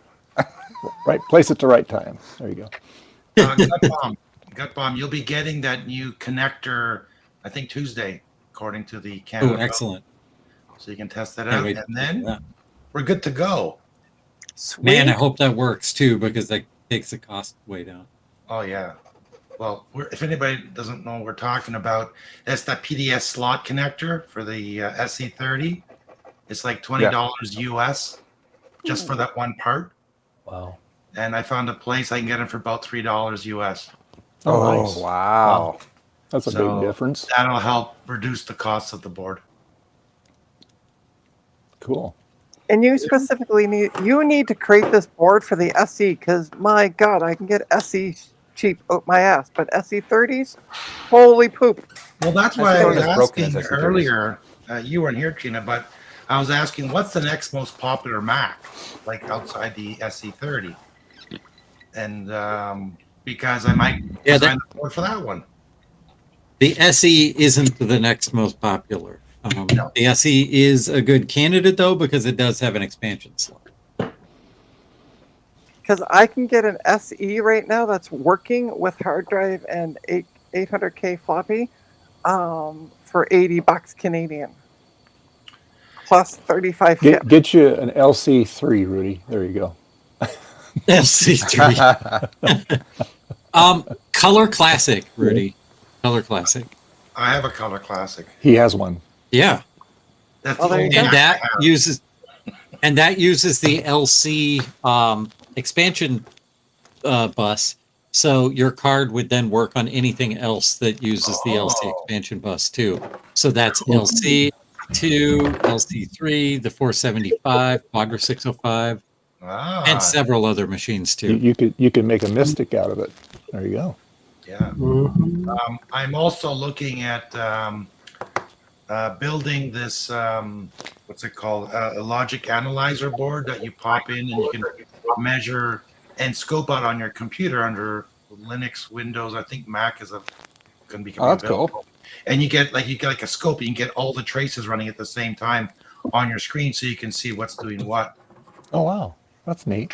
S1: Right place at the right time. There you go.
S15: Gut Bomb, you'll be getting that new connector, I think Tuesday, according to the Canada.
S11: Oh, excellent.
S15: So you can test that out, and then we're good to go.
S7: Sweet.
S11: Man, I hope that works too, because that takes the cost way down.
S15: Oh yeah. Well, if anybody doesn't know what we're talking about, that's that PDS slot connector for the SC30. It's like $20 US just for that one part.
S1: Wow.
S15: And I found a place I can get it for about $3 US.
S1: Oh, nice.
S2: Wow.
S1: That's a big difference.
S15: That'll help reduce the cost of the board.
S1: Cool.
S7: And you specifically need to create this board for the SE because my God, I can get SE cheap out my ass, but SE30s, holy poop.
S15: Well, that's why I was asking earlier. You weren't here, Tina, but I was asking, what's the next most popular Mac, like outside the SE30? And because I might design the board for that one.
S11: The SE isn't the next most popular.
S15: No.
S11: The SE is a good candidate, though, because it does have an expansion slot.
S7: Because I can get an SE right now that's working with hard drive and 800K floppy for $80 Canadian. Plus 35 ship.
S1: Get you an LC3, Rudy. There you go.
S11: LC3. Color Classic, Rudy. Color Classic.
S15: I have a Color Classic.
S1: He has one.
S11: Yeah.
S15: That's
S11: and that uses the LC expansion bus. So your card would then work on anything else that uses the LC expansion bus too. So that's LC2, LC3, the 475, Quadra 605, and several other machines too.
S1: You could make a Mystic out of it. There you go.
S15: Yeah. I'm also looking at building this, what's it called? A logic analyzer board that you pop in and you can measure and scope out on your computer under Linux, Windows. I think Mac is going to be coming.
S2: Oh, that's cool.
S15: And you get like a scope. You can get all the traces running at the same time on your screen, so you can see what's doing what.
S1: Oh wow, that's neat.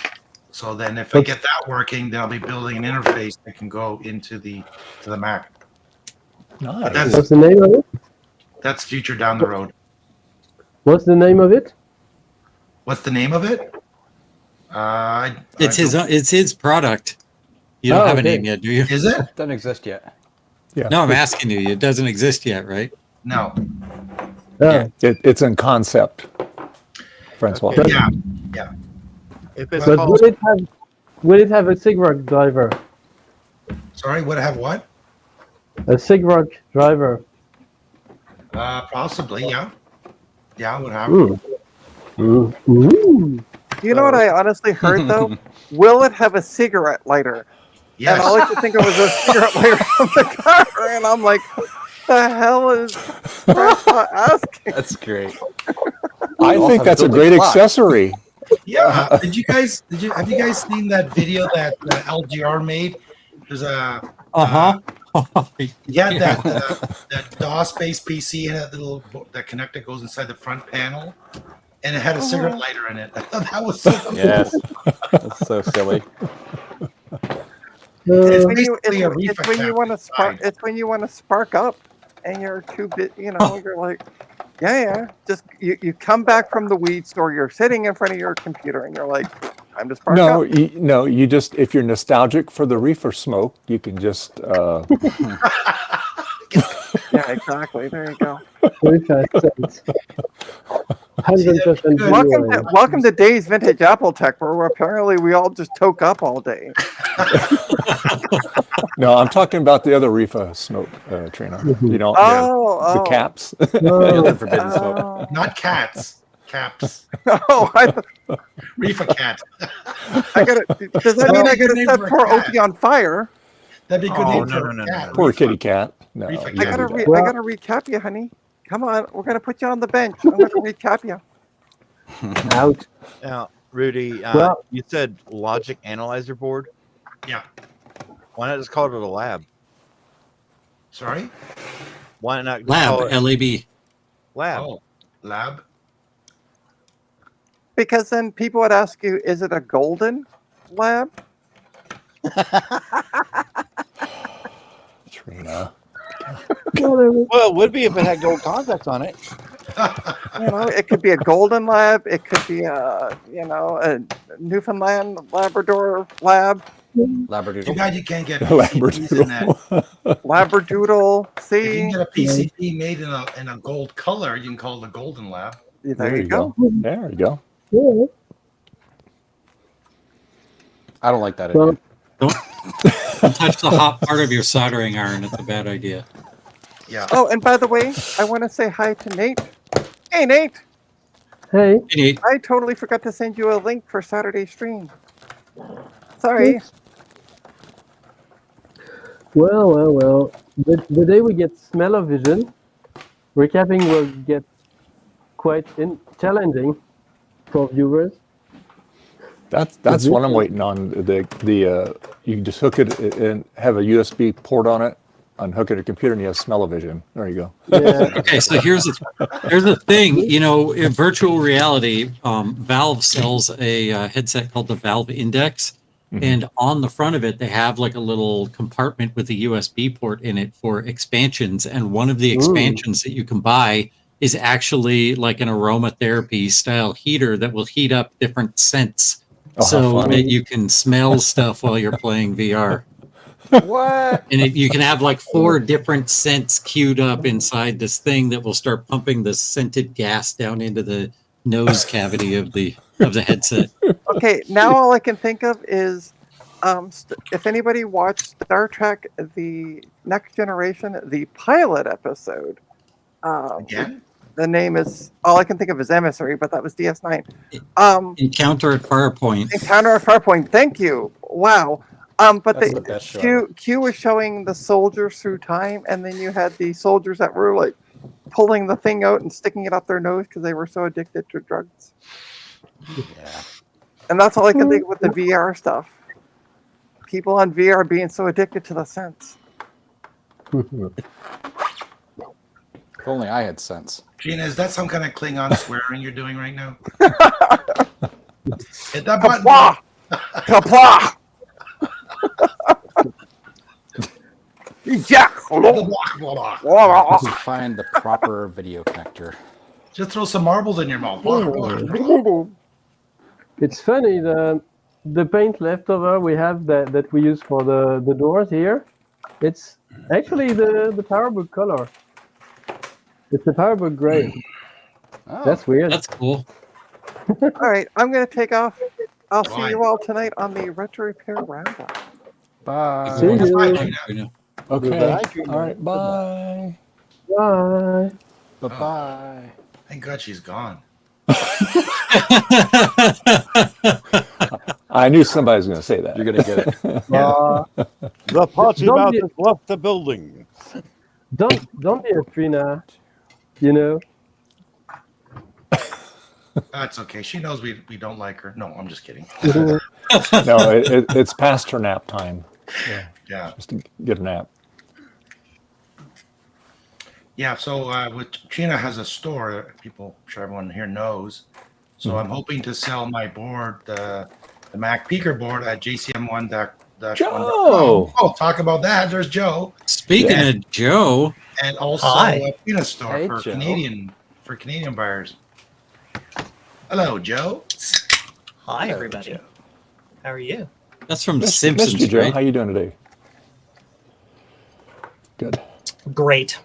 S15: So then, if I get that working, then I'll be building an interface that can go into the Mac.
S1: Nice.
S12: What's the name of it?
S15: That's future down the road.
S12: What's the name of it?
S15: What's the name of it?
S11: It's his product. You don't have a name yet, do you?
S15: Is it?
S2: Doesn't exist yet.
S1: Yeah.
S11: No, I'm asking you. It doesn't exist yet, right?
S15: No.
S1: Yeah. It's in concept, Francois.
S12: Okay.
S15: Yeah.
S14: If it's
S12: But
S14: called,
S12: would it have a SIGROC driver?
S15: Sorry, would I have what?
S12: A SIGROC driver.
S15: Possibly, yeah. Yeah, I would have.
S12: Ooh.
S7: You know what I honestly heard though? Will it have a cigarette lighter?
S15: Yes.
S7: And I like to think it was a cigarette lighter from the car, and I'm like, what the hell is Grandpa asking?
S2: That's great.
S1: I think that's a great accessory.
S15: Yeah. Have you guys seen that video that LGR made? There's a yeah, that DOS-based PC and that connector goes inside the front panel, and it had a cigarette lighter in it. That was so cool.
S2: Yes, that's so silly.
S7: It's when you want to spark. It's when you want to spark up, and you're too bit. You're like, yeah. Just you come back from the weed store. You're sitting in front of your computer, and you're like, I'm just spark up.
S1: You just, if you're nostalgic for the reefer smoke, you can just.
S7: Yeah, exactly. There you go.
S12: 100%
S7: Welcome to Dave's Vintage Apple Tech, where apparently we all just toke up all day.
S1: No, I'm talking about the other reefa smoke, Trina. You know, the caps.
S2: The other forbidden smoke.
S15: Not cats. Caps.
S7: Oh,
S15: Reefa cat.
S7: I gotta. Does that mean I gotta set poor Opie on fire?
S15: That'd be a good
S13: Oh,
S15: name
S13: no,
S15: for
S13: no,
S15: a
S13: no,
S15: cat.
S13: no.
S1: Poor kitty cat. No,
S15: Reefa
S1: you
S7: I
S1: can't
S7: gotta.
S1: do that.
S7: I gotta recap you, honey. Come on, we're gonna put you on the bench. I'm gonna recap you.
S12: Out.
S13: Now, Rudy,
S12: Well-
S13: you said logic analyzer board.
S15: Yeah.
S13: Why not just call it a lab?
S15: Sorry?
S13: Why not
S11: Lab,
S13: call it
S11: LAB.
S13: lab?
S15: Oh, lab.
S7: Because then people would ask you, is it a golden lab?
S1: Trina.
S14: Well, it would be if it had gold contacts on it.
S7: You know, it could be a golden lab. It could be a Newfoundland Labrador lab.
S15: Too
S2: Labradoodle.
S15: bad you can't get PCBs in that.
S7: Labradoodle.
S15: If you
S7: See,
S15: can get a PCB made in a gold color, you can call it a golden lab.
S7: there you go.
S1: There you go.
S12: Yeah.
S2: I don't like that
S12: Well,
S2: idea.
S11: Don't touch the hot part of your soldering iron. It's a bad idea.
S15: Yeah.
S7: Oh, and by the way, I want to say hi to Nate. Hey, Nate.
S12: Hey.
S7: I totally forgot to send you a link for Saturday's stream. Sorry.
S12: Well. The day we get smell-o-vision, recapping will get quite challenging for viewers.
S1: That's what I'm waiting on. You can just hook it and have a USB port on it, unhook it to a computer, and you have smell-o-vision. There you go.
S12: Yeah.
S11: Okay, so here's the thing. You know, in virtual reality, Valve sells a headset called the Valve Index, and on the front of it, they have like a little compartment with a USB port in it for expansions. And one of the expansions that you can buy is actually like an aromatherapy style heater that will heat up different scents, so that you can smell stuff while you're playing VR.
S7: What?
S11: And you can have like 4 different scents queued up inside this thing that will start pumping the scented gas down into the nose cavity of the headset.
S7: Okay, now all I can think of is if anybody watched Star Trek: The Next Generation, the pilot episode.
S15: Again?
S7: The name is all I can think of is Emissary, but that was DS9.
S11: Encounter at Farpoint.
S7: Encounter at Farpoint. Thank you. Wow. But
S2: That's the best show.
S7: Q was showing the soldiers through time, and then you had the soldiers that were like pulling the thing out and sticking it up their nose because they were so addicted to drugs.
S2: Yeah.
S7: And that's all I can think of with the VR stuff. People on VR being so addicted to the sense.
S2: If only I had sense.
S15: Gina, is that some kind of Klingon swearing you're doing right now? Hit that button.
S7: Kapla! Kapla! Yeah.
S2: Let's find the proper video connector.
S15: Just throw some marbles in your mouth.
S12: It's funny, the paint leftover we have that we use for the doors here, it's actually the PowerBook color. It's the PowerBook gray.
S2: Oh,
S12: that's weird.
S11: That's cool.
S7: All right, I'm going to take off. I'll see
S15: Bye.
S7: you all tonight on the Retro Repair Roundup.
S2: Bye.
S12: See you.
S15: Bye, Gina.
S1: Okay.
S14: Goodbye.
S1: All right. Bye.
S12: Bye.
S2: Bye-bye.
S15: Thank God she's gone.
S1: I knew somebody was going to say that.
S2: You're going to get it.
S14: The potty
S12: Don't
S14: mouth
S12: be-
S14: has left the building.
S12: Don't be a Trina, you know.
S15: That's okay. She knows we don't like her. No, I'm just kidding.
S1: No, it's past her nap time.
S15: Yeah.
S1: Just to get a nap.
S15: Yeah, so with Trina has a store, people, I'm sure everyone here knows. So I'm hoping to sell my board, the Mac Peaker board at JCM1-1.com.
S1: Joe!
S15: Oh, talk about that. There's Joe.
S11: Speaking of Joe,
S15: And also
S16: Hi.
S15: a Trina store
S2: Hey,
S15: for
S2: Joe.
S15: Canadian buyers. Hello, Joe.
S16: Hi,
S2: Hello,
S16: everybody.
S2: Joe.
S16: How are you?
S11: that's from The
S1: Missed
S11: Simpsons,
S1: you, Joe.
S11: right?
S1: How you doing today? Good.
S16: Great.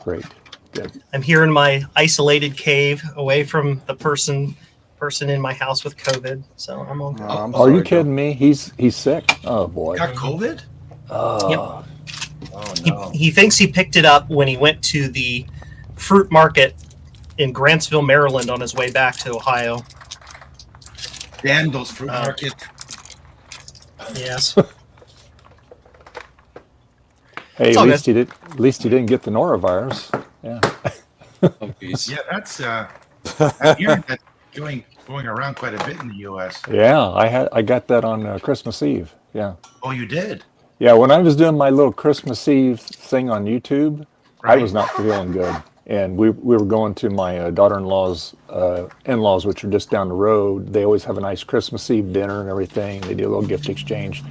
S1: Great. Good.
S16: I'm here in my isolated cave, away from the person in my house with COVID. So I'm all good.
S2: I'm
S1: Are you
S2: sorry, Joe.
S1: kidding me? He's sick. Oh boy.
S15: Got COVID?
S1: Oh,
S15: Oh no.
S16: He thinks he picked it up when he went to the fruit market in Grantsville, Maryland, on his way back to Ohio.
S15: Damn those fruit markets.
S16: Yes.
S1: hey,
S16: It's
S1: at
S16: all
S1: least
S16: good.
S1: he did. At least he didn't get the norovirus. Yeah.
S11: Oh, geez.
S15: Yeah, that's I'm hearing that's going around quite a bit in the U.S.
S1: Yeah, I got that on Christmas Eve. Yeah.
S15: Oh, you did?
S1: Yeah, when I was doing my little Christmas Eve thing on YouTube, I
S15: Right.
S1: was not feeling good. And we were going to my daughter-in-law's in-laws, which are just down the road. They always have a nice Christmas Eve dinner and everything. They do a little gift exchange.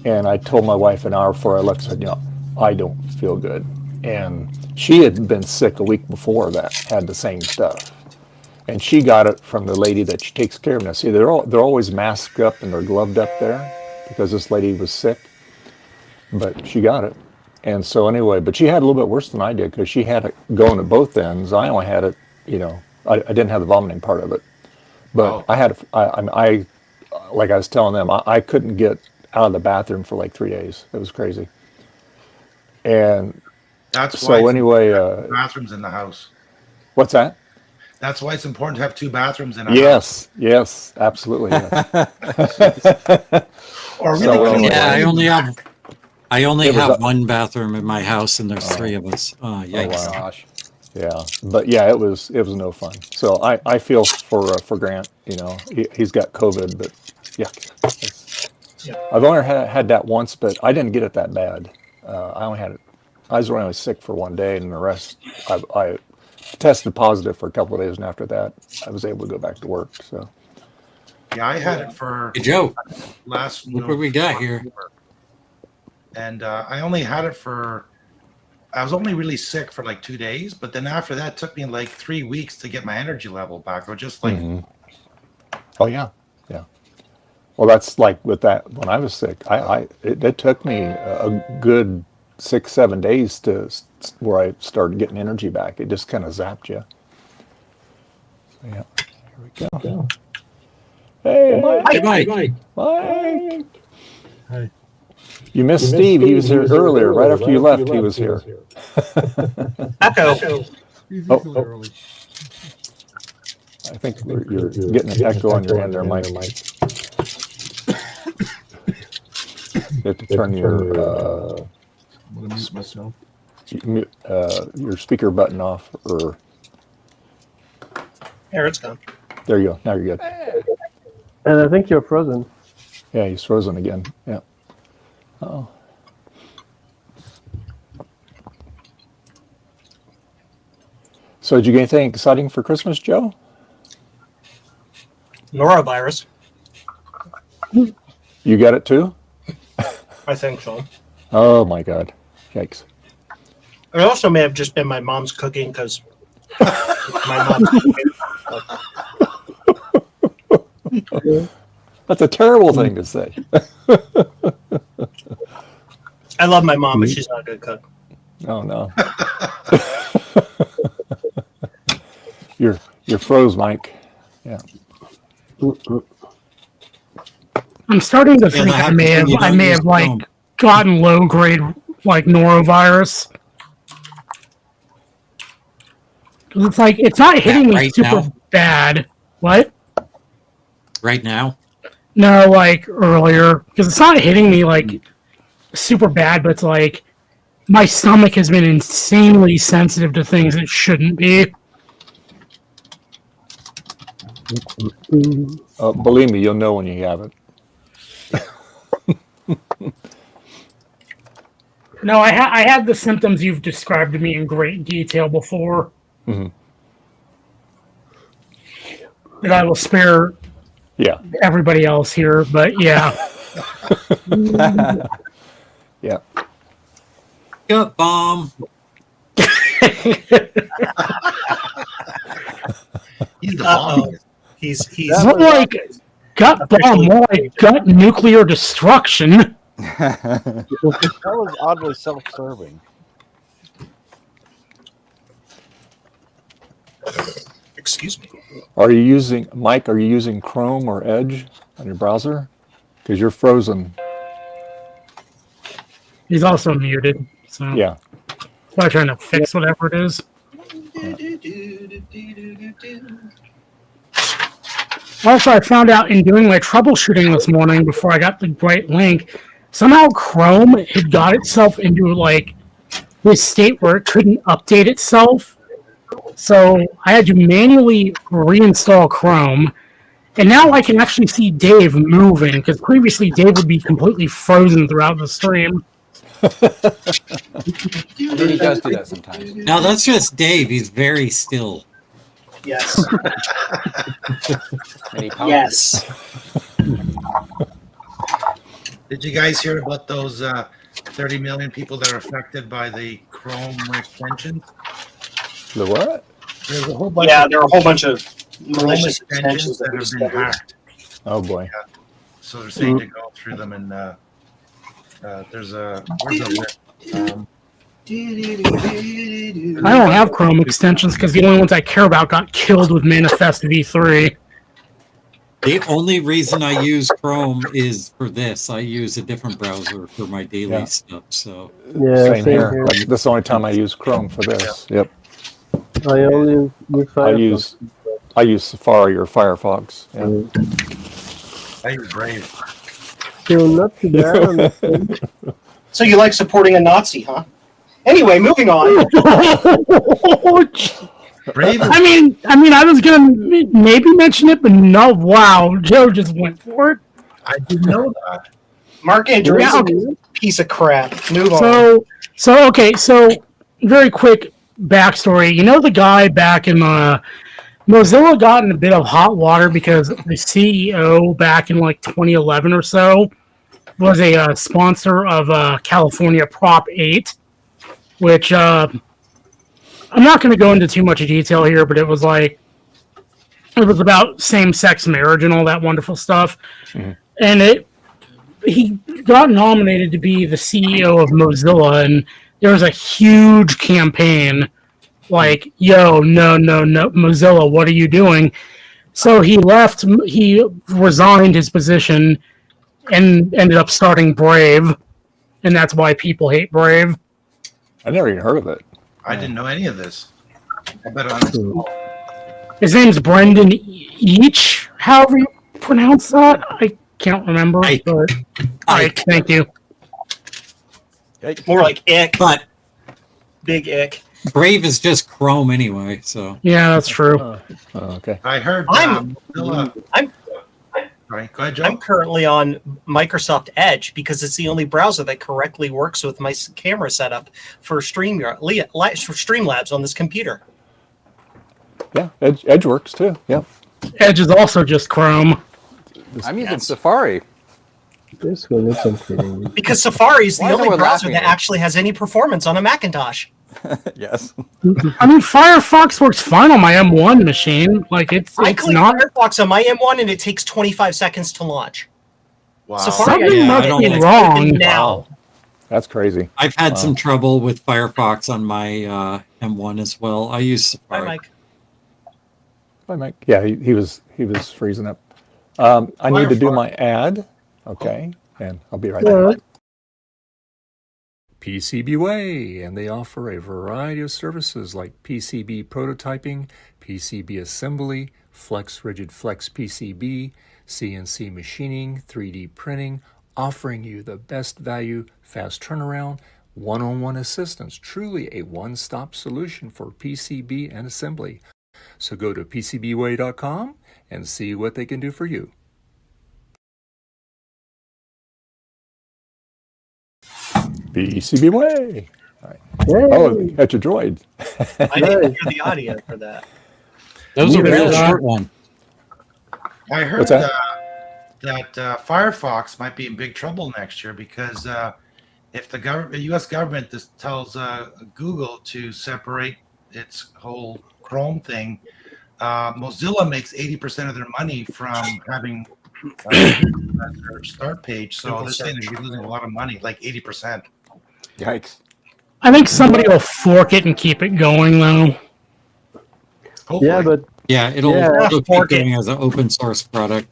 S1: And I told my wife an hour before I left, I said, I don't feel good. And she had been sick a week before that, had the same stuff. And she got it from the lady that she takes care of. Now, see, they're always masked up and they're gloved up there because this lady was sick. But she got it. And so anyway, but she had a little bit worse than I did because she had it going at both ends. I only had it, I didn't have the vomiting part of it. But I had, I like I was telling them, I couldn't get out of the bathroom for like 3 days. It was crazy. And
S15: That's
S1: so
S15: why
S1: anyway,
S15: bathrooms in the house.
S1: what's that?
S15: That's why it's important to have 2 bathrooms in a
S1: Yes, yes, absolutely. Yes.
S16: Or
S1: So
S16: really,
S1: anyway,
S11: I only
S1: It was
S11: have
S1: a-
S11: one bathroom in my house, and there's 3 of us.
S1: Oh
S11: Yikes!
S1: wow. Yeah, but yeah, it was no fun. So I feel for Grant. He's got COVID, but yeah, I've only had that once, but I didn't get it that bad. I only had it. I was only sick for 1 day, and the rest I tested positive for a couple of days, and after that, I was able to go back to work. So
S15: Yeah, I had it for
S11: Hey, Joe,
S15: last
S11: look what we got here.
S15: October. And I only had it I was only really sick for like 2 days, but then after that, it took me like 3 weeks to get my energy level back. Or just like,
S1: oh yeah, yeah. Well, that's like with that when I was sick. It took me a good 6-7 days to where I started getting energy back. It just kind of zapped you. So, yeah, here we go. Hey, Mike.
S11: Mike.
S1: Mike.
S3: Hi.
S1: You missed Steve. He was here earlier. Right after you left, he was here.
S16: Echo.
S3: He's
S1: Oh,
S3: usually early.
S1: I think you're getting an echo on your end there, Mike. You have to turn your
S3: I'm gonna mute myself.
S1: your speaker button off, or
S16: There, it's gone.
S1: there you go. Now you're good.
S12: And I think you're frozen.
S1: Yeah, he's frozen again. Yeah. Oh. So did you get anything exciting for Christmas, Joe?
S16: Norovirus.
S1: You got it too?
S16: I think so.
S1: Oh my God. Yikes.
S16: It also may have just been my mom's cooking because my mom.
S1: That's a terrible thing to say.
S16: I love my mom, but she's not a good cook.
S1: Oh no. You're froze, Mike. Yeah.
S8: I'm starting to think
S11: I have
S8: I
S11: to
S8: may
S11: tell
S8: have
S11: you, don't use the
S8: like
S11: phone.
S8: gotten low grade like norovirus. 'Cause it's like it's not hitting me
S11: right
S8: super
S11: now?
S8: bad. What?
S11: Right now,
S8: No, like earlier, because it's not hitting me like super bad, but it's like my stomach has been insanely sensitive to things it shouldn't be.
S1: Believe me, you'll know when you have it.
S8: No, I had the symptoms you've described to me in great detail before.
S1: Mm-hmm.
S8: That I will spare
S1: Yeah.
S8: everybody else here, but yeah.
S1: Yeah.
S11: gut bomb.
S15: he's the
S16: Uh-oh.
S15: bomb.
S16: He's
S8: More like gut bomb, more like gut nuclear destruction.
S14: That was oddly self-serving.
S16: excuse me.
S1: Are you using Mike? Are you using Chrome or Edge on your browser? Because you're frozen.
S8: He's also muted, so
S1: Yeah.
S8: I'm trying to fix whatever it is. Also, I found out in doing my troubleshooting this morning before I got the right link, somehow Chrome had got itself into like this state where it couldn't update itself. So I had to manually reinstall Chrome. And now I can actually see Dave moving, because previously Dave would be completely frozen throughout the stream.
S2: He does do that sometimes.
S11: Now that's just Dave. He's very still.
S16: Yes.
S2: And he pouts.
S16: Yes.
S15: Did you guys hear about those 30 million people that are affected by the Chrome extensions?
S1: The what?
S15: There's a whole bunch.
S16: Yeah, there are a whole bunch of
S15: Chrome
S16: malicious
S15: extensions
S16: extensions
S15: that
S16: that were
S15: have been
S16: discovered.
S15: hacked.
S1: Oh boy.
S15: So they're saying to go through them, and there's a where's the list?
S8: I don't have Chrome extensions because the only ones I care about got killed with Manifest v3.
S11: The only reason I use Chrome is for this. I use a different browser for my daily stuff. So
S1: Same here. This is the only time I use Chrome for this. Yep.
S12: I only use Firefox.
S1: I use Safari or Firefox. Yeah.
S15: I use Brave.
S12: Still not too bad on this thing.
S16: So you like supporting a Nazi, huh? Anyway, moving on.
S15: Brave.
S8: I mean, I was gonna maybe mention it, but no. Wow, Joe just went for it.
S15: I didn't know that.
S16: Mark Andrews,
S8: Yeah, okay.
S16: piece of crap. Move on.
S8: So very quick backstory. You know the guy back in Mozilla got in a bit of hot water because the CEO back in like 2011 or so was a sponsor of California Prop 8, which I'm not going to go into too much detail here, but it was about same-sex marriage and all that wonderful stuff.
S1: Mhm.
S8: And he got nominated to be the CEO of Mozilla, and there was a huge campaign like, yo, no, Mozilla, what are you doing? So he resigned his position and ended up starting Brave, and that's why people hate Brave.
S1: I never even heard of it.
S15: I didn't know any of this. I bet on
S8: His name's Brendan Each, however you pronounce that. I can't remember. But Ike, thank you.
S16: More like ick.
S11: But
S16: big ick.
S11: Brave is just Chrome anyway, so
S8: Yeah, that's true.
S1: Okay.
S15: I heard.
S16: I'm
S15: Sorry, go ahead, Joe.
S16: I'm currently on Microsoft Edge because it's the only browser that correctly works with my camera setup for Streamlabs on this computer.
S1: Yeah, Edge works too. Yep.
S8: Edge is also just Chrome.
S2: I'm using Safari.
S12: This one is something.
S16: Because Safari is the
S2: Why is
S16: only
S2: everyone
S16: browser
S2: laughing
S16: that
S2: at it?
S16: actually has any performance on a Macintosh.
S2: Yes.
S8: I mean, Firefox works fine on my M1 machine. Like it's
S16: I click
S8: not.
S16: Firefox on my M1 and it takes 25 seconds to launch.
S15: Wow.
S16: Safari
S8: Something must
S11: don't
S8: be
S11: like
S8: wrong.
S16: now.
S1: That's crazy.
S11: I've had
S1: Wow.
S11: some trouble with Firefox on my M1 as well. I use
S16: Hi,
S11: Safari.
S16: Mike.
S1: Hi, Mike. Yeah, he was freezing up. I need to do my ad. Okay, and I'll be right back. PCBWay, and they offer a variety of services like PCB prototyping, PCB assembly, Flex Rigid Flex PCB, CNC machining, 3D printing, offering you the best value, fast turnaround, one-on-one assistance, truly a one-stop solution for PCB and assembly. So go to PCBWay.com and see what they can do for you. PCBWay. All right. Oh, that's your droid.
S16: I didn't hear the audio for that.
S11: That was a
S1: Neither
S11: real
S1: did I.
S11: short one.
S15: I heard
S1: What's that?
S15: that Firefox might be in big trouble next year because if the U.S. government just tells Google to separate its whole Chrome thing, Mozilla makes 80% of their money from having their start page. So they're saying they're losing a lot of money, like 80%.
S2: Yikes.
S8: I think somebody will fork it and keep it going, though.
S15: Hopefully.
S12: Yeah, but
S11: Yeah, it'll
S12: Yeah.
S11: keep going as an open source product.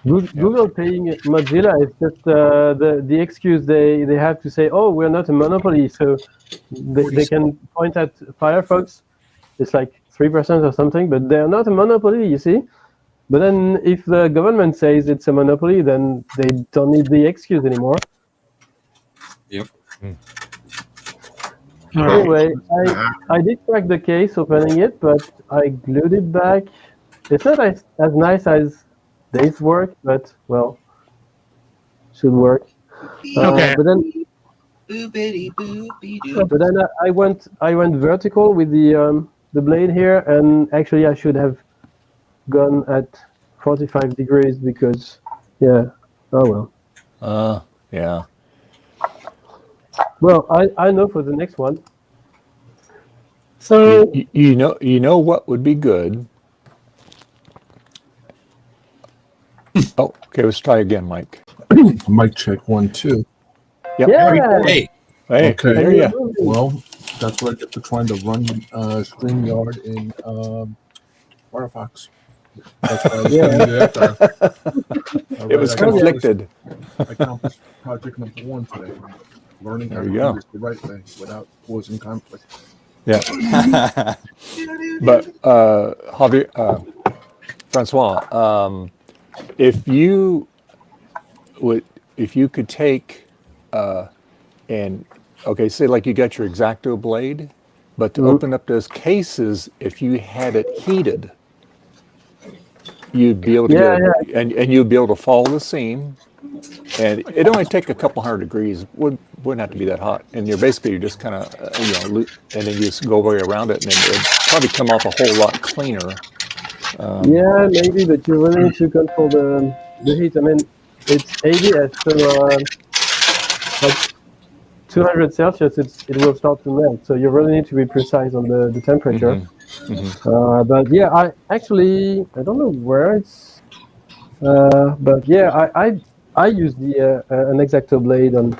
S12: Google paying Mozilla is just the excuse they have to say, oh, we're not a monopoly, so they can point at Firefox. It's like 3% or something, but they're not a monopoly, you see. But then if the government says it's a monopoly, then they don't need the excuse anymore.
S11: Yep.
S12: Anyway, I did crack the case opening it, but I glued it back. It's not as nice as this work, but well, should work.
S8: Okay.
S12: But then I went vertical with the blade here, and actually I should have gone at 45 degrees because, yeah, oh well.
S1: Yeah.
S12: Well, I know for the next one.
S8: So
S1: you know what would be good. Oh, okay. Let's try again, Mike.
S3: Mic check 1 2.
S1: Yep.
S12: Yeah.
S11: Hey.
S3: Okay.
S1: There you go.
S3: Well, that's what I get for trying to run StreamYard in Firefox. That's why I was
S12: Yeah.
S3: there.
S1: It was conflicted.
S3: I accomplished project number 1 today. Learning how
S1: There
S3: to
S1: you
S3: do
S1: go.
S3: this the right way without causing conflict.
S1: Yeah. But Javier, Francois, if you could take and okay, say like you got your X-Acto blade, but to open up those cases, if you had it heated, you'd be able to and you'd be able to follow the seam, and it only take a couple hundred degrees. Wouldn't have to be that hot, and you're just kind of and then you just go way around it, and it'd probably come off a whole lot cleaner.
S12: Yeah, maybe, but you really need to control the heat. I mean, it's ABS, so like 200 Celsius, it will start to melt. So you really need to be precise on the temperature. But yeah, I don't know where it's, but yeah, I use an X-Acto blade on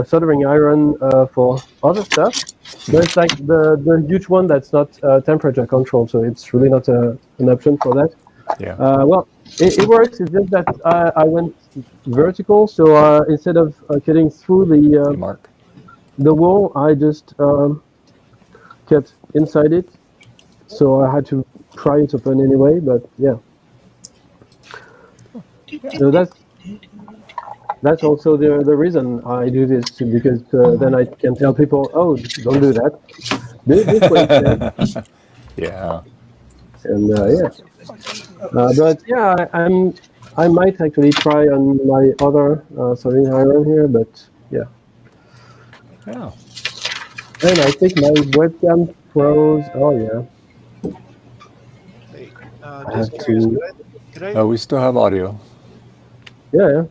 S12: soldering iron for other stuff. But it's like the huge one that's not temperature controlled, so it's really not an option for that.
S1: Yeah.
S12: Well, it works. It's just that I went vertical, so instead of cutting through the wall, I just cut inside it. So I had to pry it open anyway. But yeah, so that's also the reason I do this, because then I can tell people, oh, don't do that. Do it this way instead.
S1: Yeah.
S12: And yeah. But yeah, I might actually try on my other soldering iron here, but yeah.
S1: Yeah.
S12: And I think my webcam froze. Oh yeah. I have to.
S1: Oh, we still have audio.
S12: Yeah.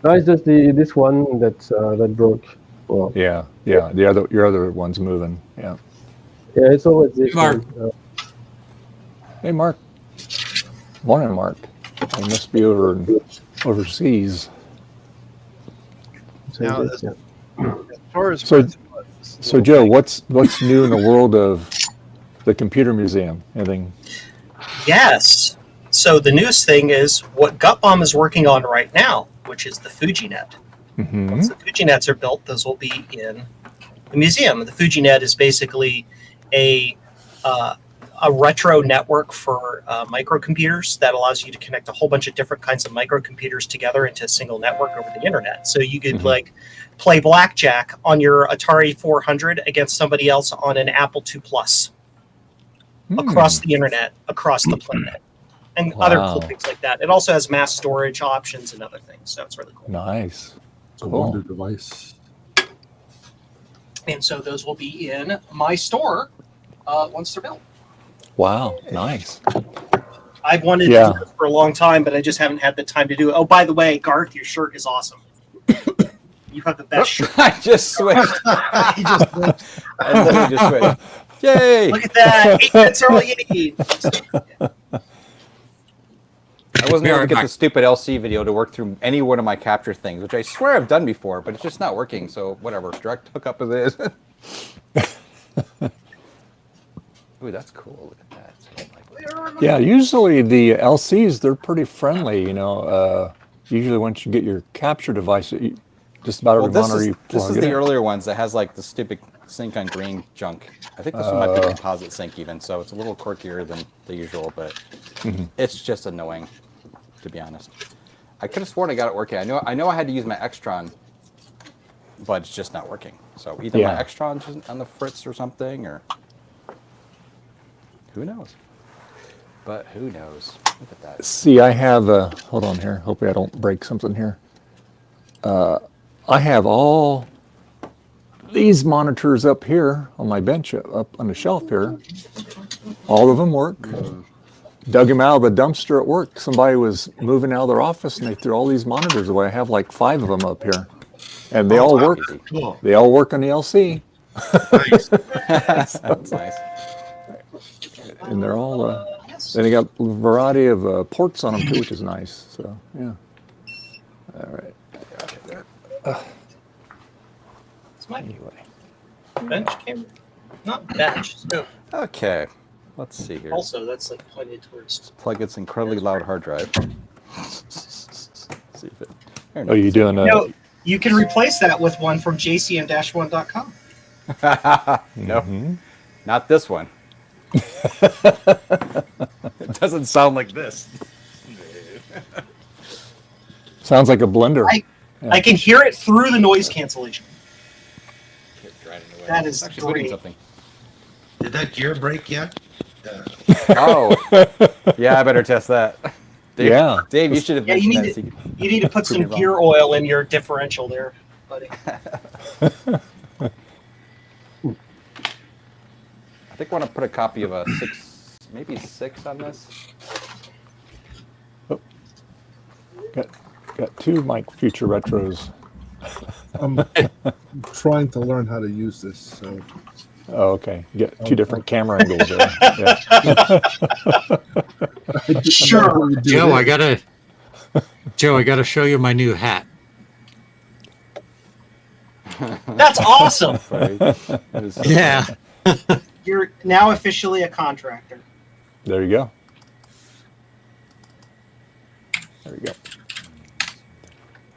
S12: No, it's just this one that broke. Well.
S1: Yeah. Your other one's moving. Yeah.
S12: Yeah, it's always this
S11: Mark.
S12: one.
S1: Hey, Mark. Morning, Mark. I must be overseas.
S13: Now, as far as
S1: So Joe, what's new in the world of the computer museum? Anything?
S16: Yes. So the newest thing is what Gutbomb is working on right now, which is the FujiNet. Once the FujiNets are built, those will be in the museum. The FujiNet is basically a retro network for microcomputers that allows you to connect a whole bunch of different kinds of microcomputers together into a single network over the internet. So you could like play blackjack on your Atari 400 against somebody else on an Apple II Plus across the internet, across the planet, and other cool things like that. It also has mass storage options and other things, so it's really cool.
S1: Nice.
S3: It's a wonder device.
S16: And so those will be in my store once they're built.
S1: Wow, nice.
S16: I've wanted to do this for a long time, but I just haven't had the time to do it. Oh, by the way, Garth, your shirt is awesome. You have the best shirt.
S2: I just switched.
S16: He just
S2: switched. I literally just switched. Yay!
S16: Look at that. 8 minutes are all you need.
S2: I wasn't able to get the stupid LC video to work through any one of my capture things, which I swear I've done before, but it's just not working. So whatever, direct hookup of this. Ooh, that's cool. Look at that.
S1: Yeah, usually the LCs, they're pretty friendly, you know. Usually once you get your capture device, just about
S2: Well,
S1: every
S2: this
S1: monitor
S2: is
S1: you
S2: this
S1: plug
S2: is
S1: it
S2: the
S1: in.
S2: earlier ones that has like the stupid sync on green junk. I think this one might be composite sync even, so it's a little quirkier than the usual, but it's just annoying, to be honest. I could have sworn I got it working. I know I had to use my Extron, but it's just not working. So either my
S1: Yeah.
S2: Extron's on the fritz or something, or who knows. But who knows? Look at that.
S1: See, I have, hold on here. Hopefully I don't break something here. I have all these monitors up here on my bench, up on the shelf here. All of them work. Dug them out of the dumpster at work. Somebody was moving out of their office and they threw all these monitors away. I have like 5 of them up here. And they all work.
S15: Cool.
S1: They all work on the LC.
S15: Nice.
S2: That's nice.
S1: And they're all, then they got a variety of ports on them too, which is nice. So, yeah. All right.
S16: It's my
S1: Anyway.
S16: bench camera. Not bench. No.
S2: Okay, let's see here.
S16: Also, that's like pointed towards.
S2: Plug its incredibly loud hard drive. See if it.
S1: Oh, you doing
S16: No, you can replace that with one from jcm-1.com.
S2: No, not this one. It doesn't sound like this.
S1: Sounds like a blender.
S16: I can hear it through the noise cancellation. That is
S2: actually
S16: great.
S2: something.
S15: Did that gear break yet?
S2: Oh, yeah, I better test that. Dave,
S1: Yeah.
S2: Dave, you should have
S16: Yeah, you
S2: mentioned
S16: need
S2: that.
S16: to, you need to put some
S2: Prove me
S16: gear oil in your differential there, buddy.
S2: I think I want to put a copy of a 6, maybe 6 on this.
S1: Got 2 Mike Future Retros.
S3: I'm trying to learn how to use this. So.
S1: Oh, okay. You get 2 different camera angles there. Yeah.
S16: Sure.
S11: Joe, I gotta show you my new hat.
S16: That's awesome.
S11: Yeah.
S16: You're now officially a contractor.
S1: There you go. There you go.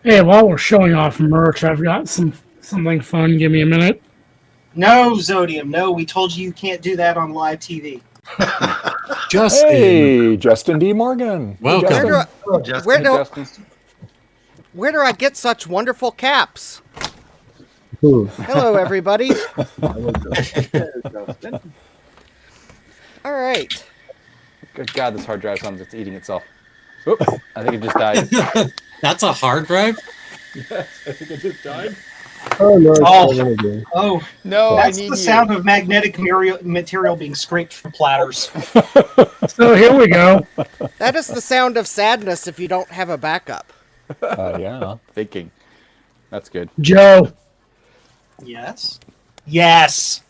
S8: Hey, while we're showing off merch, I've got something fun. Give me a minute.
S16: No, Zodium. No, we told you can't do that on live TV.
S11: Justin.
S1: Hey, Justin D. Morgan.
S11: Welcome.
S1: Justin.
S17: Where do I get such wonderful caps?
S3: Ooh.
S17: Hello, everybody. All right.
S2: Good God, this hard drive sounds it's eating itself. Oop, I think it just died.
S11: That's a hard drive?
S2: Yes, I think it just died.
S3: Oh no!
S16: Oh
S17: no!
S16: That's the sound of magnetic material being scraped from platters.
S8: So here we go.
S17: That is the sound of sadness if you don't have a backup.
S1: Yeah.
S2: Thinking. That's good.
S8: Joe.
S16: Yes. Yes.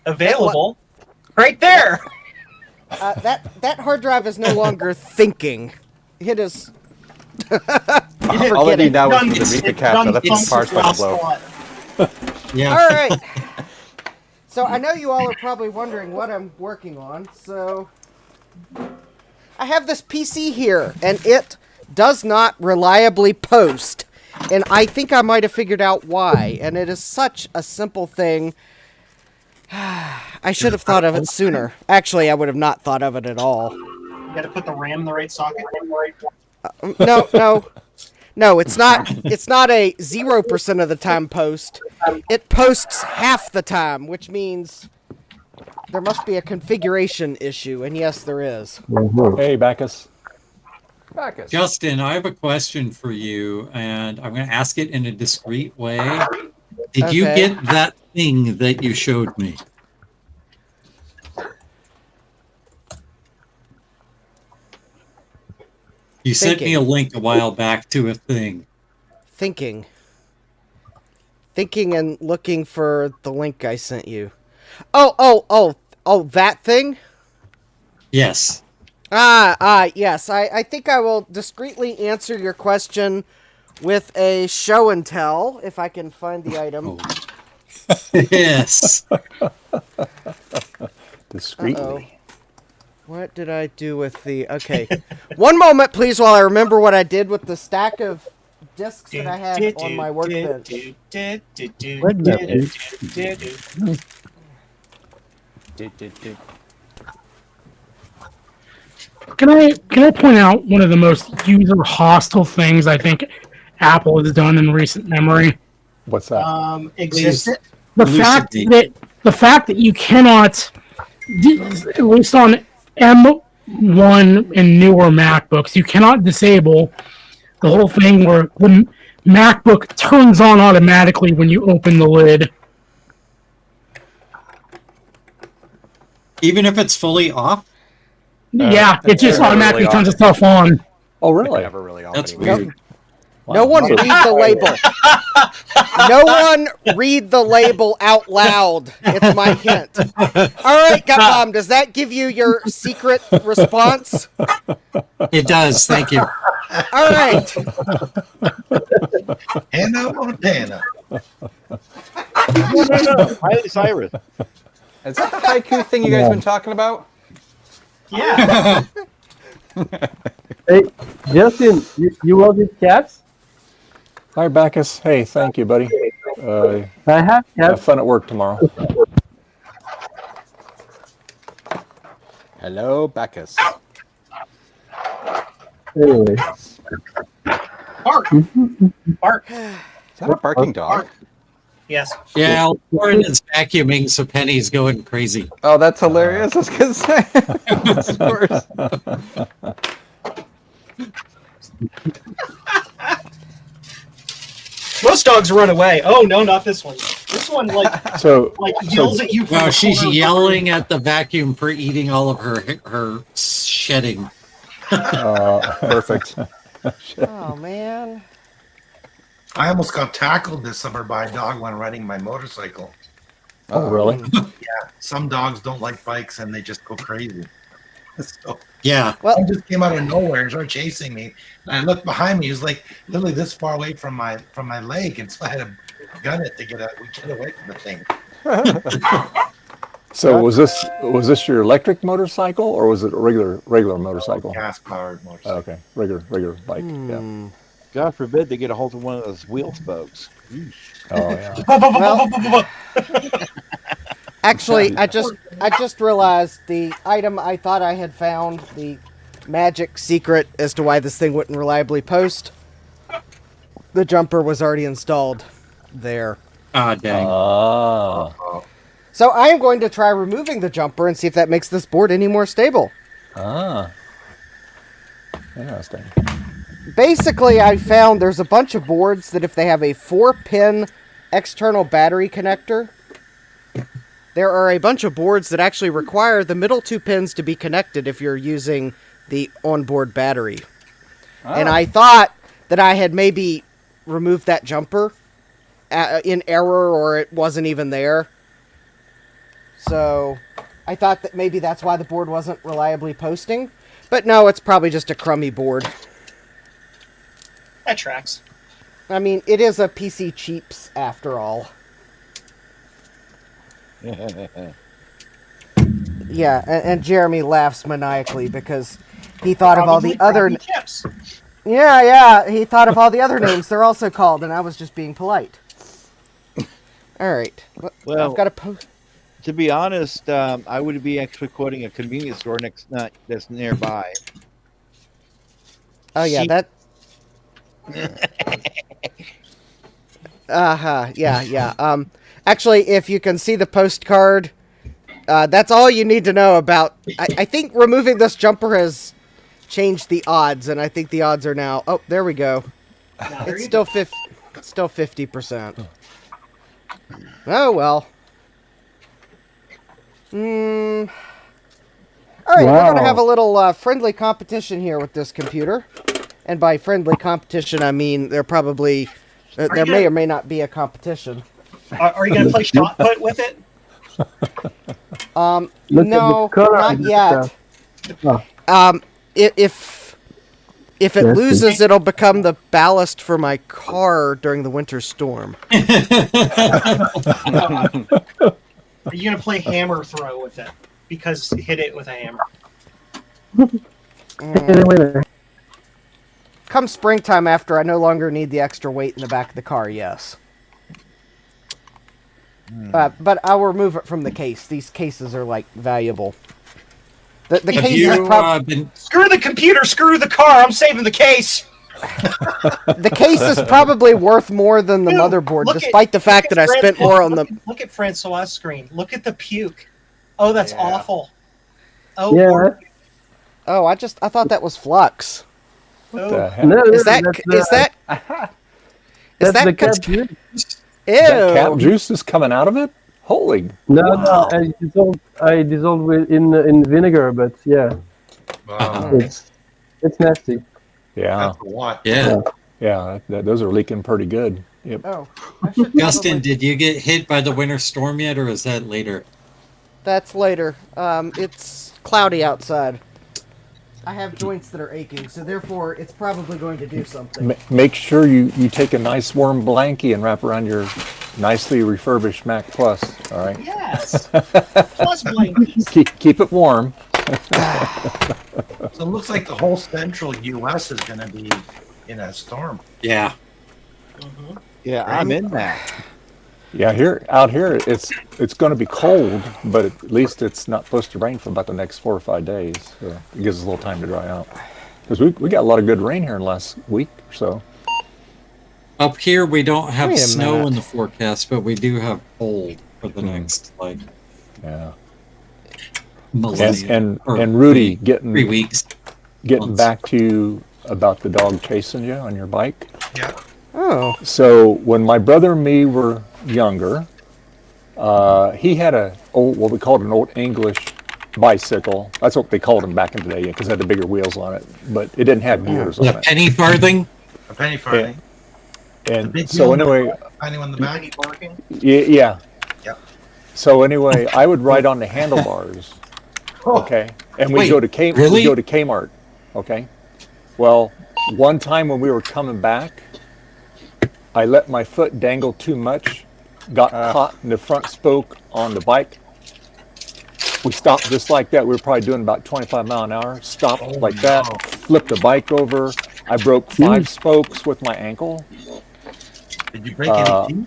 S16: Available. Right there.
S17: That hard drive is no longer thinking. It is.
S2: All I need now is to read the cap, so that's the parts by the blow.
S11: Yeah.
S17: All right. So I know you all are probably wondering what I'm working on. So I have this PC here, and it does not reliably post. And I think I might have figured out why. And it is such a simple thing. I should have thought of it sooner. Actually, I would have not thought of it at all.
S16: You got to put the RAM in the right socket.
S17: No, it's not. It's not a 0% of the time post. It posts half the time, which means there must be a configuration issue, and yes, there is.
S1: Hey, Bacchus.
S11: Justin, I have a question for you, and I'm going to ask it in a discreet way. Did you
S17: Okay.
S11: get that thing that you showed me? You sent me a link a while back to a thing.
S17: Thinking and looking for the link I sent you. Oh, that thing?
S11: Yes.
S17: Yes. I think I will discreetly answer your question with a show and tell, if I can find the item.
S11: Yes.
S1: Discreetly.
S17: What did I do with the... Okay. One moment, please, while I remember what I did with the stack of discs that I had on my workbench.
S8: Can I point out one of the most user hostile things I think Apple has done in recent memory?
S1: What's that?
S16: Exist it?
S8: The fact that you cannot, at least on M1 and newer MacBooks, you cannot disable the whole thing where the MacBook turns on automatically when you open the lid.
S11: Even if it's fully off?
S8: Yeah, it just automatically turns itself on.
S1: Oh, really?
S2: Never really on
S11: That's
S2: anymore.
S11: weird.
S17: No one read the label. No one read the label out loud. It's my hint. All right, Gutbomb, does that give you your secret response?
S11: It does. Thank you.
S17: All right.
S15: Hannah Montana.
S14: No. Miley Cyrus.
S2: Is that the haiku thing you guys been talking about?
S16: Yeah.
S12: Hey, Justin, you want these caps?
S1: Hi, Bacchus. Hey, thank you, buddy.
S12: I have caps.
S1: Have fun at work tomorrow.
S2: Hello, Bacchus.
S12: Anyway.
S16: Bark. Bark.
S2: Is that a barking dog?
S16: Yes.
S11: Yeah, Lauren is vacuuming, so Penny's going crazy.
S2: Oh, that's hilarious. I was gonna say. That's worse.
S16: Most dogs run away. Oh no, not this one. This one yells at you.
S11: No, she's yelling at the vacuum for eating all of her shedding.
S2: Perfect.
S17: Oh, man.
S15: I almost got tackled this summer by a dog when riding my motorcycle.
S1: Oh, really?
S15: Yeah, some dogs don't like bikes and they just go crazy. So,
S11: Yeah.
S17: Well,
S15: he just came out of nowhere and started chasing me. And I looked behind me; he was like literally this far away from my leg, and so I had to gun it to get away from the thing.
S1: So was this your electric motorcycle or was it a regular motorcycle?
S15: Gas powered motorcycle.
S1: Oh, okay, regular bike. Yeah.
S14: God forbid they get a hold of one of those wheel spokes.
S1: Oh yeah.
S17: Actually, I just realized the item I thought I had found, the magic secret as to why this thing wouldn't reliably post. The jumper was already installed there.
S11: Ah, dang.
S17: So I am going to try removing the jumper and see if that makes this board any more stable.
S1: Interesting.
S17: Basically, I found there's a bunch of boards that if they have a 4-pin external battery connector, there are a bunch of boards that actually require the middle 2 pins to be connected if you're using the onboard battery. And I thought that I had maybe removed that jumper in error, or it wasn't even there. So I thought that maybe that's why the board wasn't reliably posting. But no, it's probably just a crummy board.
S16: That tracks.
S17: I mean, it is a PC cheaps after all. Yeah, and Jeremy laughs maniacally because he thought of all the other...
S16: Chips.
S17: Yeah, he thought of all the other names they're also called, and I was just being polite. All right.
S14: Well,
S17: I've got to
S14: to be honest, I would be actually quoting a convenience store that's nearby.
S17: Oh, yeah, that... Yeah. Actually, if you can see the postcard, that's all you need to know about... I think removing this jumper has changed the odds, and I think the odds are now... Oh, there we go. It's still 50%. Oh, well. Alright, we're going to have a little friendly competition here with this computer. And by friendly competition, I mean there probably... there may or may not be a competition.
S16: Are you going to play shot put with it?
S17: No, not yet. If it loses, it'll become the ballast for my car during the winter storm.
S16: Are you going to play hammer throw with it? because hit it with a hammer.
S17: Come springtime, after I no longer need the extra weight in the back of the car, yes. But I'll remove it from the case. These cases are like valuable. The case is probably
S16: screw the computer, screw the car. I'm saving the case.
S17: the case is probably worth more than the motherboard, despite the fact that I spent more on the.
S16: Look at Francois' screen. Look at the puke. Oh, that's awful. Oh,
S12: Yeah.
S17: Oh, I thought that was flux.
S1: What the heck?
S12: No,
S17: Is that
S12: that's the
S17: con-
S12: cat juice.
S17: Ew.
S1: That cat juice is coming out of it? Holy.
S12: No,
S1: wow.
S12: no, I dissolved it in vinegar, but yeah,
S15: Wow.
S12: it's nasty.
S1: Yeah.
S15: That's a lot.
S11: Yeah.
S1: Yeah, those are leaking pretty good. Yep.
S17: Oh,
S11: Justin, did you get hit by the winter storm yet, or is that later?
S17: That's later. It's cloudy outside. I have joints that are aching, so therefore it's probably going to do something.
S1: Make sure you take a nice warm blankie and wrap around your nicely refurbished Mac Plus. All right.
S16: Yes. Plus blankets.
S1: Keep it warm.
S15: So it looks like the whole central U.S. is going to be in a storm.
S11: Yeah.
S14: Yeah, I'm in that.
S1: Yeah, out here it's going to be cold, but at least it's not supposed to rain for about the next 4 or 5 days. So it gives us a little time to dry out. Because we got a lot of good rain here in the last week or so.
S11: Up here, we don't have
S17: Wait a
S11: snow
S17: minute.
S11: in the forecast, but we do have cold for the next
S1: Yeah.
S11: millennium.
S1: And Rudy, getting
S11: 3 weeks.
S1: Getting back to you about the dog chasing you on your bike.
S15: Yeah.
S17: Oh.
S1: So when my brother and me were younger, he had what we called an old English bicycle. That's what they called them back in the day, because it had the bigger wheels on it, but it didn't have gears on
S11: A
S1: it.
S11: penny farthing?
S15: A penny farthing.
S1: And
S15: Big
S1: so
S15: wheel,
S1: anyway,
S15: tiny one in the back.
S1: yeah.
S15: Yep.
S1: So anyway, I would ride on the handlebars. Okay, and we
S11: Wait,
S1: go to
S11: really?
S1: we go to Kmart. Okay. Well, one time when we were coming back, I let my foot dangle too much, got caught in the front spoke on the bike. We stopped just like that. We were probably doing about 25 mile an hour. Stopped like that, flipped the bike over. I broke 5 spokes with my ankle.
S15: Did you break any teeth?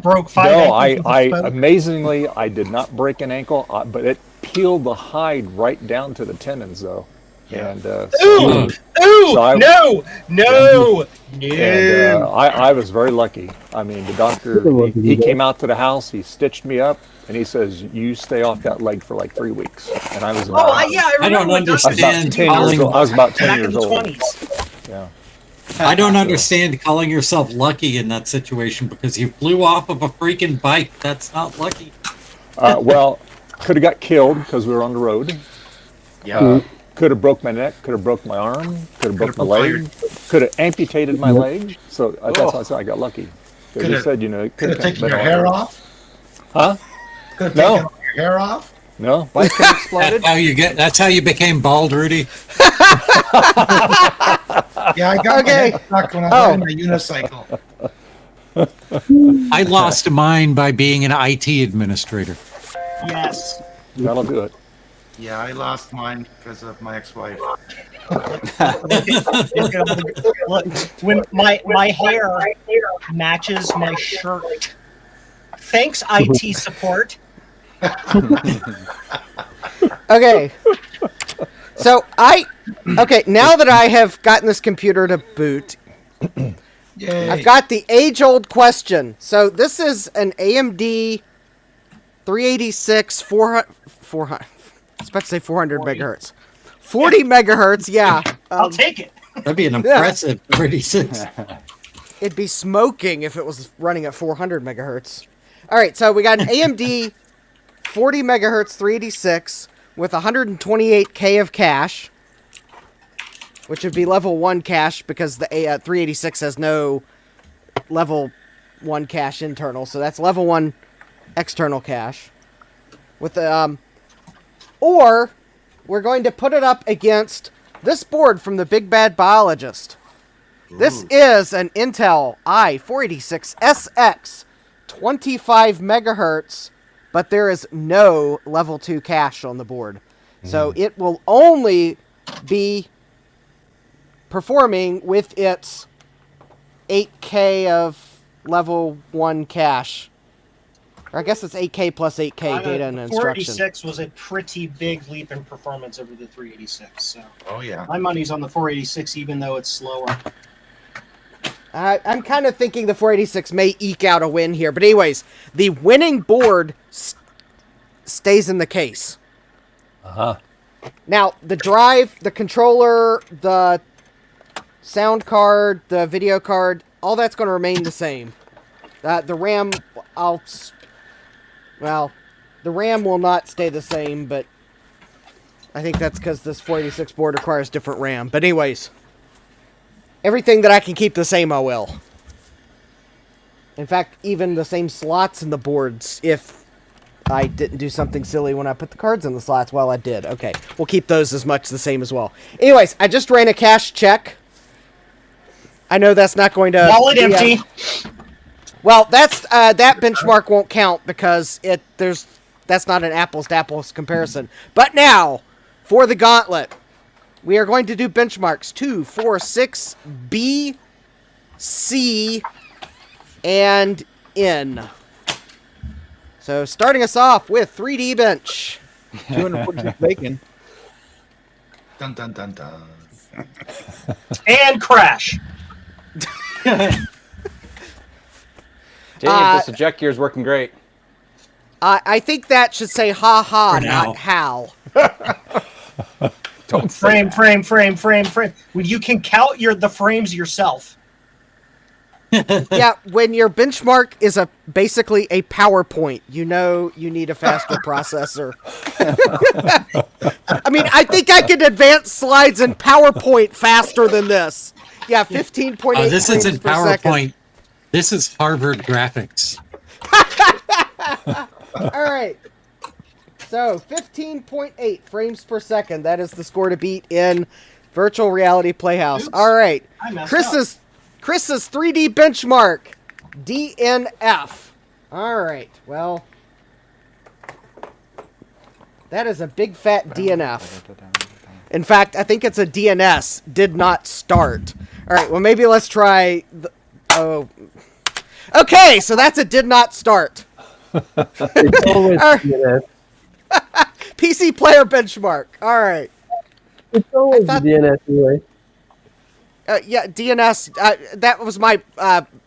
S16: Broke 5
S1: No,
S16: ankles with a
S1: I
S16: spoke.
S1: amazingly, I did not break an ankle, but it peeled the hide right down to the tendons, though. And
S16: Ooh!
S1: so I-
S16: No!
S1: And I was very lucky. I mean, the doctor, he came out to the house, he stitched me up, and he says, "You stay off that leg for like 3 weeks." And I was about,
S16: I remember when Dustin
S11: understand
S16: did
S1: I was about 10 years old. I was about 10
S16: back in
S1: years
S16: the
S1: old.
S16: 20s.
S1: Yeah.
S11: I don't understand calling yourself lucky in that situation because you flew off of a freaking bike. That's not lucky.
S1: Well, could have got killed because we were on the road.
S15: Yeah.
S1: Could have broke my neck. Could have broke my arm. Could have broke my leg. Could have amputated my leg. So that's why I said I got lucky. Because he said, it
S15: Could have
S1: have
S15: taken
S1: been
S15: your
S1: all
S15: hair
S1: right.
S15: off.
S1: Huh?
S15: Could have
S1: No.
S15: taken your hair off.
S1: No, bike could have exploded.
S11: That's how you became bald, Rudy.
S15: Yeah, I got my head stuck when I was riding my unicycle.
S11: I lost mine by being an IT administrator.
S16: Yes.
S1: That'll do it.
S15: Yeah, I lost mine because of my ex-wife.
S16: Look, when my hair matches my shirt. Thanks, IT support.
S17: Okay. So now that I have gotten this computer to boot,
S15: Yay.
S17: I've got the age-old question. So this is an AMD 386 400. I was about to say 400 megahertz. 40 megahertz, yeah.
S16: I'll take it.
S11: That'd be an impressive 36.
S17: It'd be smoking if it was running at 400 megahertz. All right, so we got an AMD 40 megahertz 386 with 128K of cache, which would be level 1 cache because the 386 has no level 1 cache internal, so that's level 1 external cache. With the or we're going to put it up against this board from the Big Bad Biologist. This is an Intel i486SX 25 megahertz but there is no level 2 cache on the board. So it will only be performing with its 8K of level 1 cache. Or I guess it's 8K plus 8K data and instruction.
S16: 486 was a pretty big leap in performance over the 386. So
S15: Oh yeah.
S16: my money's on the 486, even though it's slower.
S17: I'm kind of thinking the 486 may eke out a win here. But anyways, the winning board stays in the case.
S1: Uh-huh.
S17: Now, the drive, the controller, the sound card, the video card, all that's going to remain the same. The RAM, the RAM will not stay the same, but I think that's because this 486 board requires different RAM. But anyways, everything that I can keep the same, I will. In fact, even the same slots in the boards, if I didn't do something silly when I put the cards in the slots. Well, I did. Okay, we'll keep those as much the same as well. Anyways, I just ran a cache check. I know that's not going to...
S16: Wallet empty.
S17: Well, that's that benchmark won't count because that's not an apples to apples comparison. But now, for the gauntlet, we are going to do benchmarks 2, 4, 6, B, C, and N. So starting us off with 3D bench.
S9: 246 bacon.
S15: Dun dun dun dun.
S16: And crash.
S2: This eject gear is working great.
S17: I think that should say ha ha,
S11: For now.
S17: not how.
S2: Don't say
S16: Frame. Well, you can count the frames yourself.
S17: Yeah, when your benchmark is basically a PowerPoint, you know you need a faster processor. I mean, I think I can advance slides in PowerPoint faster than this. Yeah, 15.8
S11: this
S17: frames
S11: isn't
S17: per second.
S11: PowerPoint. This is Harvard graphics.
S17: All right. So, 15.8 frames per second. That is the score to beat in Virtual Reality Playhouse.
S16: Oops.
S17: All right.
S16: I messed
S17: Chris's 3D benchmark, DNF. All right. Well, that is a big fat DNF. In fact, I think it's a DNS. Did not start. All right. Well, maybe let's try. Okay. So that's a did not start.
S12: It's always DNS.
S17: PC player benchmark. All right.
S12: It's always DNS anyway.
S17: Yeah, DNS. That was my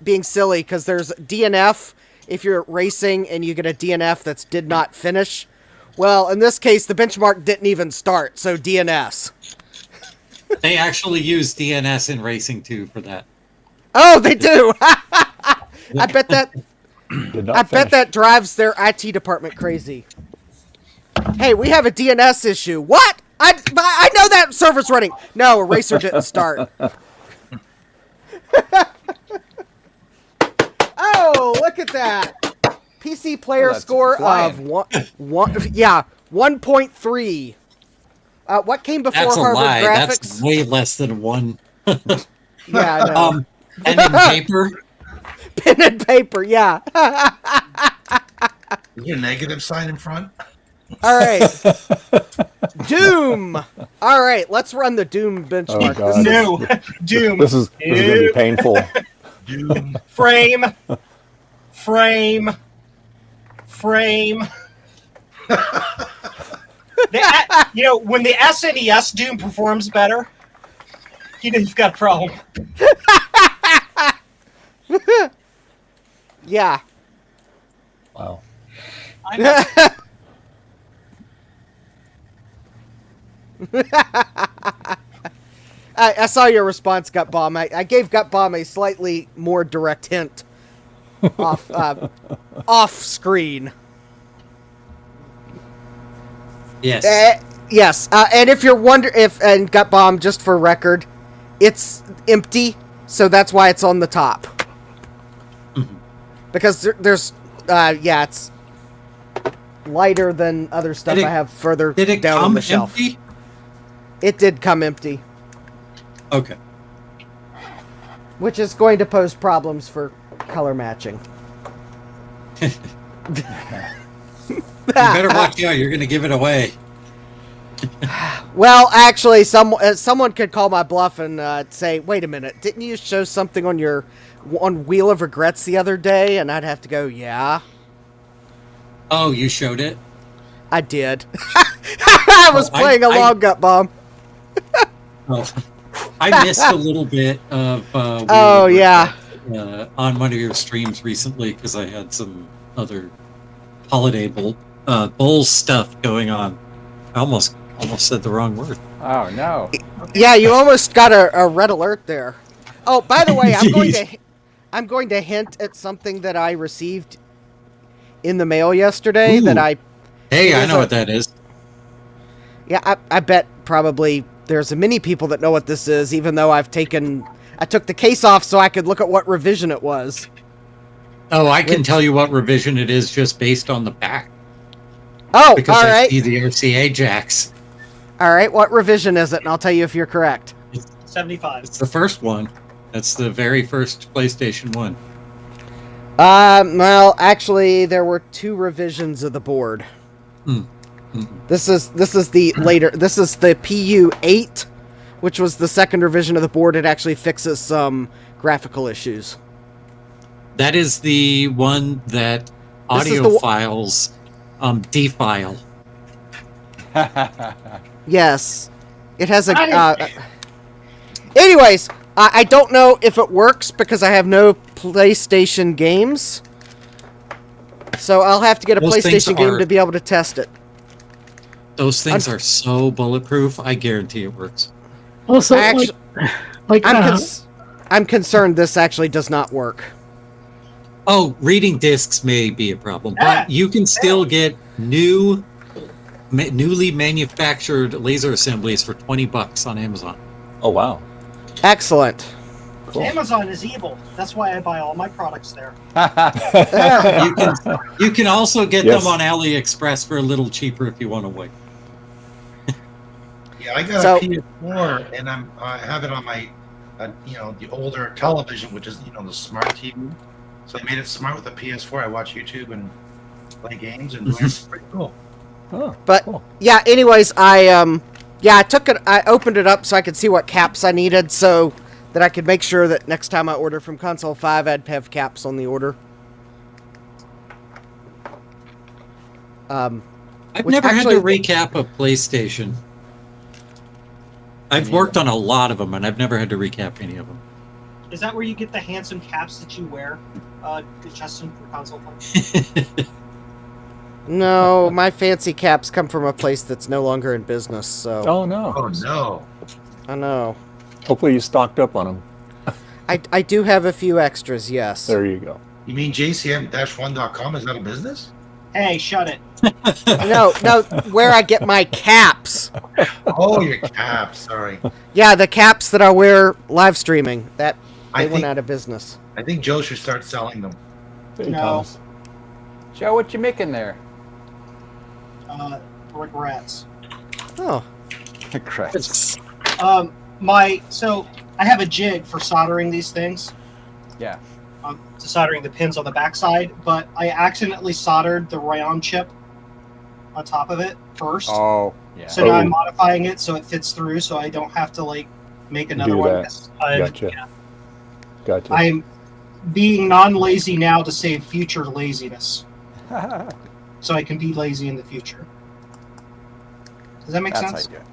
S17: being silly because there's DNF if you're racing and you get a DNF that's did not finish. Well, in this case, the benchmark didn't even start, so DNS.
S11: They actually use DNS in racing too for that.
S17: Oh, they do. I bet that drives their IT department crazy. Hey, we have a DNS issue. What? I know that server's running. No, Eraser didn't start. Oh, look at that. PC player score of 1.3. What came before
S11: That's a
S17: Harvard
S11: lie.
S17: graphics?
S11: That's way less than 1.
S17: Yeah, I know.
S11: Pen and paper.
S17: Pen and paper, yeah.
S15: Is there a negative sign in front?
S17: All right. Doom. All right, let's run the Doom benchmark.
S1: Oh, God.
S16: No. Doom.
S1: This is going to be painful.
S15: Doom.
S16: Frame. When the SNES Doom performs better, you've got a problem.
S17: Yeah.
S1: Wow. I saw
S17: your response, Gut Bomb. I gave Gut Bomb a slightly more direct hint off screen.
S11: Yes.
S17: Yes. And if you're wondering, and Gut Bomb, just for record, it's empty, so that's why it's on the top. Because there's, it's lighter than other stuff I have further down on the shelf.
S11: Empty?
S17: It did come empty.
S11: Okay.
S17: Which is going to pose problems for color matching.
S11: You better watch out. You're going to give it away.
S17: Well, actually, someone could call my bluff and say, "Wait a minute, didn't you show something on your Wheel of Regrets the other day?" And I'd have to go, "Yeah,
S11: Oh, you showed it?
S17: I did." I was playing along, Gut Bomb.
S11: Oh, I missed a little bit of.
S17: Oh yeah.
S11: On one of your streams recently because I had some other holiday bowl stuff going on. I almost said the wrong word.
S2: Oh no!
S17: Yeah, you almost got a red alert there. Oh, by the way, I'm going to hint at something that I received in the mail yesterday.
S11: Ooh.
S17: That I.
S11: Hey, I know what that is.
S17: Yeah, I bet probably there's many people that know what this is, even though I took the case off so I could look at what revision it was.
S11: Oh, I can tell you what revision it is just based on the back.
S17: Oh,
S11: because
S17: all
S11: I
S17: right.
S11: see the RCA jacks.
S17: All right, what revision is it? And I'll tell you if you're correct.
S16: 75.
S11: It's the first one. That's the very first PlayStation 1.
S17: Well, actually, there were 2 revisions of the board. This is the later. This is the PU8, which was the second revision of the board. It actually fixes some graphical issues.
S11: That is the one that audio files defile.
S17: Yes, it has a. Anyways, I don't know if it works because I have no PlayStation games, so I'll have to get a PlayStation game to be able to test it.
S11: Those things are so bulletproof. I guarantee it works.
S8: Also,
S17: I'm concerned this actually does not work.
S11: Oh, reading discs may be a problem, but you can still get newly manufactured laser assemblies for $20 on Amazon.
S1: Oh wow!
S17: Excellent.
S1: Cool.
S16: Amazon is evil. That's why I buy all my products there.
S11: You can also get
S1: Yes.
S11: them on AliExpress for a little cheaper if you want to wait.
S15: Yeah, I got a PS4, and I have it on my, the older television, which is the smart TV. So I made it smart with the PS4. I watch YouTube and play games, and it's pretty cool.
S1: Oh,
S17: but yeah. Anyways, I took it. I opened it up so I could see what caps I needed, so that I could make sure that next time I order from Console 5, I'd have caps on the order.
S11: I've never had to recap a PlayStation. I've worked on a lot of them, and I've never had to recap any of them.
S16: Is that where you get the handsome caps that you wear, Justin, for console play?
S17: No, my fancy caps come from a place that's no longer in business. So.
S1: Oh no!
S15: Oh no!
S17: I know.
S1: Hopefully you stocked up on them.
S17: I do have a few extras. Yes.
S1: There you go.
S15: You mean JCM-1.com? Is that a business?
S16: Hey, shut it.
S17: No, where I get my caps.
S15: Oh, your caps. Sorry.
S17: Yeah, the caps that I wear live streaming. They went out of business.
S15: I think Joe should start selling them.
S16: No.
S2: Joe, what you making there?
S16: Regrets.
S17: Oh.
S2: Regrets.
S16: So I have a jig for soldering these things.
S2: Yeah.
S16: To soldering the pins on the backside, but I accidentally soldered the rayon chip on top of it first.
S2: Oh, yeah.
S16: So now I'm modifying it so it fits through, so I don't have to make another
S1: Do
S16: one.
S1: that. Gotcha. Gotcha.
S16: I'm being non-lazy now to save future laziness, so I can be lazy in the future. Does that make sense?
S2: How you do it.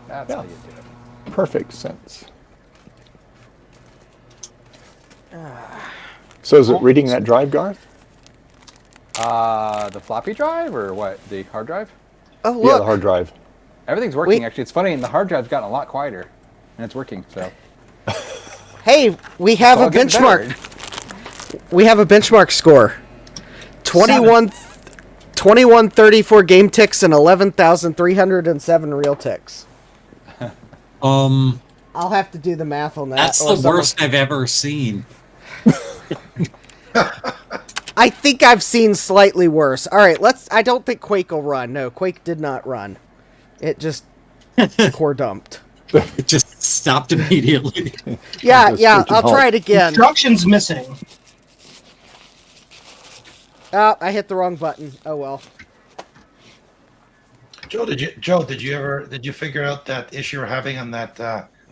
S2: That's how you do it.
S1: Perfect sense. So is it reading that drive, Garth?
S2: The floppy drive or what? The hard drive?
S17: Oh, look.
S1: Yeah, the hard drive.
S2: Everything's working. Actually, it's funny. And the hard drive's gotten a lot quieter, and it's working. So.
S17: Hey, we have a benchmark. We have a benchmark score. 2134 game ticks and 11,307 real ticks. I'll have to do the math on that.
S11: That's the worst I've ever seen.
S17: I think I've seen slightly worse. All right, I don't think Quake will run. No, Quake did not run. It just core dumped.
S11: It just stopped immediately.
S17: Yeah. I'll try it again.
S16: Instructions missing.
S17: Oh, I hit the wrong button. Oh well.
S15: Did you figure out that issue you're having on that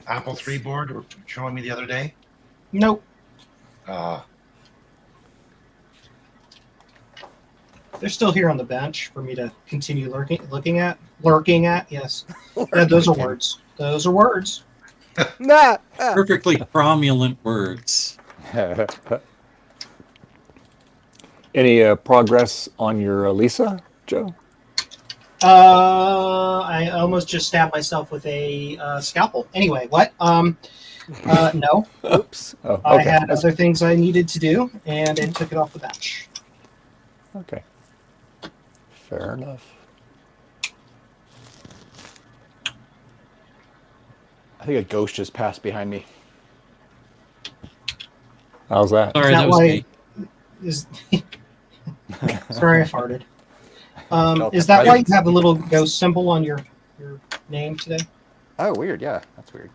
S15: Apple III board you were showing me the other day?
S16: Nope. They're still here on the bench for me to continue lurking at. Yes. Yeah, those are words. Those are words.
S17: Nah.
S11: Perfectly cromulent words.
S1: Any progress on your Lisa, Joe?
S16: I almost just stabbed myself with a scalpel. Anyway, what? No.
S17: Oops.
S1: Oh, okay.
S16: I had other things I needed to do, and it took it off the bench.
S1: Okay. Fair enough.
S2: I think a ghost just passed behind me.
S1: How's that?
S11: Sorry, that was me.
S16: Sorry, I farted. Is that why you have the little ghost symbol on your name today?
S2: Oh, weird. Yeah, that's weird.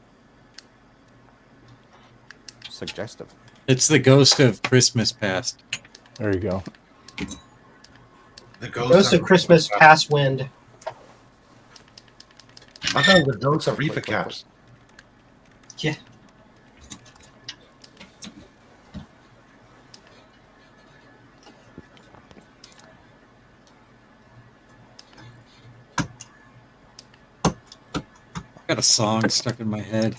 S2: Suggestive.
S11: It's the ghost of Christmas past.
S1: There you go.
S15: The
S16: Ghost of Christmas past wind.
S15: I thought it was the ghost of Reefa caps.
S16: Yeah.
S11: I've got a song stuck in my head.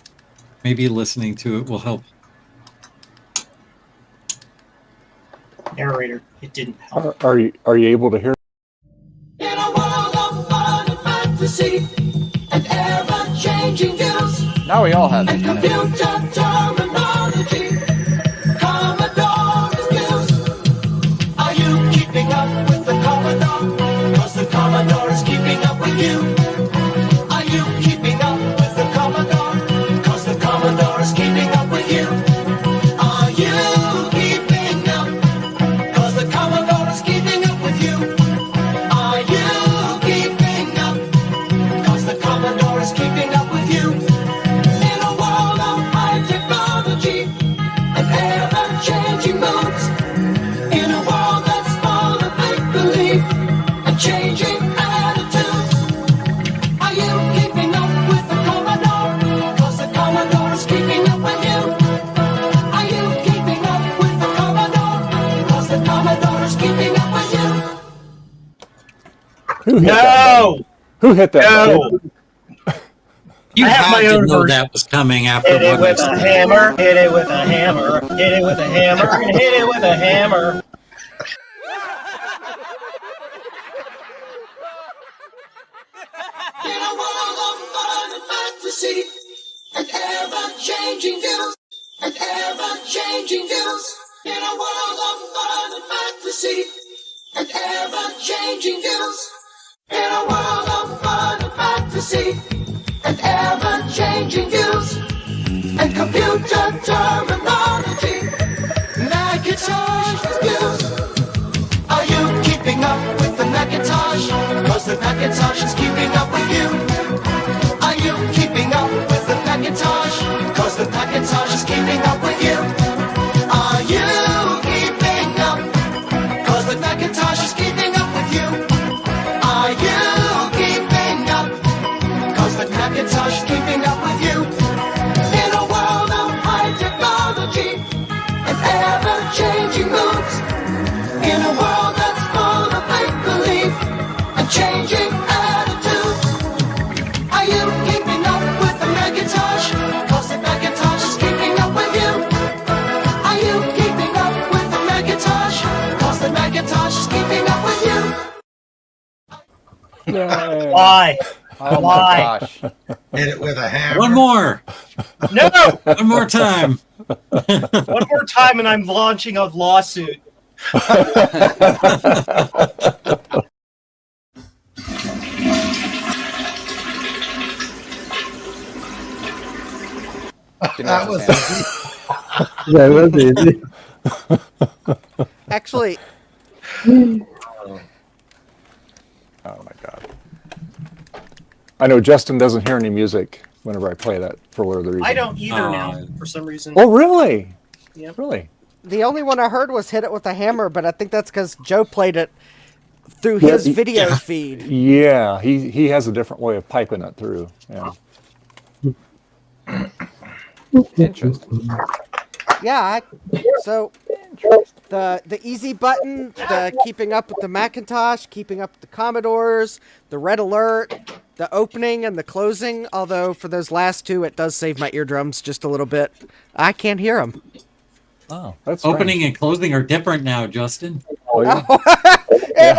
S11: Maybe listening to it will help.
S16: Narrator, it didn't help.
S1: Are you able to hear?
S10: In a world of fun and fantasy and ever-changing views.
S2: Now we all have
S10: and computer terminology. Commodore reviews. Are you keeping up with the Commodore? 'Cause the Commodore is keeping up with you. Are you keeping up with the Commodore? 'Cause the Commodore is keeping up with you. Are you keeping up? 'Cause the Commodore is keeping up with you. Are you keeping up? 'Cause the Commodore is keeping up with you. In a world of high technology and ever-changing moods. In a world that's full of make-believe and changing attitudes. Are you keeping up with the Commodore? 'Cause the Commodore is keeping up with you. Are you keeping up with the Commodore? 'Cause the Commodore is keeping up with you.
S1: Who hit that
S16: No!
S1: button? Who hit that
S16: No!
S1: button?
S11: You
S16: I have
S11: had
S16: my
S11: to
S16: own
S11: know
S16: version.
S11: that was coming after
S16: Hit it
S11: what I
S16: with a
S11: said.
S16: hammer, hit it with a hammer, hit it with a hammer, and hit it with a hammer.
S10: In a world of fun and fantasy and ever-changing views and ever-changing views. In a world of fun and fantasy and ever-changing views. In a world of fun and fantasy and ever-changing views and computer terminology. Macintosh reviews. Are you keeping up with the Macintosh? 'Cause the Macintosh is keeping up with you. Are you keeping up with the Macintosh? 'Cause the Macintosh is keeping up with you. Are you keeping up? 'Cause the Macintosh is keeping up with you. Are you keeping up? 'Cause the Macintosh is keeping up with you. In a world of high technology and ever-changing moods. In a world that's full of make-believe and changing attitudes. Are you keeping up with the Macintosh? 'Cause the Macintosh is keeping up with you. Are you keeping up with the Macintosh? 'Cause the Macintosh is keeping up with you.
S16: Why?
S2: Oh
S16: Why?
S2: my gosh.
S15: Hit it with a hammer.
S11: One more.
S16: No!
S11: One more time.
S16: One more time and I'm launching a lawsuit.
S15: That was
S12: That was easy.
S17: Actually,
S1: Oh my god. I know Justin doesn't hear any music whenever I play that for whatever reason.
S16: I don't either now, for some reason.
S1: Oh really?
S16: Yep.
S1: Really?
S17: the only one I heard was hit it with a hammer, but I think that's because Joe played it through his video feed.
S1: Yeah, he has a different way of piping it through. Yeah.
S2: Interesting.
S17: Yeah, so the easy button, the keeping up with the Macintosh, keeping up with the Commodores, the red alert, the opening and the closing, although for those last two it does save my eardrums just a little bit. I can't hear them.
S1: Oh, that's
S11: Opening and closing are different now, Justin.
S1: Oh, yeah.
S17: And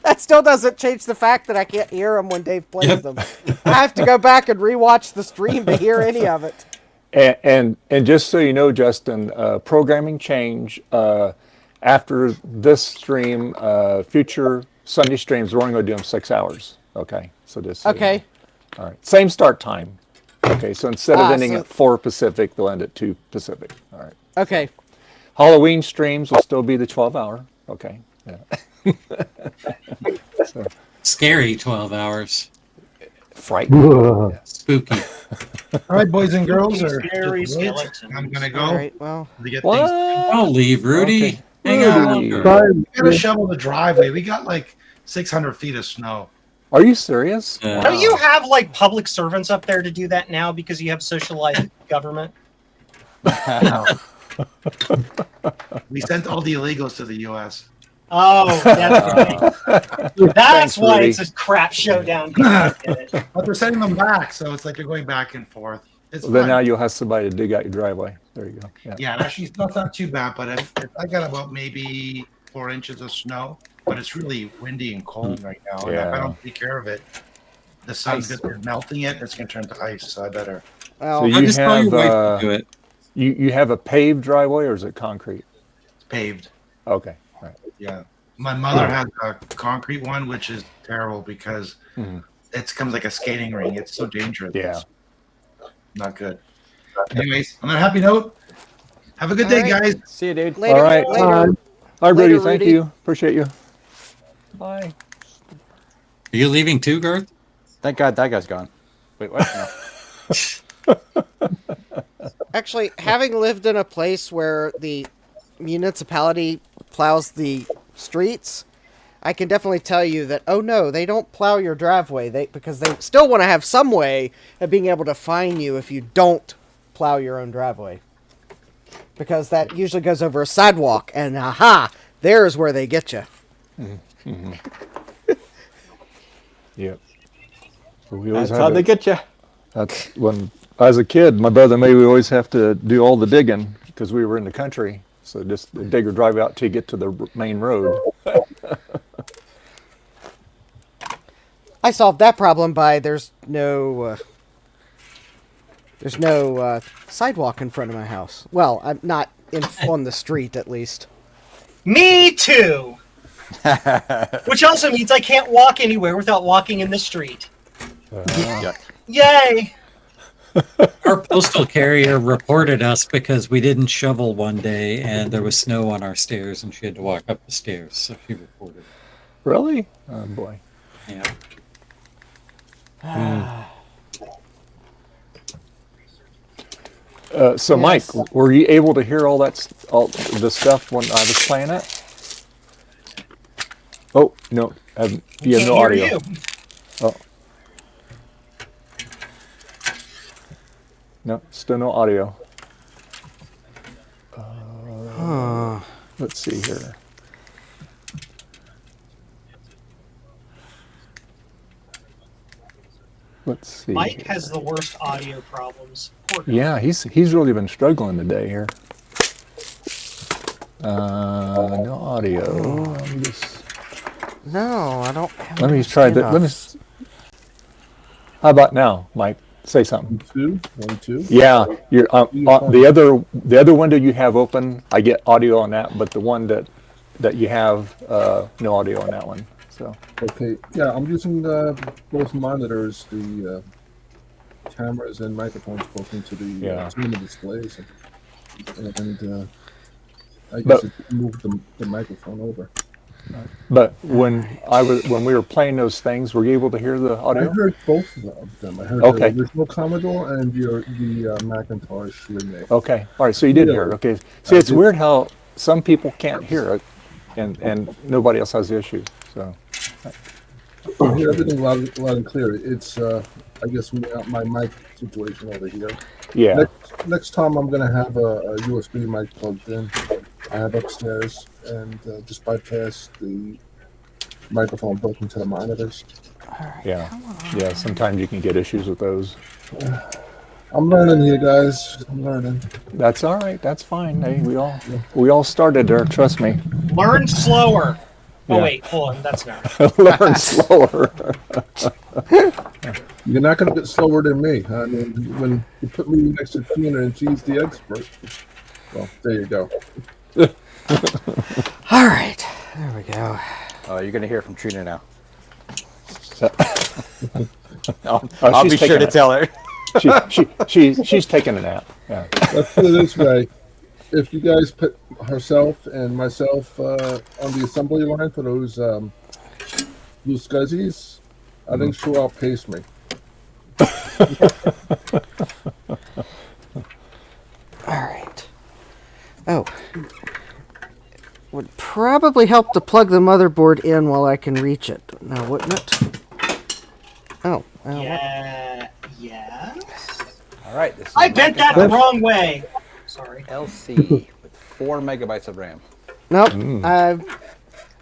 S17: that still doesn't change the fact that I can't hear them when Dave plays them. I have to go back and rewatch the stream to hear any of it.
S1: And just so you know, Justin, programming change after this stream, future Sunday streams, we're only going to do them 6 hours. Okay, so just so
S17: okay.
S1: You know. All right, same start time. Okay, so instead of ending at 4 Pacific, they'll end at 2 Pacific. All right.
S17: Okay.
S1: Halloween streams will still be the 12-hour. Okay. Yeah. So.
S11: Scary 12 hours.
S1: Frightening. Yeah.
S11: Spooky.
S15: All right, boys and girls.
S16: Scary skeletons.
S15: I'm gonna go.
S17: All right, well.
S15: To get
S1: What?
S11: Don't leave, Rudy.
S1: Okay.
S11: Hang on.
S15: We gotta shovel the driveway. We got like 600 feet of snow.
S1: Are you serious?
S16: Don't you have like public servants up there to do that now because you have socialized government?
S15: We sent all the illegals to the U.S.
S16: Oh, that's right. That's why it's a crap show down here. I get it.
S15: But they're sending them back, so it's like they're going back and forth. It's
S1: Well, then
S15: fun.
S1: now you'll have somebody to dig out your driveway. There you go. Yeah.
S15: Yeah, actually, that's not too bad. But if I got about maybe 4 inches of snow, but it's really windy and cold right now. And if I
S1: Yeah.
S15: don't take care of it, the sun's good melting it. It's going to turn to ice. So I better.
S17: Well,
S1: So you have you have a paved driveway or is it concrete?
S15: It's paved.
S1: Okay. Right.
S15: Yeah. My mother has a concrete one, which is terrible because it comes like a skating ring. It's so dangerous.
S1: Yeah.
S15: It's not good. Anyways, on that happy note, have a good day, guys.
S12: See you, dude.
S17: Later.
S1: All right.
S17: Later.
S1: All right,
S17: Later,
S1: Rudy. Thank
S17: Rudy.
S1: you. Appreciate you. Bye.
S11: Are you leaving too, Garth?
S2: Thank God that guy's gone. Wait, what? No.
S17: Actually, having lived in a place where the municipality plows the streets, I can definitely tell you that, oh no, they don't plow your driveway because they still want to have some way of being able to fine you if you don't plow your own driveway. Because that usually goes over a sidewalk, and aha, there's where they get you.
S1: Mm-hmm. Yep. So we always
S2: That's
S1: had
S2: how
S1: to-
S2: they get you.
S1: That's when as a kid, my brother and me, we always have to do all the digging because we were in the country. So just dig or drive out till you get to the main road.
S17: I solved that problem by there's no sidewalk in front of my house. Well, I'm not on the street at least.
S16: Me too. Which also means I can't walk anywhere without walking in the street. Yay!
S11: Our postal carrier reported us because we didn't shovel one day and there was snow on our stairs and she had to walk up the stairs. So she reported.
S1: Really? Oh boy.
S11: Yeah.
S1: So Mike, were you able to hear all the stuff when I was playing it? Oh no, you have no audio.
S16: You.
S1: Oh. No, still no audio. Let's see here. Let's see.
S16: Mike has the worst audio problems. Poor guy.
S1: Yeah, he's really been struggling today here. No audio. Let me just.
S17: No, I don't have
S1: Let me try that. Let me. How about now, Mike? Say something.
S3: 1, 2.
S1: Yeah, you're the other window you have open. I get audio on that, but the one that you have no audio on that one. So.
S3: Okay, yeah, I'm using both monitors, the cameras and microphones both into the cinema displays, and I guess it moved the microphone over.
S1: But when we were playing those things, were you able to hear the audio?
S3: I heard both of them. I heard
S1: Okay.
S3: the original Commodore and the Macintosh remake.
S1: Okay, all right. So you did hear it. Okay. See, it's weird how some people can't hear it, and nobody else has the issue. So
S3: I hear everything loud and clear. It's I guess my mic situation over here.
S1: yeah.
S3: Next time I'm gonna have a USB mic plugged in. I have upstairs and just bypass the microphone built into the monitors.
S1: Yeah. Yeah. Sometimes you can get issues with those.
S3: I'm learning here, guys. I'm learning.
S1: That's all right. That's fine. Hey, we all started there. Trust me.
S16: Learn slower. Oh
S1: Yeah.
S16: wait, hold on. That's not.
S1: Learn slower.
S3: You're not going to get slower than me. I mean, when you put me next to Tina and she's the expert. Well, there you go.
S17: All right, there we go.
S2: Oh, you're going to hear from Trina now.
S1: I'll
S2: be sure to tell her.
S1: She's taking a nap. Yeah.
S3: Let's put it this way. If you guys put herself and myself on the assembly line for those scuzzies, I think she'll outpace me.
S17: All right. Oh. Would probably help to plug the motherboard in while I can reach it. Now, wouldn't it? Oh.
S16: Yeah. Yes.
S2: All right. This is
S16: I bent that the wrong way. Sorry.
S2: LC with 4 megabytes of RAM.
S17: Nope.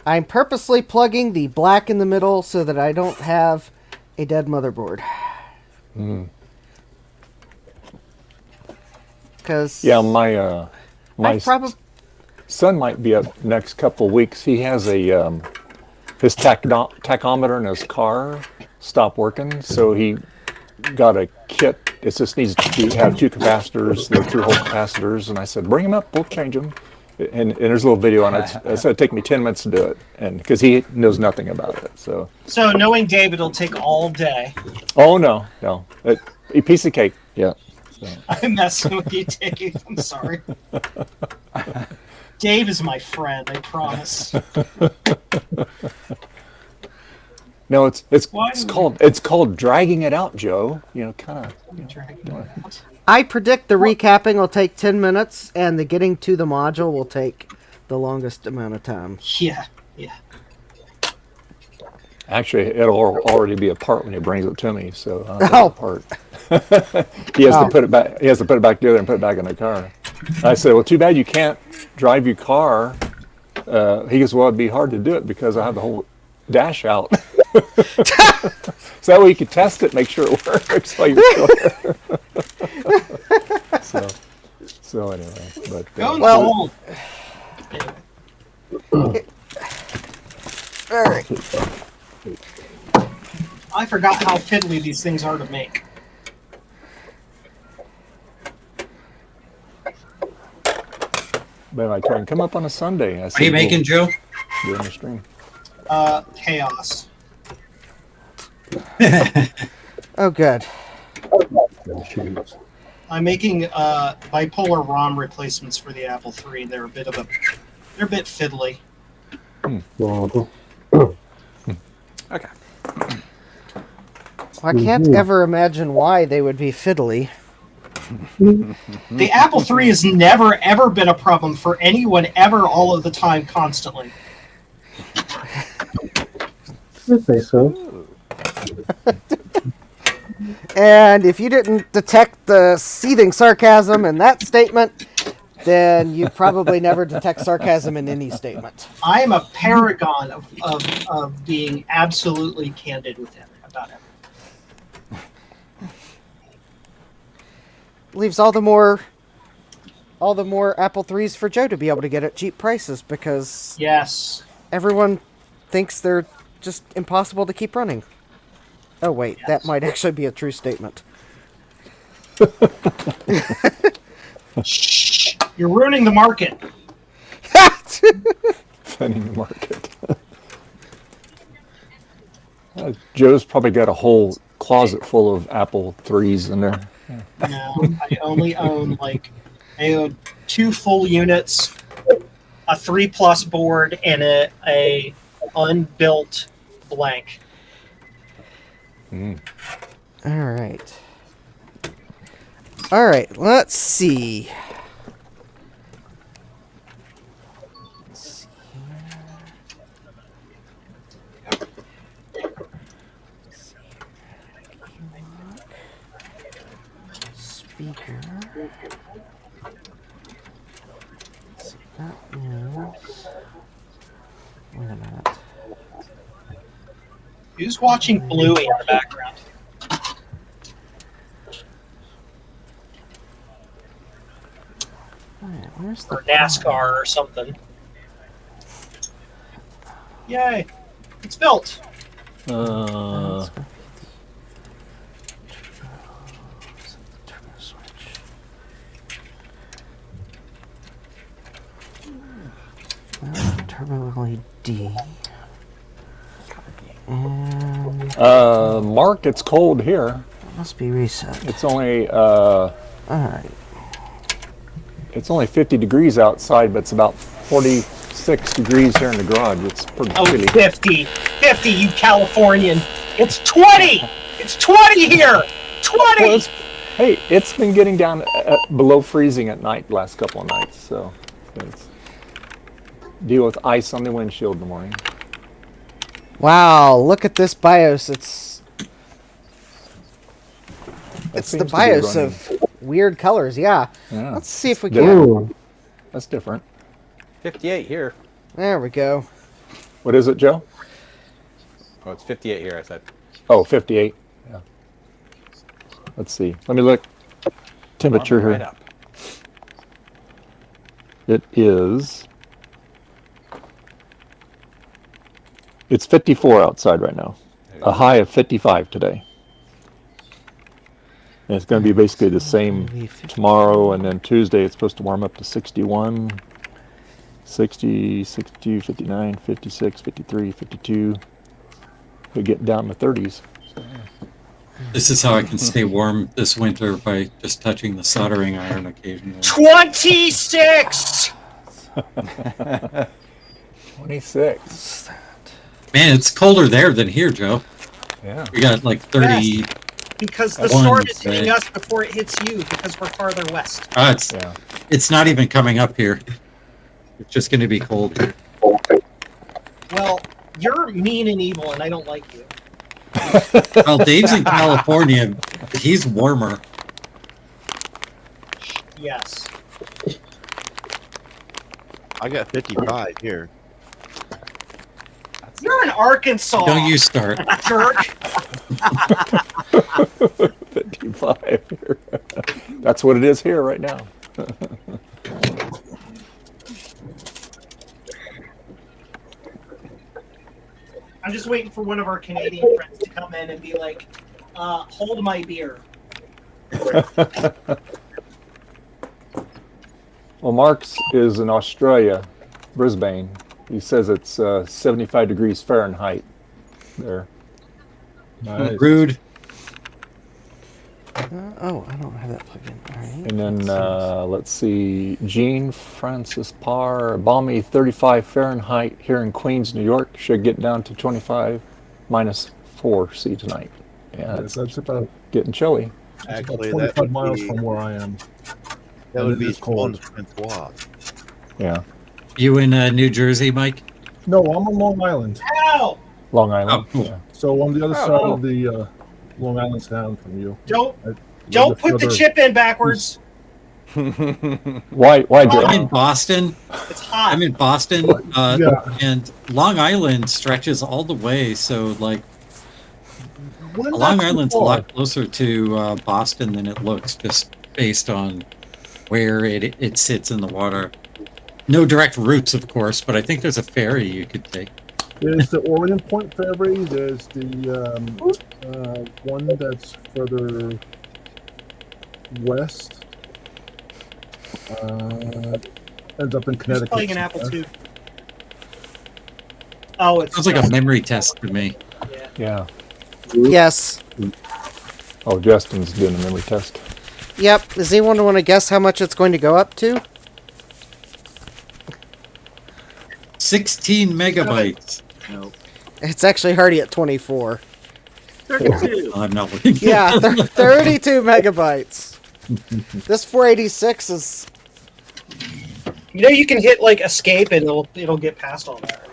S17: I'm purposely plugging the black in the middle so that I don't have a dead motherboard. Because
S1: yeah, my son might be up next couple of weeks. He has a his tachometer in his car stopped working, so he got a kit. It just needs to have 2 capacitors, the through-hole capacitors, and I said, bring them up, we'll change them. And there's a little video on it. I said it'd take me 10 minutes to do it, and because he knows nothing about it. So
S16: knowing Dave, it'll take all day.
S1: Oh no, a piece of cake. Yeah. So.
S16: I'm messing with you, Dave. I'm sorry. Dave is my friend. I promise.
S1: No, it's called dragging it out, Joe. You know, kind of.
S17: I predict the recapping will take 10 minutes, and the getting to the module will take the longest amount of time.
S16: Yeah.
S1: Actually, it'll already be apart when he brings it to me. So apart. He has to put it back. He has to put it back together and put it back in the car. I said, "Well, too bad you can't drive your car." He goes, "Well, it'd be hard to do it because I have the whole dash out." So that way you could test it, make sure it works while you're still there. So anyway, but
S16: well,
S17: all right.
S16: I forgot how fiddly these things are to make.
S1: But I try and come up on a Sunday.
S11: What are you making, Joe?
S1: Doing the stream.
S16: Chaos.
S17: Oh, good.
S16: I'm making bipolar ROM replacements for the Apple III. They're a bit fiddly.
S2: Okay.
S17: I can't ever imagine why they would be fiddly.
S16: The Apple III has never ever been a problem for anyone ever, all of the time, constantly.
S12: I'd say so.
S17: And if you didn't detect the seething sarcasm in that statement, then you probably never detect sarcasm in any statement.
S16: I am a paragon of being absolutely candid with him about it.
S17: Leaves all the more Apple IIIs for Joe to be able to get at cheap prices because
S16: yes,
S17: everyone thinks they're just impossible to keep running. Oh wait, that might actually be a true statement.
S16: Shh! You're ruining the market.
S1: Ruining the market. Joe's probably got a whole closet full of Apple IIIs in there.
S16: No, I only own I own 2 full units, a 3+ board, and a unbuilt blank.
S17: All right. Let's see. here. Let's see, that is... Wait a minute.
S16: Who's watching Bluey in the background?
S17: Alright, where's the
S16: Or NASCAR or something. Yay! It's built. Turbo LED. And
S1: Mark, it's cold here.
S17: it must be reset.
S1: It's only
S17: Alright.
S1: it's only 50 degrees outside, but it's about 46 degrees here in the garage. It's pretty
S16: Oh,
S1: chilly.
S16: 50, you Californian. It's 20! It's 20 here! 20!
S1: Well, hey, it's been getting down below freezing at night the last couple of nights, so it's deal with ice on the windshield in the morning.
S17: Wow, look at this BIOS. It's the
S1: seems to be
S17: BIOS
S1: running.
S17: of weird colors, yeah.
S1: Yeah.
S17: Let's see if we
S1: Ooh.
S17: can.
S1: That's different.
S2: 58 here.
S17: There we go.
S1: What is it, Joe?
S2: Oh, it's 58 here, I said.
S1: Oh, 58. Yeah. Let's see. Let me look. Temperature
S2: Warming
S1: here.
S2: right up.
S1: It is. It's 54 outside right now. A high of 55 today. And it's going to be basically the same tomorrow, and then Tuesday it's supposed to warm up to 61, 60, 62, 59, 56, 53, 52. We get down to 30s.
S11: This is how I can stay warm this winter, by just touching the soldering iron occasionally.
S16: 26!
S1: 26.
S11: Man, it's colder there than here, Joe.
S1: Yeah.
S11: We got like 30.
S16: Yes, because the storm is hitting us before it hits you, because we're farther west.
S11: It's not even coming up here. It's just going to be cold here.
S16: Well, you're mean and evil, and I don't like you.
S11: Well, Dave's in California. He's warmer.
S16: Yes.
S14: I got 55 here.
S16: You're in Arkansas.
S11: Don't you start.
S16: Jerk.
S1: 55 here. That's what it is here right now.
S16: I'm just waiting for one of our Canadian friends to come in and be like, hold my beer.
S1: Well, Mark's is in Australia, Brisbane. He says it's 75 degrees Fahrenheit there.
S3: Nice.
S11: Rude.
S17: Oh, I don't have that plugged in. All right.
S1: And then let's see, Jean Francis Parr, balmy 35 Fahrenheit here in Queens, New York. Should get down to 25 minus 4C tonight. Yeah,
S3: Yes, that's about
S1: getting chilly.
S3: Actually,
S14: Actually,
S3: about
S14: that
S3: 25
S14: would
S3: miles
S14: be-
S3: from where I am.
S14: That
S3: And
S14: would
S3: it
S14: be
S3: is cold.
S14: Francois.
S1: Yeah.
S11: You in New Jersey, Mike?
S3: No, I'm on Long Island.
S16: Ow!
S1: Long Island.
S11: Oh,
S1: Yeah.
S3: So on the other
S16: Oh.
S3: side of the Long Island Sound from you.
S16: Don't
S3: You're
S16: put the
S3: further-
S16: chip in backwards.
S1: Why, Joe?
S11: I'm in Boston.
S16: It's hot.
S11: I'm in Boston,
S3: Yeah.
S11: and Long Island stretches all the way. So, like,
S3: We're not
S11: Long
S3: too
S11: Island's a
S3: far.
S11: lot closer to Boston than it looks, just based on where it sits in the water. No direct routes, of course, but I think there's a ferry you could take.
S3: There's the Orient Point Ferry. There's the one that's further west. Ends up in
S16: Who's
S3: Connecticut.
S16: playing an Apple II? Oh, it's
S11: Sounds like a memory test to me.
S1: Yeah.
S17: Yes.
S1: Oh, Justin's doing a memory test.
S17: Yep. Does anyone want to guess how much it's going to go up to?
S11: 16 megabytes.
S14: No.
S17: It's actually already at 24.
S14: 32.
S11: I'm not looking.
S17: Yeah, 32 megabytes. This 486 is...
S16: You know, you can hit like escape and it'll get past all that.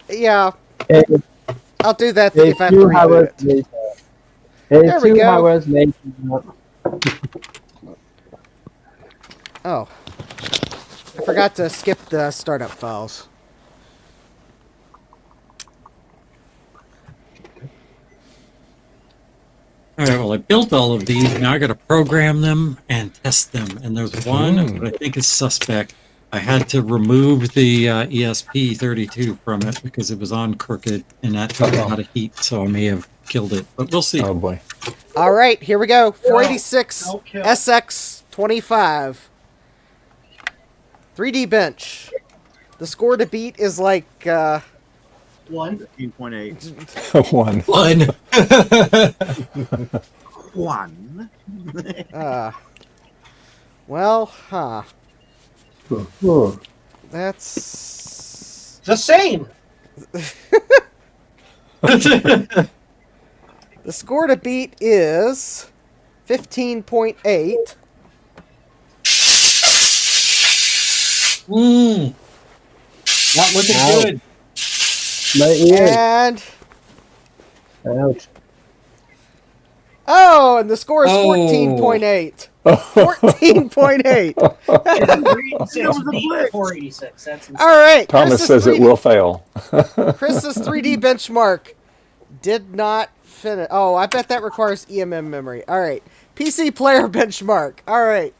S16: Right?
S17: Yeah. I'll do that
S12: A
S17: if I have to
S12: few
S17: reboot
S12: hours
S17: it.
S12: later.
S17: There we
S12: A few
S17: go.
S12: hours later.
S17: Oh. I forgot to skip the startup files.
S11: All right, well, I built all of these. Now I got to program them and test them. And there's one that I think is suspect. I had to remove the ESP32 from it because it was on crooked, and that took a lot of heat, so I may have killed it. But we'll see.
S1: Oh, boy.
S17: All right, here we go. 486 SX25. 3D bench. The score to beat is like
S14: 15.8.
S1: One.
S14: One.
S17: Well, that's
S16: the same.
S17: The score to beat is 15.8.
S11: Not looking good.
S12: My ear.
S17: And
S12: Ouch.
S17: oh, and the score is 14.8. 14.8.
S16: 486. That's insane.
S17: All right.
S1: Thomas says it will fail.
S17: Chris's 3D benchmark did not finish. Oh, I bet that requires EMM memory. All right. PC player benchmark. All right.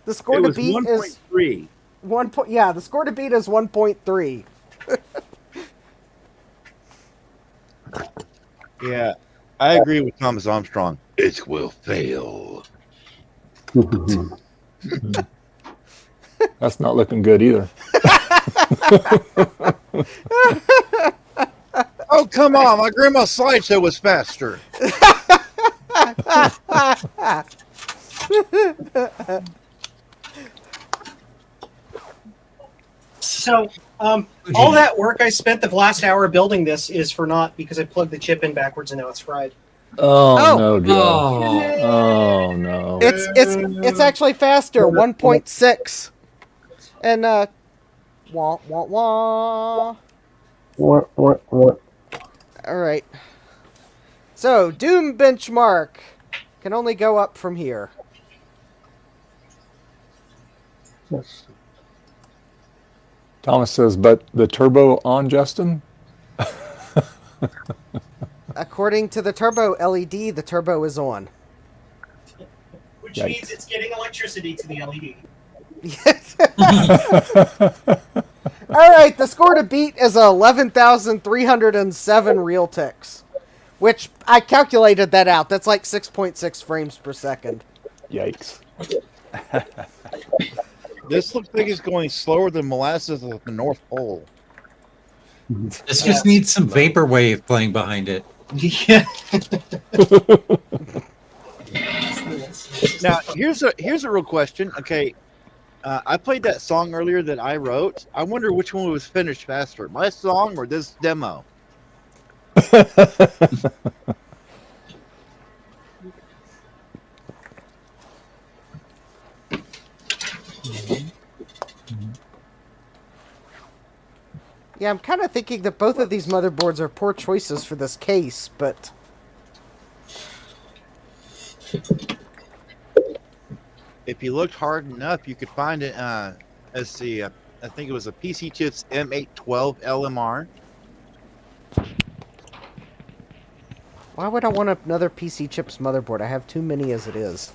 S17: The score
S14: It
S17: to
S14: was
S17: beat
S14: 1.3.
S17: is yeah, the score to beat is 1.3.
S14: Yeah, I agree with Thomas Armstrong. It will fail.
S1: That's not looking good either.
S14: Oh, come on. My grandma's slideshow was faster.
S16: So, all that work I spent the last hour building this is for naught because I plugged the chip in backwards and now it's fried.
S1: Oh, no, Joe. Oh, no.
S17: It's actually faster, 1.6. And wah wah wah.
S12: What?
S17: All right. So, Doom benchmark can only go up from here.
S12: Yes.
S1: Thomas says, but the turbo on, Justin?
S17: According to the turbo LED, the turbo is on.
S16: Which means it's getting electricity to the LED.
S17: Yes. All right, the score to beat is 11,307 real ticks, which I calculated that out. That's like 6.6 frames per second.
S1: Yikes.
S14: This looks like it's going slower than molasses at the North Pole.
S11: This just needs some vaporwave playing behind it.
S16: Yeah.
S14: Now, here's a real question. Okay, I played that song earlier that I wrote. I wonder which one was finished faster, my song or this demo.
S17: Yeah, I'm kind of thinking that both of these motherboards are poor choices for this case, but...
S14: If you looked hard enough, you could find it as the, I think it was a PC Chips M812 LMR.
S17: Why would I want another PC Chips motherboard? I have too many as it is.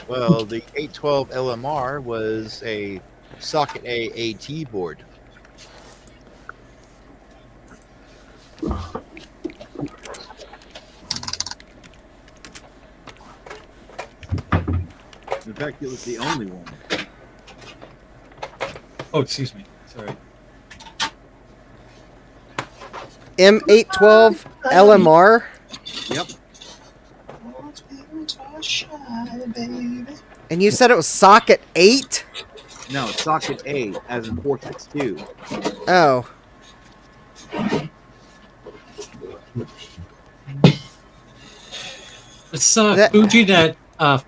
S14: Well, the 812 LMR was a socket A AT board. In fact, it was the only one.
S11: Oh, excuse me. Sorry.
S17: M812 LMR?
S14: Yep.
S17: And you said it was socket 8?
S14: No, socket A, as in 462.
S17: Oh.
S11: This FujiNet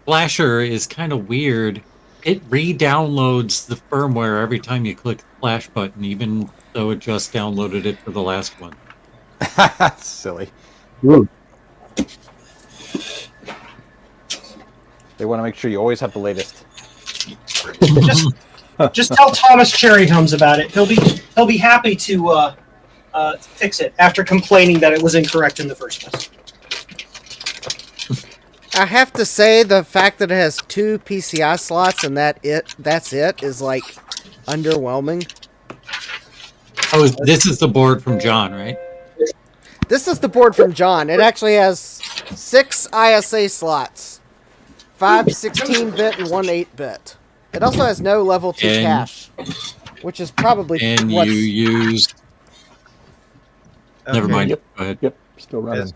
S11: flasher is kind of weird. It re-downloads the firmware every time you click the flash button, even though it just downloaded it for the last one.
S2: Silly.
S12: Ooh.
S2: They want to make sure you always have the latest.
S16: Just tell Thomas Cherryhomes about it. He'll be happy to fix it after complaining that it was incorrect in the first place.
S17: I have to say the fact that it has 2 PCI slots and that's it is like underwhelming.
S11: Oh, this is the board from John, right?
S17: This is the board from John. It actually has 6 ISA slots. 5 16-bit and 1 8-bit. It also has no level 2 cache, which is probably
S11: And you used... Never mind.
S1: Yep.
S11: Go ahead.
S1: Yep. Still running.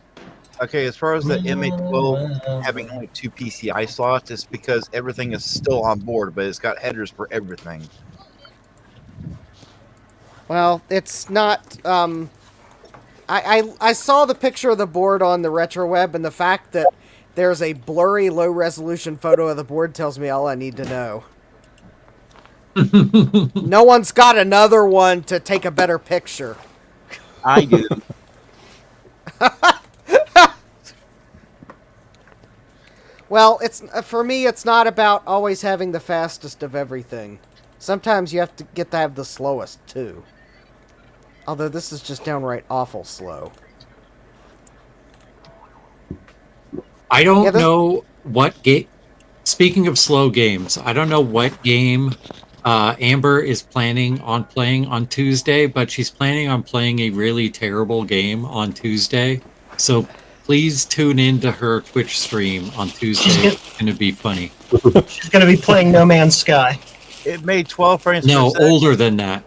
S13: Okay, as far as the MA12 having only 2 PCI slots, it's because everything is still on board, but it's got headers for everything.
S17: Well, it's not. I saw the picture of the board on the RetroWeb, and the fact that there's a blurry, low-resolution photo of the board tells me all I need to know. No one's got another one to take a better picture.
S13: I do.
S17: Well, it's for me. It's not about always having the fastest of everything. Sometimes you have to get to have the slowest too. Although this is just downright awful slow.
S11: I don't know what game... Speaking of slow games, I don't know what game Amber is planning on playing on Tuesday, but she's planning on playing a really terrible game on Tuesday. So please tune into her Twitch stream on Tuesday. It's going to be funny.
S16: She's going to be playing No Man's Sky.
S13: It made 12 frames
S11: No,
S13: per second.
S11: older than that.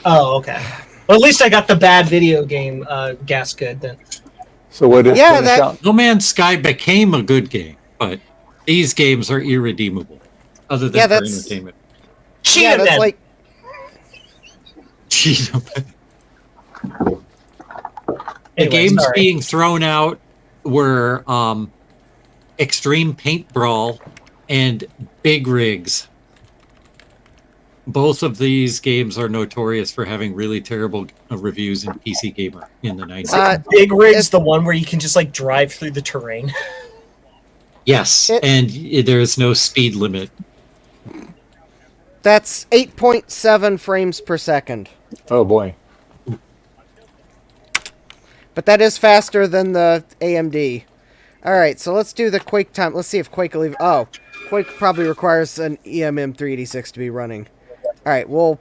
S16: Oh, okay. Well, at least I got the bad video game gas good then.
S1: So what is
S11: No Man's Sky became a good game, but these games are irredeemable, other than for entertainment.
S17: Yeah, that's like...
S11: The
S16: Anyway,
S11: games
S16: sorry.
S11: being thrown out were Extreme Paint Brawl and Big Rigs. Both of these games are notorious for having really terrible reviews in PC Gamer in the 90s.
S16: Big Rig's the one where you can just like drive through the terrain.
S11: Yes, and there's no speed limit.
S17: That's 8.7 frames per second.
S1: Oh boy.
S17: But that is faster than the AMD. Alright, so let's do the Quake time. Let's see if Quake will even... Oh, Quake probably requires an EMM 386 to be running. Alright, well...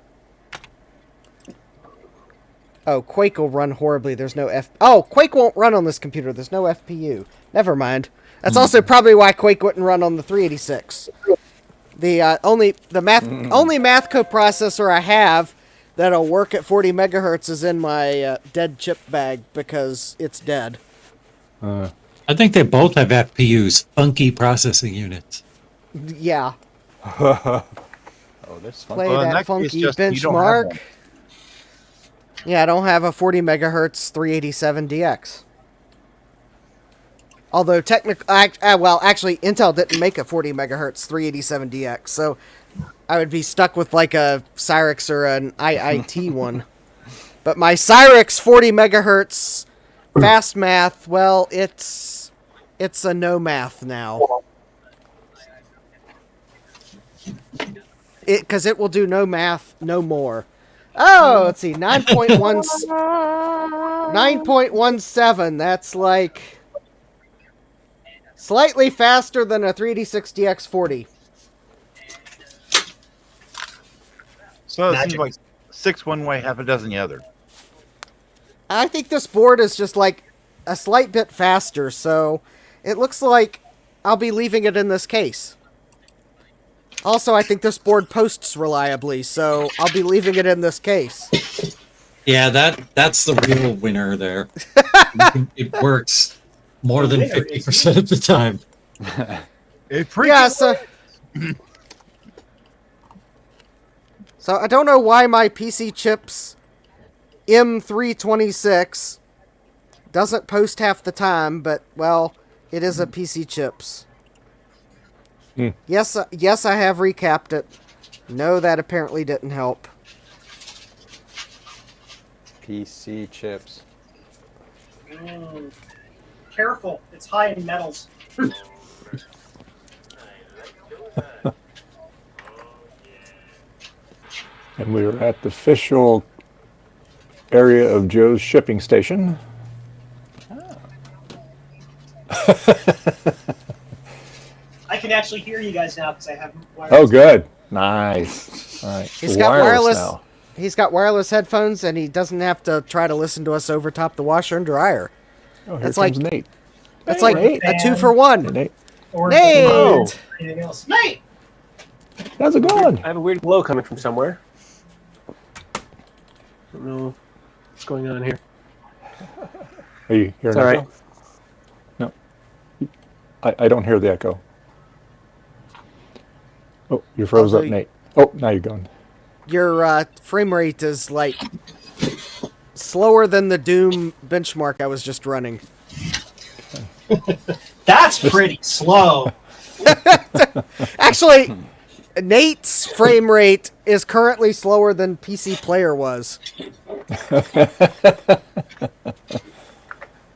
S17: Oh, Quake will run horribly. There's no Oh, Quake won't run on this computer. There's no FPU. Never mind. That's also probably why Quake wouldn't run on the 386. The only math coprocessor I have that'll work at 40 megahertz is in my dead chip bag because it's dead.
S11: I think they both have FPUs, funky processing units.
S17: Yeah.
S1: Oh, that's fun.
S17: Play that funky benchmark. Yeah, I don't have a 40 megahertz 387 DX. Although technically, actually, Intel didn't make a 40 megahertz 387 DX, so I would be stuck with like a Cyrix or an IIT one. But my Cyrix 40 megahertz fast math, well, it's a no math now. Because it will do no math no more. Oh, let's see, 9.17. That's like slightly faster than a 3D60X40.
S13: So it seems like 6 one way, half a dozen the other.
S17: I think this board is just like a slight bit faster, so it looks like I'll be leaving it in this case. Also, I think this board posts reliably, so I'll be leaving it in this case.
S11: Yeah, that's the real winner there. It works more than 50% of the time.
S17: So I don't know why my PC chips M326 doesn't post half the time, but, well, it is a PC chips. Yes, I have recapped it. No, that apparently didn't help.
S2: PC chips.
S16: Careful, it's high in metals.
S1: And we are at the official area of Joe's shipping station.
S16: I can actually hear you guys now because I have wireless.
S1: Oh, good. Nice. All right.
S17: He's got wireless.
S1: Now.
S17: He's got wireless headphones, and he doesn't have to try to listen to us over top the washer and dryer.
S1: Oh, here
S17: That's
S1: comes
S17: like
S1: Nate.
S17: That's
S1: Hey,
S17: like
S1: Nate.
S17: a 2-for-1.
S1: Hey, Nate.
S16: Or
S17: Nate!
S16: anything else. Nate!
S1: How's it going?
S18: I have a weird glow coming from somewhere. I don't know what's going on here.
S1: Are you hearing
S18: It's all
S1: echo? No. I don't hear the echo. Oh, you froze up, Nate. Oh, now you're going.
S17: Your frame rate is like slower than the Doom benchmark I was just running.
S16: That's pretty slow.
S17: Actually, Nate's frame rate is currently slower than PC Player was.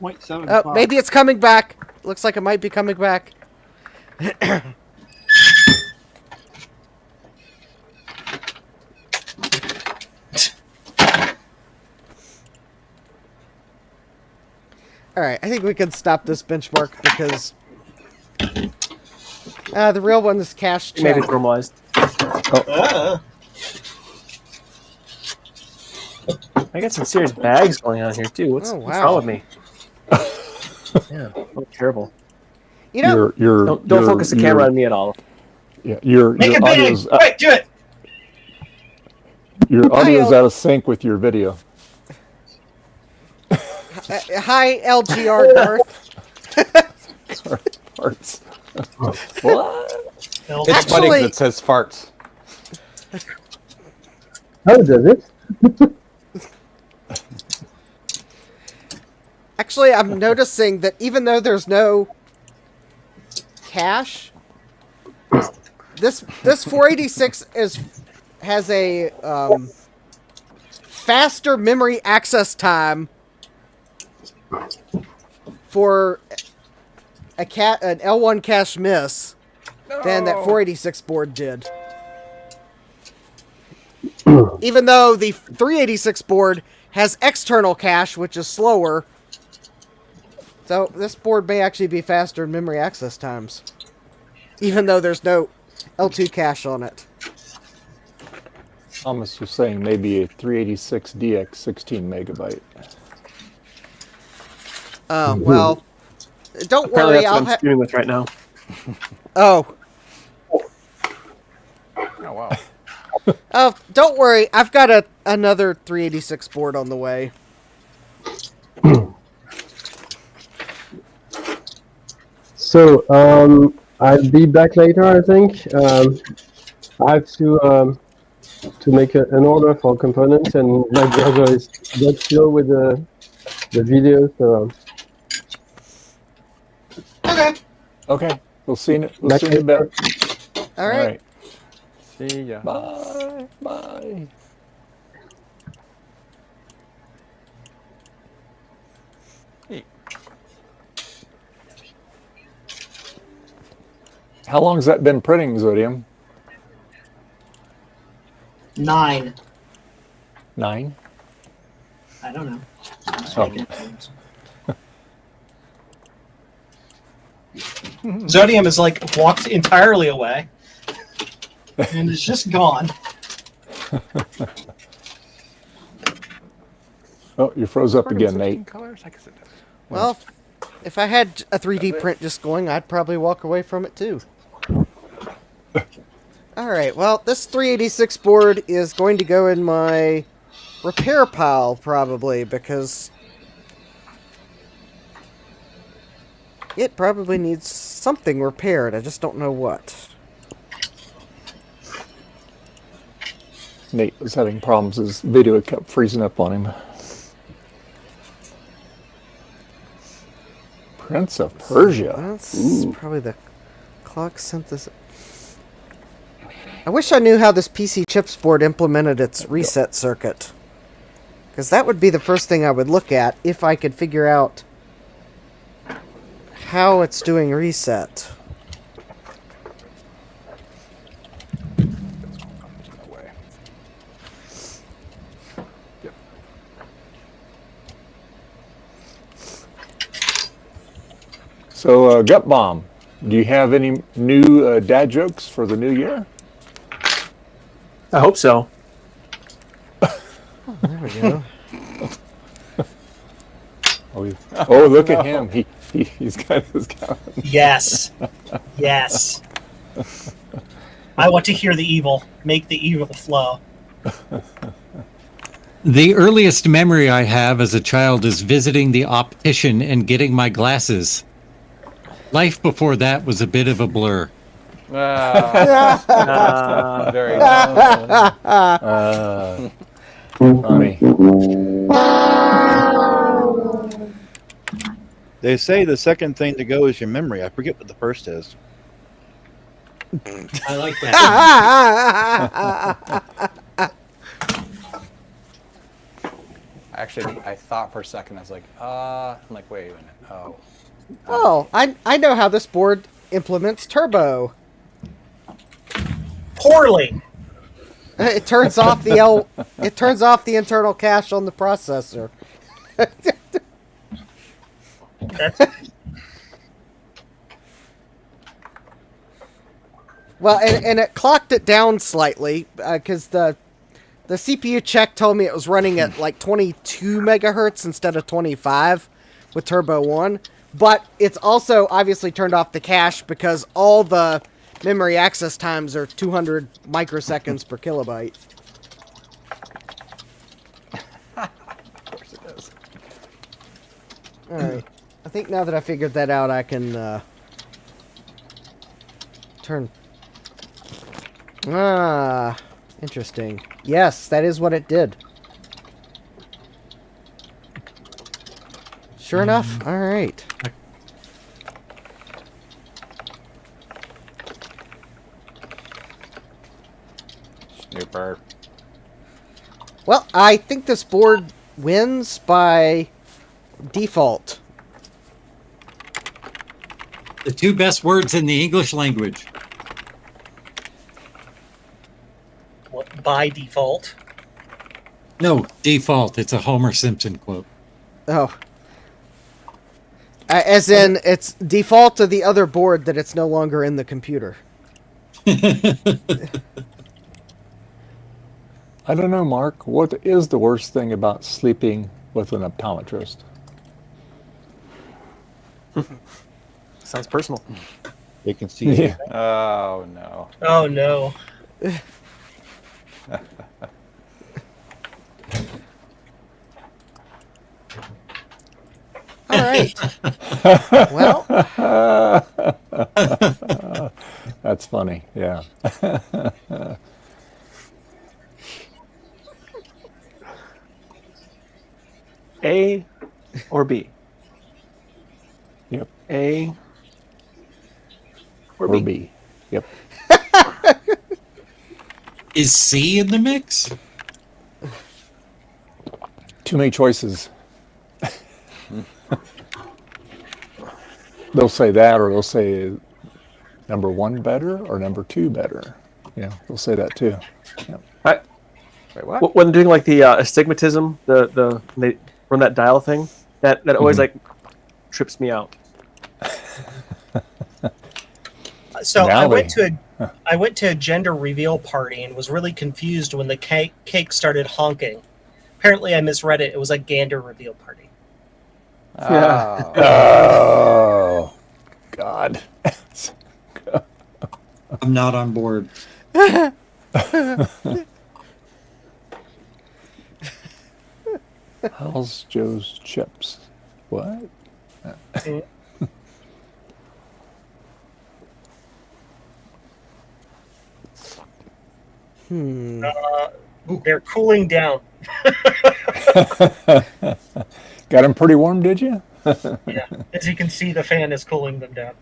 S9: Wait, 7
S17: Oh,
S9: o'clock.
S17: maybe it's coming back. Looks like it might be coming back. Alright, I think we can stop this benchmark because the real one is cache check.
S18: Maybe it's normalized.
S1: Oh.
S18: I got some serious bags going on here too. What's wrong with me? Yeah, oh, terrible.
S17: You know,
S18: don't focus the camera on me at all.
S1: Yeah, your
S16: Make it
S1: audio's
S16: big! Quick, do it!
S1: your audio's out of sync with your video.
S17: Hi, LGR North.
S1: Sorry, farts. What?
S2: It's funny because it says farts.
S12: How does it?
S17: Actually, I'm noticing that even though there's no cache, this 486 has a faster memory access time for an L1 cache miss than that 486 board did. Even though the 386 board has external cache, which is slower. So this board may actually be faster in memory access times. Even though there's no L2 cache on it.
S1: Thomas was saying maybe a 386DX 16 megabyte.
S17: Well, don't
S18: Apparently
S17: worry.
S18: that's what I'm streaming with right now.
S17: Oh.
S2: Oh wow.
S17: Oh, don't worry. I've got another 386 board on the way.
S12: So, I'll be back later, I think. I have to make an order for components, and my brother is that slow with the video, so...
S16: Okay.
S1: Okay, we'll see you in a bit.
S17: All right.
S2: See ya.
S1: Bye. Bye. How long has that been printing, Zodium?
S16: 9.
S1: 9?
S16: I don't know.
S1: Oh.
S16: Zodium is like walked entirely away. And it's just gone.
S1: Oh, you froze up again, Nate.
S17: Well, if I had a 3D print just going, I'd probably walk away from it too. Alright, well, this 386 board is going to go in my repair pile, probably, because it probably needs something repaired. I just don't know what.
S1: Nate was having problems. His video kept freezing up on him. Prince of Persia.
S17: That's probably the clock synthesis. I wish I knew how this PC chips board implemented its reset circuit. Because that would be the first thing I would look at if I could figure out how it's doing reset.
S1: So, Gut Bomb, do you have any new dad jokes for the new year?
S18: I hope so.
S17: Oh, there we go.
S1: Oh, look at him. He's got his gun.
S16: Yes. Yes. I want to hear the evil. Make the evil flow.
S11: The earliest memory I have as a child is visiting the optician and getting my glasses. Life before that was a bit of a blur.
S2: Very
S1: funny.
S14: They say the second thing to go is your memory. I forget what the first is.
S11: I like that.
S2: Actually, I thought for a second, I was like, I'm like, wait a minute. Oh.
S17: Oh, I know how this board implements turbo.
S16: Poorly.
S17: It turns off the it turns off the internal cache on the processor. Well, and it clocked it down slightly because the CPU check told me it was running at like 22 megahertz instead of 25 with Turbo 1. But it's also obviously turned off the cache because all the memory access times are 200 microseconds per kilobyte.
S2: Of course it is.
S17: Alright. I think now that I figured that out, I can turn... Ah, interesting. Yes, that is what it did. Sure enough. All right.
S2: Snooper.
S17: Well, I think this board wins by default.
S11: The two best words in the English language.
S16: What, by default?
S11: No, default. It's a Homer Simpson quote.
S17: Oh. As in, it's default to the other board that it's no longer in the computer.
S1: I don't know, Mark. What is the worst thing about sleeping with an optometrist?
S18: Sounds personal.
S14: They can see it.
S1: Yeah.
S2: Oh, no.
S16: Oh, no.
S17: All right. Well.
S1: That's funny. Yeah.
S18: A or B?
S1: Yep.
S18: A or
S1: Or
S18: B?
S1: B. Yep.
S11: Is C in the mix?
S1: Too many choices. They'll say that, or they'll say number one better or number two better. Yeah, they'll say that too. Yep.
S2: Wait, what?
S18: When doing like the astigmatism, when they run that dial thing, that always like trips me out.
S16: So
S1: Now
S16: I
S1: they-
S16: went to a gender reveal party and was really confused when the cake started honking. Apparently, I misread it. It was a gander reveal party.
S2: Oh.
S1: Oh, God.
S11: I'm not on board.
S1: How's Joe's chips? What?
S16: They're cooling down.
S1: Got him pretty warm, did you?
S16: Yeah, as you can see, the fan is cooling them down.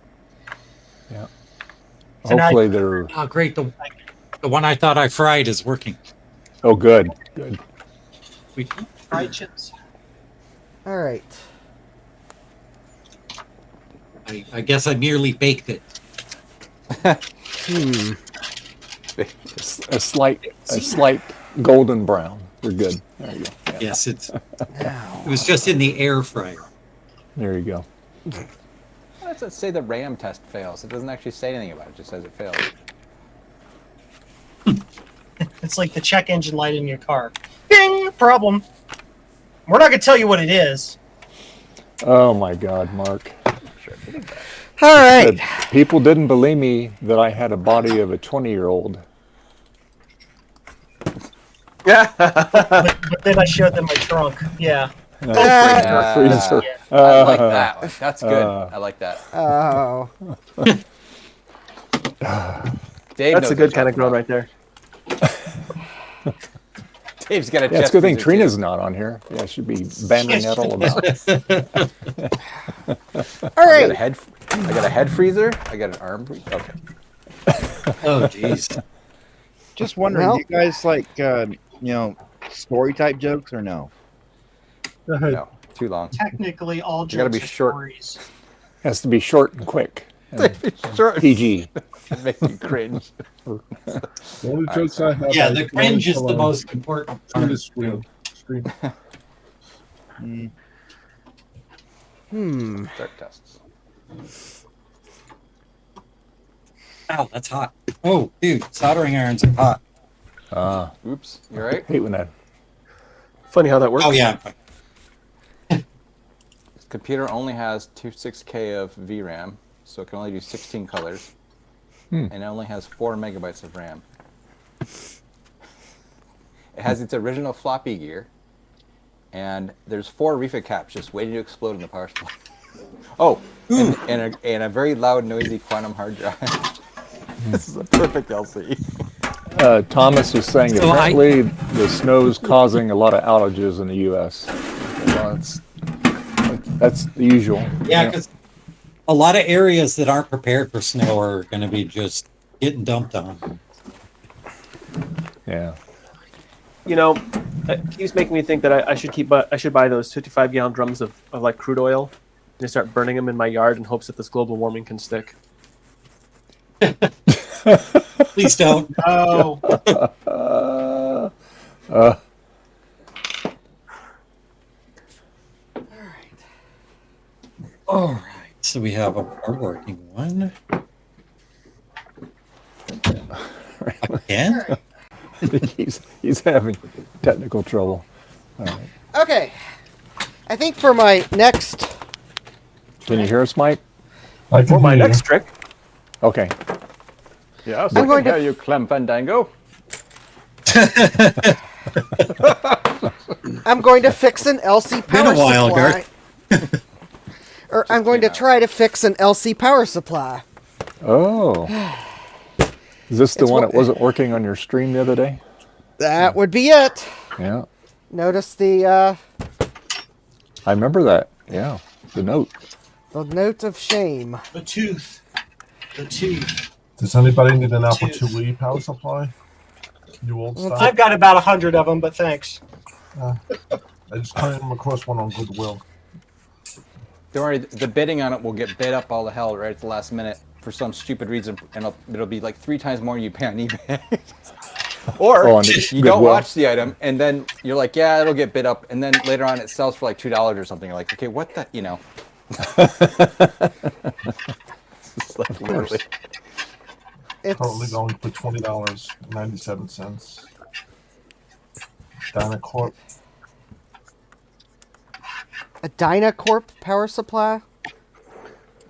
S1: Yeah.
S16: So now
S1: Hopefully they're.
S11: Oh, great. The one I thought I fried is working.
S1: Oh, good. Good.
S16: Fried chips.
S17: All right.
S11: I guess I merely baked it.
S1: A slight golden brown. We're good. There you go. Yeah.
S11: Yes, it was just in the air fryer.
S1: There you go.
S2: does it say the RAM test fails? It doesn't actually say anything about it. It just says it fails.
S16: It's like the check engine light in your car. Ding! Problem. We're not going to tell you what it is.
S1: Oh my God, Mark.
S17: All right.
S1: People didn't believe me that I had a body of a 20-year-old.
S16: Yeah. but then I showed them my trunk. Yeah.
S1: Freezer.
S2: I like that. That's good. I like that.
S17: Oh.
S2: Dave
S18: That's a good kind of girl right there.
S2: Dave's got a
S1: Yeah, it's a good thing Trina's not on here. Yeah, she'd be bantering that all about.
S17: All right.
S2: I got a head freezer. I got an arm freezer. Okay.
S11: Oh, jeez.
S14: Just wondering,
S17: Well-
S14: do you guys like, story type jokes or no?
S2: No, too long.
S16: Technically, all
S2: You gotta
S16: jokes
S2: be
S16: are
S2: short.
S16: stories.
S1: Has to be short and quick. And
S2: Short.
S1: PG.
S2: It makes me cringe.
S3: The only jokes I have.
S11: Yeah,
S3: I
S11: the
S3: can only
S11: cringe is
S3: tell
S11: the
S3: on
S11: most important part.
S3: the screen.
S2: Start tests.
S11: Ow, that's hot. Oh, dude, soldering irons are hot.
S2: Oops. You all right?
S1: Hate when that.
S18: Funny how that works.
S11: Oh, yeah.
S2: This computer only has 26K of VRAM, so it can only do 16 colors. And it only has 4 megabytes of RAM. It has its original floppy gear, and there's 4 refit caps just waiting to explode in the power supply. Oh, and a very loud, noisy quantum hard drive. This is a perfect LC.
S1: Thomas is saying
S11: So
S1: apparently the snow's causing a lot of outages in the U.S. Well, that's the usual.
S11: Yeah, because a lot of areas that aren't prepared for snow are going to be just getting dumped on.
S1: Yeah.
S18: You know, it keeps making me think that I should buy those 55-gallon drums of like crude oil and start burning them in my yard in hopes that this global warming can stick.
S11: Please don't.
S16: Oh.
S11: All right. So we have a working one. Again?
S1: I think he's having technical trouble. All right.
S17: Okay. I think for my next.
S1: Can you hear us, Mike?
S18: For my next trick.
S1: Okay.
S2: Yes,
S17: I'm
S2: I
S17: going
S2: can
S17: to-
S2: hear you, Clem Fandango.
S17: I'm going to fix an LC
S11: Been
S17: power
S11: a while,
S17: supply. Or I'm going to try to fix an LC power supply.
S1: Oh. Is this the
S17: It's
S1: one
S17: what-
S1: that wasn't working on your stream the other day?
S17: That would be it.
S1: Yeah.
S17: Notice the
S1: I remember that. Yeah. The note.
S17: note of shame.
S16: The tooth. The tooth.
S3: Does anybody need an Apple IIe power supply? You old stuff.
S16: I've got about 100 of them, but thanks.
S3: I just came across one on Goodwill.
S2: Don't worry, the bidding on it will get bid up all the hell right at the last minute for some stupid reason, and it'll be like 3 times more you pay on eBay. Or
S1: Oh, on
S2: you
S1: Goodwill.
S2: don't watch the item, and then you're like, yeah, it'll get bid up, and then later on it sells for like $2 or something. You're like, okay, what the, It's like literally.
S3: Currently going for $20.97. Dynacorp.
S17: A Dynacorp power supply?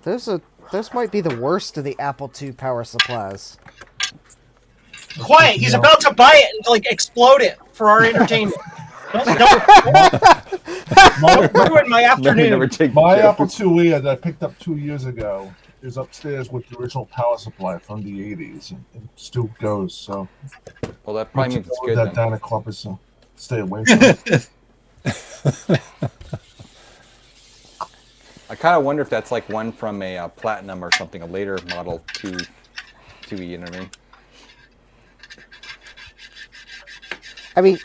S17: Those might be the worst of the Apple II power supplies.
S16: Quiet. He's about to buy it and like explode it for our entertainment. Don't ruin my afternoon.
S3: My Apple IIe that I picked up 2 years ago is upstairs with the original power supply from the 80s. And it still goes, so.
S2: Well, that probably means it's good
S3: That
S2: then.
S3: Dynacorp is stay away from it.
S2: I kind of wonder if that's like one from a Platinum or something, a later model 2E, you know what I mean?
S17: I mean,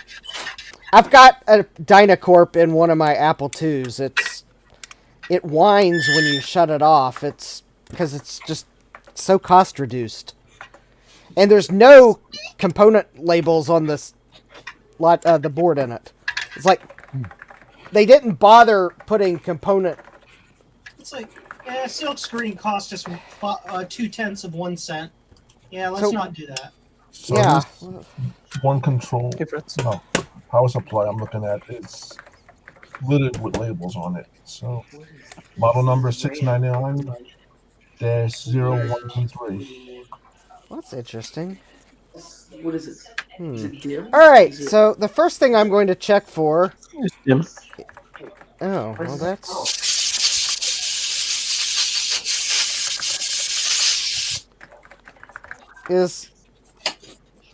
S17: I've got a Dynacorp in one of my Apple IIs. It whines when you shut it off. It's because it's just so cost reduced. And there's no component labels on this the board in it. It's like they didn't bother putting component.
S16: It's like silk screen cost us 0.2 of 1 cent. Yeah, let's
S17: So-
S16: not do that.
S3: So
S17: Yeah.
S3: this one control, no, power supply I'm looking at is littered with labels on it. So model number 699-0123.
S17: That's interesting.
S18: What is it? Is it dim?
S17: All right, so the first thing I'm going to check for.
S18: Dim.
S17: Oh, well, that's. Is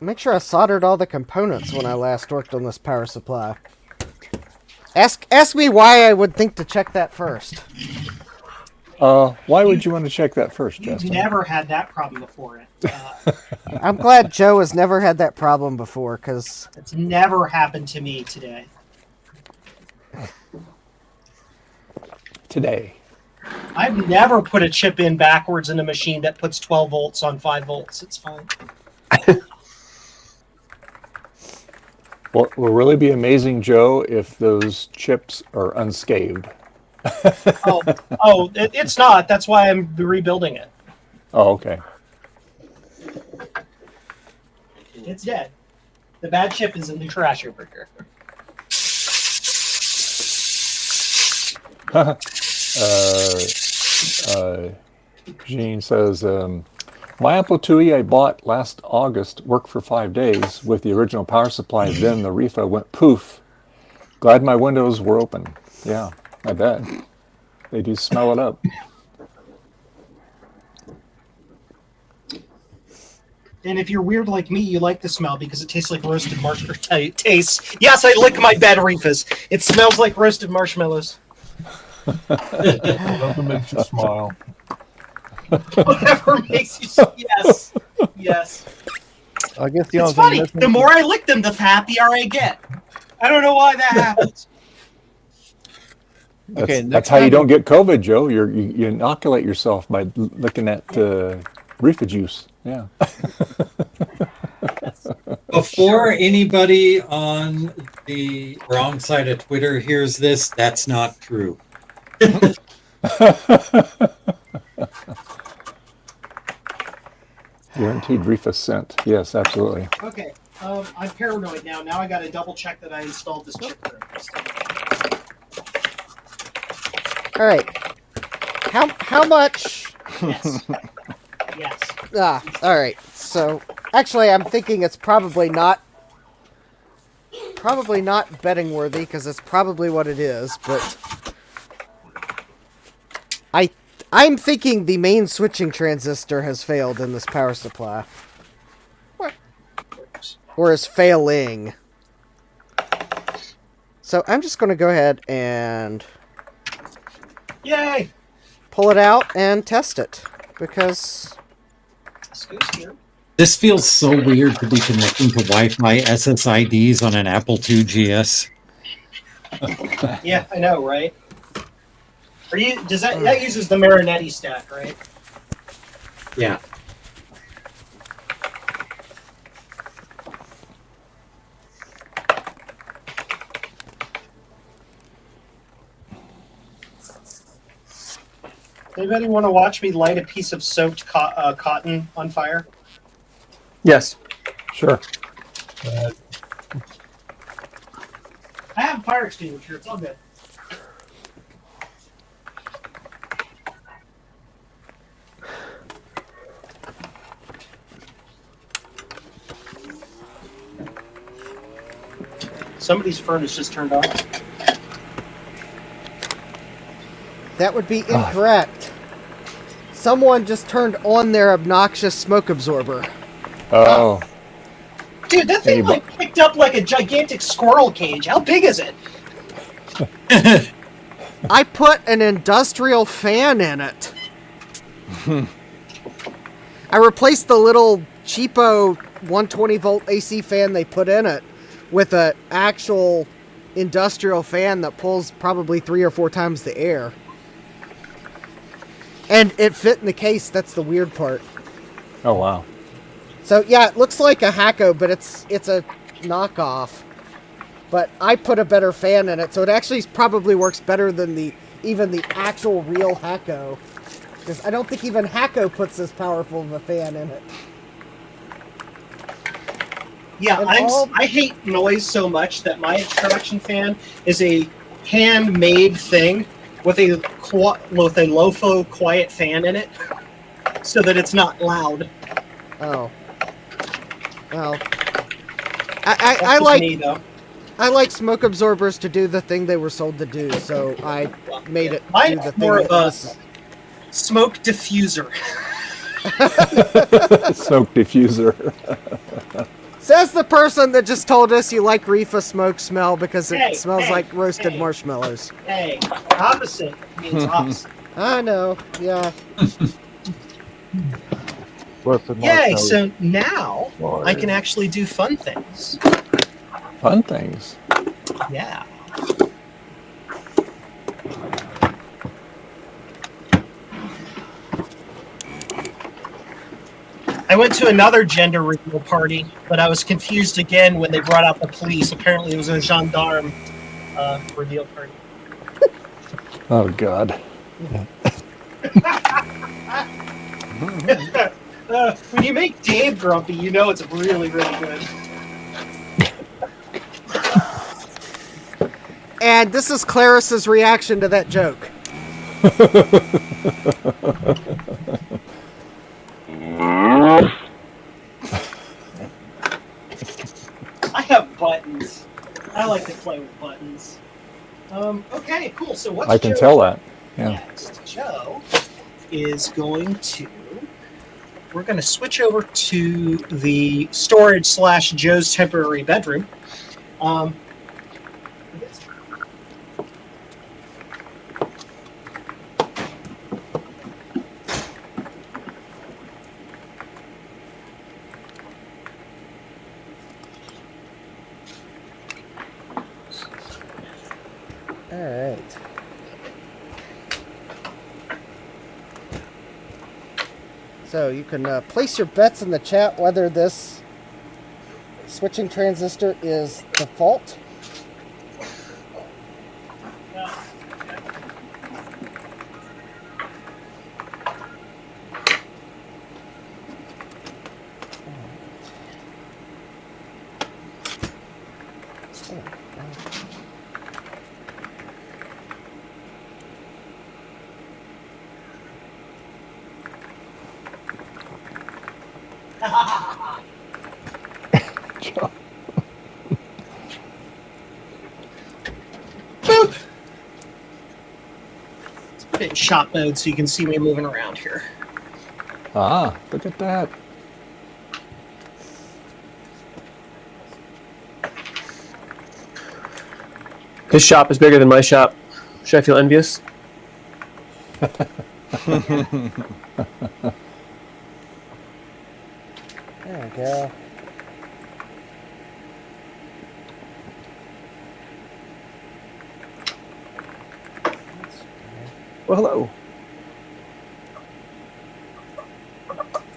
S17: make sure I soldered all the components when I last worked on this power supply. Ask me why I would think to check that first.
S1: Why would you want to check that first,
S16: You've
S1: Justin?
S16: never had that problem before.
S17: I'm glad Joe has never had that problem before, because
S16: It's never happened to me today.
S1: Today.
S16: I've never put a chip in backwards in a machine that puts 12 volts on 5 volts. It's fine.
S1: Well, it will really be amazing, Joe, if those chips are unscathed.
S16: It's not. That's why I'm rebuilding it.
S1: Oh, okay.
S16: It's dead. The bad chip is in the trash over here.
S1: Gene says, my Apple IIe I bought last August worked for 5 days with the original power supply. Then the refill went poof. Glad my windows were open. Yeah, I bet. They do smell it up.
S16: And if you're weird like me, you like the smell because it tastes like roasted marshmallows. Tastes. Yes, I lick my bed reefers. It smells like roasted marshmallows.
S3: Whatever makes you smile.
S16: Whatever makes you. Yes. Yes.
S7: I guess
S16: It's funny. The more I lick them, the happier I get. I don't know why that happens.
S1: That's how you don't get COVID, Joe. You inoculate yourself by looking at reefer juice. Yeah.
S11: Before anybody on the wrong side of Twitter hears this, that's not true.
S1: Guaranteed reefer scent. Yes, absolutely.
S16: Okay. I'm paranoid now. Now I got to double check that I installed this chip first.
S17: all right. How much?
S16: Yes. Yes.
S17: All right. So actually, I'm thinking it's probably not betting worthy because it's probably what it is. But I'm thinking the main switching transistor has failed in this power supply. Or is failing. So I'm just going to go ahead and
S16: Yay!
S17: pull it out and test it. Because
S11: This feels so weird to be connecting to Wi-Fi SSIDs on an Apple II GS.
S16: Yeah, I know, right? Does that uses the Marinetti stack, right?
S11: Yeah.
S16: Anybody want to watch me light a piece of soaked cotton on fire?
S18: Yes.
S1: Sure.
S16: I have a fire extinguisher. It's all good. Somebody's furnace just turned on.
S17: that would be incorrect. Someone just turned on their obnoxious smoke absorber.
S1: Oh.
S16: Dude, that thing like picked up like a gigantic squirrel cage. How big is it?
S17: I put an industrial fan in it. I replaced the little cheapo 120 volt AC fan they put in it with an actual industrial fan that pulls probably 3 or 4 times the air. And it fit in the case. That's the weird part.
S1: Oh, wow.
S17: So yeah, it looks like a Hacko, but it's a knockoff. But I put a better fan in it, so it actually probably works better than even the actual real Hacko. Because I don't think even Hacko puts this powerful of a fan in it.
S16: Yeah,
S17: And
S16: I hate noise so much that my extraction fan is a handmade thing with a low-flow quiet fan in it, so that it's not loud.
S17: Oh. Well, I like
S16: me, though.
S17: I like smoke absorbers to do the thing they were sold to do, so I made it do
S16: Mine's
S17: the thing.
S16: more
S17: That
S16: of a
S17: was...
S16: smoke diffuser.
S1: Smoke diffuser.
S17: Says the person that just told us you like reefa smoke smell because it smells like roasted marshmallows.
S16: Hey, opposite means opposite.
S17: I know, yeah.
S16: Yay, so now I can actually do fun things.
S1: Fun things.
S16: Yeah. I went to another gender reveal party, but I was confused again when they brought out the police. Apparently it was a gendarme reveal party.
S1: Oh, God.
S16: When you make Dave grumpy, you know it's really, really good.
S17: And this is Claris's reaction to that joke.
S16: I have buttons. I like to play with buttons. Okay, cool. So what's
S1: I can
S16: Joe
S1: tell that. Yeah.
S16: next? Joe is going to... We're going to switch over to the storage / Joe's temporary bedroom.
S17: All right. So you can place your bets in the chat whether this switching transistor is default.
S16: Boop. Let's put it in shot mode so you can see me moving around here.
S1: Ah, look at that.
S18: His shop is bigger than my shop. Should I feel envious?
S17: There we go.
S18: Well, hello.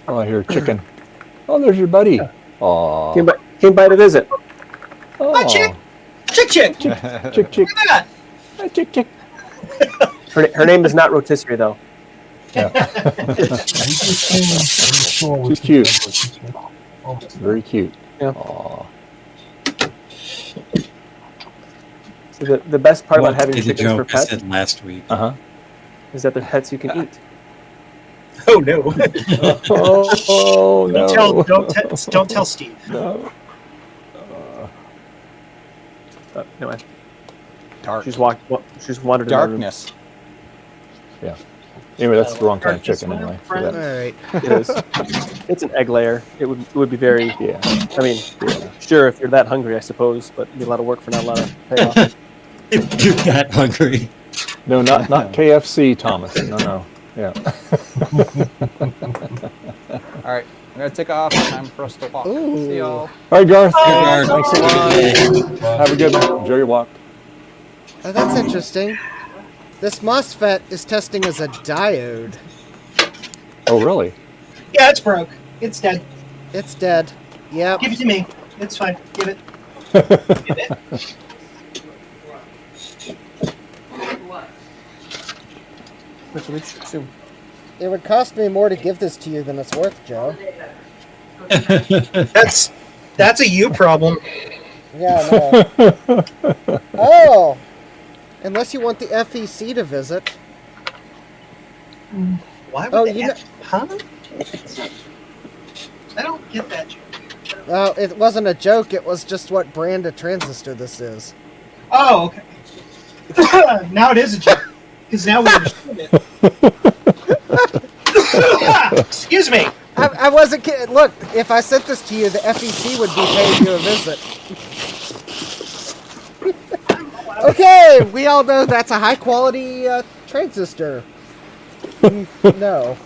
S1: Oh, I hear chicken. Oh, there's your buddy. Aw.
S18: Came by to visit.
S1: Oh.
S16: Hi, chick. Chick, chick.
S1: Chick, chick.
S16: Look at that.
S1: Hi, chick, chick.
S18: Her name is not rotisserie, though.
S1: Yeah. She's cute. Very cute.
S18: Yeah.
S1: Aw.
S18: So the best part
S11: I
S18: about
S11: won't
S18: having
S11: say the
S18: chickens for
S11: joke I
S18: pets
S11: said last week.
S18: is that they're pets you can eat.
S16: Oh no!
S1: Oh no!
S16: Don't tell Steve.
S1: No.
S18: Anyway,
S2: Dark.
S18: she's wandered
S2: Darkness.
S1: Yeah. Anyway, that's the wrong kind of chicken anyway. For
S17: All
S1: that.
S17: right.
S18: It is. It's an egg layer. It would be very.
S1: Yeah.
S18: I mean, sure, if you're that hungry, I suppose, but it'd be a lot of work for not a lot of payoff.
S11: If you're that hungry.
S1: No, not KFC, Thomas. No. Yeah.
S2: All right, we're gonna take off. Time for us to walk.
S17: Ooh.
S2: See y'all.
S1: All right, Garth.
S11: Garth.
S1: Thanks a lot. Have a good one. Enjoy your walk.
S17: Oh, that's interesting. This MOSFET is testing as a diode.
S1: Oh, really?
S16: Yeah, it's broke. It's dead.
S17: It's dead. Yep.
S16: Give it to me. It's fine. Give it. Give it.
S18: Let's leave soon.
S17: It would cost me more to give this to you than it's worth, Joe.
S16: That's a you problem.
S17: Yeah, no. Oh! Unless you want the FEC to visit.
S16: Why would
S17: Oh,
S16: they huh? I don't get that joke.
S17: Well, it wasn't a joke, it was just what brand of transistor this is.
S16: Oh, okay. Now it is a joke. Because now we understand it. Excuse me.
S17: I wasn't kidding. Look, if I sent this to you, the FEC would be paying you a visit. Okay, we all know that's a high quality transistor. No.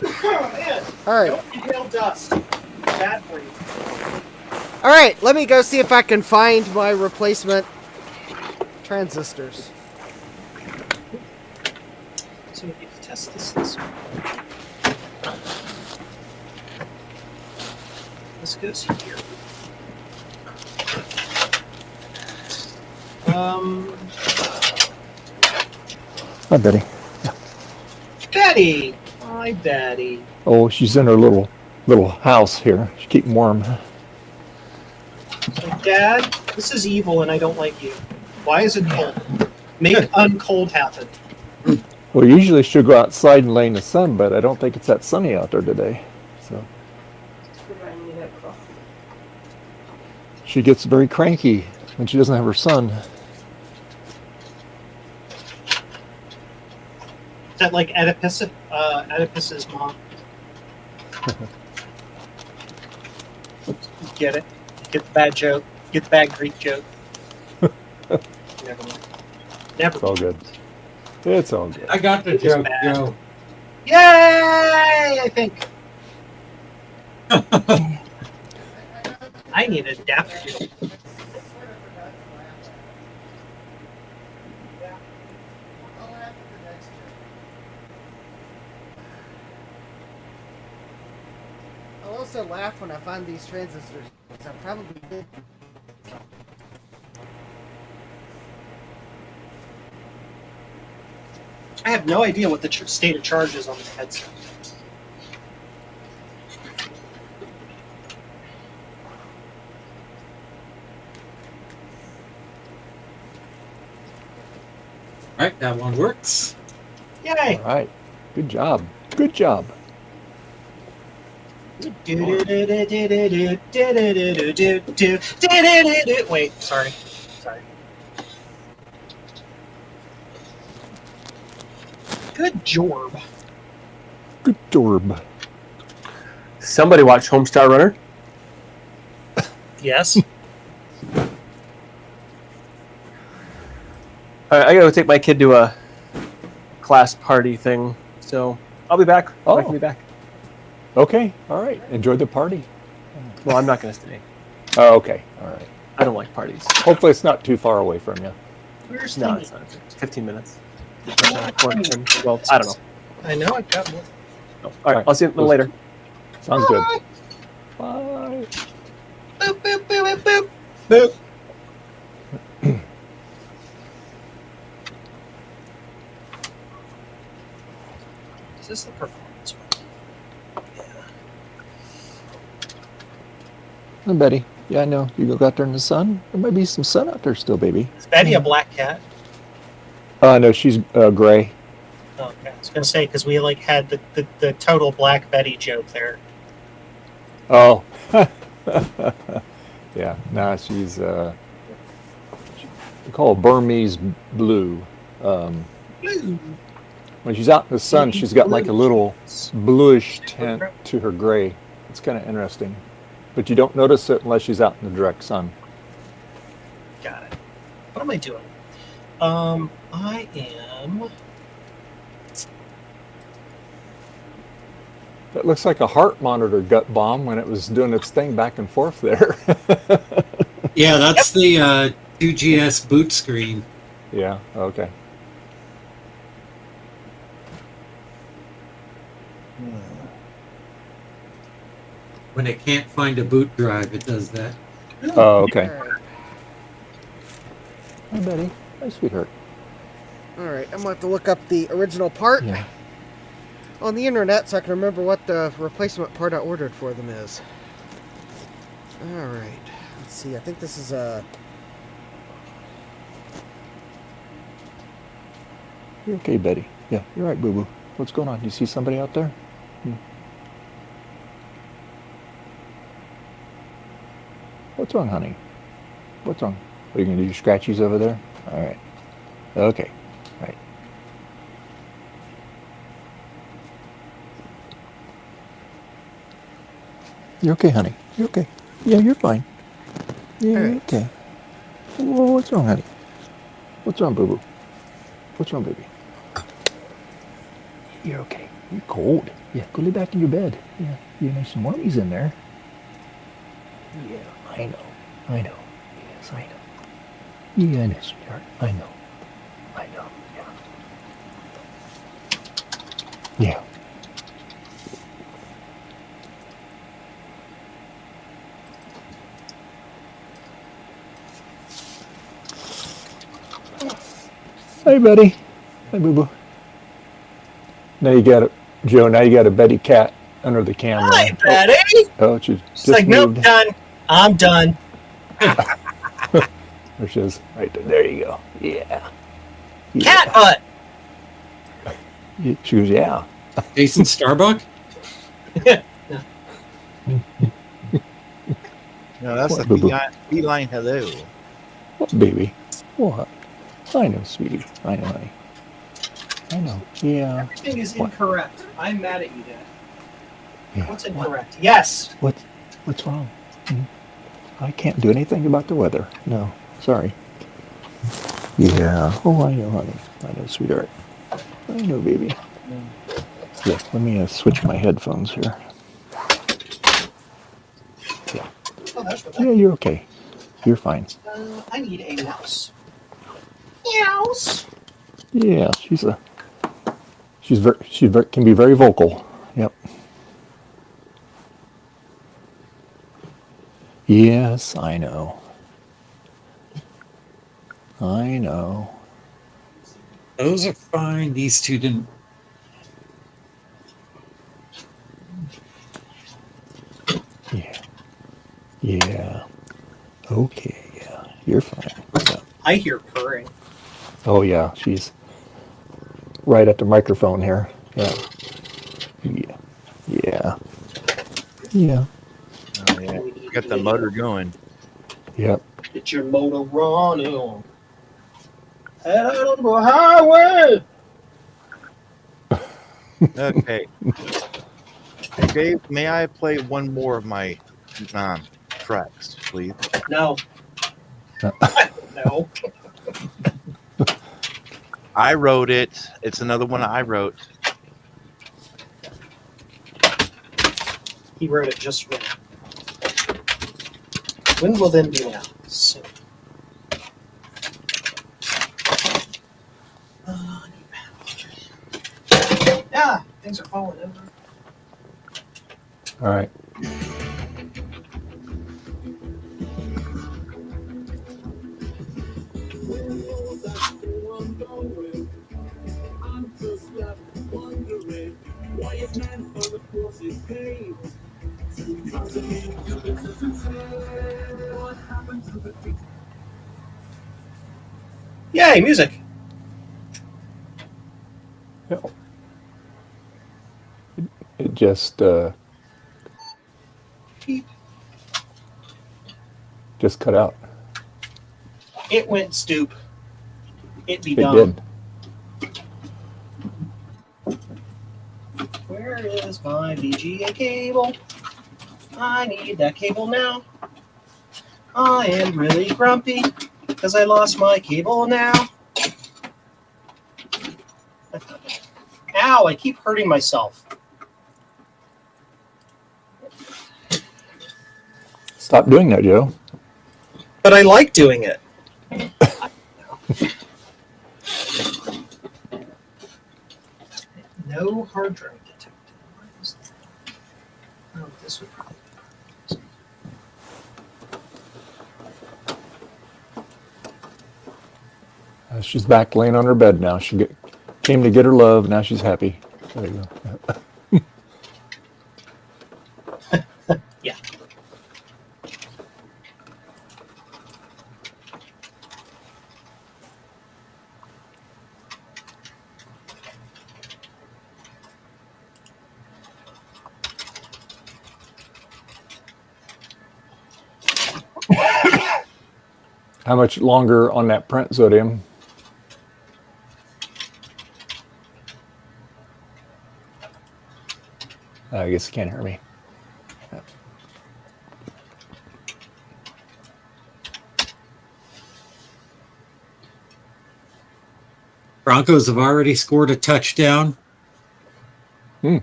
S16: Oh, man.
S17: Alright.
S16: Don't inhale dust. Bad for you.
S17: Alright, let me go see if I can find my replacement transistors.
S16: So we need to test this way. This goes here.
S1: Hi, Betty.
S16: Betty! Hi, Betty.
S1: Oh, she's in her little house here. She's keeping warm.
S16: So, Dad, this is evil and I don't like you. Why is it cold? Make uncold happen.
S1: Well, usually she'll go outside and lay in the sun, but I don't think it's that sunny out there today. So she gets very cranky when she doesn't have her son.
S16: Is that like Oedipus's mom? Get it? Get the bad joke. Get the bad Greek joke. Never mind. Never.
S1: It's all good. It's all good.
S11: I got the joke, Joe.
S16: Yay! I think. I need an adapter.
S17: I'll also laugh when I find these transistors. I probably did.
S16: I have no idea what the state of charge is on the headset.
S11: All right, that one works.
S16: Yay!
S1: All right. Good job. Good job.
S16: Wait, sorry. Good job.
S1: Good job.
S18: Somebody watch Homestar Runner.
S16: Yes.
S18: All right, I gotta go take my kid to a class party thing, so I'll be back. I can be back.
S1: Okay. All right. Enjoy the party.
S18: Well, I'm not gonna stay.
S1: Oh, okay. All right.
S18: I don't like parties.
S1: Hopefully it's not too far away from you.
S16: Where's
S18: No,
S16: the...
S18: it's not. It's 15 minutes. 12. I don't know.
S16: I know I got one.
S18: All right, I'll see you a little later.
S1: Sounds good.
S16: Bye. Boop, boop, boop, boop, boop. Boop. Is this the performance one?
S1: Hi, Betty. Yeah, I know. You go out there in the sun. There might be some sun out there still, baby.
S16: Is Betty a black cat?
S1: No, she's gray.
S16: Oh, okay. I was gonna say because we like had the total Black Betty joke there.
S1: Oh. Yeah. Nah, she's we call her Burmese blue.
S16: Blue.
S1: When she's out in the sun, she's got like a little bluish tint to her gray. It's kind of interesting, but you don't notice it unless she's out in the direct sun.
S16: Got it. What am I doing? I am.
S1: That looks like a heart monitor gut bomb when it was doing its thing back and forth there.
S11: Yeah, that's the 2GS boot screen.
S1: Yeah, okay.
S11: When it can't find a boot drive, it does that.
S1: Oh, okay. Hi, Betty. Hi, sweetheart.
S17: Alright, I'm going to have to look up the original part.
S1: Yeah.
S17: on the internet so I can remember what the replacement part I ordered for them is. All right. Let's see. I think this is a.
S1: You're okay, Betty. Yeah, you're right, boo-boo. What's going on? You see somebody out there? What's wrong, honey? What's wrong? Are you going to do your scratchies over there? All right. Okay. All right. You're okay, honey. You're okay. Yeah, you're fine. Yeah, you're okay. Whoa, what's wrong, honey? What's wrong, boo-boo? What's wrong, baby? You're okay. You're cold. Yeah, go lay back in your bed. Yeah, there's some wormies in there. Yeah, I know. I know. Yes, I know. Yeah, I know, sweetheart. I know. I know. Yeah. Yeah. Hey, buddy. Hey, boo-boo. Now you got a Joe. Now you got a Betty cat under the camera.
S16: Hi, Betty.
S1: Oh, she
S16: She's
S1: just
S16: like, nope,
S1: moved.
S16: done. I'm done.
S1: There she is. Right there. There you go. Yeah.
S16: Cat butt.
S1: She goes, yeah.
S11: Jason Starbuck?
S13: No, that's
S1: What,
S13: the
S1: boo-boo?
S13: feline hello.
S1: What, baby? What? I know, sweetie. I know, honey. I know. Yeah.
S16: Everything is
S1: What?
S16: incorrect. I'm mad at you, Dad.
S1: Yeah.
S16: What's incorrect? Yes.
S1: What's wrong? I can't do anything about the weather. No. Sorry. Yeah. Oh, I know, honey. I know, sweetheart. I know, baby. Yeah. Let me switch my headphones here. Yeah.
S16: Oh, that's what
S1: Yeah, you're okay. You're fine.
S16: I need a mouse. Mouse.
S1: Yeah, can be very vocal. Yep. Yes, I know. I know.
S11: Those are fine. These two didn't.
S1: Yeah. Yeah. Okay. Yeah. You're fine. Yeah.
S16: I hear purring.
S1: Oh yeah, she's right at the microphone here. Yeah. Yeah. Yeah. Yeah.
S13: Oh yeah, got the motor going.
S1: Yep.
S16: Get your motor running. Head out on the highway.
S13: Okay. Hey, Dave, may I play one more of my tracks, please?
S16: No. No.
S13: I wrote it. It's another one I wrote.
S16: He wrote it just right. When will then be now? Soon. Yeah, things are falling over.
S1: All right.
S16: Yay, music.
S1: It just cut out.
S16: It went stoop. It be
S1: It
S16: dumb.
S1: did.
S16: Where is my VGA cable? I need that cable now. I am really grumpy because I lost my cable now. Ow, I keep hurting myself.
S1: Stop doing that, Joe.
S16: But I like doing it. No hard drive detected. What is that? Oh, this would probably
S1: She's back laying on her bed now. She came to get her love. Now she's happy. There you go.
S16: Yeah.
S1: How much longer on that print, Zodium? I guess you can't hear me.
S11: Broncos have already scored a touchdown.
S1: Hmm.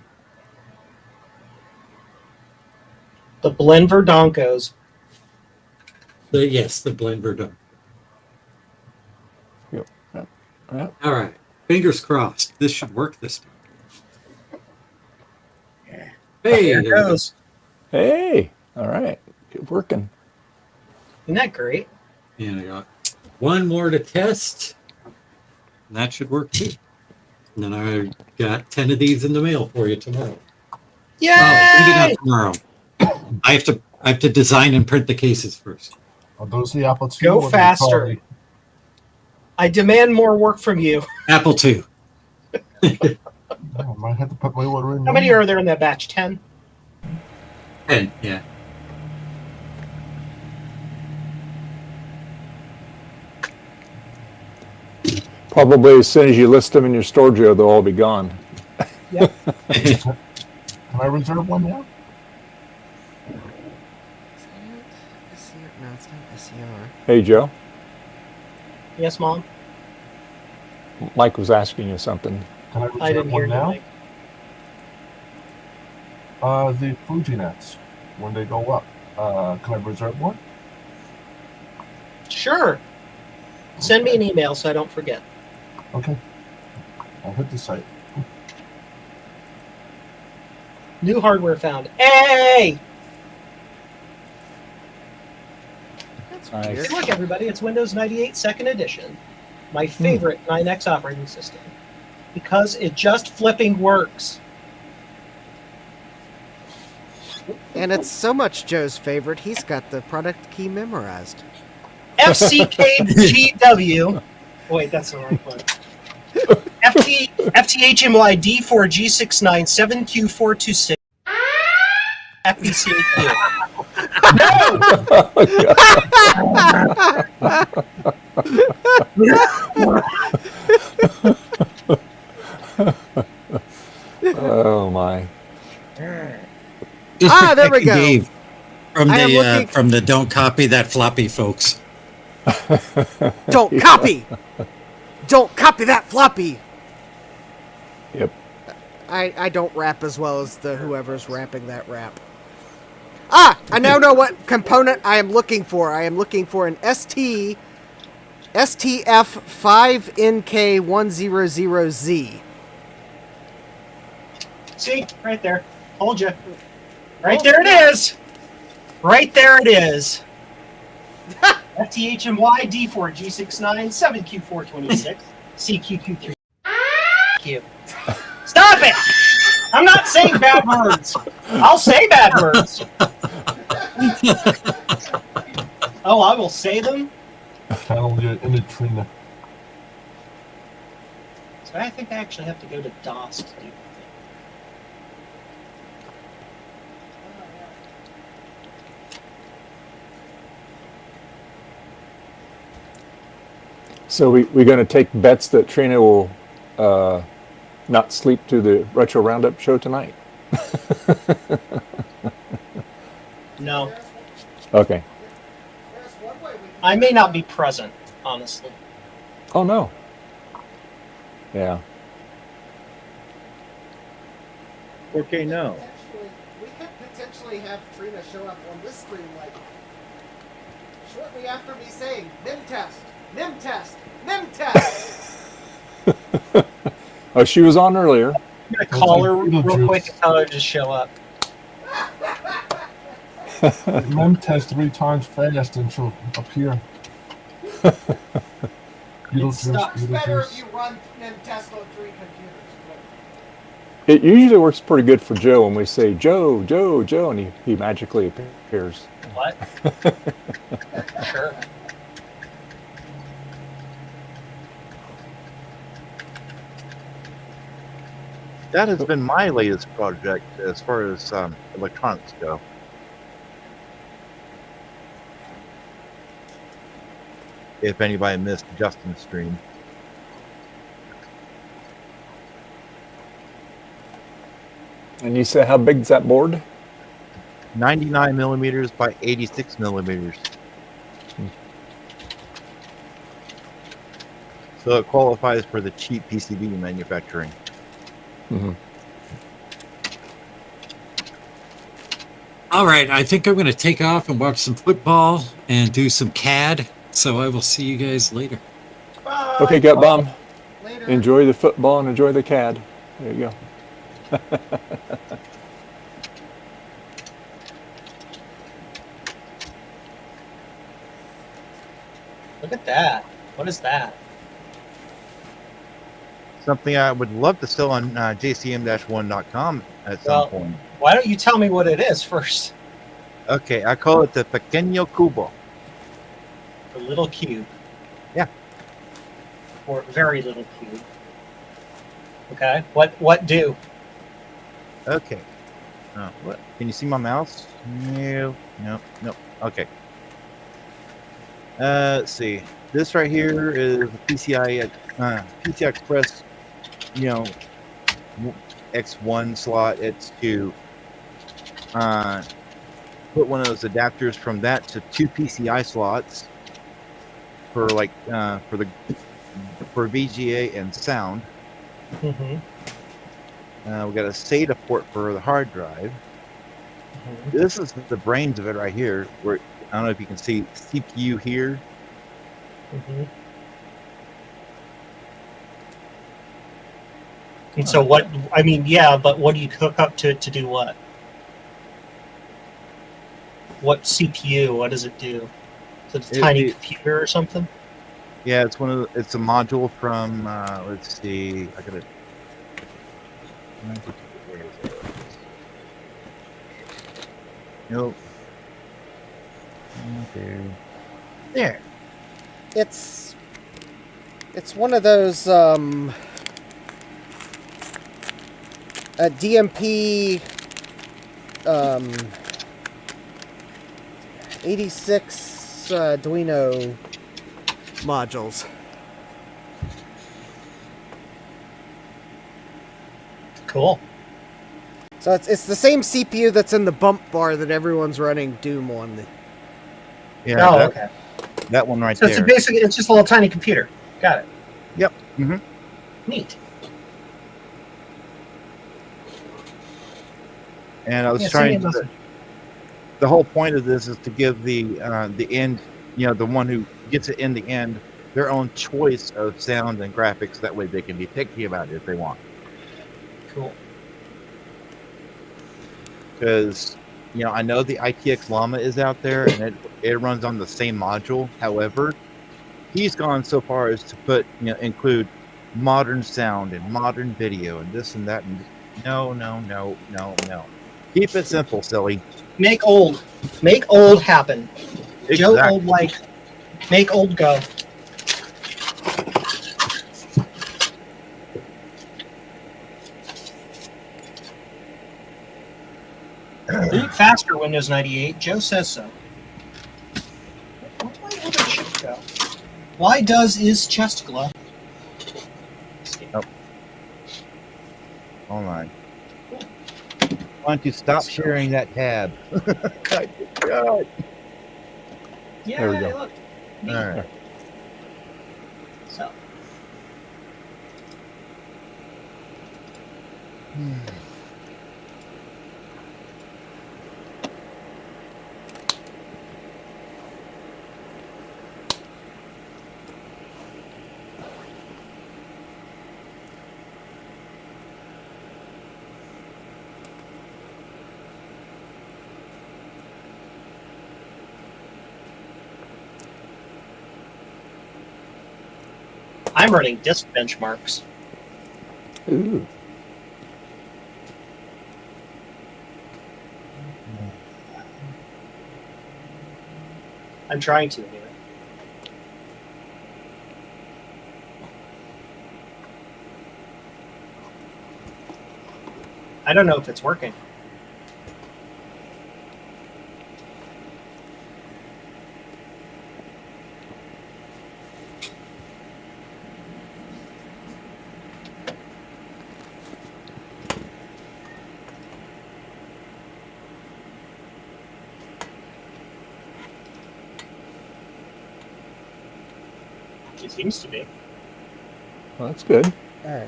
S16: The Blenver Donkos.
S11: Yes, the Blenver Donkos.
S1: Yep. Yep.
S11: All right. Fingers crossed. This should work this time. Hey,
S16: there it goes.
S1: Hey. All right. It's working.
S16: Isn't that great?
S11: And I got one more to test. And that should work too. And then I got 10 of these in the mail for you tomorrow.
S16: Yay!
S11: Out tomorrow. I have to design and print the cases first.
S3: Are those the Apple II?
S16: Go faster. I demand more work from you.
S11: Apple II.
S3: I might have to put my order in.
S16: How many are there in that batch? 10?
S11: 10, yeah.
S1: Probably as soon as you list them in your storage, they'll all be gone.
S16: Yep.
S3: Can I reserve one now?
S17: No, it's not SCR.
S1: Hey, Joe.
S16: Yes, Mom?
S1: Mike was asking you something.
S3: Can I reserve
S16: I didn't hear
S3: one
S16: you,
S3: now?
S16: Mike.
S3: The Fuji nets, when they go up, can I reserve one?
S16: Sure. Send me an email so I don't forget.
S3: Okay. I'll hit the site.
S16: New hardware found. Hey!
S1: Nice.
S16: Hey, look, everybody, it's Windows 98 Second Edition. My favorite 9X operating system. Because it just flipping works.
S17: And it's so much Joe's favorite, he's got the product key memorized.
S16: FCKGW. Wait, that's the wrong one. FTHMY D4G697Q426 FBCAQ.
S1: Oh my!
S11: Just
S17: there we
S11: protecting
S17: go.
S11: Dave from
S17: I am
S11: the
S17: looking-
S11: from the don't copy that floppy folks.
S17: Don't copy! Don't copy that floppy!
S1: Yep.
S17: I don't rap as well as the whoever's rapping that rap. Ah! I now know what component I am looking for. I am looking for an STF5NK100Z.
S16: See? Right there. Told you. Right there it is. Right there it is. FTHMY D4G697Q426 CQQ3. Q. Stop it! I'm not saying bad words. I'll say bad words. Oh, I will say them.
S3: Channel your inner Trina.
S16: So I think I actually have to go to DOS to do that.
S1: So we're going to take bets that Trina will not sleep through the Retro Roundup show tonight.
S16: No.
S1: Okay.
S16: I may not be present, honestly.
S1: Oh no. Yeah.
S9: Okay, no.
S17: We could potentially have Trina show up on this stream like shortly after me saying NIM test, NIM test, NIM test.
S1: Oh, she was on earlier.
S16: I'm gonna call her real quick and tell her to just show up.
S3: Mem test 3 times fast and she'll appear.
S17: It's better if you run NIM test on 3 computers.
S1: It usually works pretty good for Joe when we say Joe, Joe, Joe, and he magically appears.
S16: What? Sure.
S13: That has been my latest project as far as electronics go. If anybody missed Justin's stream.
S1: And you say how big's that board?
S13: 99 millimeters by 86 millimeters. So it qualifies for the cheap PCB manufacturing.
S11: All right, I think I'm going to take off and watch some football and do some CAD. So I will see you guys later.
S16: Bye.
S1: Okay, Gut Bomb.
S16: Later.
S1: Enjoy the football and enjoy the CAD. There you go.
S16: Look at that. What is that?
S13: Something I would love to sell on jcm-1.com at some point.
S16: Why don't you tell me what it is first?
S13: Okay, I call it the Pequeño Cubo.
S16: The little cube.
S13: Yeah.
S16: Or very little cube. Okay. What do?
S13: Okay. Oh, what? Can you see my mouse? No. Okay. Let's see. This right here is a PCI Express, X1 slot. It's to put one of those adapters from that to two PCI slots for for VGA and sound.
S16: Mm-hmm.
S13: We got a SATA port for the hard drive.
S16: Mm-hmm.
S13: This is the brains of it right here. Where I don't know if you can see CPU here.
S16: Mm-hmm. And so what? I mean, yeah, but what do you hook up to do what? What CPU? What does it do? Is it a tiny computer or something?
S13: Yeah, it's it's a module from. Let's see. I got it. Nope. There.
S17: It's one of those DMP 86 Arduino modules.
S16: Cool.
S17: So it's the same CPU that's in the bump bar that everyone's running Doom on.
S13: Yeah.
S16: Oh, okay.
S13: That one right
S16: So
S13: there.
S16: it's just a little tiny computer. Got it.
S13: Yep. Mm-hmm.
S16: Neat.
S13: And I was trying to. The whole point of this is to give the end, the one who gets it in the end, their own choice of sound and graphics. That way they can be picky about it if they want.
S16: Cool.
S13: Because I know the ITX Llama is out there and it runs on the same module. However, he's gone so far as to put include modern sound and modern video and this and that. And no. Keep it simple, silly.
S16: Make old happen.
S13: Exactly.
S16: Joe Old make old go. Boot faster, Windows 98. Joe says so. Where'd my other chip go? Why does is chest glove?
S13: Nope. Hold on. Why don't you stop sharing that tab? God.
S16: Yeah,
S1: There we go.
S16: Look.
S13: All right.
S16: So. I'm running disk benchmarks.
S1: Ooh.
S16: I'm trying to anyway. I don't know if it's working. It seems to be.
S1: Well, that's good.
S17: All right.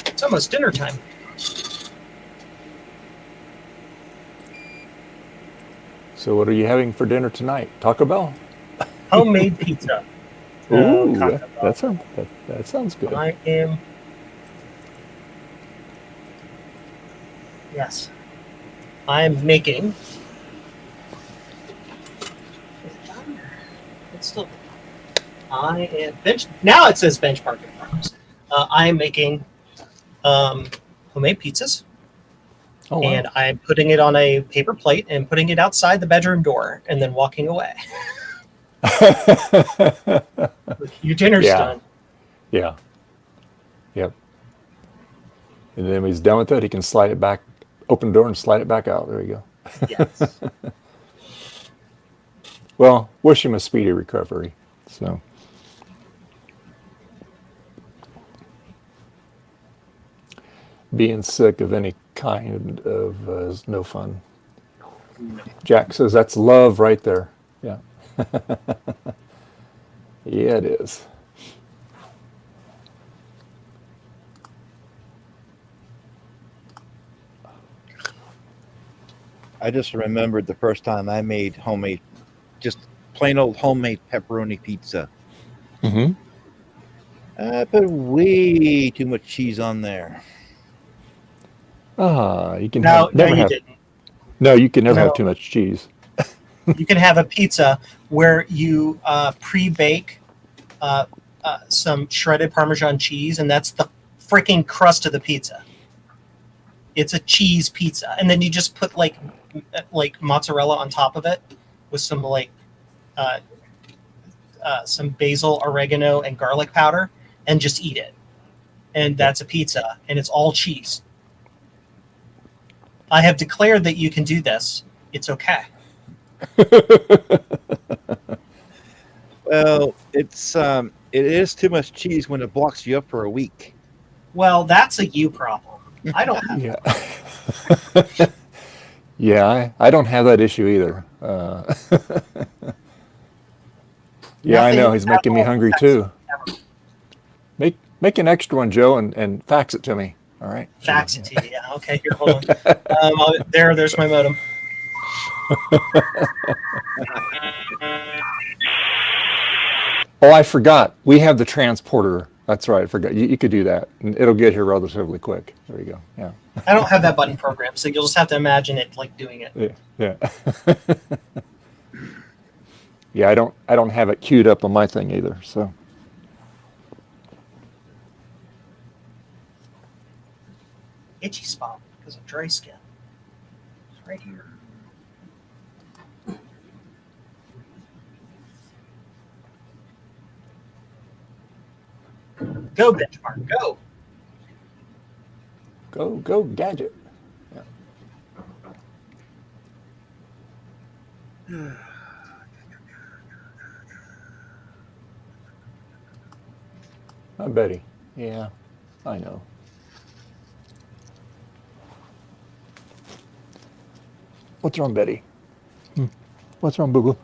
S16: It's almost dinner time.
S1: So what are you having for dinner tonight? Taco Bell?
S16: Homemade pizza.
S1: Ooh,
S16: Taco
S1: that sounds good.
S16: I am. Yes. I'm making. It's still. I am bench. Now it says benchmarking farms. I am making homemade pizzas.
S1: Oh, wow.
S16: And I'm putting it on a paper plate and putting it outside the bedroom door and then walking away. Your dinner's done.
S1: Yeah. Yep. And then when he's done with it, he can slide it back, open the door and slide it back out. There you go.
S16: Yes.
S1: Well, wish him a speedy recovery. So. Being sick of any kind of is no fun. Jack says that's love right there. Yeah. Yeah, it is.
S13: I just remembered the first time I made homemade, just plain old homemade pepperoni pizza.
S1: Mm-hmm.
S13: I put way too much cheese on there.
S1: You can
S16: No,
S1: never
S16: you
S1: have.
S16: didn't.
S1: No, you can never have
S16: No.
S1: too much cheese.
S16: You can have a pizza where you pre-bake some shredded Parmesan cheese, and that's the freaking crust of the pizza. It's a cheese pizza, and then you just put like mozzarella on top of it with some some basil, oregano, and garlic powder, and just eat it. And that's a pizza, and it's all cheese. I have declared that you can do this. It's okay.
S13: Well, it is too much cheese when it blocks you up for a week.
S16: Well, that's a you problem. I don't have
S1: Yeah. Yeah, I don't have that issue either. Yeah, I know. He's making me hungry too. Make an extra one, Joe, and fax it to me. All right.
S16: Fax it to you. Yeah. Okay. Here, hold on. There's my modem.
S1: Oh, I forgot. We have the transporter. That's right. I forgot. You could do that, and it'll get here relatively quick. There you go. Yeah.
S16: I don't have that button programmed, so you'll just have to imagine it like doing it.
S1: Yeah. Yeah. I don't have it queued up on my thing either. So.
S16: Itchy spot because of dry skin. It's right here. Go benchmark. Go.
S1: Go gadget. Yeah. Hi, Betty. Yeah, I know. What's wrong, Betty? What's wrong, Boo Boo?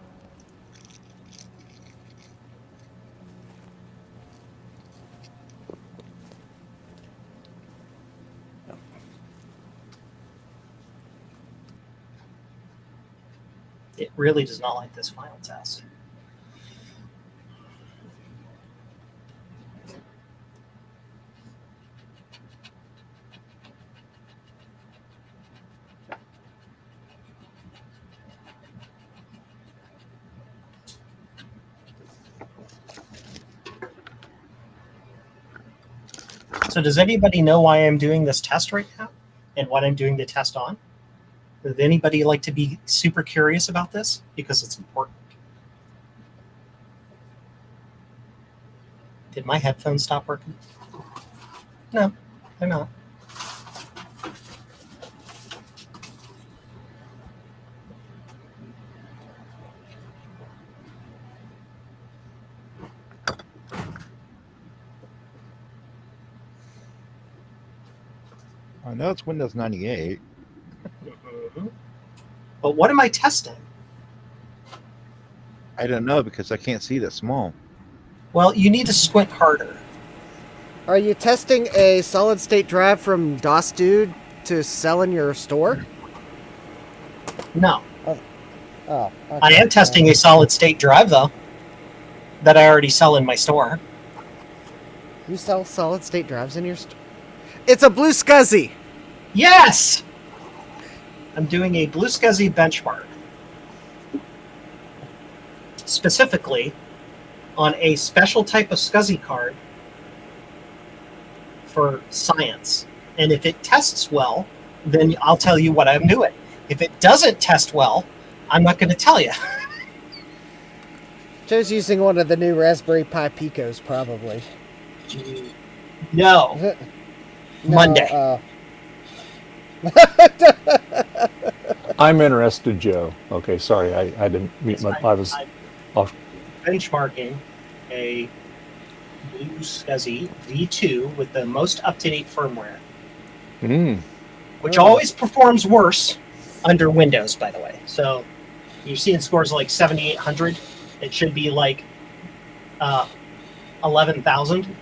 S16: It really does not like this final test. So does anybody know why I'm doing this test right now and what I'm doing the test on? Would anybody like to be super curious about this? Because it's important. Did my headphones stop working? No, they're not.
S13: I know it's Windows 98.
S16: But what am I testing?
S13: I don't know because I can't see that small.
S16: Well, you need to squint harder.
S17: Are you testing a solid state drive from DOS Dude to sell in your store?
S16: No.
S17: Oh, okay.
S16: I am testing a solid state drive, though, that I already sell in my store.
S17: You sell solid state drives in your store? It's a Blue SCSI!
S16: Yes! I'm doing a Blue SCSI benchmark. Specifically on a special type of SCSI card for science. And if it tests well, then I'll tell you what I'm doing. If it doesn't test well, I'm not going to tell you.
S17: Joe's using one of the new Raspberry Pi Picos, probably.
S16: No. Monday.
S1: I'm interested, Joe. Okay, sorry, I didn't mute my. I was off.
S16: Benchmarking a Blue SCSI V2 with the most up-to-date firmware. Which always performs worse under Windows, by the way. So you're seeing scores like 7,800. It should be like 11,000,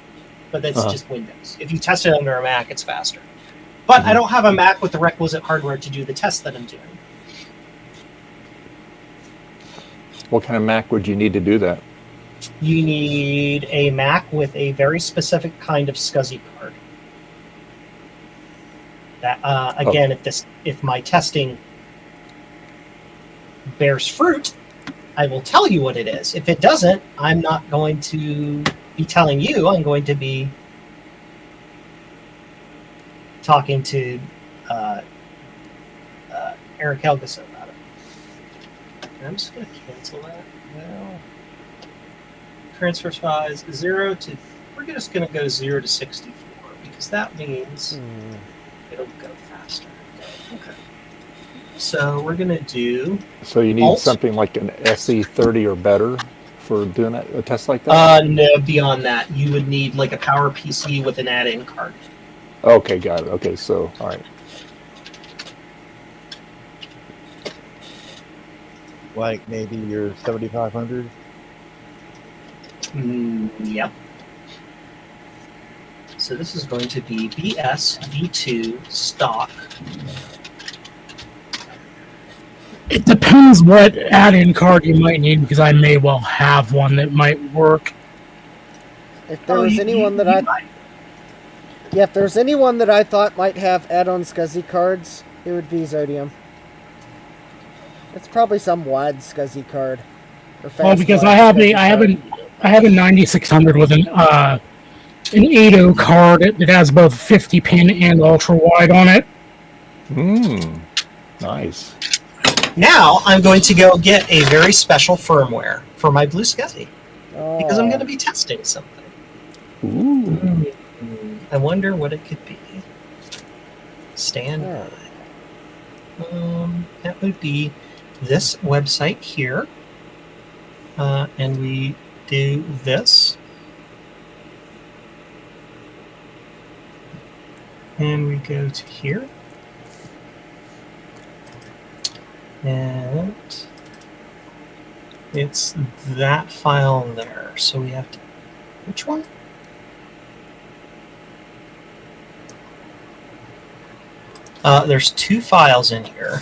S16: but that's just Windows. If you test it under a Mac, it's faster. But I don't have a Mac with the requisite hardware to do the test that I'm doing.
S1: What kind of Mac would you need to do that?
S16: You need a Mac with a very specific kind of SCSI card. That again, if my testing bears fruit, I will tell you what it is. If it doesn't, I'm not going to be telling you. I'm going to be talking to Eric Helgeson about it. And I'm just going to cancel that now. Transfer size 0 to. We're just going to go 0 to 64 because that means it'll go faster. Okay. So we're going to do.
S1: So you need
S16: Alt.
S1: something like an SE30 or better for doing a test like that?
S16: No, beyond that, you would need like a Power PC with an add-in card.
S1: Okay, got it. Okay, so all right.
S13: Like maybe your 7500.
S16: Yep. So this is going to be BS V2 stock.
S8: It depends what add-in card you might need, because I may well have one that might work.
S17: If there was anyone that if there's anyone that I thought might have add-on SCSI cards, it would be Zodium. It's probably some wide SCSI card.
S8: Well, because I have a 9600 with an 80 card that has both 50 pin and ultra wide on it.
S1: Nice.
S16: Now I'm going to go get a very special firmware for my Blue SCSI because I'm going to be testing something.
S1: Ooh.
S16: I wonder what it could be. Stand by. That would be this website here. And we do this. And we go to here. And it's that file there. So we have to. Which one? There's two files in here.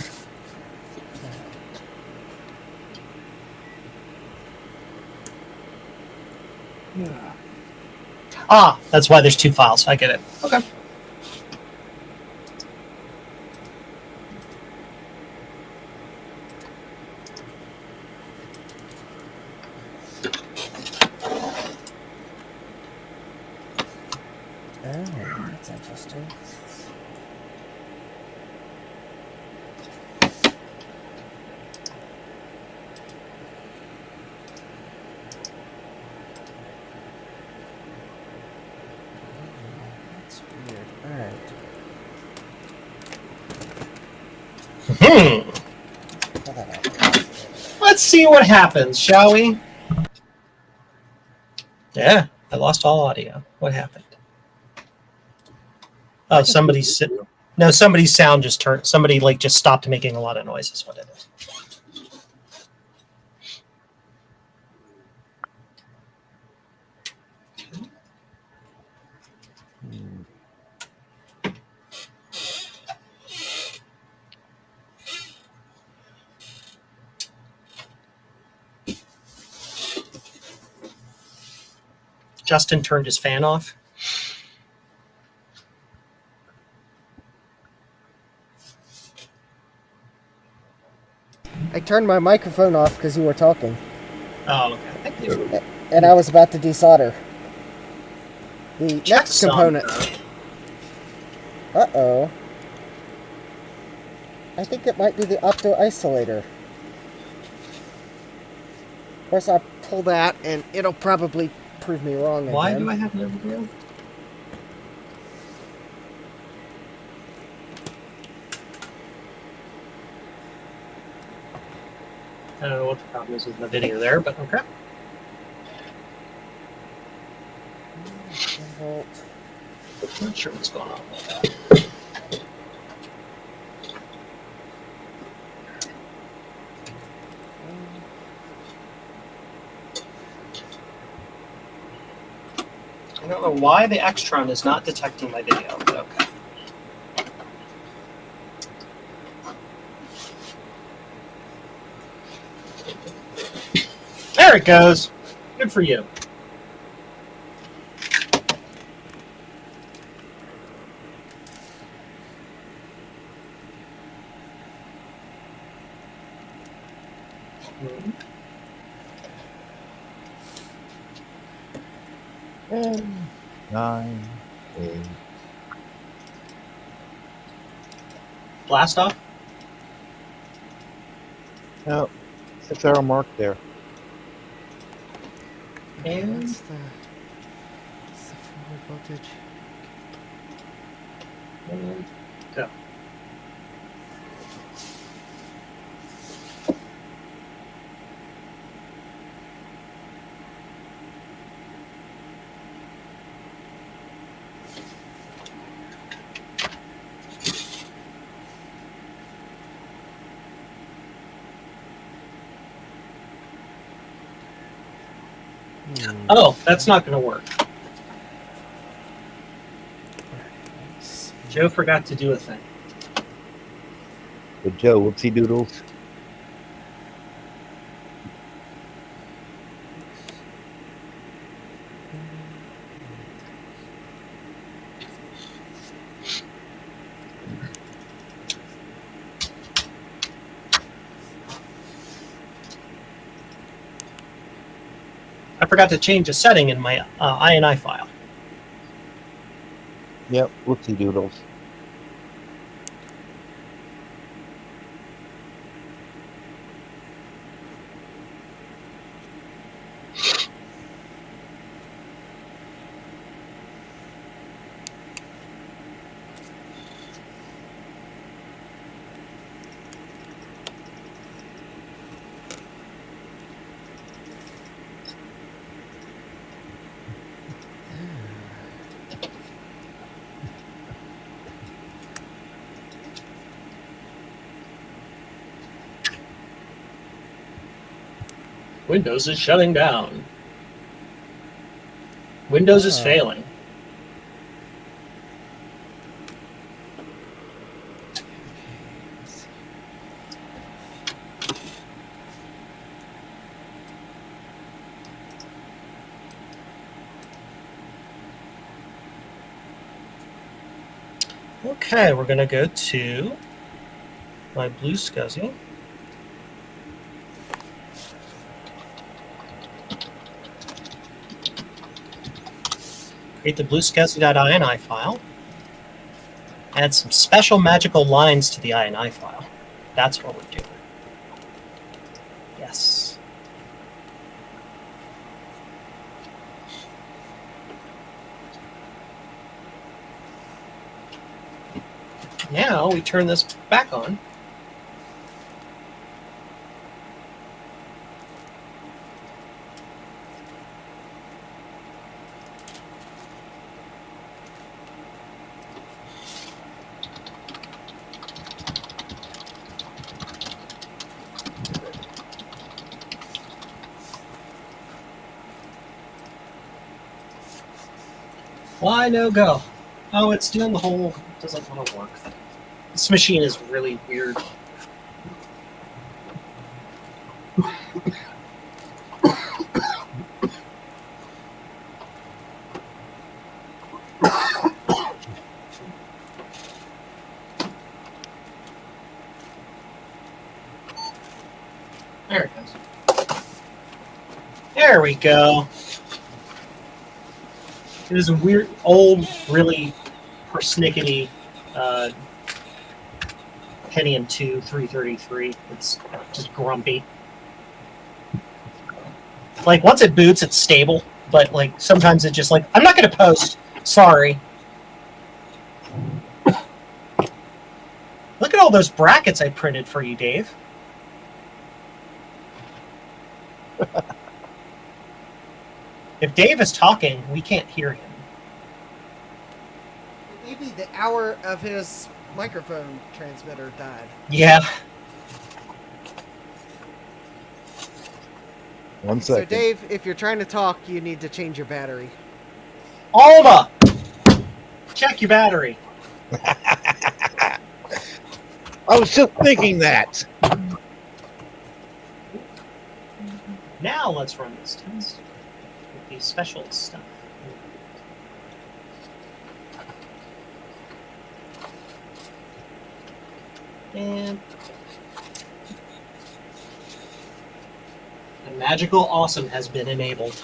S16: Ah, that's why there's two files. I get it. Okay.
S17: That's weird. All right. Pull that out.
S16: Let's see what happens, shall we? Yeah, I lost all audio. What happened? Oh, somebody's no, somebody's sound just turned. Somebody like just stopped making a lot of noise. Is what it is. Justin turned his fan off.
S17: I turned my microphone off because you were talking.
S16: Oh, okay. Thank you.
S17: And I was about to desolder the next component. Uh-oh. I think it might be the opto-isolator. Of course, I'll pull that, and it'll probably prove me wrong.
S16: Why
S17: again.
S16: do I have no video? I don't know what the problem is with the video there, but okay. Not sure what's going on with that. I don't know why the Extron is not detecting my video, but okay. There it goes. Good for you.
S13: And 9, 8.
S16: Blast off?
S13: No, 6-hour mark there.
S16: And
S17: What's the forward voltage?
S16: Go. Oh, that's not going to work. Joe forgot to do a thing.
S13: But Joe, whoopsie doodles.
S16: I forgot to change a setting in my INI file.
S13: Yep, whoopsie doodles.
S16: Windows is shutting down. Windows is failing. Okay, we're going to go to my blue SCSI. Create the blue SCSI.ini file. Add some special magical lines to the INI file. That's what we're doing. Yes. Now we turn this back on. Why no go? Oh, it's doing the whole doesn't want to work thing. This machine is really weird. There it goes. There we go. It is a weird, old, really persnickety Pentium 2 333. It's just grumpy. Like, once it boots, it's stable, but, like, sometimes it's just like, I'm not going to post. Sorry. Look at all those brackets I printed for you, Dave. If Dave is talking, we can't hear him.
S17: Maybe the hour of his microphone transmitter died.
S16: Yeah.
S14: 1
S17: So,
S14: second.
S17: Dave, if you're trying to talk, you need to change your battery.
S16: Alma! Check your battery.
S14: I was just thinking that.
S16: Now let's run this test with the special stuff. And the magical awesome has been enabled.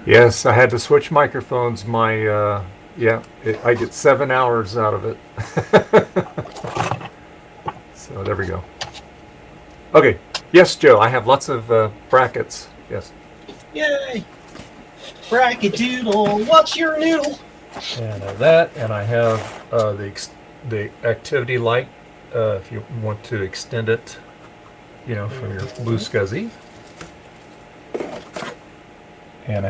S1: Yes, I had to switch microphones. I get 7 hours out of it. So there we go. Okay. Yes, Joe, I have lots of brackets. Yes.
S16: Yay! Bracket doodle, what's your noodle?
S1: And that, and I have the activity light if you want to extend it, from your blue SCSI. And I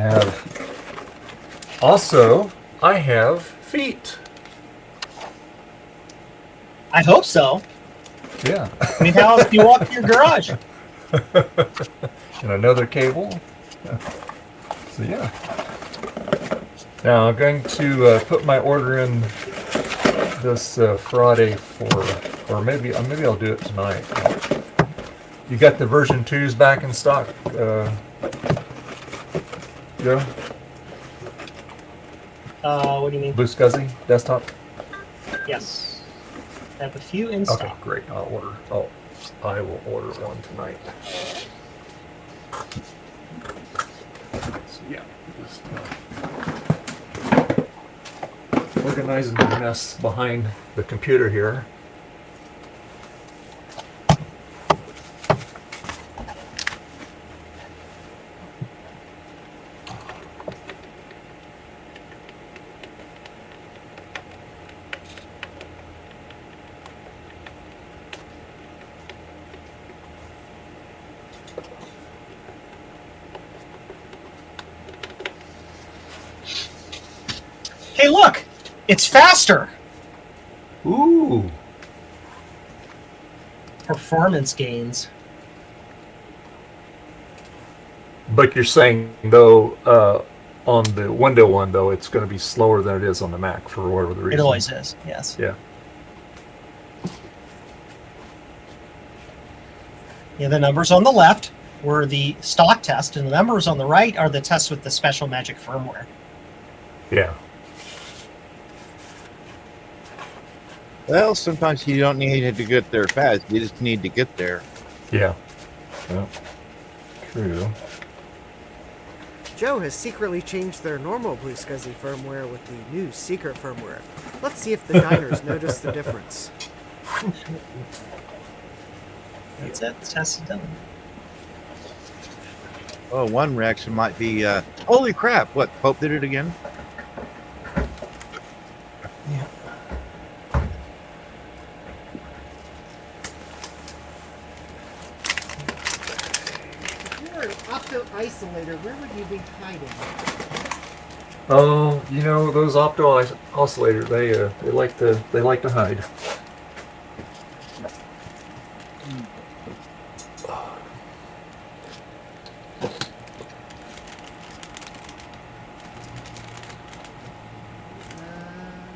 S1: have feet.
S16: I hope so.
S1: Yeah.
S16: I mean, how else do you walk to your garage?
S1: And another cable. So yeah. Now I'm going to put my order in this Friday or maybe I'll do it tonight. You got the version 2s back in stock, Joe?
S16: What do you mean?
S1: Blue SCSI desktop?
S16: Yes. I have a few in
S1: Okay,
S16: stock.
S1: great. I will order one tonight. So yeah, just organizing the mess behind the computer here.
S16: Hey, look! It's faster!
S1: Ooh!
S16: Performance gains.
S1: But you're saying though, on the window one though, it's going to be slower than it is on the Mac for whatever the reason.
S16: It always is. Yes.
S1: Yeah.
S16: Yeah, the numbers on the left were the stock test, and the numbers on the right are the tests with the special magic firmware.
S1: Yeah.
S13: Well, sometimes you don't need to get there fast. You just need to get there.
S1: Yeah. Yeah. True.
S17: Joe has secretly changed their normal Blue Scuzzy firmware with the new secret firmware. Let's see if the diners notice the difference.
S16: That's it. The test is done.
S13: Oh, one reaction might be, holy crap, what, Pope did it again?
S16: Yeah.
S17: If you were an opto-isolator, where would you be hiding?
S1: Oh, you know those opto oscillators. They like to hide.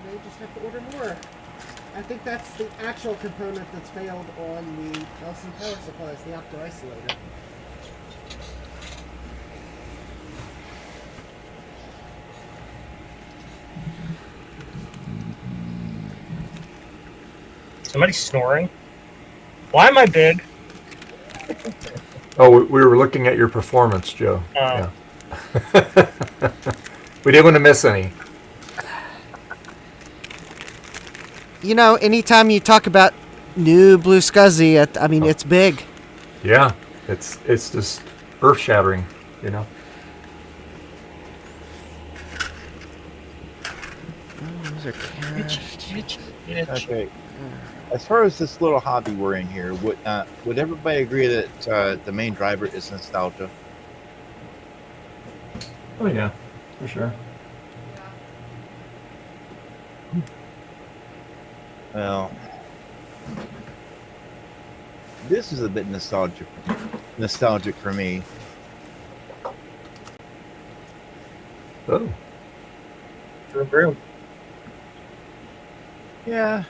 S17: They just have to order more. I think that's the actual component that's failed on the Nelson power supplies, the opto-isolator.
S16: Somebody's snoring. Why am I big?
S1: Oh, we were looking at your performance, Joe.
S16: Oh.
S1: Yeah. We didn't want to miss any.
S17: You know, anytime you talk about new Blue Scuzzy, I mean, it's big.
S1: Yeah, it's just earth shattering, you know.
S17: Those are cash.
S13: Okay. As far as this little hobby we're in here, would everybody agree that the main driver is nostalgia?
S1: Oh yeah, for sure.
S13: Well, this is a bit nostalgic for me.
S1: Oh.
S16: Vroom.
S13: Yeah.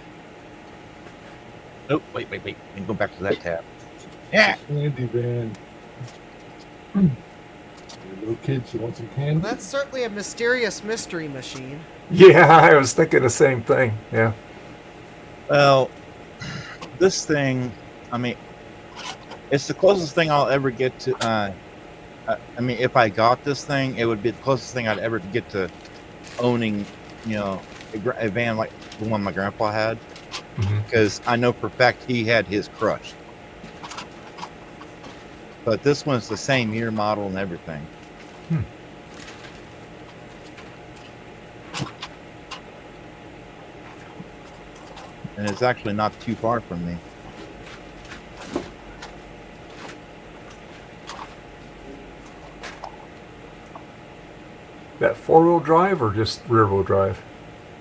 S13: Oh, wait. Let me go back to that tab. Yeah.
S3: Candy van. Little kids, you want some candy?
S17: Well, that's certainly a mysterious mystery machine.
S1: Yeah, I was thinking the same thing. Yeah.
S13: Well, this thing, I mean, it's the closest thing I'll ever get to. I mean, if I got this thing, it would be the closest thing I'd ever get to owning, you know, a van like the one my grandpa had. Because I know for a fact he had his crushed. But this one's the same year model and everything. And it's actually not too far from me.
S1: That 4-wheel drive or just rear-wheel drive?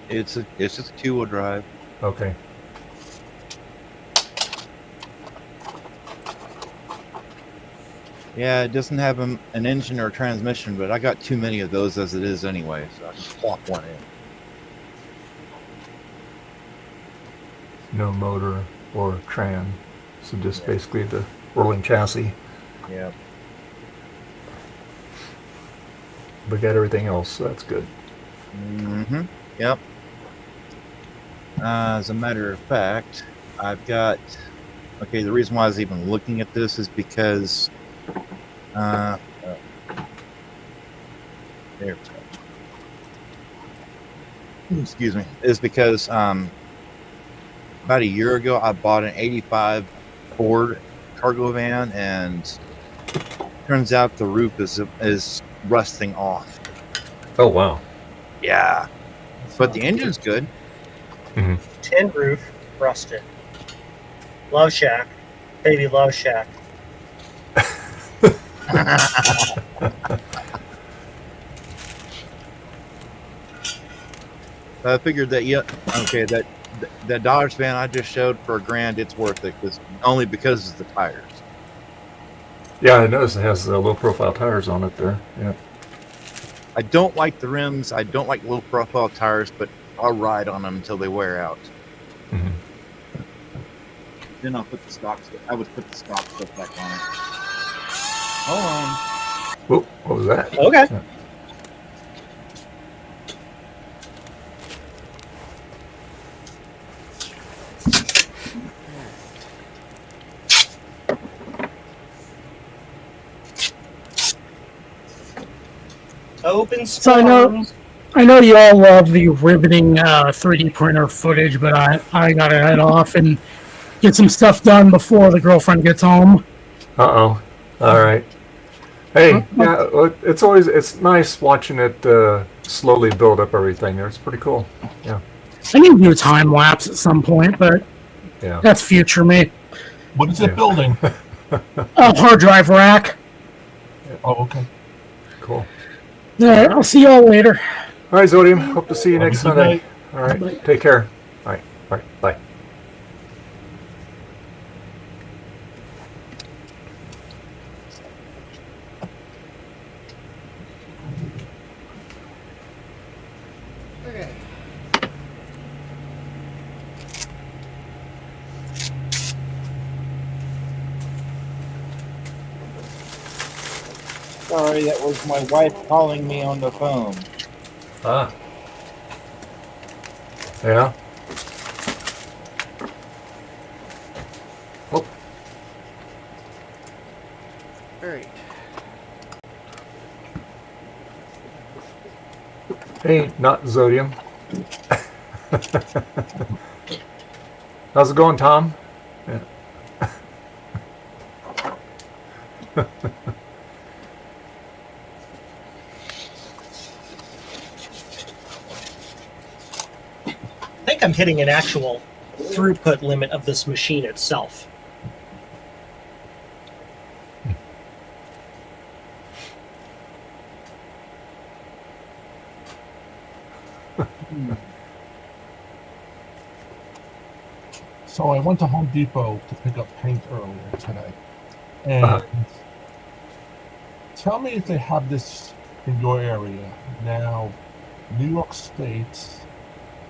S13: It's just a 2-wheel drive.
S1: Okay.
S13: Yeah, it doesn't have an engine or a transmission, but I got too many of those as it is anyway, so I can plop one in.
S1: No motor or tran, so just basically the rolling chassis.
S13: Yeah.
S1: We got everything else, so that's good.
S13: Yep. As a matter of fact, I've got. Okay, the reason why I was even looking at this is because. There we go. Excuse me. Is because about a year ago I bought an '85 Ford cargo van, and turns out the roof is rusting off.
S1: Oh wow.
S13: Yeah, but the engine's good.
S16: Tin roof, rusted. Love Shack, baby Love Shack.
S13: I figured that that Dodge van I just showed for $1,000, it's worth it only because of the tires.
S1: Yeah, I noticed it has low-profile tires on it there. Yeah.
S13: I don't like the rims. I don't like low profile tires, but I'll ride on them until they wear out.
S1: Mhm.
S9: Then I'll put the stock stuff. I would put the stock stuff back on it. Hold on.
S1: Whoop, what was that?
S16: Okay.
S1: Yeah.
S16: Open
S8: So I know you all love the riveting 3D printer footage, but I gotta head off and get some stuff done before the girlfriend gets home.
S1: Uh-oh. All right. Hey, yeah, it's nice watching it slowly build up everything there. It's pretty cool. Yeah.
S8: I need to do a time lapse at some point, but
S1: Yeah.
S8: that's future me.
S3: What is it building?
S8: A hard drive rack.
S3: Oh, okay.
S1: Cool.
S8: All right, I'll see you all later.
S1: All right, Zodium. Hope to see you
S3: Have a
S1: next
S3: good
S1: Sunday.
S3: night.
S1: All right. Take care. All right. All right. Bye.
S17: Okay.
S14: Sorry, that was my wife calling me on the phone.
S1: Ah. Yeah. Oh.
S17: All right.
S1: Hey, not Zodium. How's it going, Tom? Yeah.
S16: I think I'm hitting an actual throughput limit of this machine itself.
S3: So I went to Home Depot to pick up paint earlier today. And tell me if they have this in your area. Now, New York State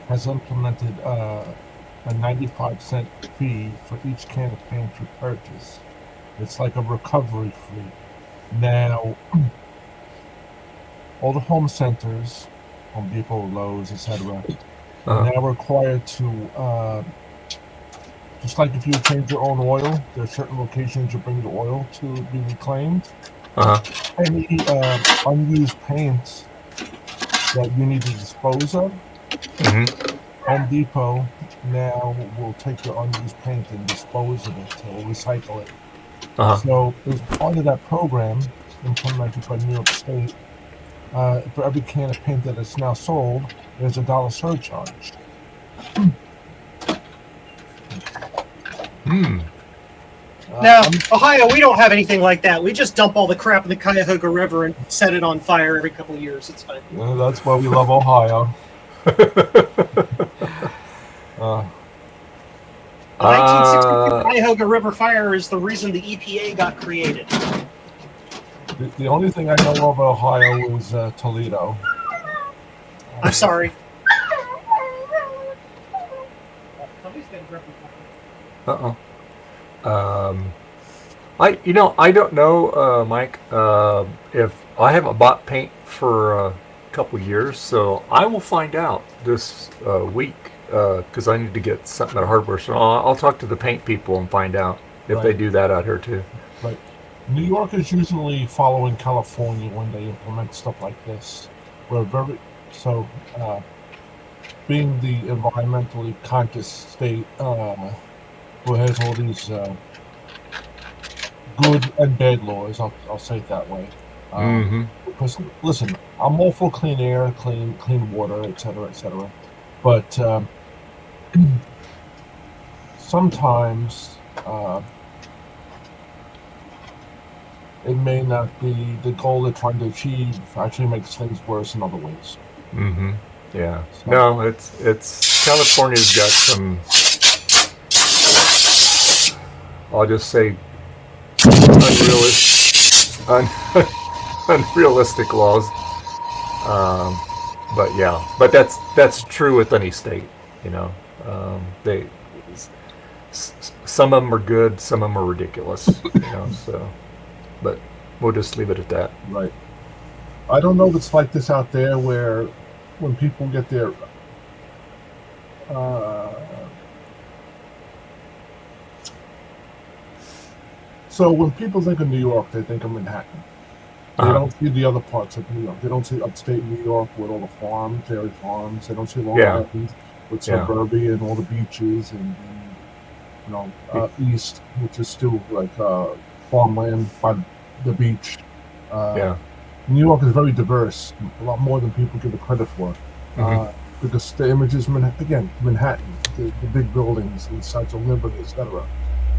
S3: has implemented a 95-cent fee for each can of paint you purchase. It's like a recovery fee. Now, all the home centers, Home Depot, Lowe's, etc., are now required to, just like if you change your own oil, there are certain locations you bring the oil to be reclaimed. Any unused paint that you need to dispose of, Home Depot now will take your unused paint and dispose of it or recycle it. So as part of that program implemented by New York State, for every can of paint that is now sold, there's $1 surcharge.
S16: Now, Ohio, we don't have anything like that. We just dump all the crap in the Cuyahoga River and set it on fire every couple of years. It's fine.
S3: That's why we love Ohio.
S16: The 1962 Cuyahoga River fire is the reason the EPA got created.
S3: The only thing I know of Ohio is Toledo.
S16: I'm sorry.
S1: Uh-oh. I don't know, Mike, if I haven't bought paint for a couple years, so I will find out this week because I need to get something at a hardware store. I'll talk to the paint people and find out if they do that out here too.
S3: Right. New York is usually following California when they implement stuff like this. We're being the environmentally conscious state who has all these good and bad laws, I'll say it that way. Because listen, I'm all for clean air, clean water, etc., but sometimes it may not be the goal they're trying to achieve. Actually, makes things worse in other ways.
S1: Yeah. No, it's California's got some. I'll just say unrealistic laws. But yeah, but that's true with any state. You know, they some of them are good, some of them are ridiculous. You know, so but we'll just leave it at that.
S3: Right. I don't know if it's like this out there where when people get their so when people think of New York, they think of Manhattan. They don't see the other parts of New York. They don't see upstate New York with all the farms, dairy farms. They don't see Long Island with suburbia and all the beaches and you know, east, which is still like farmland by the beach. New York is very diverse, a lot more than people give it credit for. Because the image is Manhattan, the big buildings, the sites of Liberty, etc.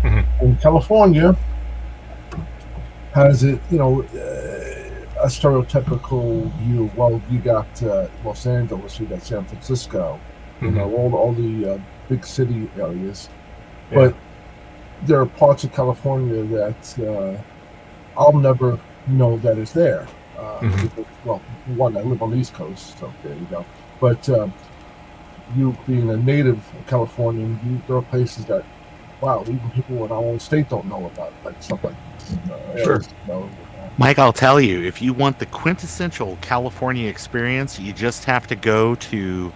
S3: And California has it, you know, a stereotypical view. Well, you got Los Angeles, you got San Francisco, you know, all the big city areas. But there are parts of California that I'll never know that is there. Because, well, one, I live on the East Coast, so there you go. But you being a native Californian, there are places that, wow, even people in our own state don't know about, like stuff like areas, you know,
S19: Mike, I'll tell you, if you want the quintessential California experience, you just have to go to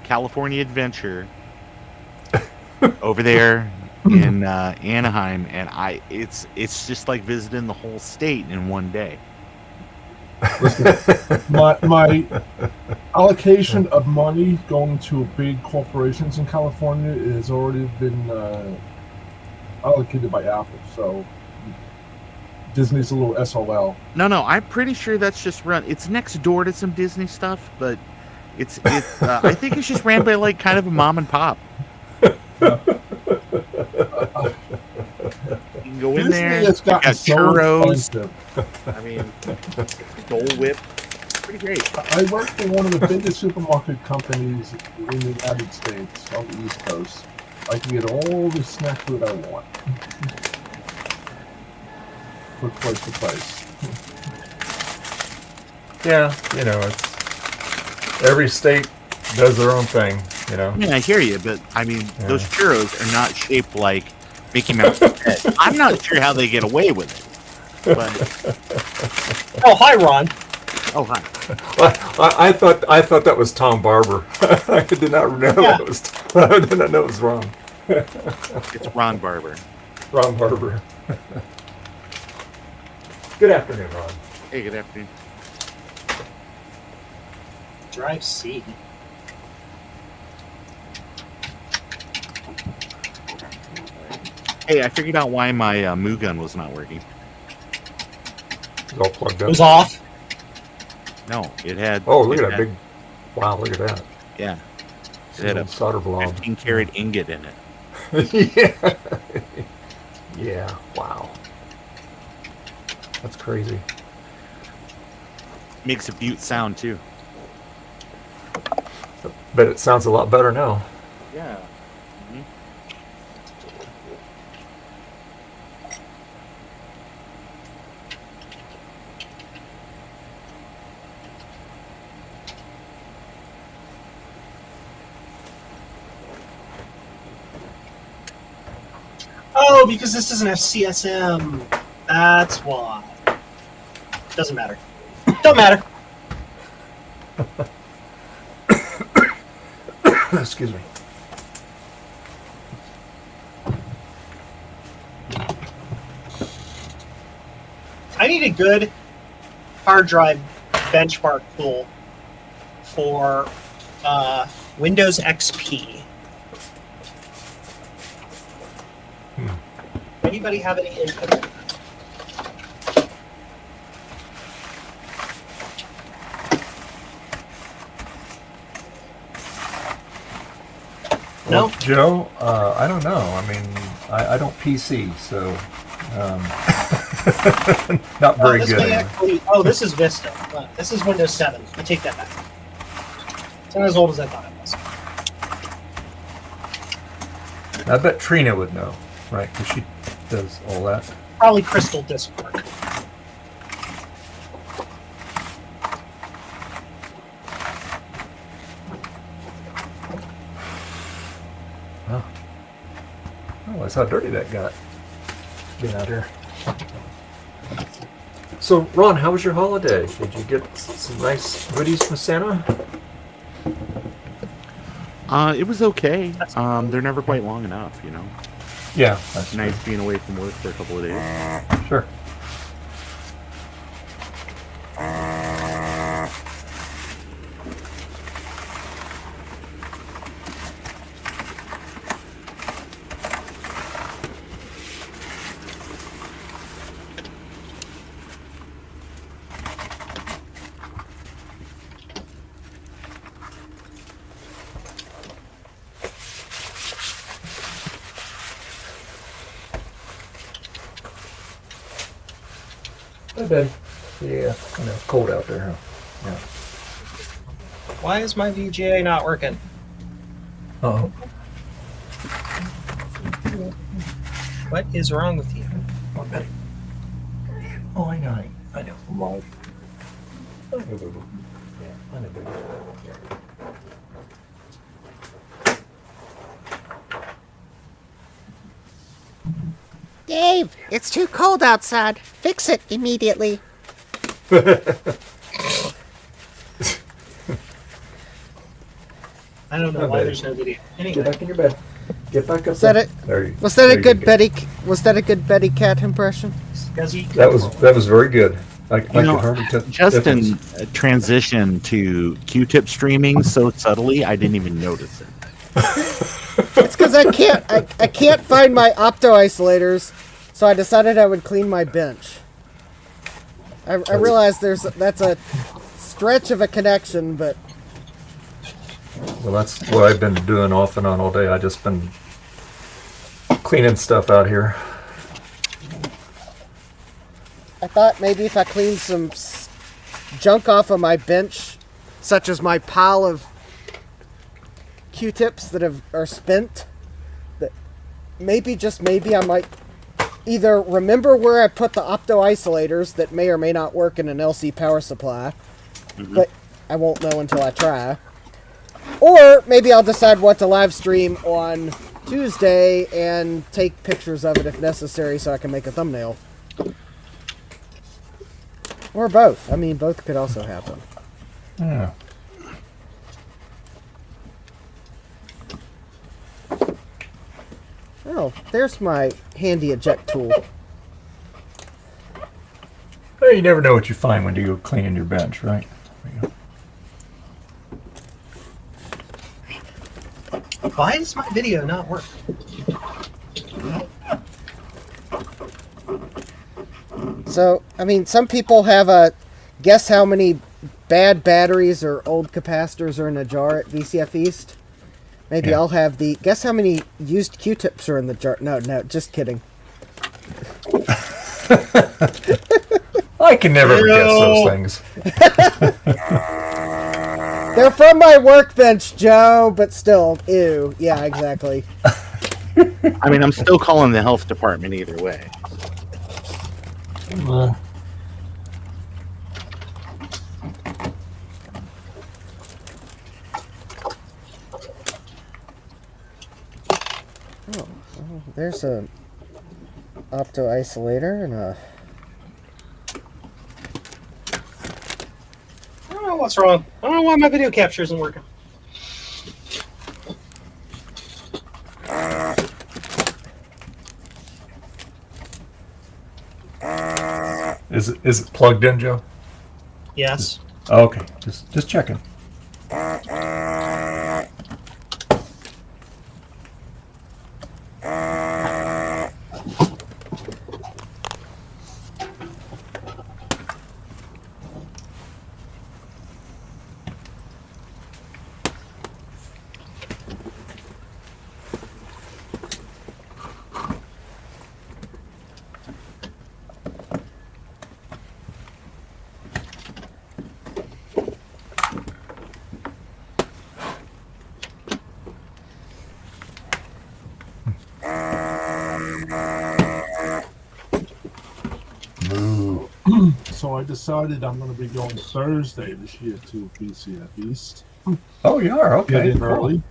S19: California Adventure over there in Anaheim, and it's just like visiting the whole state in one day.
S3: Listen, my allocation of money going to big corporations in California has already been allocated by Apple, so Disney's a little SOL.
S19: No, I'm pretty sure that's just run. It's next door to some Disney stuff, but it's I think it's just ran by like kind of a mom and pop. You can go in there.
S3: Disney has
S19: got
S3: gotten so
S19: churros.
S3: expensive.
S19: I mean, Dole Whip. Pretty great.
S3: I work for one of the biggest supermarket companies in the United States on the East Coast. I can get all the snack food I want. From place to place.
S1: Yeah, you know, it's every state does their own thing, you know.
S19: Yeah, I hear you, but I mean, those churros are not shaped like Mickey Mouse's head. I'm not sure how they get away with it. But...
S16: Oh, hi, Ron.
S19: Oh, hi.
S1: I thought that was Tom Barber. I did not know that was. I did not know it was Ron.
S19: It's Ron Barber.
S1: Ron Barber. Good afternoon, Ron.
S19: Hey, good afternoon.
S16: Drive C.
S19: Hey, I figured out why my Moo gun was not working.
S1: It's all plugged up.
S16: It was off.
S19: No, it had.
S1: Oh, look at that big! Wow, look at that.
S19: Yeah, it had a
S1: solder blob.
S19: 15-karat ingot in it.
S1: Yeah. Yeah. Wow. That's crazy.
S19: Makes a butte sound too.
S1: But it sounds a lot better now.
S19: Yeah.
S16: Oh, because this doesn't have CSM. That's why. Doesn't matter. Don't matter.
S1: Excuse me.
S16: I need a good hard drive benchmark tool for Windows XP. Anybody have any input?
S1: Well, Joe, I don't know. I mean, I don't PC, so not very
S16: this
S1: good.
S16: may actually, this is Vista. This is Windows 7. I take that back. It's not as old as I thought it was.
S1: I bet Trina would know, right? Because she does all that.
S16: Probably Crystal Disk Work.
S1: Oh, that's how dirty that got. Get out here.
S20: So, Ron, how was your holiday? Did you get some nice goodies from Santa?
S19: It was okay. They're never quite long enough, you know.
S1: Yeah,
S19: it's nice being away from work for a couple of days.
S1: Sure.
S20: Hi, Ben. Yeah, I know, cold out there, huh? Yeah.
S16: Why is my VGA not working?
S20: Oh.
S16: What is wrong with you?
S20: Oh, Betty. Oh, I know. I know. Wrong. I know, boo-boo. Yeah, I know, boo-boo.
S17: Dave, it's too cold outside. Fix it immediately.
S16: I don't know
S20: Oh,
S16: why
S20: Betty.
S16: there's no video. Anyway.
S20: Get back in your bed. Get back up
S17: Was that
S20: there.
S17: it?
S20: There you
S17: Was that
S20: there
S17: a
S20: you
S17: good
S20: go.
S17: Betty? Was that a good Betty Cat impression?
S20: That was very good. I could hardly tell.
S19: Justin transitioned to Q-tip streaming so subtly, I didn't even notice it.
S17: It's because I can't find my opto isolators, so I decided I would clean my bench. I realize that's a stretch of a connection, but
S20: Well, that's what I've been doing off and on all day. I just been cleaning stuff out here.
S17: I thought maybe if I cleaned some junk off of my bench, such as my pile of Q-tips that are spent, that maybe, just maybe, I might either remember where I put the opto isolators that may or may not work in an LC power supply, but I won't know until I try. Or maybe I'll decide what to live stream on Tuesday and take pictures of it if necessary so I can make a thumbnail. Or both. I mean, both could also happen.
S20: Yeah.
S17: Oh, there's my handy eject tool.
S20: Well, you never know what you find when you go cleaning your bench, right?
S16: Why does my video not work?
S17: So, I mean, some people have a guess how many bad batteries or old capacitors are in a jar at VCF East. Maybe
S1: Yeah.
S17: I'll have the guess how many used Q-tips are in the jar. No, just kidding.
S20: I can never guess those things.
S17: They're from my workbench, Joe, but still, ew. Yeah, exactly.
S19: I mean, I'm still calling the health department either way.
S17: Oh, there's a opto isolator and a.
S16: I don't know what's wrong. I don't know why my video capture isn't working.
S1: Is it plugged in, Joe?
S16: Yes.
S1: Oh, okay, just checking.
S3: So I decided I'm going to be going Thursday this year to BCF East.
S1: Oh, you are? Okay.
S3: Get in
S1: cool.
S3: early.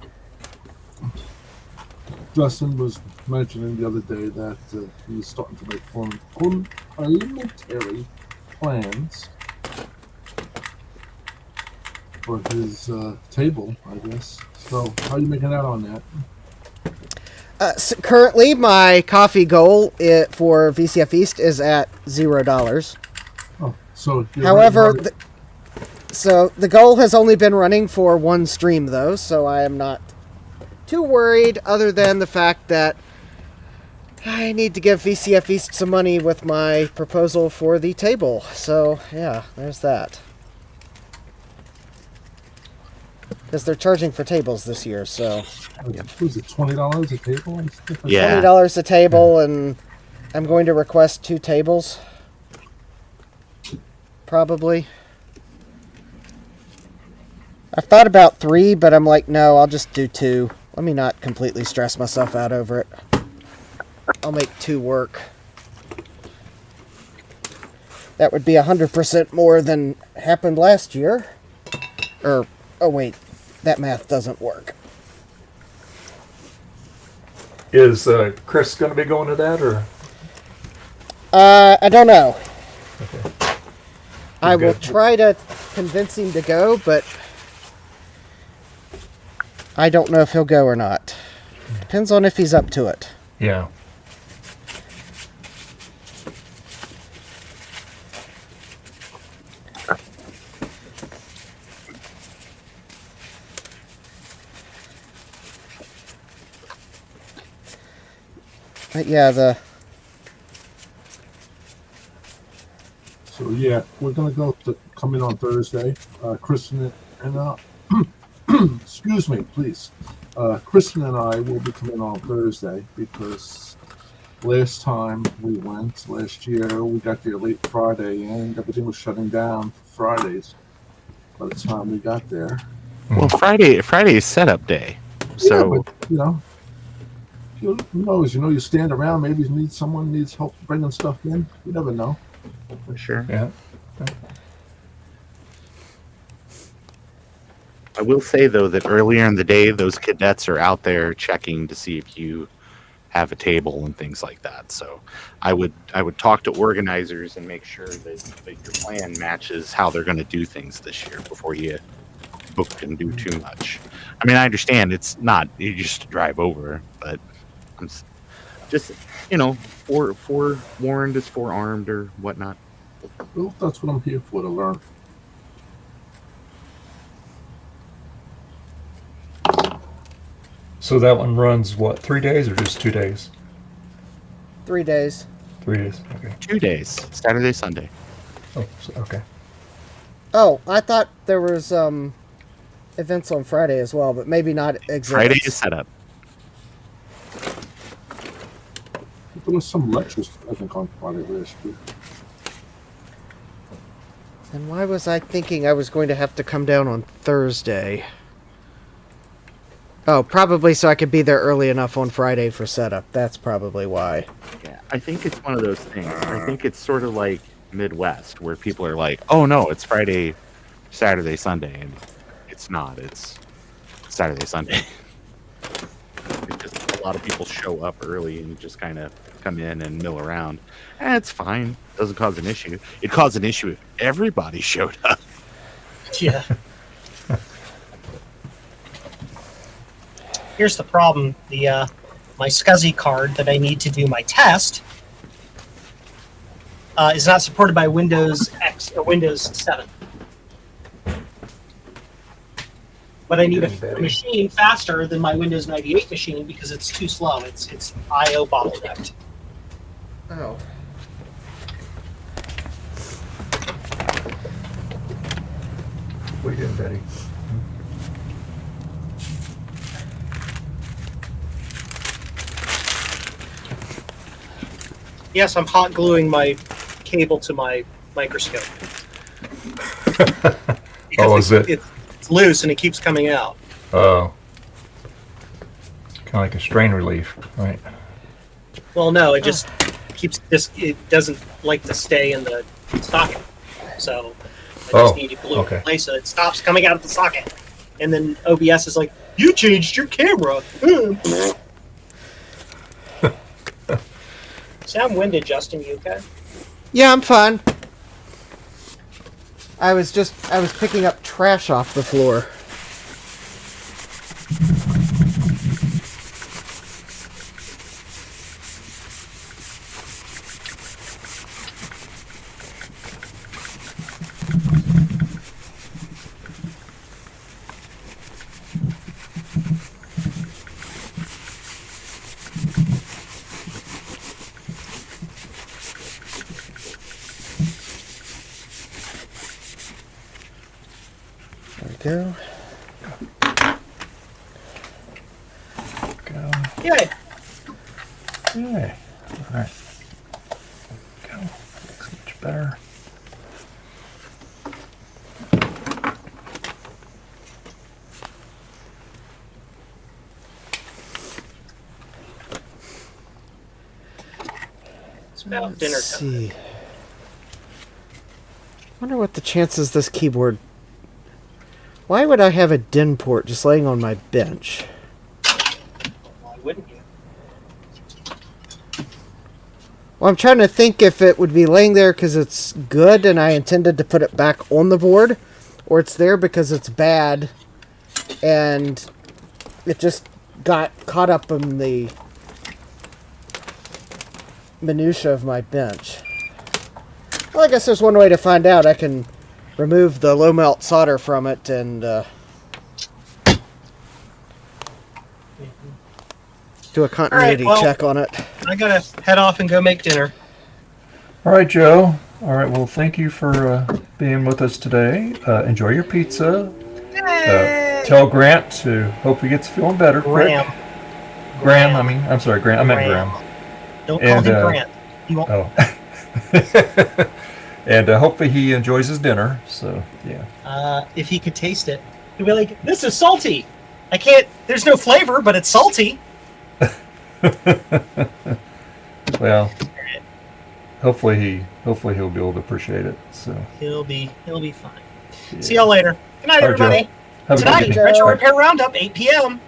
S3: Justin was mentioning the other day that he's starting to make preliminary plans for his table, I guess. So, how are you making out on that?
S17: So currently, my coffee goal for VCF East is at $0.
S3: Oh, so
S17: however, the goal has only been running for one stream, though, so I am not too worried, other than the fact that I need to give VCF East some money with my proposal for the table. So, yeah, there's that. Because they're charging for tables this year, so...
S3: Was it $20 a table?
S17: Yeah. $20 a table, and I'm going to request 2 tables. Probably. I've thought about 3, but I'm like, no, I'll just do 2. Let me not completely stress myself out over it. I'll make 2 work. That would be 100% more than happened last year. Oh wait, that math doesn't work.
S20: Is Chris going to be going to that, or?
S17: I don't know.
S20: Okay.
S17: I will try to convince him to go, but I don't know if he'll go or not. Depends on if he's up to it.
S20: Yeah.
S17: But yeah,
S3: So yeah, we're gonna come in on Thursday. Kristen and excuse me, please. Kristen and I will be coming on Thursday because last time we went last year, we got there late Friday and everything was shutting down for Fridays. By the time we got there,
S19: Well, Friday is setup day, so
S3: yeah, but, who knows? You stand around. Maybe someone needs help bringing stuff in. You never know.
S19: For sure.
S20: Yeah.
S19: I will say though that earlier in the day, those cadets are out there checking to see if you have a table and things like that. So I would talk to organizers and make sure that your plan matches how they're going to do things this year before you book and do too much. I mean, I understand it's not you just drive over, but I'm just forewarned is forearmed or whatnot.
S3: Well, that's what I'm here for, to learn.
S20: So that one runs what, 3 days or just 2 days?
S17: 3 days.
S20: 3 days. Okay.
S19: 2 days, Saturday, Sunday.
S20: Oh, okay.
S17: Oh, I thought there was events on Friday as well, but maybe not exhibits.
S19: Friday is set up.
S3: There was some lectures, I think, on Friday last week.
S17: And why was I thinking I was going to have to come down on Thursday? Oh, probably so I could be there early enough on Friday for setup. That's probably why.
S19: Yeah, I think it's one of those things. I think it's sort of like Midwest, where people are like, "Oh no, it's Friday, Saturday, Sunday," and it's not. It's Saturday, Sunday. It's just a lot of people show up early and just kind of come in and mill around. And it's fine. Doesn't cause an issue. It caused an issue if everybody showed up.
S16: Yeah. Here's the problem. My SCSI card that I need to do my test is not supported by Windows X or Windows 7. But I need a machine faster than my Windows 98 machine because it's too slow. It's I/O bottlenecked.
S17: Oh.
S20: What are you doing, Betty?
S16: Yes, I'm hot gluing my cable to my microscope.
S20: Oh, is it?
S16: It's loose and it keeps coming out.
S20: Oh. Kind of like a strain relief, right?
S16: Well, no, it just it doesn't like to stay in the socket. So I just need to glue it in place so it stops coming out of the socket. And then OBS is like, "You changed your camera." Sound winded, Justin. You okay?
S17: Yeah, I'm fine. I was picking up trash off the floor. There we go.
S16: Yay!
S20: Okay. All right. Go. Looks much better.
S16: It's about dinner
S17: Let's
S16: time.
S17: see. Wonder what the chances this keyboard. Why would I have a DIN port just laying on my bench?
S16: Why wouldn't you?
S17: Well, I'm trying to think if it would be laying there because it's good and I intended to put it back on the board, or it's there because it's bad and it just got caught up in the minutia of my bench. Well, I guess there's one way to find out. I can remove the low melt solder from it and do a continuity check on it.
S16: I gotta head off and go make dinner.
S20: All right, Joe. All right. Well, thank you for being with us today. Enjoy your pizza. Tell Grant to hope he gets feeling better quick. Graham. I'm sorry, Grant. I meant Graham.
S16: Don't call him Grant. He won't.
S20: Oh. And hopefully he enjoys his dinner. So yeah.
S16: If he could taste it, he'd be like, "This is salty. I can't. There's no flavor, but it's salty."
S20: Well, hopefully he'll be able to appreciate it. So
S16: He'll be fine. Yeah. See y'all later. Good night,
S20: All right,
S16: everybody.
S20: Joe.
S16: Tonight, Retro Repair Roundup, 8 p.m.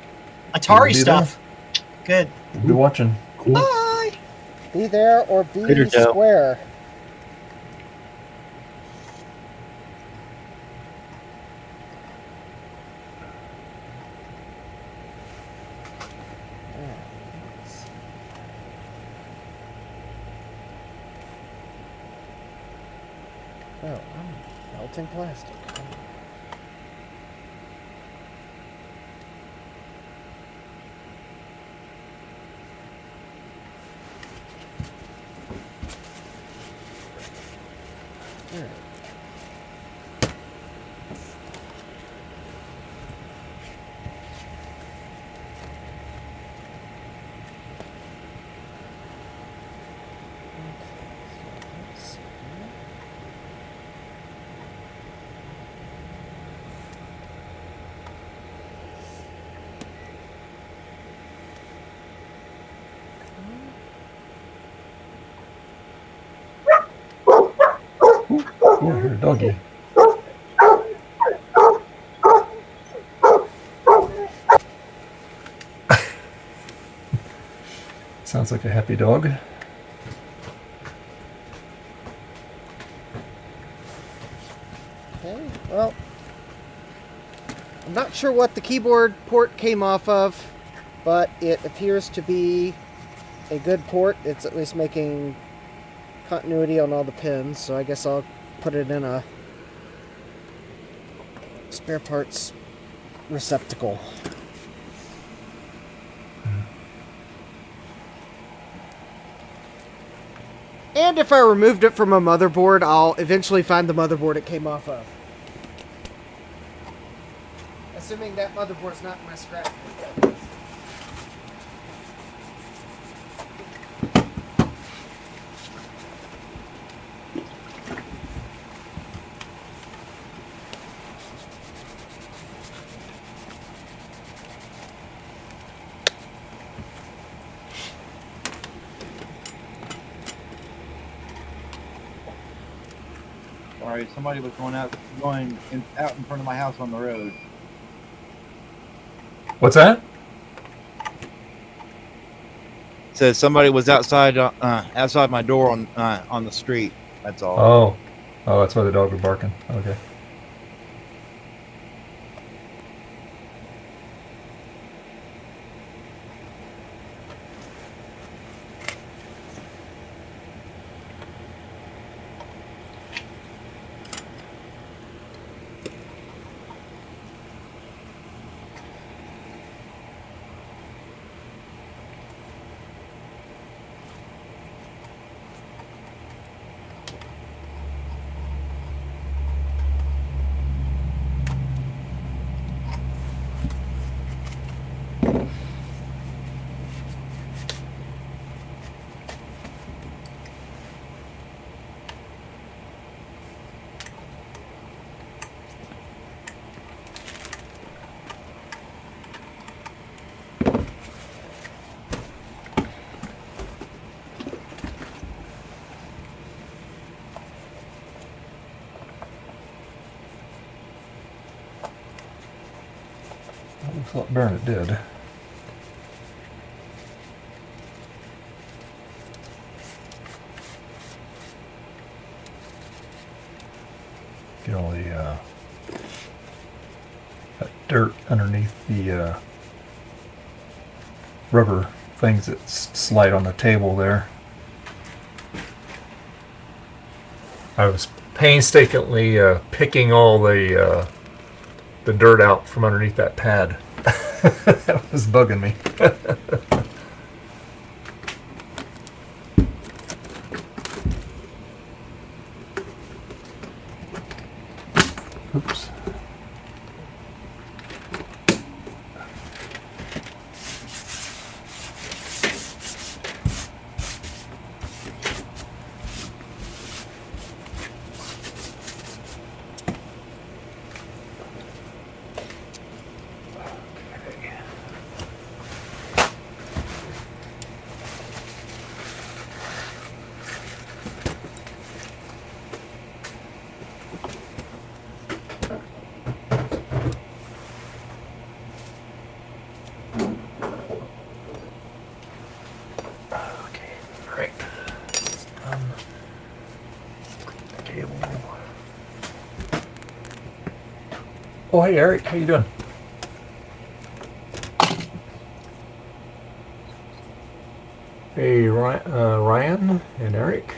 S16: Atari stuff. Good.
S20: We'll be watching. Cool.
S16: Bye.
S17: Be there or be
S18: Later, Joe.
S17: square. Oh, I'm melting plastic. There.
S20: Oh, I hear a doggy. Sounds like a happy dog.
S17: Okay, well, I'm not sure what the keyboard port came off of, but it appears to be a good port. It's at least making continuity on all the pins, so I guess I'll put it in a spare parts receptacle. And if I removed it from a motherboard, I'll eventually find the motherboard it came off of. Assuming that motherboard's not in my scrap.
S14: Sorry, somebody was going out in front of my house on the road.
S20: What's that?
S14: says somebody was outside my door on the street. That's all.
S20: Oh, that's why the dog was barking. Okay. Looks like Bernard did. Get all the that dirt underneath the rubber things that slide on the table there. I was painstakingly picking all the dirt out from underneath that pad. That was bugging me. Oops. Oh, hey Eric, how you doing? Hey Ryan and Eric.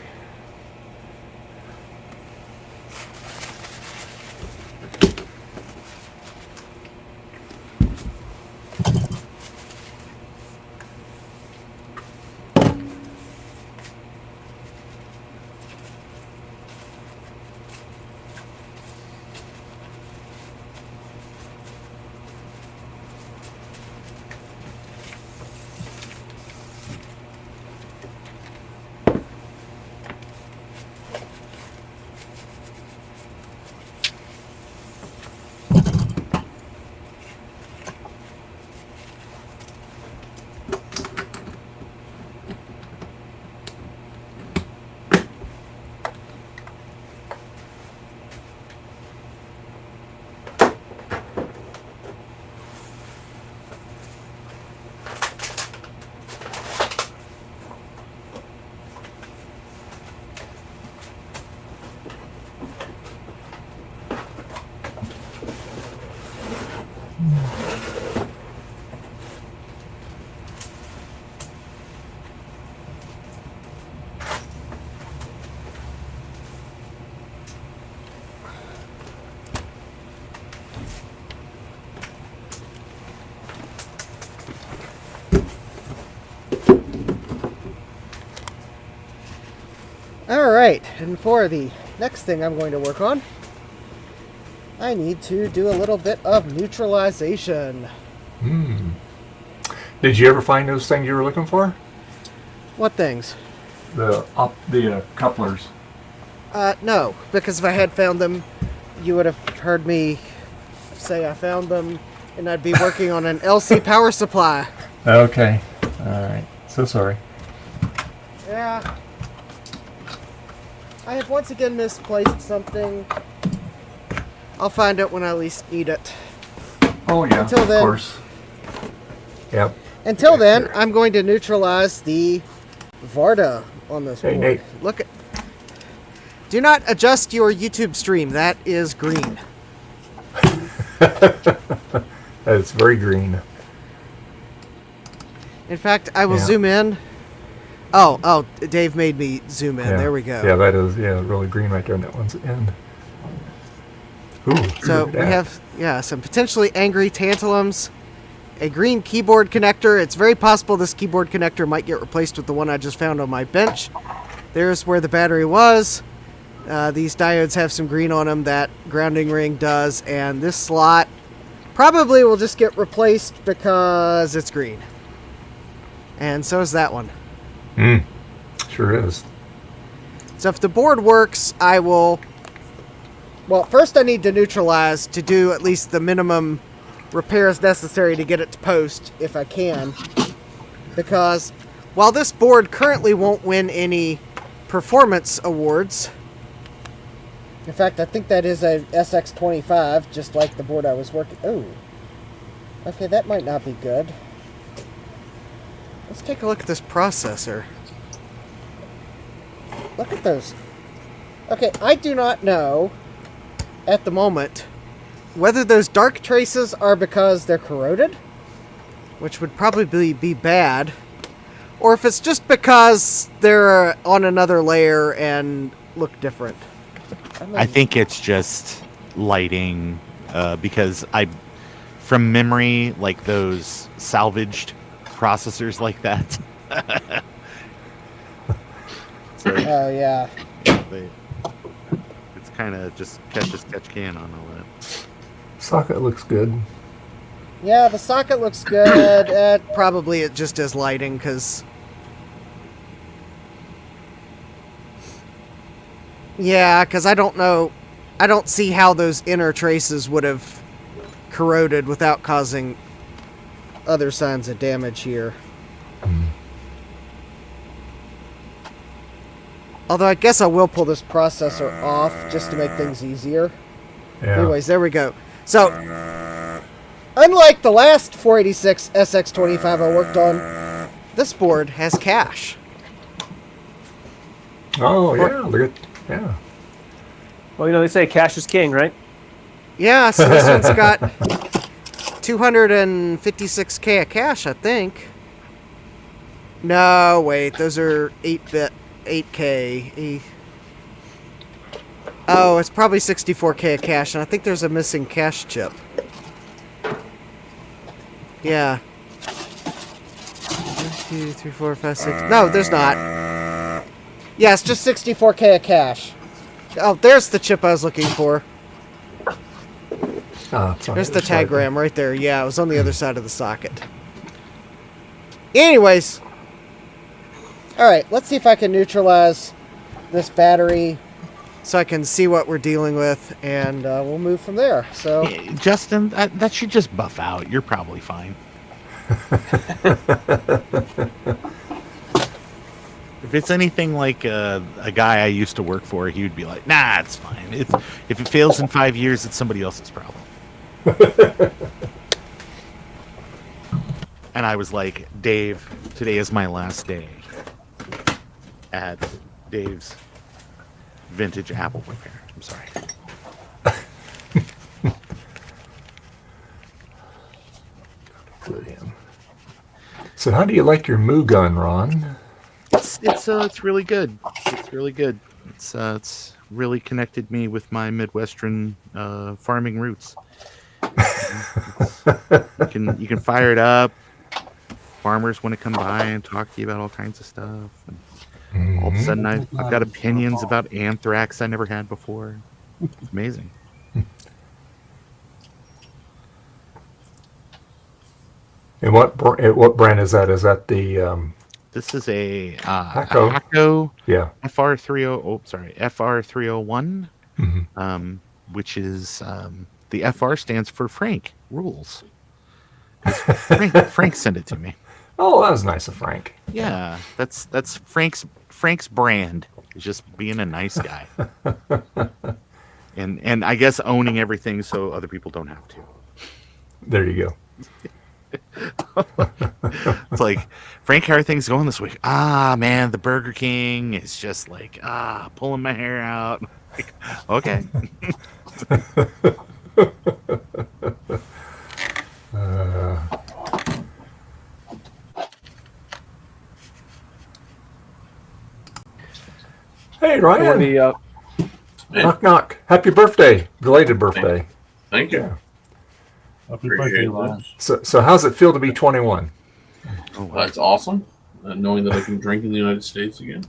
S17: Alright, and for the next thing I'm going to work on, I need to do a little bit of neutralization.
S20: Did you ever find those things you were looking for?
S17: What things?
S20: The couplers.
S17: No, because if I had found them, you would have heard me say I found them, and I'd be working on an LC power supply.
S20: Okay. Alright. So sorry.
S17: Yeah. I have once again misplaced something. I'll find it when I least need it.
S20: Oh yeah,
S17: Until then,
S20: of course. Yep.
S17: Until then, I'm going to neutralize the Varda on this board.
S1: Nate.
S17: Look at. Do not adjust your YouTube stream. That is green.
S1: It's very green.
S17: In fact, I will zoom in. Oh, Dave made me zoom in.
S1: Yeah.
S17: There we go.
S1: Yeah, that is really green right there on that one's end. Ooh,
S17: So
S1: look at
S17: we
S1: that.
S17: have some potentially angry tantalums, a green keyboard connector. It's very possible this keyboard connector might get replaced with the one I just found on my bench. There's where the battery was. These diodes have some green on them, that grounding ring does, and this slot probably will just get replaced because it's green. And so is that one.
S1: Sure is.
S17: So if the board works, I will... Well, first I need to neutralize to do at least the minimum repairs necessary to get it to post, if I can. Because while this board currently won't win any performance awards... In fact, I think that is a SX25, just like the board I was working... Oh. Okay, that might not be good. Let's take a look at this processor. Look at those. Okay, I do not know, at the moment, whether those dark traces are because they're corroded, which would probably be bad, or if it's just because they're on another layer and look different.
S19: I think it's just lighting, because from memory, like those salvaged processors like that. So,
S17: oh yeah.
S19: It's kind of just catch as catch can on all that.
S1: Socket looks good.
S17: Yeah, the socket looks good. Probably it just is lighting, because... Yeah, because I don't know... I don't see how those inner traces would have corroded without causing other signs of damage here. Although I guess I will pull this processor off just to make things easier.
S1: Yeah.
S17: Anyways, there we go. So, unlike the last 486 SX25 I worked on, this board has cache.
S1: Oh, yeah. Look at... Yeah.
S18: Well, they say cash is king, right?
S17: Yeah, so this one's got 256K of cache, I think. No, wait, those are 8-bit, 8K. Oh, it's probably 64K of cache, and I think there's a missing cache chip. Yeah. 1, 2, 3, 4, 5, 6. No, there's not. Yeah, it's just 64K of cache. Oh, there's the chip I was looking for. There's the tagram right there. Yeah, it was on the other side of the socket. Anyways. Alright, let's see if I can neutralize this battery so I can see what we're dealing with, and we'll move from there. So,
S19: Justin, that should just buff out. You're probably fine. If it's anything like a guy I used to work for, he would be like, nah, it's fine. If it fails in 5 years, it's somebody else's problem. And I was like, Dave, today is my last day at Dave's vintage Apple repair. I'm sorry.
S1: So how do you like your Moo gun, Ron?
S19: It's really good. It's really good. It's really connected me with my Midwestern farming roots. You can fire it up. Farmers want to come by and talk to you about all kinds of stuff. And all of a sudden, I've got opinions about anthrax I never had before. It's amazing.
S1: And what brand is that? Is that the?
S19: This is a
S1: Hacko.
S19: Hacko
S1: Yeah.
S19: FR301, which is the FR stands for Frank Rules. Frank sent it to me.
S1: Oh, that was nice of Frank.
S19: Yeah, that's Frank's brand. Is just being a nice guy, and I guess owning everything so other people don't have to.
S1: There you go.
S19: It's like, Frank, how are things going this week? Ah, man, the Burger King is just like, pulling my hair out. Like, okay.
S1: Hey, Ryan. Knock, knock. Happy birthday. Belated birthday.
S21: Thank you.
S1: Yeah.
S21: Happy birthday, Ryan.
S1: So how's it feel to be 21?
S21: That's awesome. Knowing that I can drink in the United States again.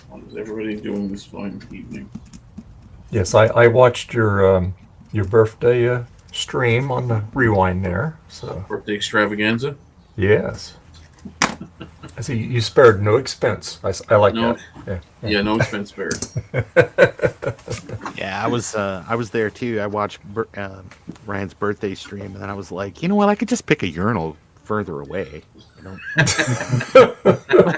S21: What is everybody doing this fine evening?
S1: Yes, I watched your birthday stream on the rewind there. So
S21: Birthday extravaganza?
S1: yes. I see you spared no expense. I like
S21: No.
S1: that.
S21: Yeah, no expense spared.
S19: Yeah, I was there too. I watched Ryan's birthday stream, and then I was like, you know what? I could just pick a urinal further away.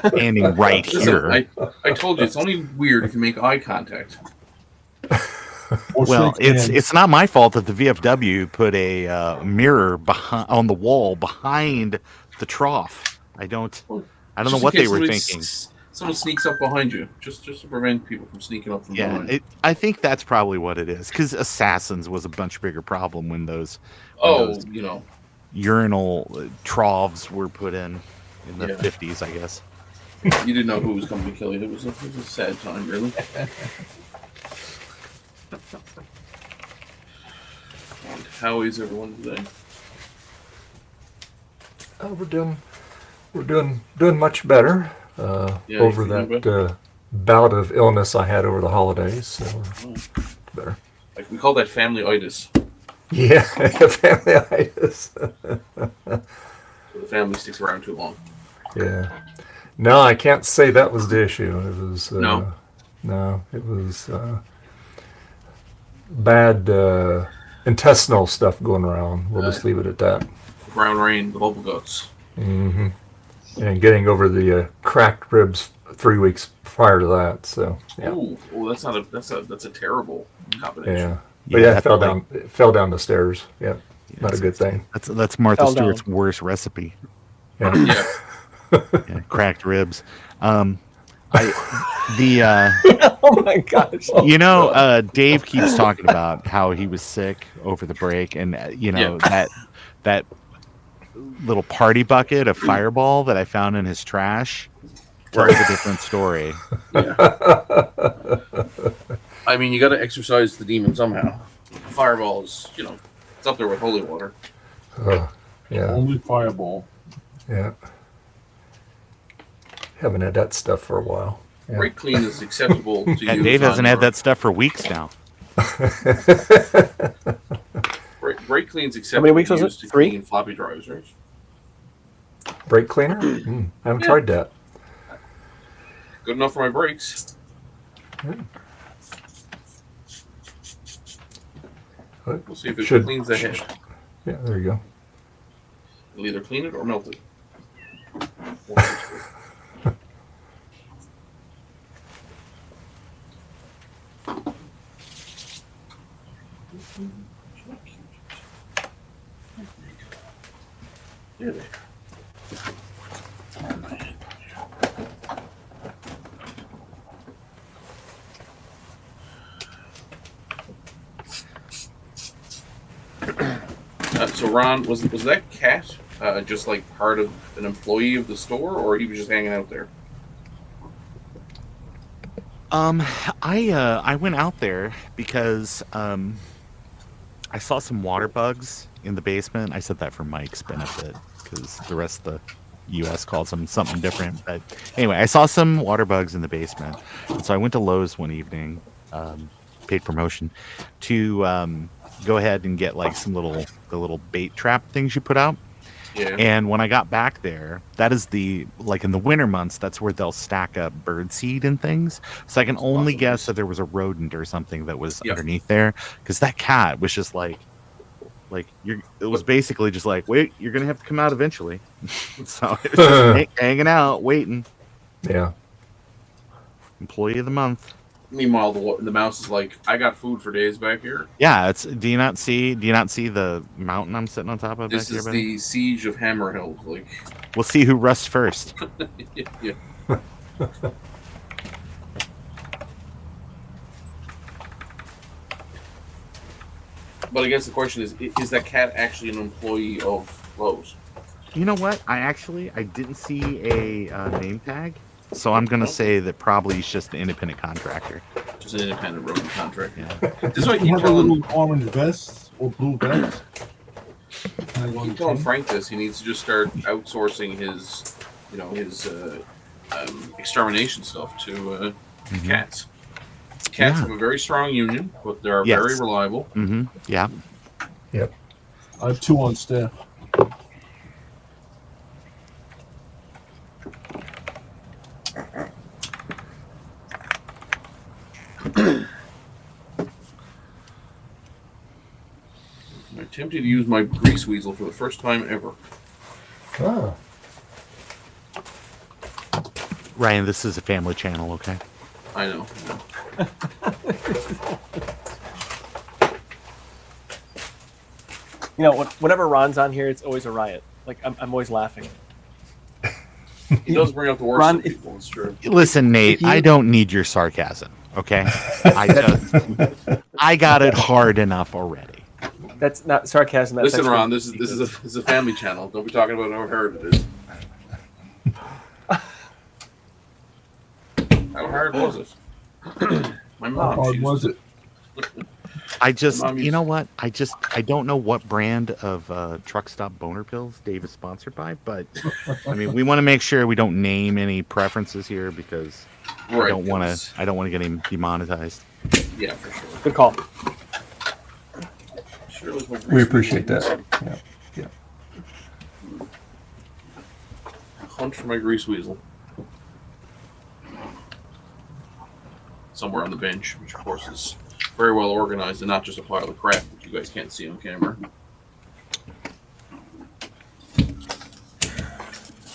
S19: Standing right
S21: Listen,
S19: here.
S21: I told you it's only weird if you make eye contact.
S19: Well, it's not my fault that the VFW put a mirror on the wall behind the trough. I don't know
S21: Just
S19: what
S21: in
S19: they
S21: case
S19: were
S21: somebody
S19: thinking.
S21: Someone sneaks up behind you, just to prevent people from sneaking up from
S19: Yeah,
S21: behind.
S19: I think that's probably what it is. Because assassins was a much bigger problem when those urinal troughs were put in the 50s, I guess.
S21: You didn't know who was coming to kill you. It was a sad time, really. And how is everyone today?
S1: We're doing much better
S21: Yeah,
S1: over
S21: you feeling
S1: that bout of illness I had over the holidays. So we're better.
S21: Like we call that family-itis.
S1: Yeah, family-itis.
S21: So the family sticks around too long.
S1: Yeah. No, I can't say that was the issue. It was
S21: No?
S1: No, it was bad intestinal stuff going around. We'll just leave it at that.
S21: Brown rain, the bubble guts.
S1: Mm-hmm. And getting over the cracked ribs 3 weeks prior to that. So yeah.
S21: Ooh, that's a terrible combination.
S1: Yeah. But yeah, it fell down the stairs. Yeah. Not a good thing.
S19: That's Martha Stewart's worst recipe.
S1: Yeah.
S19: Yeah, cracked ribs. Oh
S18: my gosh.
S19: You know, Dave keeps talking about how he was sick over the break, and that little party bucket of Fireball that I found in his trash tells a different story.
S21: I mean, you got to exercise the demon somehow. Fireball is, it's up there with holy water.
S1: Yeah.
S21: Only Fireball.
S1: Yeah. Haven't had that stuff for a while. Yeah.
S21: Brake clean is acceptable to use.
S19: Dave hasn't had that stuff for weeks now.
S21: Brake clean's acceptable.
S18: How many weeks was
S21: to use
S18: it?
S21: to
S18: 3?
S21: clean floppy drives, right?
S1: Brake cleaner? I haven't tried that.
S21: Good enough for my brakes. We'll see if it cleans the head.
S1: Yeah, there you go.
S21: It'll either clean it or melt it. There they are. So Ron, was that cat just like part of an employee of the store, or he was just hanging out there?
S19: I went out there because I saw some water bugs in the basement. I said that for Mike's benefit because the rest of the U.S. calls them something different. But anyway, I saw some water bugs in the basement, and so I went to Lowe's one evening, paid promotion, to go ahead and get like the little bait trap things you put out.
S21: Yeah.
S19: And when I got back there, that is in the winter months, that's where they'll stack up bird seed and things. So I can only guess that there was a rodent or something that was underneath there, because that cat was just it was basically just like, wait, you're gonna have to come out eventually. So it was just hanging out, waiting.
S1: Yeah.
S19: Employee of the month.
S21: Meanwhile, the mouse is like, I got food for days back here.
S19: Yeah, it's. Do you not see the mountain I'm sitting on top of
S21: This
S19: back here,
S21: is
S19: buddy?
S21: the siege of Hammer Hill. Like,
S19: We'll see who rusts first.
S21: yeah. But I guess the question is that cat actually an employee of Lowe's?
S19: You know what? I didn't see a name tag, so I'm gonna say that probably he's just an independent contractor.
S21: Just an independent rodent contractor.
S19: Yeah.
S21: This is what I
S3: You
S21: keep
S3: have a
S21: telling.
S3: little orange vest or blue vest.
S21: I keep telling Frank this. He needs to just start outsourcing his, extermination stuff to cats. Cats have a very strong union, but they are very reliable.
S19: Mm-hmm. Yeah.
S20: Yep.
S3: I have 2 on staff.
S21: I attempted to use my grease weasel for the first time ever.
S20: Oh.
S19: Ryan, this is a family channel, okay?
S21: I know.
S18: You know, whenever Ron's on here, it's always a riot. Like I'm always laughing.
S21: He does bring up the worst
S18: Ron,
S21: in people. It's true.
S19: Listen, Nate, I don't need your sarcasm, okay? I got it hard enough already.
S18: That's not sarcasm. That's
S21: Listen,
S18: actually-
S21: Ron. This is a family channel. Don't be talking about how hard it is. How hard was it? My mom.
S3: How hard
S21: used
S3: was
S21: to-
S3: it?
S19: You know what? I don't know what brand of truck stop boner pills Dave is sponsored by, but I mean, we want to make sure we don't name any preferences here because I
S21: Right,
S19: don't want
S21: because-
S19: to get him demonetized.
S21: Yeah, for sure.
S18: Good call.
S21: Sure was my
S20: We
S21: grease
S20: appreciate
S21: weasel.
S20: that. Yeah.
S21: Hunt for my grease weasel. Somewhere on the bench, which of course is very well organized and not just a pile of crap that you guys can't see on camera.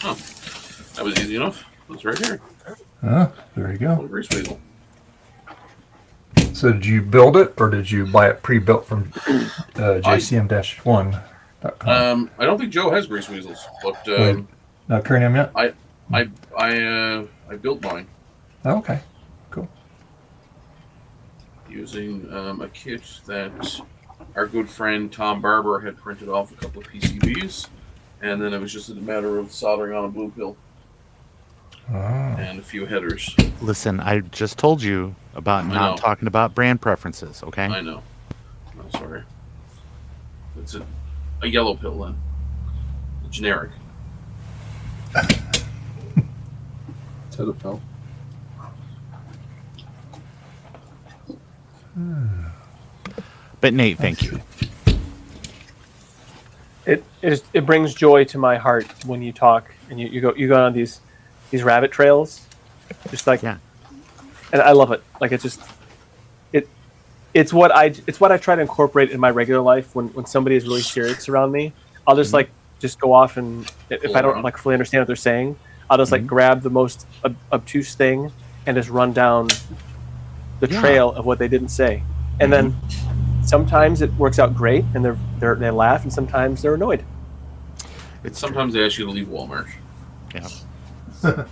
S21: Oh, that was easy enough. It's right here.
S20: There you go.
S21: Grease weasel.
S20: So did you build it or did you buy it pre-built from JCM-1.com?
S21: I don't think Joe has grease weasels, but
S20: Wait, not carrying them yet?
S21: I built mine
S20: Oh, okay. Cool.
S21: using a kit that our good friend Tom Barber had printed off a couple of PCBs, and then it was just a matter of soldering on a blue pill and a few headers.
S19: Listen, I just told you about
S21: I
S19: not
S21: know.
S19: talking about brand preferences, okay?
S21: I know. I'm sorry. It's a yellow pill then. Generic.
S3: Tedafel.
S19: But Nate, thank you.
S18: It brings joy to my heart when you talk and you go on these rabbit trails, just like
S19: yeah.
S18: And I love it. Like it's what I try to incorporate in my regular life when somebody is really serious around me. I'll just just go off and if I don't fully understand what they're saying, I'll just grab the most obtuse thing and just run down the trail of what they didn't say, and then sometimes it works out great and they laugh, and sometimes they're annoyed.
S21: Sometimes they ask you to leave Walmart.
S19: Yeah.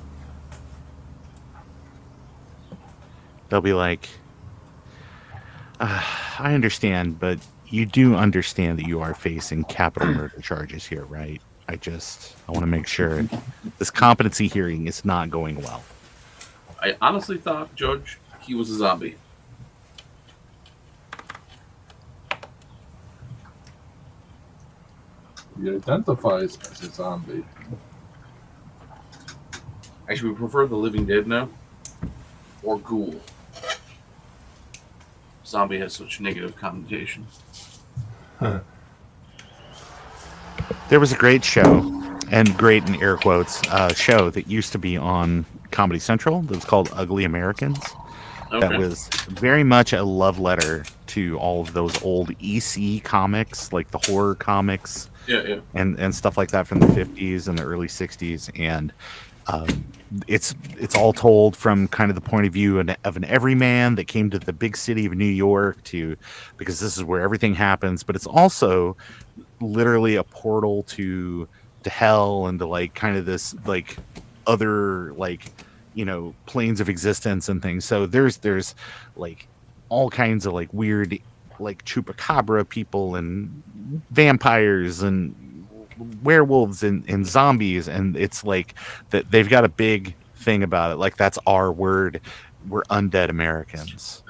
S19: They'll be like, I understand, but you do understand that you are facing capital murder charges here, right? I want to make sure this competency hearing is not going well.
S21: I honestly thought, Judge, he was a zombie.
S3: He identifies as a zombie.
S21: Actually, we prefer the living dead now. Or ghoul. Zombie has such negative connotation.
S19: There was a great show, and great in air quotes, show that used to be on Comedy Central that was called Ugly Americans.
S21: Okay.
S19: That was very much a love letter to all of those old EC comics, like the horror comics,
S21: Yeah.
S19: and stuff like that from the 50s and the early 60s. And It's all told from kind of the point of view of an everyman that came to the big city of New York because this is where everything happens. But it's also literally a portal to hell and to like kind of this like other like planes of existence and things. So there's like all kinds of like weird like chupacabra people and vampires and werewolves and zombies, and it's like that they've got a big thing about it, like that's our word, we're undead Americans.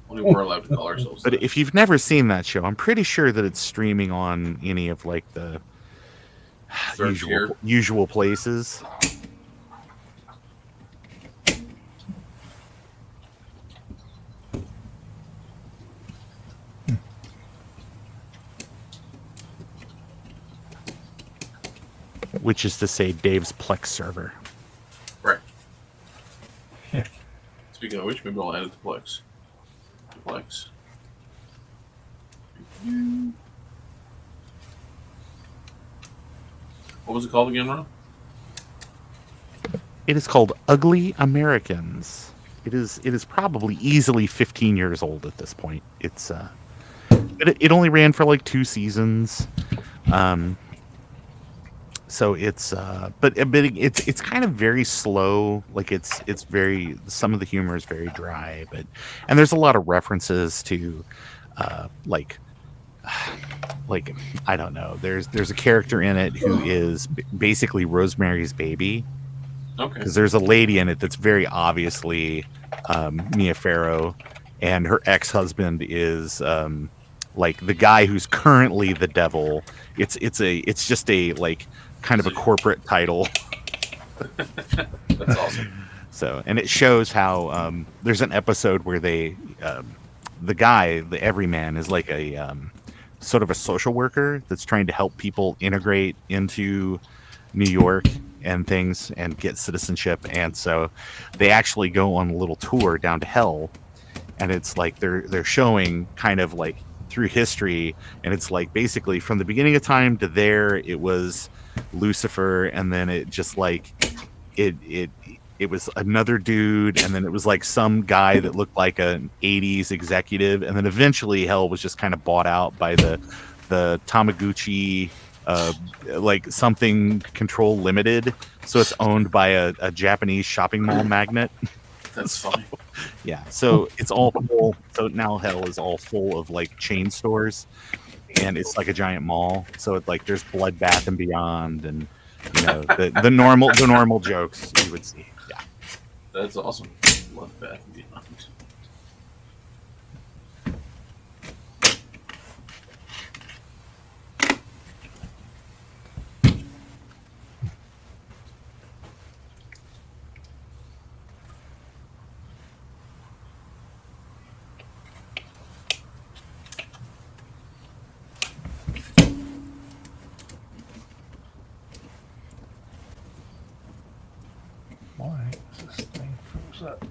S21: Only we're allowed to call ourselves
S19: But if you've never seen that show, I'm pretty sure that it's streaming on any of like the usual places. Which is to say Dave's Plex server.
S21: Right. Speaking of which, maybe I'll add it to Plex. What was it called again, Ron?
S19: It is called Ugly Americans. It is probably easily 15 years old at this point. It's it only ran for like 2 seasons. So it's but it's kind of very slow. Like it's very, some of the humor is very dry, and there's a lot of references to like I don't know. There's a character in it who is basically Rosemary's Baby.
S21: Okay.
S19: Because there's a lady in it that's very obviously Mia Farrow, and her ex-husband is like the guy who's currently the devil. It's just a like kind of a corporate title.
S21: That's awesome.
S19: So, and it shows how there's an episode where they the guy, the everyman, is like a sort of a social worker that's trying to help people integrate into New York and things and get citizenship. And so they actually go on a little tour down to hell, and it's like they're showing kind of like through history, and it's like basically from the beginning of time to there it was Lucifer, and then it just like it was another dude, and then it was like some guy that looked like an 80s executive, and then eventually hell was just kind of bought out by the Tamaguchi like something Control Limited, so it's owned by a Japanese shopping mall magnate.
S21: That's funny.
S19: Yeah, so it's all full. So now hell is all full of like chain stores, and it's like a giant mall. So it's like there's Blood Bath and Beyond, and the normal jokes you would see. Yeah,
S21: that's awesome. Blood Bath and Beyond.
S20: Why is this thing froze up?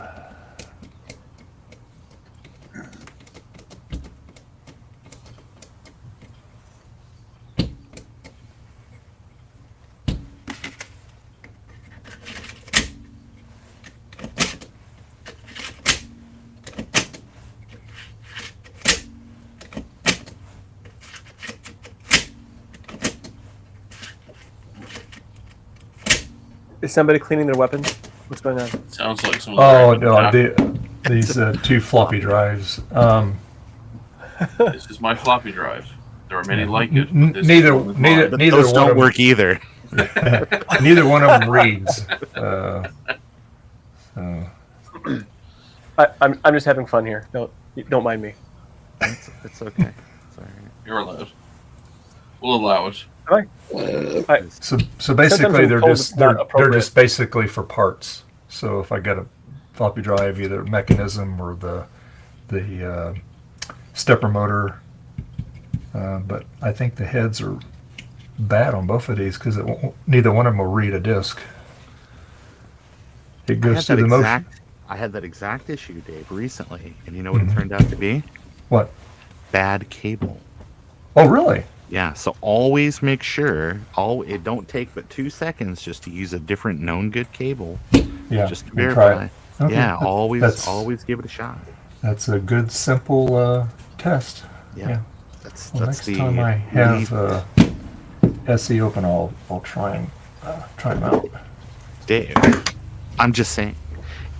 S18: Is somebody cleaning their weapons? What's going on?
S21: Sounds like someone.
S20: Oh no, these 2 floppy drives.
S21: This is my floppy drive. There are many like it. But
S20: Neither
S19: those don't work either.
S20: Neither one of them reads.
S18: I'm just having fun here. Don't mind me.
S19: It's okay. Sorry.
S21: You're allowed. We'll allow it.
S20: So basically, they're just basically for parts. So if I got a floppy drive, either mechanism or the stepper motor, but I think the heads are bad on both of these because neither one of them will read a disc. It goes through the motion.
S19: I had that exact issue, Dave, recently, and you know what it turned out to be?
S20: What?
S19: Bad cable.
S20: Oh, really?
S19: Yeah, so always make sure it don't take but 2 seconds just to use a different known good cable.
S20: Yeah,
S19: Just to
S20: and try
S19: verify.
S20: it. Okay,
S19: Yeah,
S20: that's
S19: always give it a shot.
S20: That's a good simple test.
S19: Yeah.
S20: Well, next time I have SE open, I'll try and try them out.
S19: Dave, I'm just saying,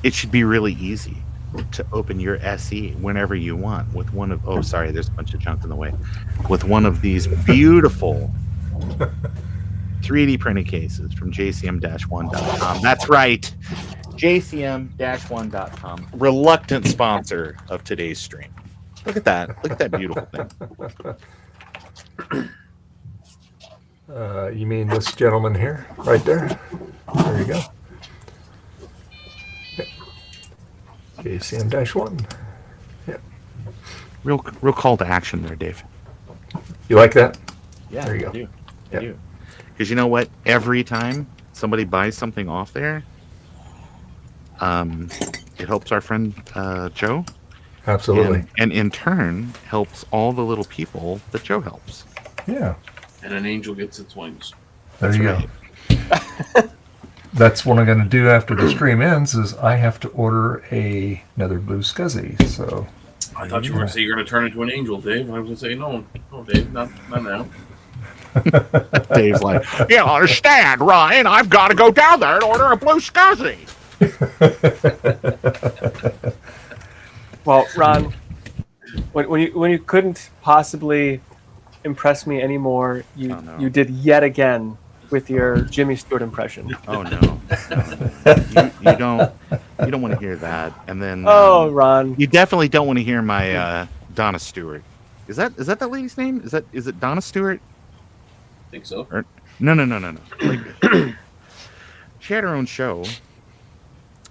S19: it should be really easy to open your SE whenever you want with one of. Oh, sorry, there's a bunch of junk in the way. With one of these beautiful 3D printed cases from jcm-1.com. That's right, jcm-1.com. Reluctant sponsor of today's stream. Look at that. Look at that beautiful thing.
S1: You mean this gentleman here, right there? There you go. JCM-1. Yeah.
S19: Real call to action there, Dave.
S1: You like that?
S19: Yeah,
S1: there you go.
S19: I do. Because you know what? Every time somebody buys something off there, it helps our friend Joe.
S1: Absolutely.
S19: And in turn, helps all the little people that Joe helps.
S20: Yeah.
S21: And an angel gets its wings.
S20: There you go. That's what I'm going to do after the stream ends. Is I have to order another blue SCSI. So
S21: I thought you were going to say you're going to turn into an angel, Dave. I was going to say no, Dave, not now.
S19: Dave's like, you understand, Ryan? I've got to go down there and order a blue SCSI.
S18: Well, Ron, when you couldn't possibly impress me anymore, you did yet again with your Jimmy Stewart impression.
S19: Oh no, you don't want to hear that. And then
S18: Ron,
S19: you definitely don't want to hear my Donna Stewart. Is that that lady's name? Is it Donna Stewart?
S21: I think so.
S19: Or, no. Like, she had her own show.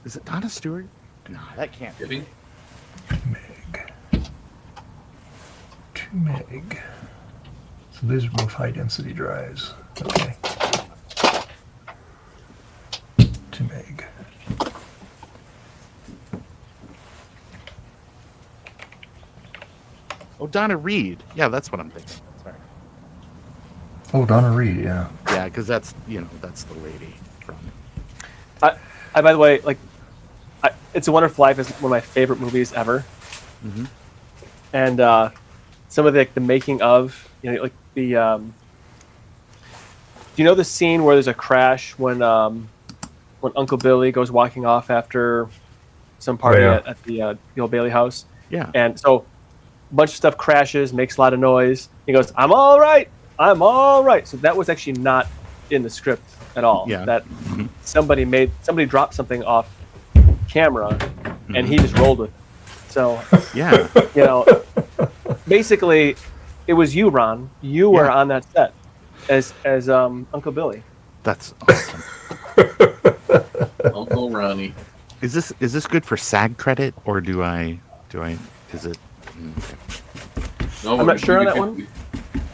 S19: Is it Donna Stewart? No, that can't be.
S20: 2 meg. So these are both high density drives. Okay. 2 meg.
S19: Oh, Donna Reed. Yeah, that's what I'm thinking. Sorry.
S20: Oh, Donna Reed. Yeah.
S19: Yeah, because that's the lady from.
S18: I by the way, It's a Wonderful Life is one of my favorite movies ever.
S19: Mm-hmm.
S18: And some of the making of, do you know the scene where there's a crash when Uncle Billy goes walking off after some party at the Old Bailey house?
S19: Yeah.
S18: And so a bunch of stuff crashes, makes a lot of noise. He goes, I'm all right. So that was actually not in the script at all.
S19: Yeah.
S18: That somebody dropped something off camera and he just rolled with it. So
S19: yeah,
S18: basically it was you, Ron. You were on that set as Uncle Billy.
S19: That's awesome.
S21: Uncle Ronnie.
S19: Is this good for SAG credit or is it?
S21: No,
S18: I'm not sure on that one.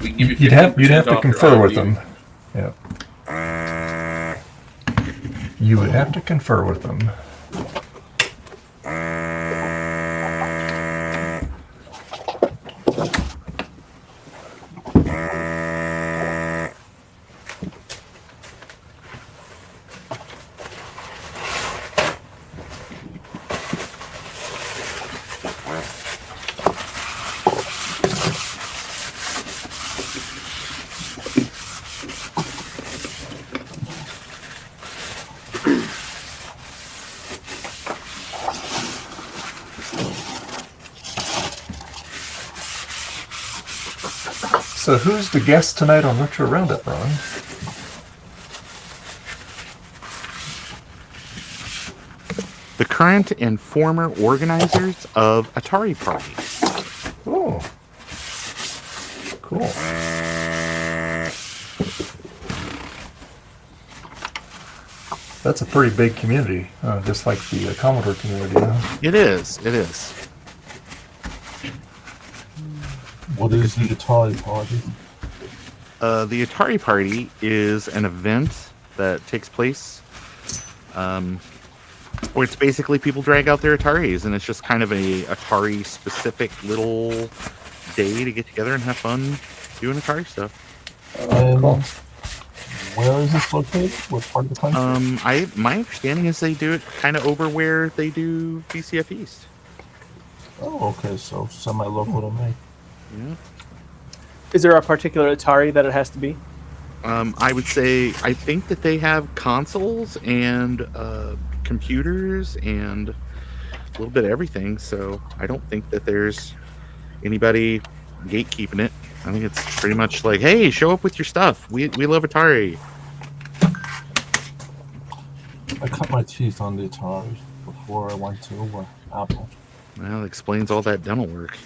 S21: We can give you
S20: You'd have to
S21: off
S20: confer
S21: your
S20: with
S21: IOU.
S20: them. Yeah. You would have to confer with them. So who's the guest tonight on Retro Roundup, Ron?
S19: The current and former organizers of Atari Party.
S20: Oh, cool. That's a pretty big community, just like the Commodore community. Huh?
S19: It is.
S3: What is the Atari Party?
S19: The Atari Party is an event that takes place where it's basically people drag out their Ataris, and it's just kind of a Atari-specific little day to get together and have fun doing Atari stuff.
S3: Cool. Where is this located? What part of the country?
S19: My understanding is they do it kind of over where they do BCF East.
S3: Oh, okay. So semi-local to me.
S19: Yeah.
S18: Is there a particular Atari that it has to be?
S19: I would say I think that they have consoles and computers and a little bit of everything. So I don't think that there's anybody gatekeeping it. I think it's pretty much like, hey, show up with your stuff. We love Atari.
S3: I cut my teeth on the Atari before I went to Apple.
S19: Well, it explains all that dental work.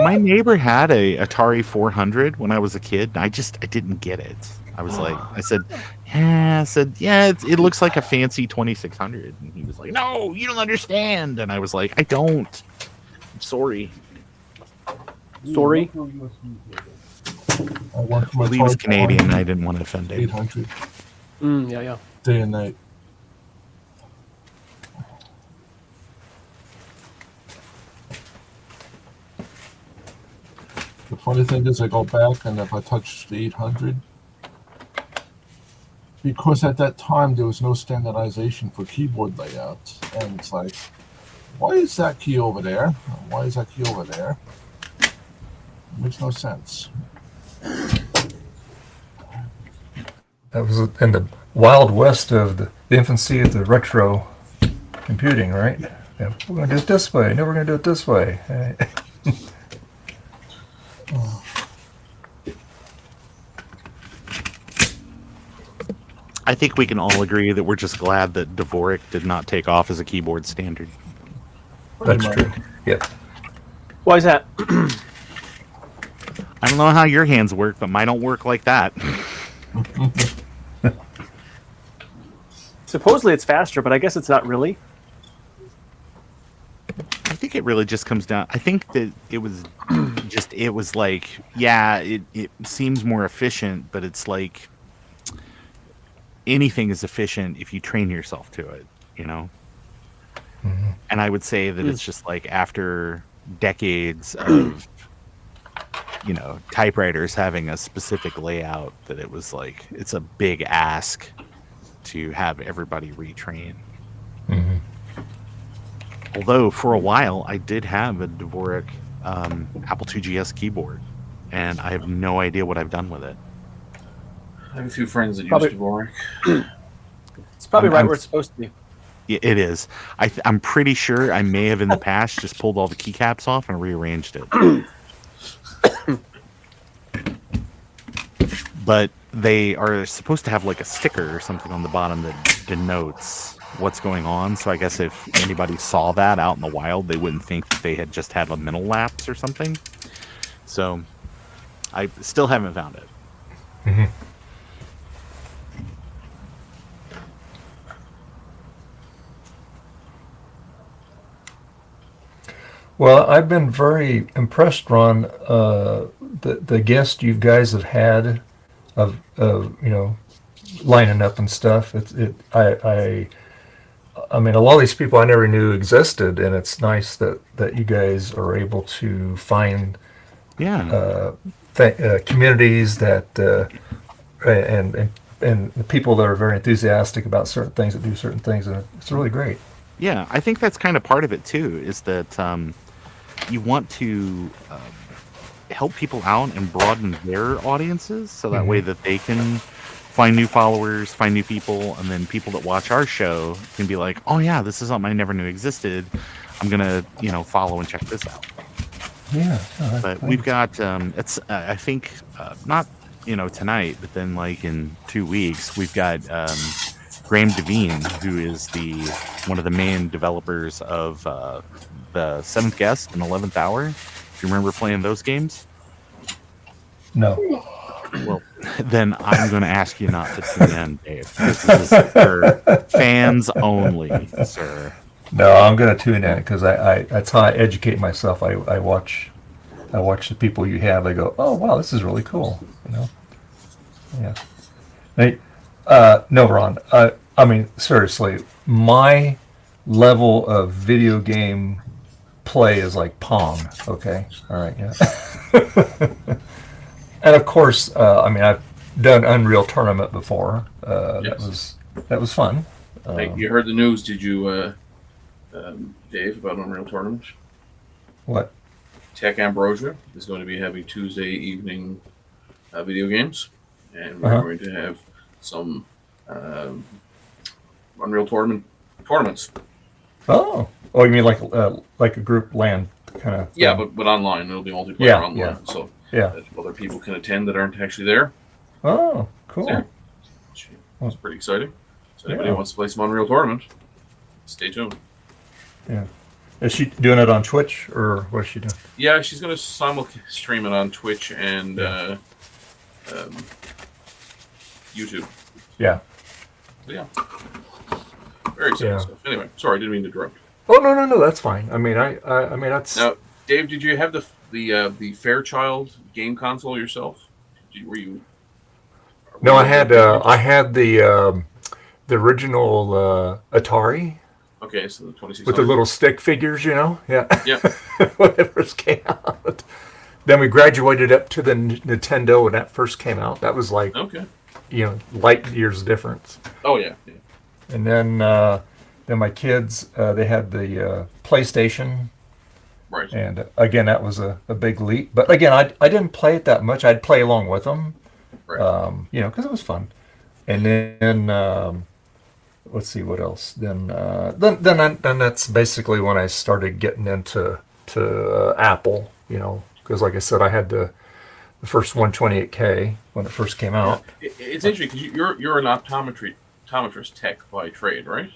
S19: My neighbor had a Atari 400 when I was a kid. And I didn't get it. I said, it looks like a fancy 2600. And he was like, no, you don't understand. And I was like, I don't. I'm sorry.
S18: Sorry.
S3: Well,
S19: he was Canadian, and I didn't want to offend him.
S3: 800.
S18: Yeah.
S3: Day and night. The funny thing is, I go back, and if I touch the 800, because at that time there was no standardization for keyboard layouts, and it's like, why is that key over there? Why is that key over there? It makes no sense.
S20: That was in the wild west of the infancy of the retro computing, right? Yeah, we're going to do it this way. No, we're going to do it this way.
S19: I think we can all agree that we're just glad that Dvorak did not take off as a keyboard standard.
S20: That's true. Yep.
S18: Why is that?
S19: I don't know how your hands work, but mine don't work like that.
S18: Supposedly it's faster, but I guess it's not really.
S19: I think it really just comes down. I think that it was like, yeah, it seems more efficient, but it's like anything is efficient if you train yourself to it, you know?
S20: Mm-hmm.
S19: And I would say that it's just like after decades of, typewriters having a specific layout, that it was like, it's a big ask to have everybody retrain.
S20: Mm-hmm.
S19: Although for a while I did have a Dvorak Apple IIgs keyboard, and I have no idea what I've done with it.
S21: I have a few friends that
S18: Probably-
S21: use Dvorak.
S18: It's probably right where it's supposed to be.
S19: Yeah, it is. I'm pretty sure I may have in the past just pulled all the keycaps off and rearranged it. But they are supposed to have like a sticker or something on the bottom that denotes what's going on. So I guess if anybody saw that out in the wild, they wouldn't think that they had just had a mental lapse or something. So I still haven't found it.
S20: Mm-hmm. Well, I've been very impressed, Ron. The guests you guys have had of lining up and stuff. I mean, a lot of these people I never knew existed, and it's nice that you guys are able to find communities that and the people that are very enthusiastic about certain things, that do certain things, and it's really great.
S19: Yeah, I think that's kind of part of it too, is that you want to help people out and broaden their audiences, so that way that they can find new followers, find new people, and then people that watch our show can be like, oh yeah, this is something I never knew existed. I'm gonna, follow and check this out.
S20: Yeah.
S19: But we've got it's I think not tonight, but then like in 2 weeks we've got Graham Devine, who is one of the main developers of the 7th Guest and 11th Hour. Do you remember playing those games?
S20: No.
S19: Well, then I'm going to ask you not to tune in, Dave. This is for fans only, sir.
S20: No, I'm going to tune in because I that's how I educate myself. I watch the people you have. I go, oh wow, this is really cool. Yeah. Hey, no, Ron. I mean, seriously, my level of video game play is like Pong. Okay, all right, yeah. And of course, I mean, I've done Unreal Tournament before.
S21: Yes.
S20: That was fun.
S21: Hey, you heard the news? Did you, Dave, about Unreal Tournament?
S20: What?
S21: Tech Ambrosia is going to be having Tuesday evening video games, and we're going to have some Unreal tournaments.
S20: Oh, you mean like a group LAN kind of?
S21: Yeah, but online. It'll be multiplayer
S20: Yeah,
S21: online,
S20: yeah.
S21: so
S20: Yeah.
S21: that other people can attend that aren't actually there.
S20: Oh, cool.
S21: Yeah. It's pretty exciting. So anybody
S20: Yeah.
S21: wants to play some Unreal Tournament, stay tuned.
S20: Yeah. Is she doing it on Twitch, or what is she doing?
S21: Yeah, she's going to stream it on Twitch and YouTube.
S20: Yeah.
S21: Yeah. Very exciting
S20: Yeah.
S21: stuff. Anyway, sorry, I didn't mean to interrupt.
S20: Oh no, that's fine. I mean, I mean that's.
S21: Now, Dave, did you have the Fairchild game console yourself? Were you?
S20: No, I had the original Atari.
S21: Okay, so the 2600
S20: with the little stick figures, you know. Yeah.
S21: Yeah.
S20: When it first came out. Then we graduated up to the Nintendo when that first came out. That was like, light years difference.
S21: Oh yeah.
S20: And then my kids, they had the PlayStation.
S21: Right.
S20: And again, that was a big leap. But again, I didn't play it that much. I'd play along with them,
S21: right.
S20: Because it was fun. And then let's see what else. Then that's basically when I started getting into Apple. Because like I said, I had the first 128K when it first came out.
S21: It's interesting because you're an optometrist tech by trade, right?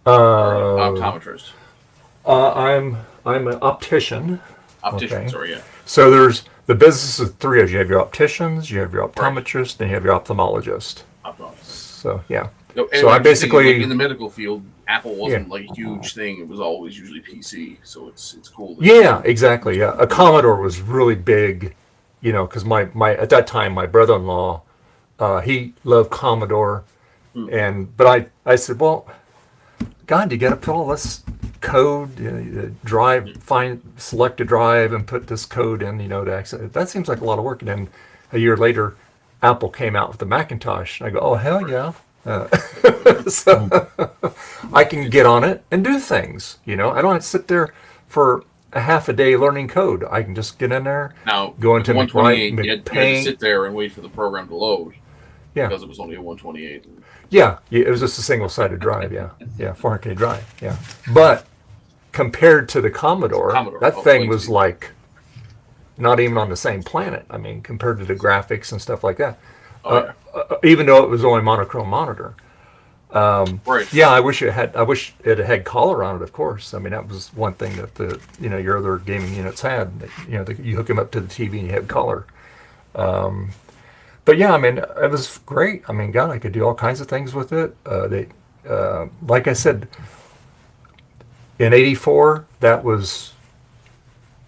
S21: Optometrist.
S20: I'm an optician.
S21: Optician,
S20: okay?
S21: sorry, yeah.
S20: So there's the business of three. You have your opticians, you have your optometrist, and you have your ophthalmologist.
S21: Optometrist.
S20: So yeah.
S21: No,
S20: So I basically
S21: like in the medical field, Apple wasn't like a huge thing. It was always usually PC, so it's cool.
S20: Yeah, exactly. Yeah, a Commodore was really big, because my at that time my brother-in-law, he loved Commodore, but I said, well, God, you got to put all this code, select a drive and put this code in, to access. That seems like a lot of work. And then a year later, Apple came out with the Macintosh, and I go, oh hell yeah. So I can get on it and do things. I don't have to sit there for a half a day learning code. I can just get in there,
S21: now
S20: go into
S21: 128. You had to
S20: Paint.
S21: sit there and wait for the program to load.
S20: Yeah.
S21: Because it was only a 128.
S20: Yeah, it was just a single-sided drive. Yeah, 400K drive. Yeah, but compared to the Commodore that thing was like not even on the same planet. I mean, compared to the graphics and stuff like that. Even though it was only monochrome monitor.
S21: Right.
S20: Yeah, I wish it had color on it. Of course, I mean that was one thing that your other gaming units had. You hook them up to the TV and you had color. But yeah, I mean it was great. I mean, God, I could do all kinds of things with it. Like I said, in '84, that was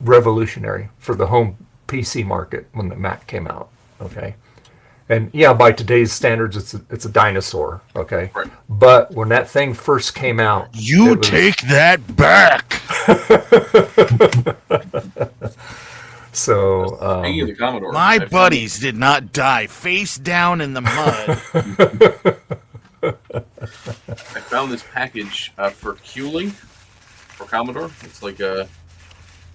S20: revolutionary for the home PC market when the Mac came out. Okay. And yeah, by today's standards, it's a dinosaur, okay?
S21: Right.
S20: But when that thing first came out,
S19: you take that back.
S20: So
S21: Speaking of the Commodore,
S19: my buddies did not die face down in the mud.
S21: I found this package for Q-Link for Commodore. It's like a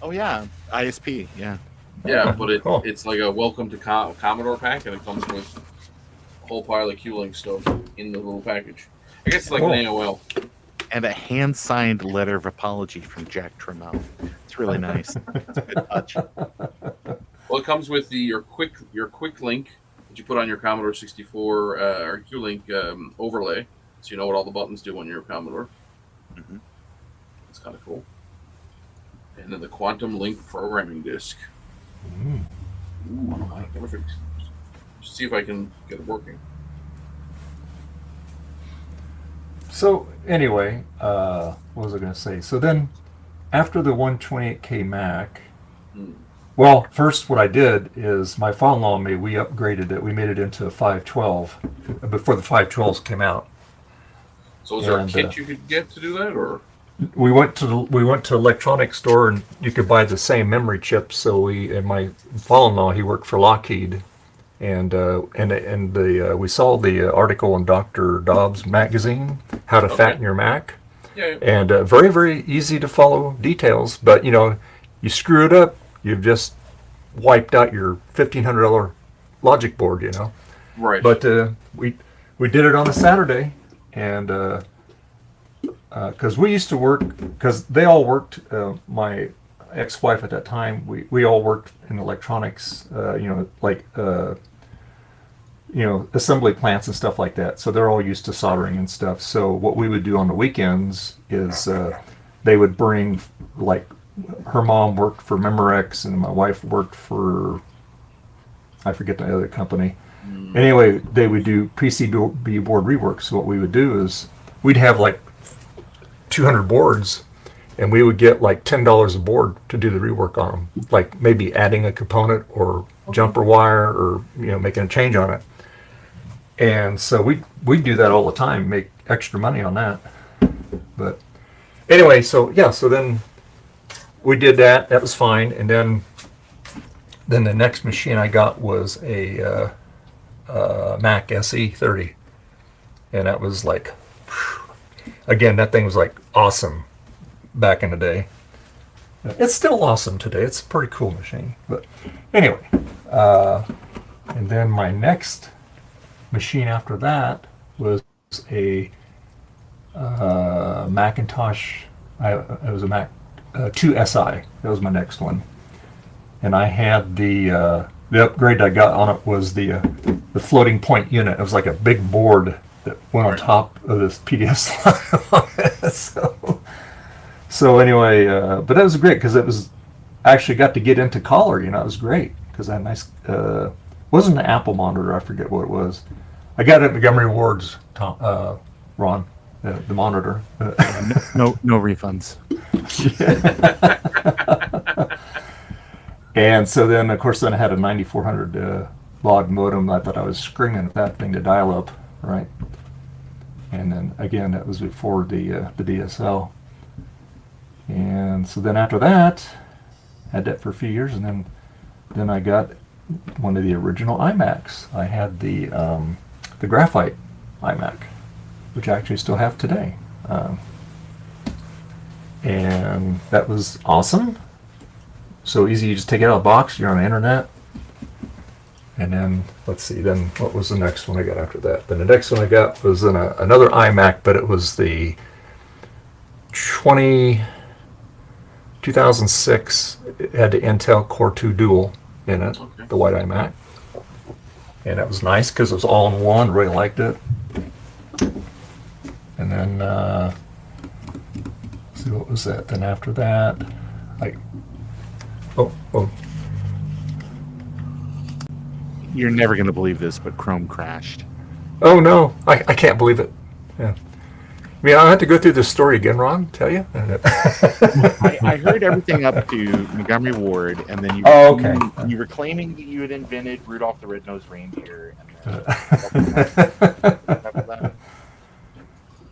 S19: oh yeah, ISP, yeah.
S21: Yeah, but it's like a welcome to Commodore pack, and it comes with a whole pile of Q-Link stuff in the little package. I guess it's like an AOL.
S19: And a hand-signed letter of apology from Jack Tramiel. It's really nice. It's a good touch.
S21: Well, it comes with your quick link that you put on your Commodore 64 or Q-Link overlay, so you know what all the buttons do on your Commodore.
S19: Mm-hmm.
S21: It's kind of cool. And then the Quantum Link programming disk. Ooh, I wonder if it, see if I can get it working.
S20: So anyway, what was I going to say? So then, after the 128K Mac, well, first what I did is my father-in-law we upgraded it. We made it into a 512 before the 512s came out.
S21: So is there a
S1: And,
S21: kit you could get to do that, or?
S1: we went to electronics store, and you could buy the same memory chips. So my father-in-law, he worked for Lockheed, and we saw the article in Dr. Dobbs magazine, How to Fatten Your Mac.
S21: Yeah.
S1: And very, very easy to follow details, but you screw it up, you've just wiped out your $1,500 logic board,
S21: Right.
S1: But we did it on a Saturday, and because we used to work, because they all worked. My ex-wife at that time, we all worked in electronics, assembly plants and stuff like that. So they're all used to soldering and stuff. So what we would do on the weekends is they would bring, like, her mom worked for Memorex and my wife worked for, I forget the other company. Anyway, they would do PCB board rework. So what we would do is we'd have like 200 boards, and we would get like $10 a board to do the rework on them, like maybe adding a component or jumper wire or making a change on it. And so we do that all the time, make extra money on that. But anyway, so then we did that. That was fine. And then the next machine I got was a Mac SE30, and that was like, again, that thing was like awesome back in the day. It's still awesome today. It's a pretty cool machine. But anyway, and then my next machine after that was a Macintosh. It was a Mac 2SI. That was my next one, and I had the upgrade I got on it was the floating point unit. It was like a big board that went on top of this PDF slide. So anyway, but that was great because it was actually got to get into color. It was great because I had a nice. Wasn't an Apple monitor. I forget what it was. I got it at Montgomery Ward's, Ron, the monitor.
S19: No refunds.
S1: And so then, of course, I had a 9400 baud modem. I thought I was screaming at that thing to dial up, right? And then again, that was before the DSL. And so then after that, had that for a few years, and then I got one of the original iMacs. I had the graphite iMac, which I actually still have today. And that was awesome. So easy, you just take it out of the box, you're on the internet. And then, let's see, then what was the next one I got after that? Then the next one I got was another iMac, but it was the 2006. It had the Intel Core 2 Dual in it, the white iMac. And that was nice because it was all in one, really liked it. And then, let's see, what was that? Then after that, Oh.
S19: You're never going to believe this, but Chrome crashed.
S1: Oh, no. I can't believe it. Yeah. I mean, I'll have to go through this story again, Ron, tell you.
S19: I heard everything up to Montgomery Ward, and then you were claiming that you had invented Rudolph the Red-Nosed Reindeer.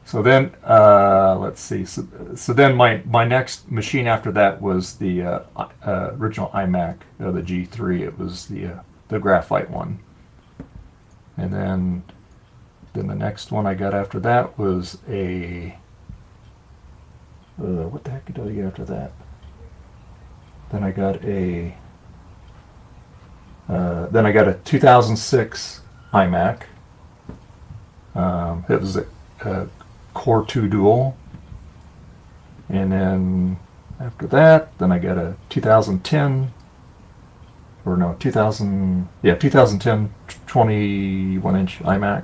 S1: So then, let's see. So then my next machine after that was the original iMac, the G3. It was the graphite one. And then the next one I got after that was a what the heck did I get after that? Then I got a 2006 iMac. It was a Core 2 Dual, and then after that, then I got a 2010 2010 21-inch iMac,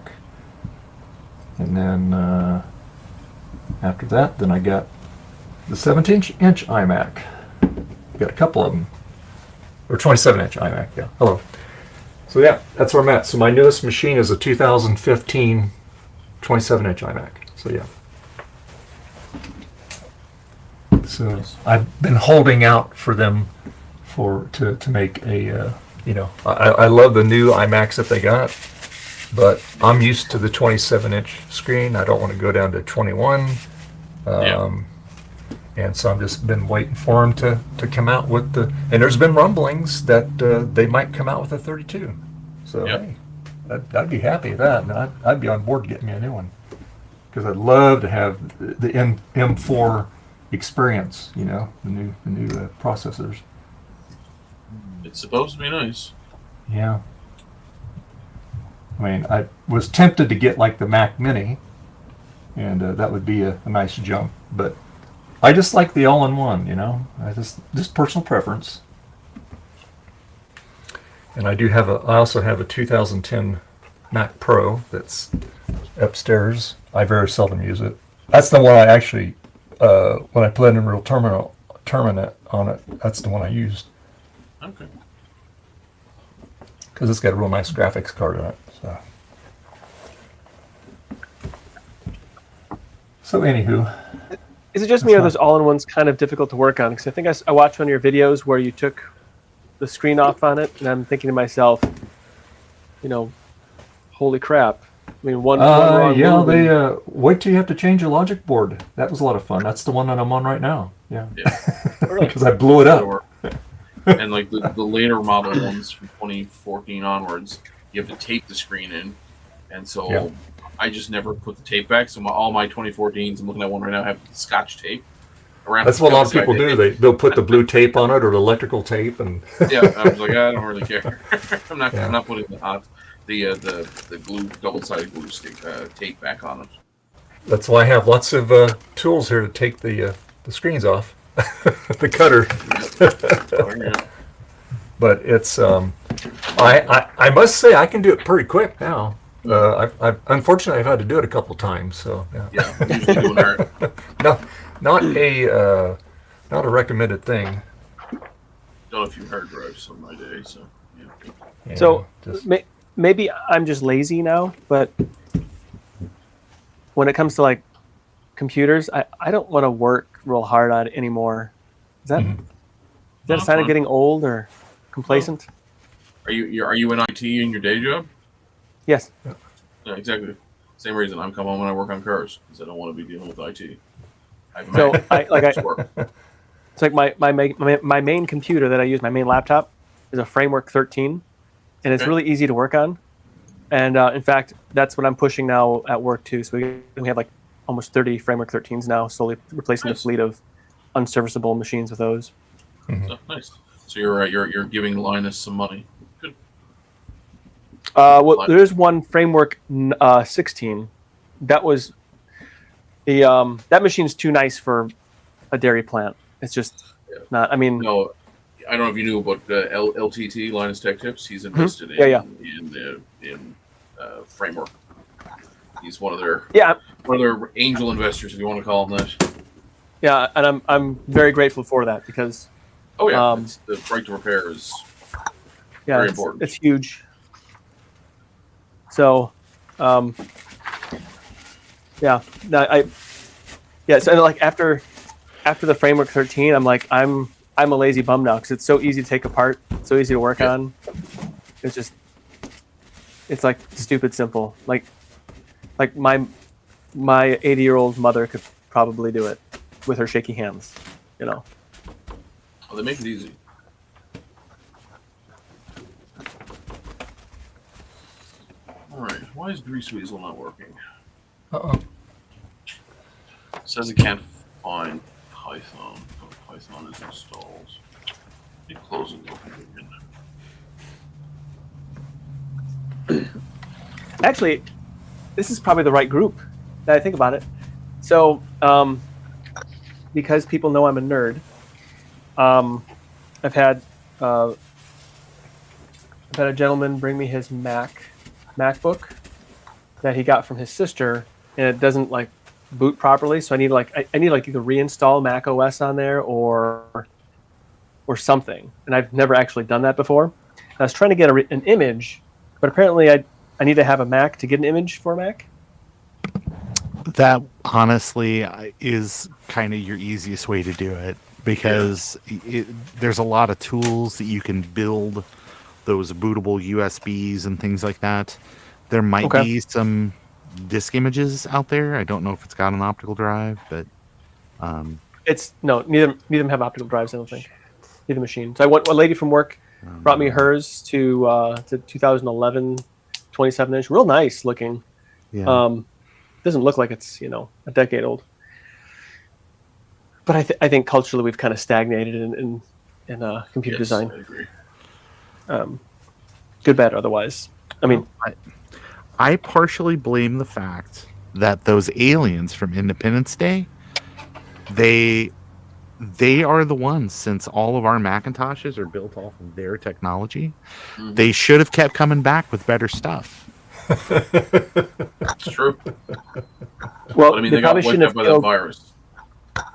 S1: and then after that, then I got the 17-inch iMac. Got a couple of them, or 27-inch iMac. Yeah, hello. So yeah, that's where I'm at. So my newest machine is a 2015 27-inch iMac. So yeah. So I've been holding out for them to make a I love the new iMacs that they got,
S20: But I'm used to the 27-inch screen. I don't want to go down to 21. And so I've just been waiting for them to come out with the. And there's been rumblings that they might come out with a 32. So hey, I'd be happy with that, and I'd be on board getting me a new one because I'd love to have the M4 experience. You know, the new processors.
S21: It's supposed to be nice.
S20: Yeah. I mean, I was tempted to get like the Mac Mini, and that would be a nice jump, but I just like the all-in-one, you know. I just personal preference. And I also have a 2010 Mac Pro that's upstairs. I very seldom use it. That's the one I actually, when I played in Real Tournament on it, that's the one I used.
S21: Okay.
S20: Because it's got a real nice graphics card in it. So anywho.
S18: Is it just me or those all-in-ones kind of difficult to work on? Because I think I watched one of your videos where you took the screen off on it, and I'm thinking to myself, you know, holy crap. I mean, one wrong move
S20: they wait till you have to change your logic board. That was a lot of fun. That's the one that I'm on right now. Yeah. Because I blew it up.
S21: And like the later model ones from 2014 onwards, you have to tape the screen in, and so I just never put the tape back. So all my 2014s, I'm looking at one right now, have Scotch tape around.
S20: That's what a lot of people do. They'll put the blue tape on it or the electrical tape, and
S21: yeah, I was like, I don't really care. I'm not putting the glue double-sided glue tape back on it.
S20: That's why I have lots of tools here to take the screens off, the cutter. But it's I must say I can do it pretty quick now. I've unfortunately I've had to do it a couple times. So
S21: yeah usually doing hard.
S20: not a recommended thing.
S21: Done a few hard drives on my day, so yeah.
S18: So maybe I'm just lazy now, but when it comes to like computers, I don't want to work real hard on it anymore. Is that a sign of getting old or complacent?
S21: Are you in IT in your day job?
S18: Yes.
S21: Yeah, exactly. Same reason I'm come home when I work on cars because I don't want to be dealing with IT.
S18: It's like my main computer that I use, my main laptop, is a Framework 13, and it's really easy to work on. And in fact, that's what I'm pushing now at work too. So we have like almost 30 Framework 13s now, slowly replacing the fleet of unserviceable machines with those.
S21: So, nice. So you're giving Linus some money. Good.
S18: Well, there's one Framework 16. That was that machine's too nice for a dairy plant. It's just not. I mean,
S21: no, I don't know if you knew about LTT, Linus Tech Tips. He's invested in Framework. He's one of their angel investors, if you want to call him that.
S18: Yeah, and I'm very grateful for that because.
S21: Oh yeah, the right to repair is very important.
S18: It's huge. So, so like after the Framework 13, I'm like I'm a lazy bum now because it's so easy to take apart, so easy to work on. It's like stupid simple. Like my 80-year-old mother could probably do it with her shaky hands, you know.
S21: Oh, they make it easy. Alright, why is Grease Weasel not working? It says it can't find Python. Oh, Python is installed. It closes it again.
S18: Actually, this is probably the right group that I think about it. So, because people know I'm a nerd, I've had a gentleman bring me his MacBook that he got from his sister, and it doesn't like boot properly. So I need either reinstall Mac OS on there or something. And I've never actually done that before. And I was trying to get an image, but apparently I need to have a Mac to get an image for Mac.
S19: That honestly is kind of your easiest way to do it because there's a lot of tools that you can build those bootable USBs and things like that. There might be some disk images out there. I don't know if it's got an optical drive, but
S18: it's no, neither of them have optical drives. I don't think neither machine. So a lady from work brought me hers to 2011 27-inch, real nice looking.
S19: Yeah.
S18: Doesn't look like it's a decade old. But I think culturally we've kind of stagnated in computer design.
S21: I agree.
S18: Good, bad, or otherwise. I mean,
S19: I partially blame the fact that those aliens from Independence Day, they are the ones, since all of our Macintoshes are built off of their technology.
S21: Mhm.
S19: They should have kept coming back with better stuff.
S21: It's true.
S18: well,
S21: But, I mean,
S18: they
S21: they got
S18: probably
S21: wiped
S18: shouldn't
S21: out
S18: have
S21: by that
S18: killed.
S21: virus.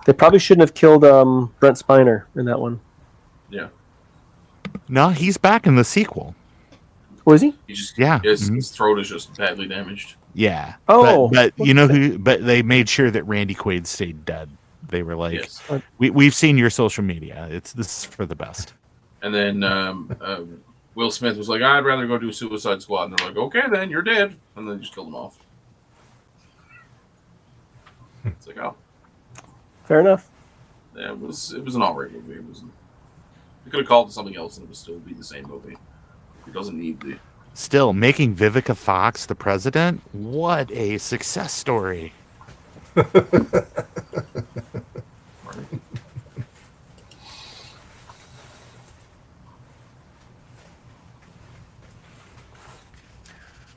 S18: They probably shouldn't have killed Brent Spiner in that one.
S21: Yeah.
S19: No, he's back in the sequel.
S18: Was he?
S21: He just
S19: Yeah.
S21: his throat is just badly damaged.
S19: Yeah.
S18: Oh.
S19: but you know who? But they made sure that Randy Quaid stayed dead. They were like,
S21: Yes.
S19: we've seen your social media. This is for the best.
S21: And then Will Smith was like, I'd rather go do Suicide Squad. And they're like, okay, then you're dead. And then just killed him off. It's like, oh,
S18: Fair enough.
S21: yeah, it was an alright movie. They could have called it something else and it would still be the same movie. It doesn't need the.
S19: Still, making Vivica Fox the president, what a success story.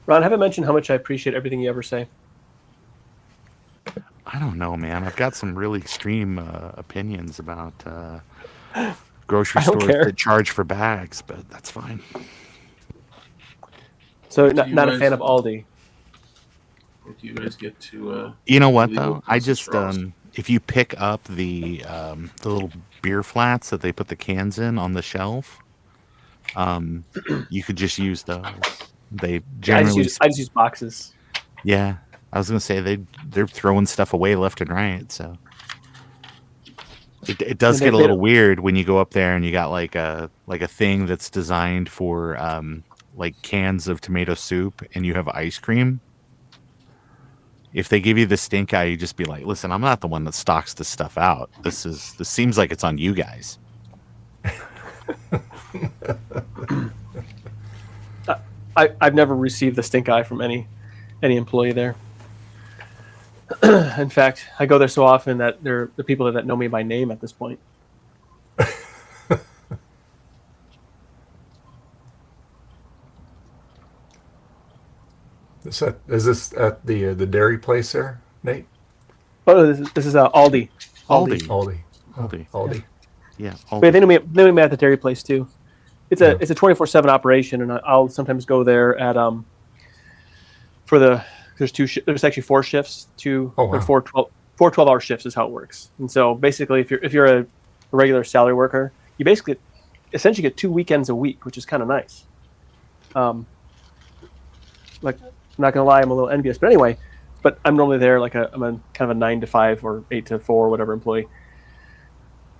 S18: Ron, haven't mentioned how much I appreciate everything you ever say.
S19: I don't know, man. I've got some really extreme opinions about grocery
S18: I don't
S19: stores
S18: care.
S19: that charge for bags, but that's fine.
S18: So
S21: Do
S18: not,
S21: you
S18: not a
S21: guys-
S18: fan of Aldi.
S21: Do you guys get to?
S19: You know what
S21: illegal
S19: though? I
S21: pizza
S19: just
S21: straws?
S19: if you pick up the little beer flats that they put the cans in on the shelf, you could just use those. They
S18: I
S19: generally,
S18: just use boxes.
S19: yeah. I was gonna say they're throwing stuff away left and right, so it does
S18: And
S19: get a
S18: they
S19: little
S18: don't-
S19: weird when you go up there and you got like a thing that's designed for like cans of tomato soup and you have ice cream. If they give you the stink eye, you just be like, listen, I'm not the one that stocks this stuff out. This seems like it's on you guys.
S18: I've never received the stink eye from any employee there. In fact, I go there so often that they're the people that know me by name at this point.
S20: Is this at the dairy place there, Nate?
S18: Oh, this is Aldi.
S20: Aldi.
S19: Yeah.
S18: But they know me at the dairy place too. It's a 24/7 operation, and I'll sometimes go there at there's actually 4 shifts, or 4 12-hour shifts is how it works. And so basically, if you're a regular salary worker, you essentially get 2 weekends a week, which is kind of nice. Like, I'm not gonna lie, I'm a little envious, but anyway. But I'm normally there I'm a kind of a 9 to 5 or 8 to 4, whatever employee.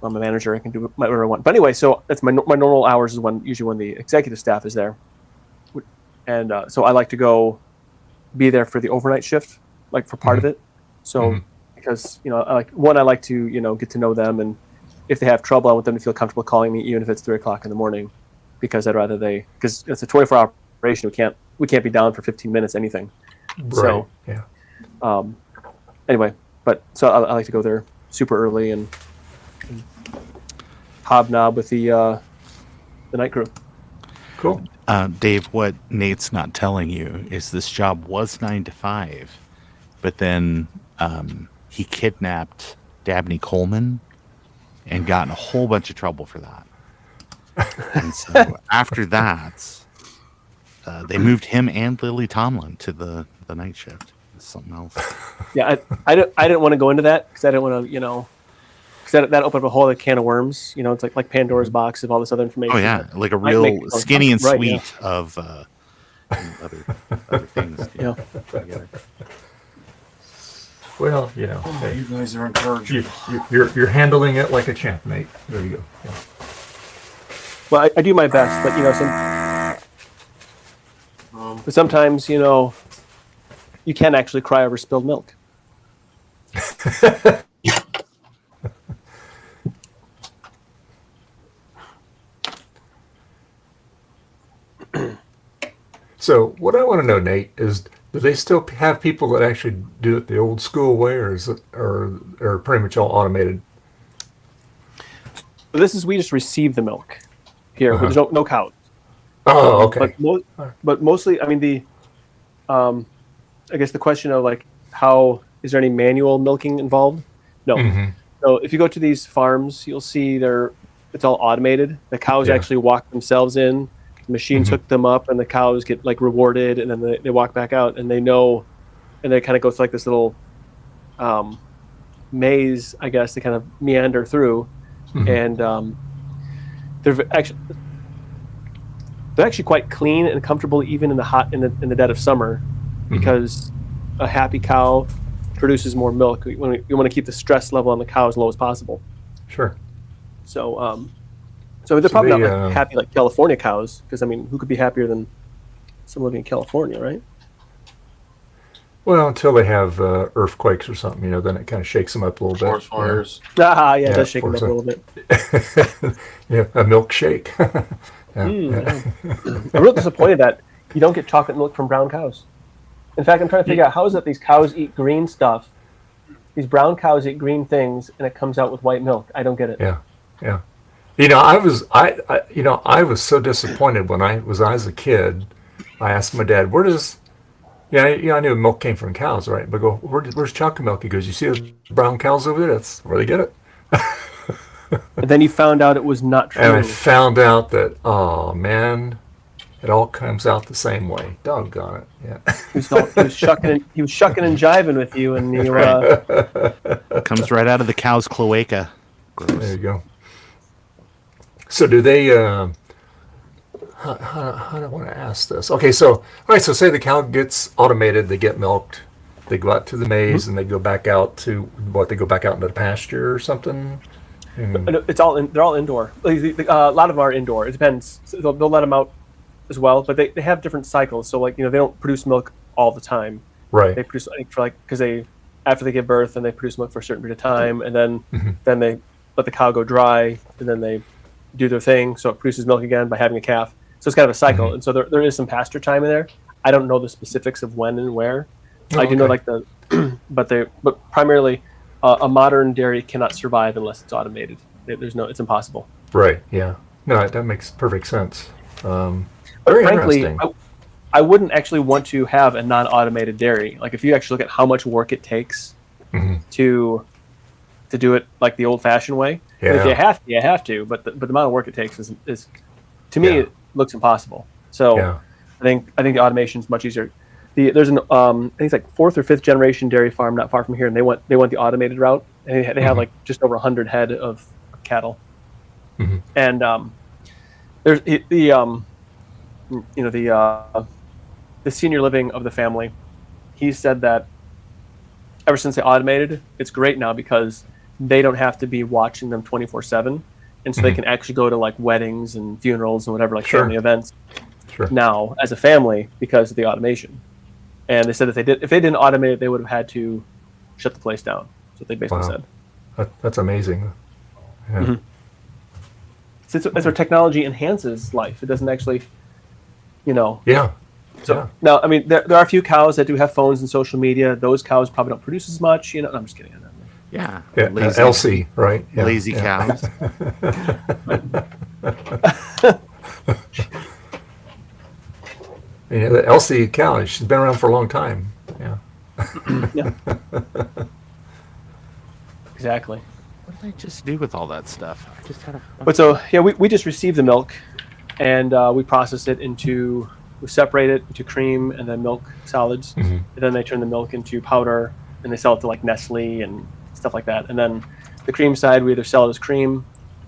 S18: I'm a manager. I can do whatever I want. But anyway, so that's my normal hours is usually when the executive staff is there, and so I like to go be there for the overnight shift, like for part of it. So because I like to get to know them, and if they have trouble, I want them to feel comfortable calling me, even if it's 3 o'clock in the morning, because I'd rather because it's a 24-hour operation. We can't be down for 15 minutes anything.
S20: Right.
S18: So
S20: yeah.
S18: Anyway, but so I like to go there super early and hobnob with the night crew.
S20: Cool.
S19: Dave, what Nate's not telling you is this job was 9 to 5, but then he kidnapped Dabney Coleman and got in a whole bunch of trouble for that. And so after that, they moved him and Lily Tomlin to the night shift. It's something else.
S18: Yeah, I didn't want to go into that because I didn't want to, because that opened up a whole other can of worms. It's like Pandora's box of all this other information.
S19: Oh yeah, like a real skinny and sweet of other things.
S18: Yeah.
S20: Well,
S21: hey, you guys are in charge.
S20: You're handling it like a champ, Nate. There you go. Yeah.
S18: Well, I do my best, but But sometimes, you can't actually cry over spilled milk.
S1: So what I want to know, Nate, is do they still have people that actually do it the old school way, or is it, or pretty much all automated?
S18: We just receive the milk here.
S1: Uh-huh.
S18: There's no cows.
S1: Oh, okay.
S18: But mostly, I mean, I guess the question of like, how is there any manual milking involved? No.
S1: Mhm.
S18: So if you go to these farms, you'll see it's all automated. The cows actually walk themselves in. The machines hook them up, and the cows get like rewarded, and then they walk back out, and they know, and they kind of go through like this little maze, I guess, to kind of meander through, and they're actually quite clean and comfortable even in the dead of summer, because a happy cow produces more milk. We want to keep the stress level on the cow as low as possible.
S1: Sure.
S18: So they're probably not like happy like California cows, because I mean, who could be happier than someone living in California, right?
S1: Well, until they have earthquakes or something, then it kind of shakes them up a little bit.
S21: Forest fires.
S18: It does shake them up a little bit.
S1: Yeah, a milkshake.
S18: I'm real disappointed that you don't get chocolate milk from brown cows. In fact, I'm trying to figure out how is it these cows eat green stuff, these brown cows eat green things, and it comes out with white milk. I don't get it.
S1: Yeah. I was so disappointed when I was a kid. I asked my dad, "Where does?" I knew milk came from cows, right? But where's chocolate milk? He goes, "You see those brown cows over there? That's where they get it."
S18: And then you found out it was not true.
S1: And I found out that, oh man, it all comes out the same way. Doggone it! Yeah.
S18: He was shucking and jiving with you, and you
S19: comes right out of the cow's cloaca. Gross.
S1: There you go. So do they? How do I want to ask this? Okay, so all right. So say the cow gets automated, they get milked, they go out to the maze, and they go back out to what? They go back out into the pasture or something.
S18: They're all indoor. A lot of them are indoor. It depends. So they'll let them out as well, but they have different cycles. So like they don't produce milk all the time.
S1: Right.
S18: They produce because after they give birth, and they produce milk for a certain period of time, and then they let the cow go dry, and then they do their thing, so it produces milk again by having a calf. So it's kind of a cycle, and so there is some pasture time in there. I don't know the specifics of when and where. I do know like but primarily a modern dairy cannot survive unless it's automated. It's impossible.
S1: Right. Yeah. No, that makes perfect sense.
S18: But
S1: Very
S18: frankly,
S1: interesting.
S18: I wouldn't actually want to have a non-automated dairy. Like if you actually look at how much work it takes to do it like the old-fashioned way.
S1: Yeah.
S18: If you have to. But the amount of work it takes is to me it looks impossible. So I think the automation is much easier. There's an I think it's like 4th or 5th generation dairy farm not far from here, and they went the automated route, and they have like just over 100 head of cattle. And there's the senior living of the family. He said that ever since they automated, it's great now because they don't have to be watching them 24/7, and so they can actually go to like weddings and funerals and whatever, like family events now as a family because of the automation. And they said if they didn't automate it, they would have had to shut the place down. That's what they basically said.
S1: That's amazing. Yeah.
S18: So it's where technology enhances life. It doesn't actually,
S1: Yeah.
S18: So now, I mean, there are a few cows that do have phones and social media. Those cows probably don't produce as much. No, I'm just kidding.
S19: Yeah.
S1: Lazy. Elsie, right? Yeah.
S19: Lazy cows.
S1: The Elsie cow, she's been around for a long time. Yeah.
S18: Yeah. Exactly.
S19: What did I just do with all that stuff? I just had a.
S18: But so we just receive the milk, and we process it we separate it into cream and then milk solids, and then they turn the milk into powder, and they sell it to like Nestle and stuff like that. And then the cream side, we either sell it as cream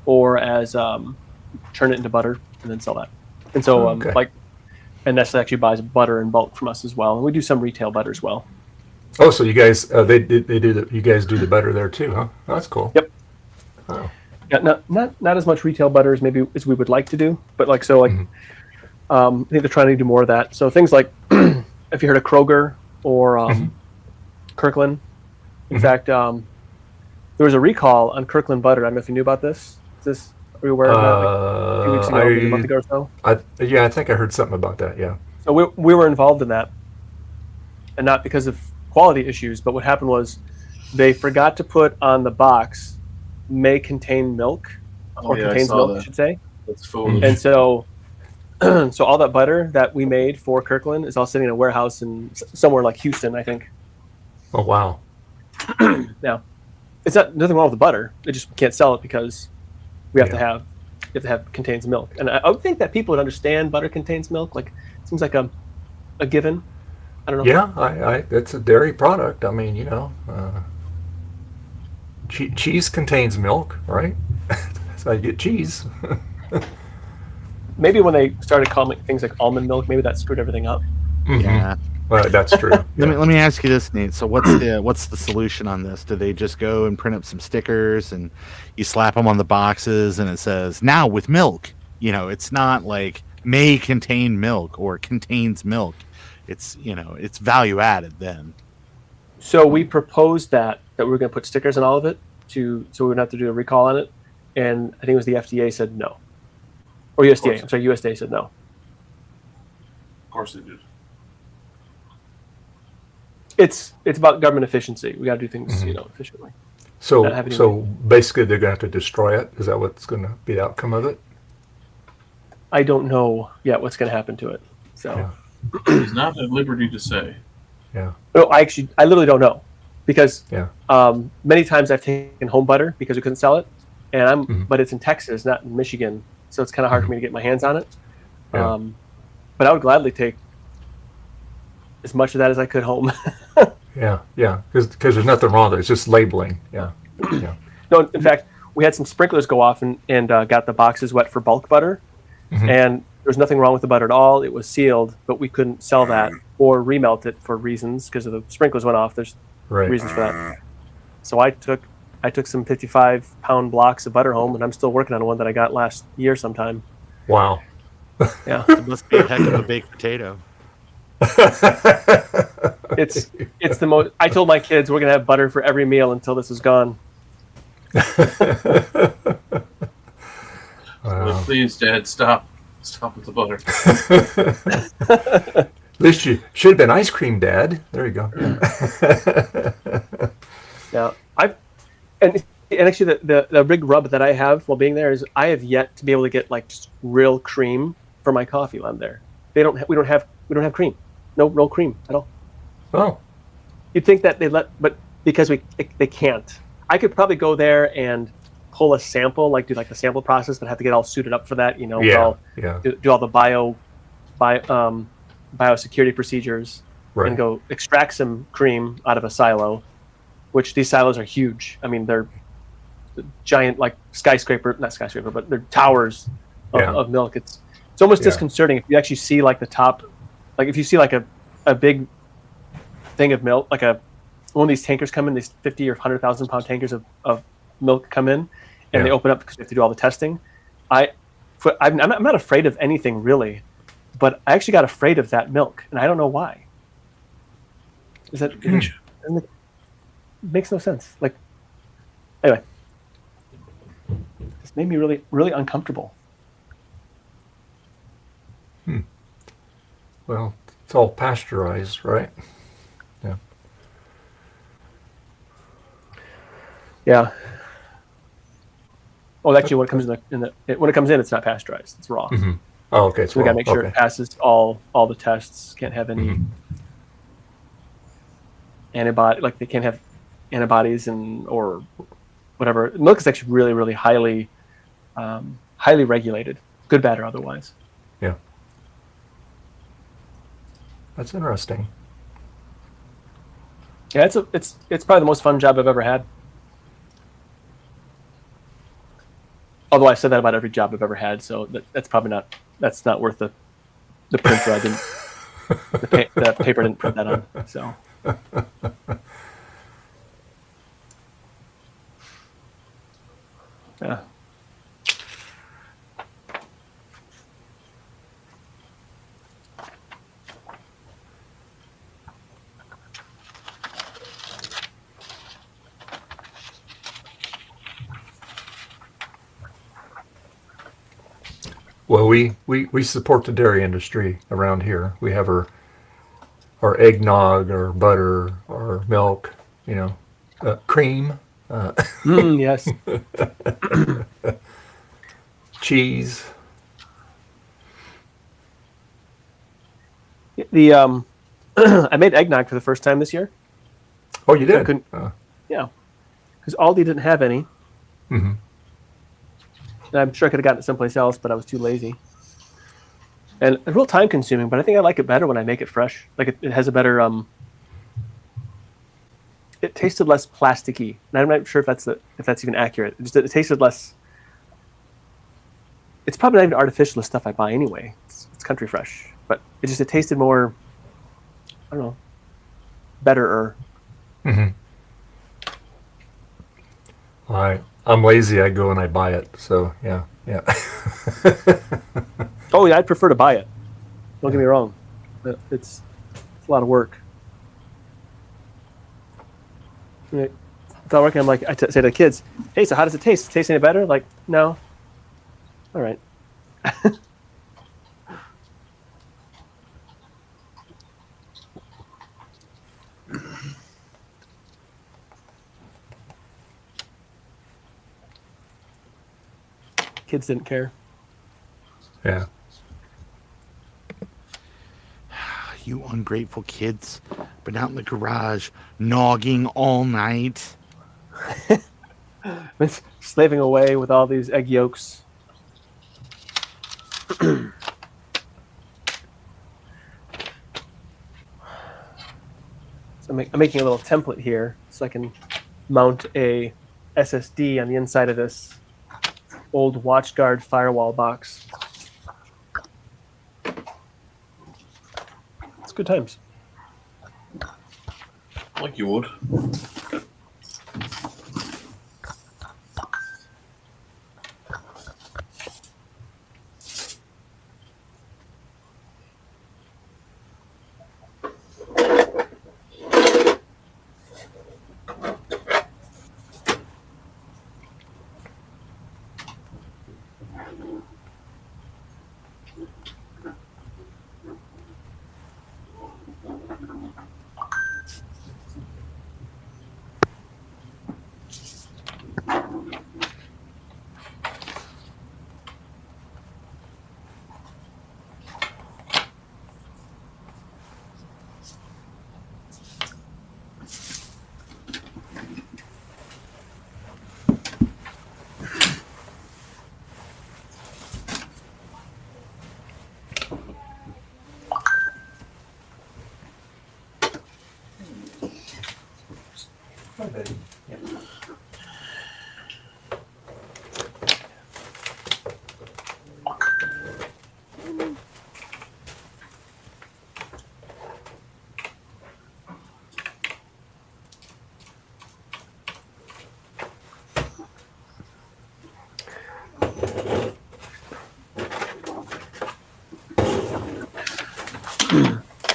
S18: or as turn it into butter and then sell that. And so and Nestle actually buys butter in bulk from us as well, and we do some retail butter as well.
S1: Oh, so you guys you guys do the butter there too, huh? Oh, that's cool.
S18: Yep.
S1: Oh.
S18: Yeah, not as much retail butter as maybe as we would like to do, but I think they're trying to do more of that. So things like, if you heard of Kroger or Kirkland. In fact, there was a recall on Kirkland butter. I don't know if you knew about this. Are you aware of that? Like a few weeks ago, maybe a month ago or so.
S20: Yeah, I think I heard something about that. Yeah.
S18: So we were involved in that, and not because of quality issues, but what happened was they forgot to put on the box may contain milk or contains milk, I should say.
S21: That's foolish.
S18: And so, so all that butter that we made for Kirkland is all sitting in a warehouse in somewhere like Houston, I think.
S20: Oh wow.
S18: Now, it's nothing wrong with the butter. They just can't sell it because we have to have contains milk. And I would think that people would understand butter contains milk. Like, it seems like a given. I don't know.
S20: Yeah, it's a dairy product. I mean, cheese contains milk, right? That's how you get cheese.
S18: Maybe when they started calling things like almond milk, maybe that screwed everything up.
S20: Mm-hmm.
S19: Yeah.
S20: Well, that's true.
S19: Let me ask you this, Nate. So what's the solution on this? Do they just go and print up some stickers and you slap them on the boxes and it says now with milk? It's not like may contain milk or contains milk. It's it's value added then.
S18: So we proposed that we were going to put stickers on all of it so we wouldn't have to do a recall on it, and I think it was the FDA said no, or USDA. I'm sorry, USDA said no.
S21: Of course they did.
S18: It's about government efficiency. We got to do things efficiently.
S20: So basically, they're going to have to destroy it. Is that what's going to be the outcome of it?
S18: I don't know yet what's going to happen to it. So
S21: He's not at liberty to say.
S20: Yeah.
S18: No, I literally don't know, because many times I've taken home butter because we couldn't sell it, and but it's in Texas, not in Michigan, so it's kind of hard for me to get my hands on it.
S20: Yeah.
S18: But I would gladly take as much of that as I could home.
S20: Yeah, because there's nothing wrong with it. It's just labeling. Yeah.
S18: No, in fact, we had some sprinklers go off and got the boxes wet for bulk butter, and there was nothing wrong with the butter at all. It was sealed, but we couldn't sell that or remelt it for reasons because of the sprinklers went off. There's reasons for that. So I took some 55-pound blocks of butter home, and I'm still working on one that I got last year sometime.
S20: Wow.
S18: Yeah.
S19: It must be a heck of a baked potato.
S18: It's the most. I told my kids we're gonna have butter for every meal until this is gone.
S21: Wow. Please, Dad, stop with the butter.
S20: At least you should have been ice cream, Dad. There you go.
S18: Yeah, and actually the big rub that I have while being there is I have yet to be able to get like just real cream for my coffee while I'm there. We don't have cream. No real cream at all.
S20: Oh.
S18: You'd think that but because they can't. I could probably go there and pull a sample, like do like the sample process, but have to get all suited up for that, do all the biosecurity procedures, and go extract some cream out of a silo, which these silos are huge. I mean, they're giant, like not skyscraper, but they're towers of milk. It's almost disconcerting if you actually see like the top, like if you see like a big thing of milk, like one of these tankers come in, these 50 or 100,000 pound tankers of milk come in, and they open up because they have to do all the testing. I'm not afraid of anything really, but I actually got afraid of that milk, and I don't know why. It makes no sense. Like, anyway, this made me really, really uncomfortable.
S20: Well, it's all pasteurized, right? Yeah.
S18: Yeah. Oh, actually, when it comes when it comes in, it's not pasteurized; it's raw.
S20: Mm-hmm. Oh, okay.
S18: So we gotta make sure it passes all the tests. Can't have any antibody, like they can't have antibodies or whatever. Milk is actually really, really highly regulated, good, bad, or otherwise.
S20: Yeah. That's interesting.
S18: Yeah, it's probably the most fun job I've ever had. Although I said that about every job I've ever had, so that's probably not worth the printer. The paper didn't print that on. So. Yeah.
S20: Well, we support the dairy industry around here. We have our eggnog, our butter, our milk, cream.
S18: Yes.
S20: Cheese.
S18: The I made eggnog for the first time this year.
S20: Oh, you did?
S18: Yeah, because Aldi didn't have any.
S20: Mm-hmm.
S18: And I'm sure I could have gotten it someplace else, but I was too lazy. And it's real time consuming, but I think I like it better when I make it fresh. Like it has a better it tasted less plasticky. And I'm not sure if that's even accurate. It tasted less. It's probably not even artificial stuff I buy anyway. It's country fresh, but it tasted more. I don't know. Better.
S20: Mm-hmm. I'm lazy. I go and I buy it. So yeah.
S18: Oh yeah, I'd prefer to buy it. Don't get me wrong. It's a lot of work. Without working, I say to the kids, "Hey, so how does it taste? Does it taste any better?" Like, no. All right. Kids didn't care.
S20: Yeah.
S19: You ungrateful kids. Been out in the garage nogging all night.
S18: It's slaving away with all these egg yolks. So I'm making a little template here so I can mount a SSD on the inside of this old WatchGuard firewall box. It's good times.
S21: Like you would.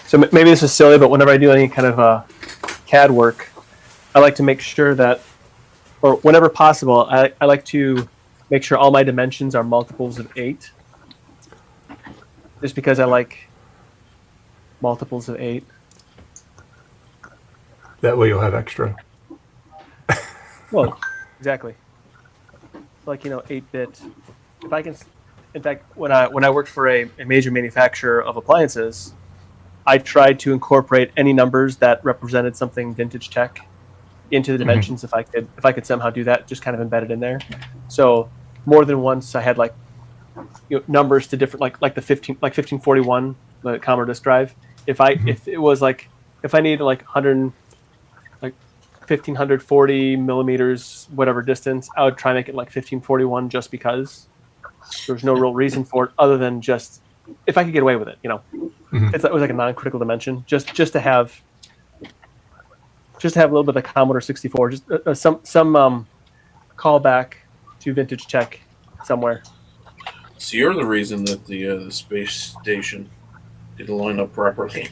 S18: So maybe this is silly, but whenever I do any kind of CAD work, I like to make sure that, or whenever possible, I like to make sure all my dimensions are multiples of 8. Just because I like multiples of 8.
S20: That way you'll have extra.
S18: Well, exactly. Like 8-bit. If I can, in fact, when I worked for a major manufacturer of appliances, I tried to incorporate any numbers that represented something vintage tech into the dimensions. If I could somehow do that, just kind of embedded in there. So more than once, I had numbers to different like 1541, the Commodore disk drive. If it was if I needed 1540 millimeters, whatever distance, I would try and make it 1541 just because there's no real reason for it other than just if I could get away with it, It was like a non-critical dimension, just to have a little bit of Commodore 64, just some callback to vintage tech somewhere.
S21: So you're the reason that the space station didn't line up properly.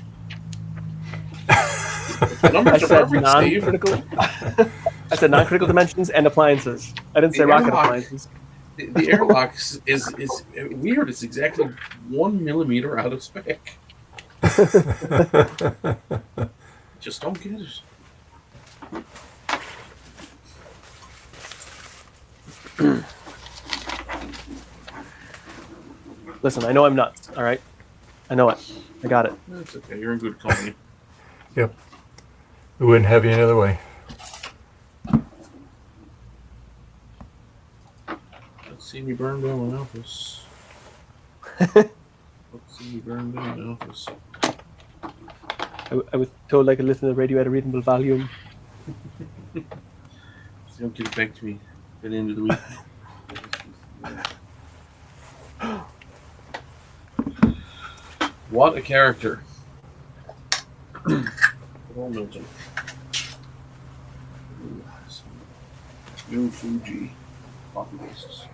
S18: I said non-critical. I said non-critical dimensions and appliances. I didn't say rocket appliances.
S21: The airlock is weird. It's exactly 1 millimeter out of spec. Just don't get it.
S18: Listen, I know I'm nuts. All right, I know it. I got it.
S21: That's okay. You're in good company.
S20: Yep. We wouldn't have you any other way.
S21: Let's see me burn down my office. Let's see me burn down my office.
S18: I was told I could listen to the radio at a reasonable volume.
S21: Just don't get it back to me at the end of the week. What a character. Paul Milton. New Fuji coffee bases.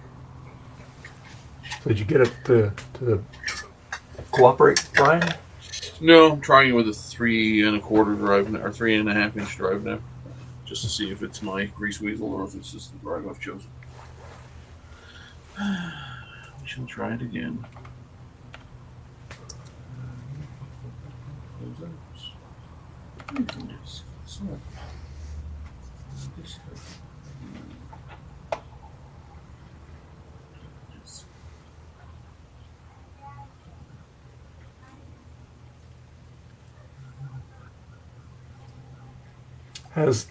S20: So did you get it to cooperate, Brian?
S21: No, I'm trying it with a 3 1/4 drive now, or 3.5 inch drive now, just to see if it's my grease weasel or if it's just the drive I've chosen. We shall try it again.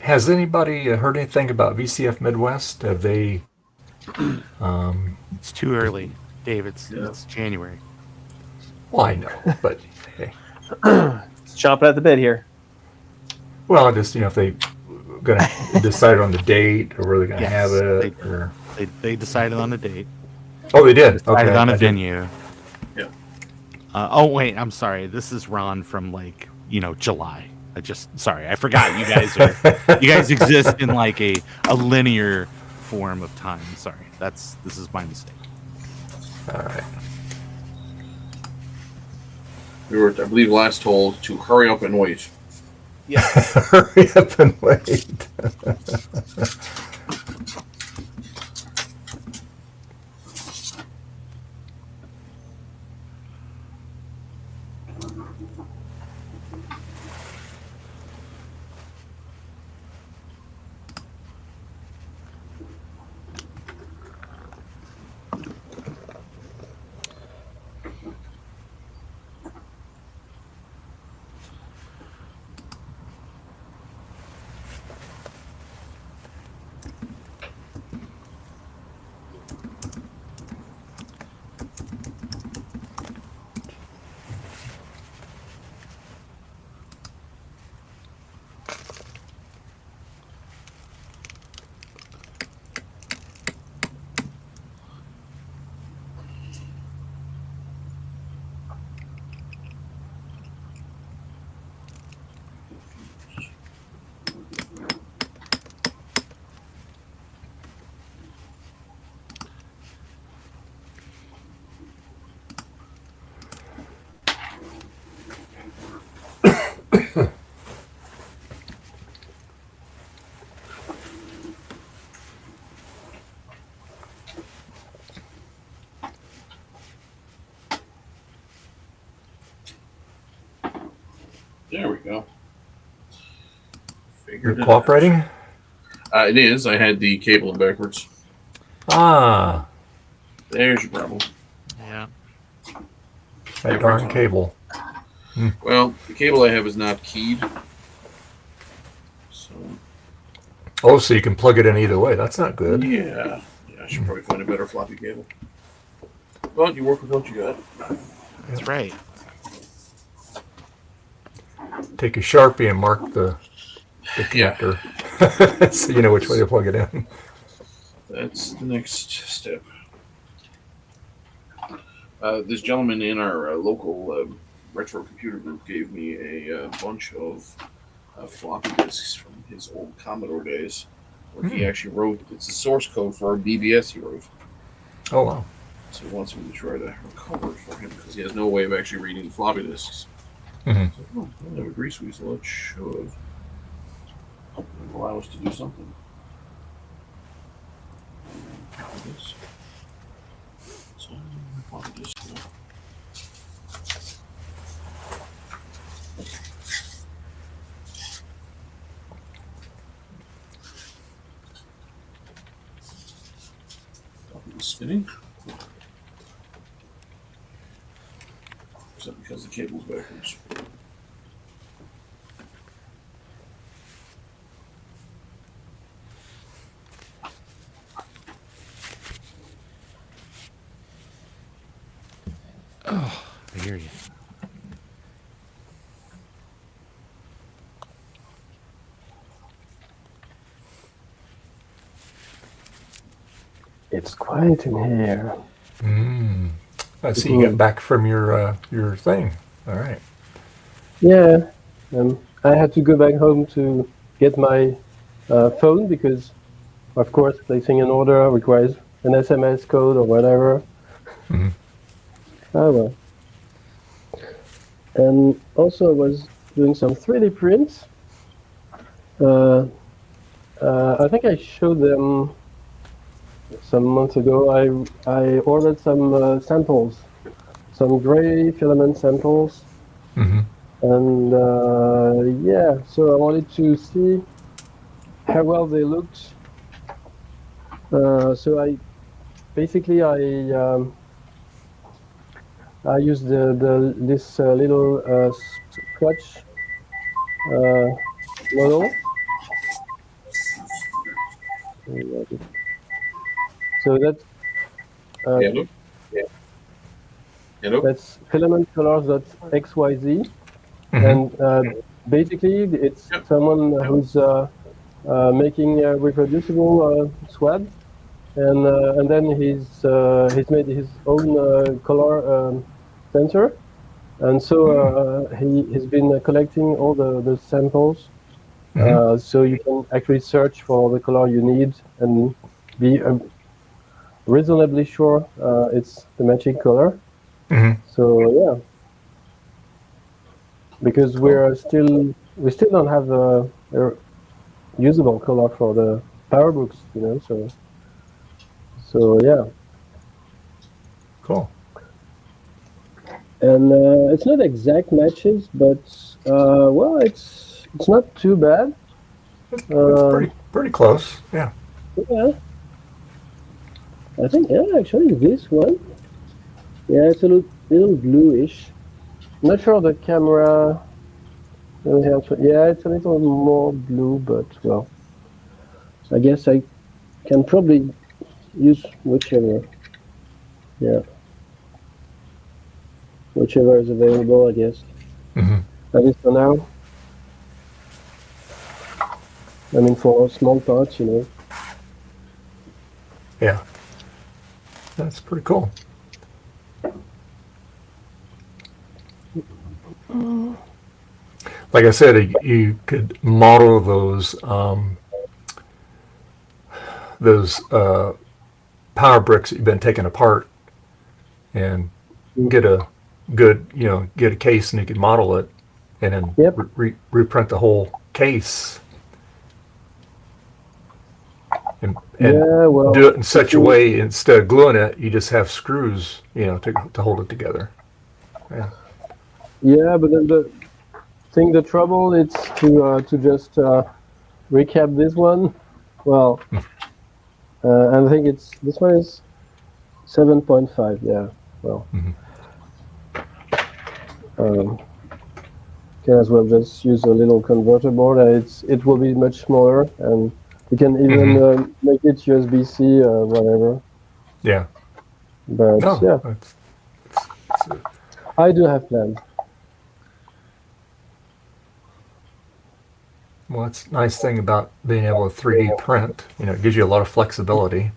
S20: Has anybody heard anything about VCF Midwest? Have they?
S19: It's too early, Dave. It's January.
S20: Well, I know, but hey.
S18: It's chomping at the bit here.
S20: Well, just if they going to decide on the date or where they're going to have it, or
S19: They decided on the date.
S20: Oh, they did.
S19: Decided
S20: Okay,
S19: on a
S20: I did.
S19: venue.
S21: Yeah.
S19: Oh wait, I'm sorry. This is Ron from July. I forgot you guys exist in like a linear form of time. Sorry, this is my mistake.
S20: All right.
S21: We were, I believe, last told to hurry up and wait.
S18: Yeah.
S20: Hurry up and wait.
S21: There we go.
S20: You're cooperating?
S21: It is. I had the cable backwards.
S20: Ah.
S21: There's your problem.
S19: Yeah.
S20: That darn cable.
S21: Well, the cable I have is not keyed. So.
S20: Oh, so you can plug it in either way. That's not good.
S21: Yeah. I should probably find a better floppy cable. Well, you work with what you got.
S19: That's right.
S20: Take a Sharpie and mark the connector, so you know which way to plug it in.
S21: That's the next step. This gentleman in our local retro computer group gave me a bunch of floppy disks from his old Commodore days, where he actually wrote. It's the source code for our BBS he wrote.
S20: Oh wow!
S21: So he wants me to try to recover it for him because he has no way of actually reading the floppy disks.
S20: Mm-hmm.
S21: So, I don't have a grease weasel. It should allow us to do something. This. I'll just, copy the spinning. Is that because the cable's backwards?
S19: Oh, I hear you.
S12: It's quiet in here.
S1: I see you got back from your thing. All right.
S12: Yeah, I had to go back home to get my phone because, of course, placing an order requires an SMS code or whatever. Oh well. And also, I was doing some 3D prints. I think I showed them some months ago. I ordered some samples, some gray filament samples. And yeah, so I wanted to see how well they looked. So I basically I used this little scratch model. So that's
S21: Hello? Hello?
S12: that's filamentcolors.xyz. And basically, it's someone who's making a reproducible swab, and then he's made his own color sensor, and so he's been collecting all the samples, so you can actually search for the color you need and be reasonably sure it's the matching color. So yeah. Because we still don't have a usable color for the power books, you know. So yeah.
S1: Cool.
S12: And it's not exact matches, but well, it's not too bad.
S1: It's pretty close. Yeah.
S12: Yeah. I think actually this one. Yeah, it's a little bluish. Not sure the camera really helps. Yeah, it's a little more blue, but well, I guess I can probably use whichever. Yeah. Whichever is available, I guess. At least for now. I mean, for small parts, you know.
S1: Yeah. That's pretty cool. Like I said, you could model those power bricks that you've been taking apart and get a good, get a case and you can model it and then reprint the whole case and do it in such a way, instead of gluing it, you just have screws, to hold it together. Yeah.
S12: Yeah, but then the trouble is to just recap this one. Well, and I think this one is 7.5. Yeah. Well, can as well just use a little converter board. It will be much smaller, and you can even make it USB-C or whatever.
S1: Yeah.
S12: But yeah, I do have plans.
S1: Well, that's a nice thing about being able to 3D print. It gives you a lot of flexibility.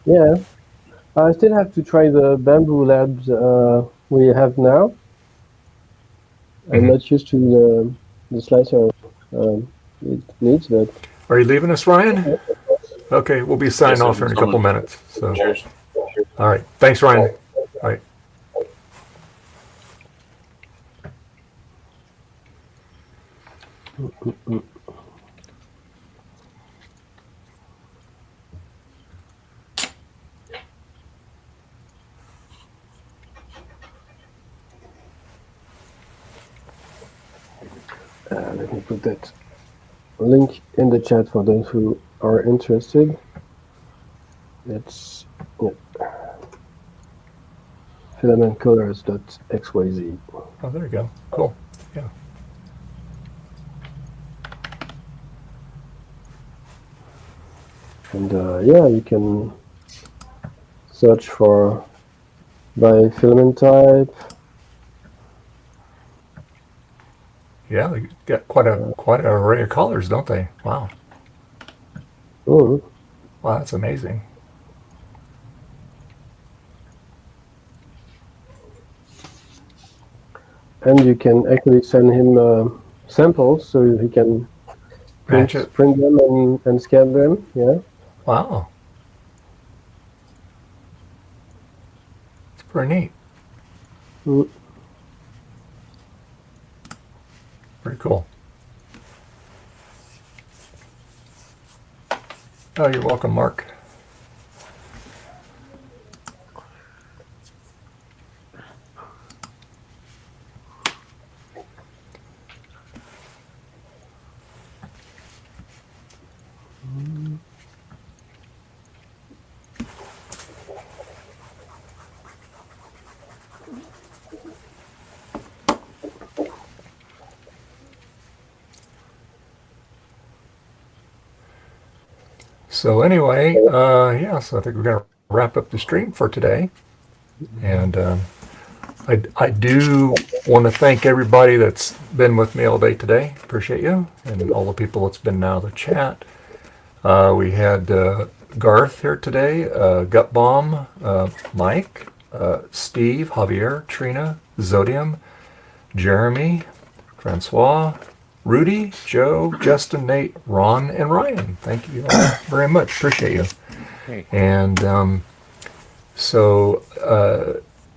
S12: Yeah. I still have to try the bamboo labs we have now. I'm not used to the slicer it needs, but...
S1: Are you leaving us, Ryan? Okay, we'll be signing off here in a couple minutes. So,
S21: cheers.
S1: All right. Thanks, Ryan. All right.
S12: Let me put that link in the chat for those who are interested. It's filamentcolors.xyz.
S1: Oh, there you go. Cool. Yeah.
S12: And you can search for by filament type.
S1: Yeah, they got quite an array of colors, don't they? Wow.
S12: Oh.
S1: Wow, that's amazing.
S12: And you can actually send him samples so he can print them and scan them. Yeah.
S1: Wow. It's pretty neat.
S12: Mm.
S1: Pretty cool. Oh, you're welcome, Mark. So anyway, so I think we're going to wrap up the stream for today. And I do want to thank everybody that's been with me all day today. Appreciate you. And all the people that's been now in the chat. We had Garth here today, Gut Bomb, Mike, Steve, Javier, Trina, Zodium, Jeremy, Francois, Rudy, Joe, Justin, Nate, Ron, and Ryan. Thank you all very much. Appreciate you.
S19: Hey.
S1: And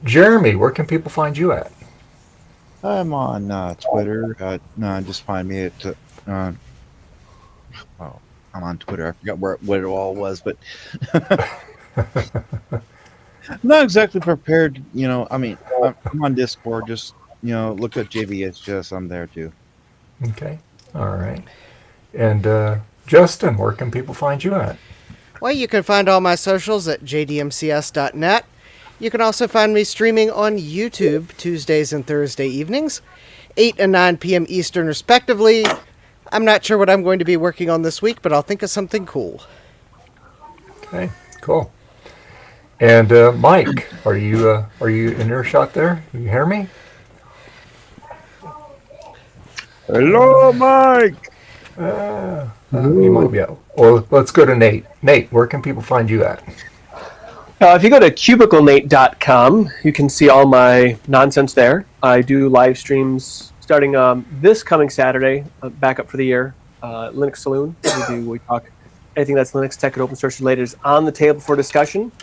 S1: Jeremy, where can people find you at?
S13: I'm on Twitter. Just find me at. I'm on Twitter. I forgot what it all was, but I'm not exactly prepared. I'm on Discord. Just look at JVHS. I'm there too.
S1: Okay. All right. And Justin, where can people find you at?
S17: Well, you can find all my socials at jdmcs.net. You can also find me streaming on YouTube Tuesdays and Thursday evenings, 8 and 9 p.m. Eastern respectively. I'm not sure what I'm going to be working on this week, but I'll think of something cool.
S1: Okay, cool. And Mike, are you in earshot there? Can you hear me?
S9: Hello, Mike.
S1: He might be out. Or let's go to Nate. Nate, where can people find you at?
S18: If you go to cubiclenate.com, you can see all my nonsense there. I do live streams starting this coming Saturday, back up for the year. Linux Saloon. We talk anything that's Linux tech and open source related is on the table for discussion.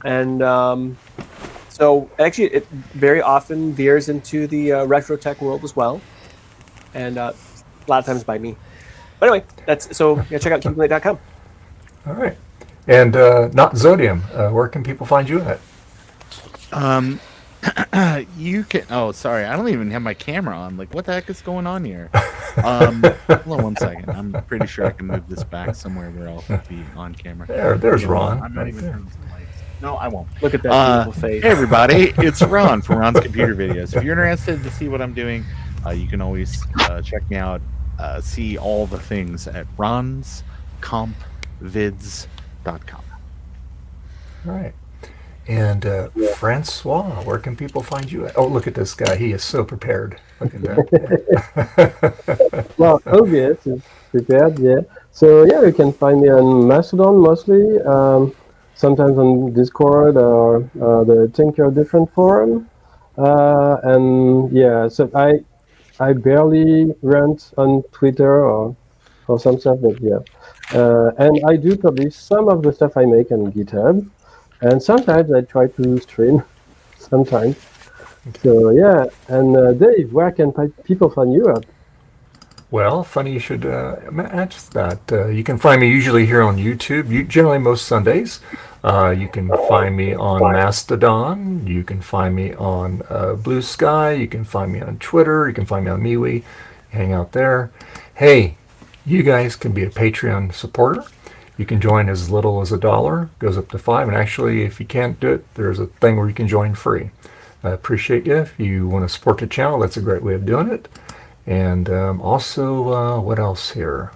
S18: And so actually it very often veers into the retro tech world as well. And a lot of times by me. But anyway, check out cubiclenate.com.
S1: All right. And not Zodium, where can people find you at?
S19: You can. Oh, sorry, I don't even have my camera on. Like, what the heck is going on here? Hold on one second. I'm pretty sure I can move this back somewhere where I'll be on camera.
S1: There's Ron.
S19: I'm not even turning the lights. No, I won't.
S18: Look at that beautiful face.
S19: Hey, everybody, it's Ron from Ron's Computer Videos. If you're interested to see what I'm doing, you can always check me out. See all the things at ronscompvids.com.
S1: All right. And Francois, where can people find you at? Oh, look at this guy. He is so prepared. Look at that.
S12: Well, OBS is prepared, yeah. So, you can find me on Mastodon mostly, sometimes on Discord or the Tinker Different forum. So I barely rant on Twitter or some stuff, but and I do publish some of the stuff I make on GitHub, and sometimes I try to stream. Sometimes. So and Dave, where can people find you at?
S1: Well, funny you should match that. You can find me usually here on YouTube, generally most Sundays. You can find me on Mastodon. You can find me on Blue Sky. You can find me on Twitter. You can find me on MeWe. hang out there. Hey, you guys can be a Patreon supporter. You can join as little as $1, goes up to $5, and actually, if you can't do it, there's a thing where you can join free. I appreciate you. If you want to support the channel, that's a great way of doing it. And also, what else here?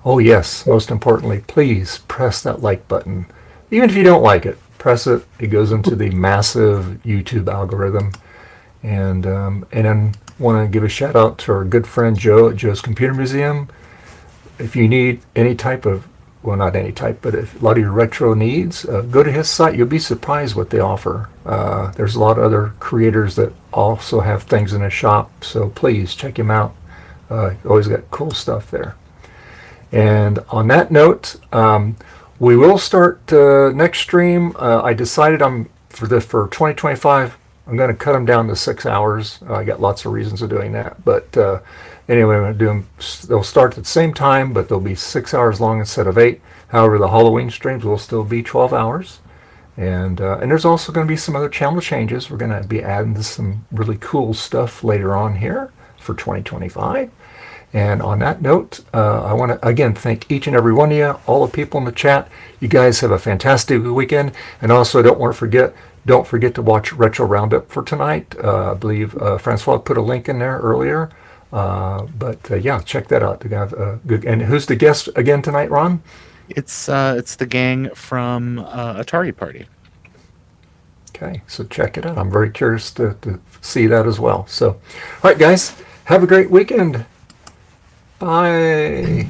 S1: Oh yes, most importantly, please press that like button. Even if you don't like it, press it. It goes into the massive YouTube algorithm. And then want to give a shout out to our good friend Joe at Joe's Computer Museum. If you need any type of, well, not any type, but if a lot of your retro needs, go to his site. You'll be surprised what they offer. There's a lot of other creators that also have things in his shop, so please check him out. Always got cool stuff there. And on that note, we will start next stream. I decided for 2025, I'm going to cut them down to 6 hours. I got lots of reasons of doing that, but anyway, I'm going to do them. They'll start at the same time, but they'll be 6 hours long instead of 8. However, the Halloween streams will still be 12 hours. And there's also going to be some other channel changes. We're going to be adding some really cool stuff later on here for 2025. And on that note, I want to again thank each and every one of you, all the people in the chat. You guys have a fantastic weekend. And also, don't forget to watch Retro Roundup for tonight. I believe Francois put a link in there earlier. Yeah, check that out. To have a good. And who's the guest again tonight, Ron?
S19: It's the gang from Atari Party.
S1: Okay, so check it out. I'm very curious to see that as well. So, all right, guys, have a great weekend. Bye.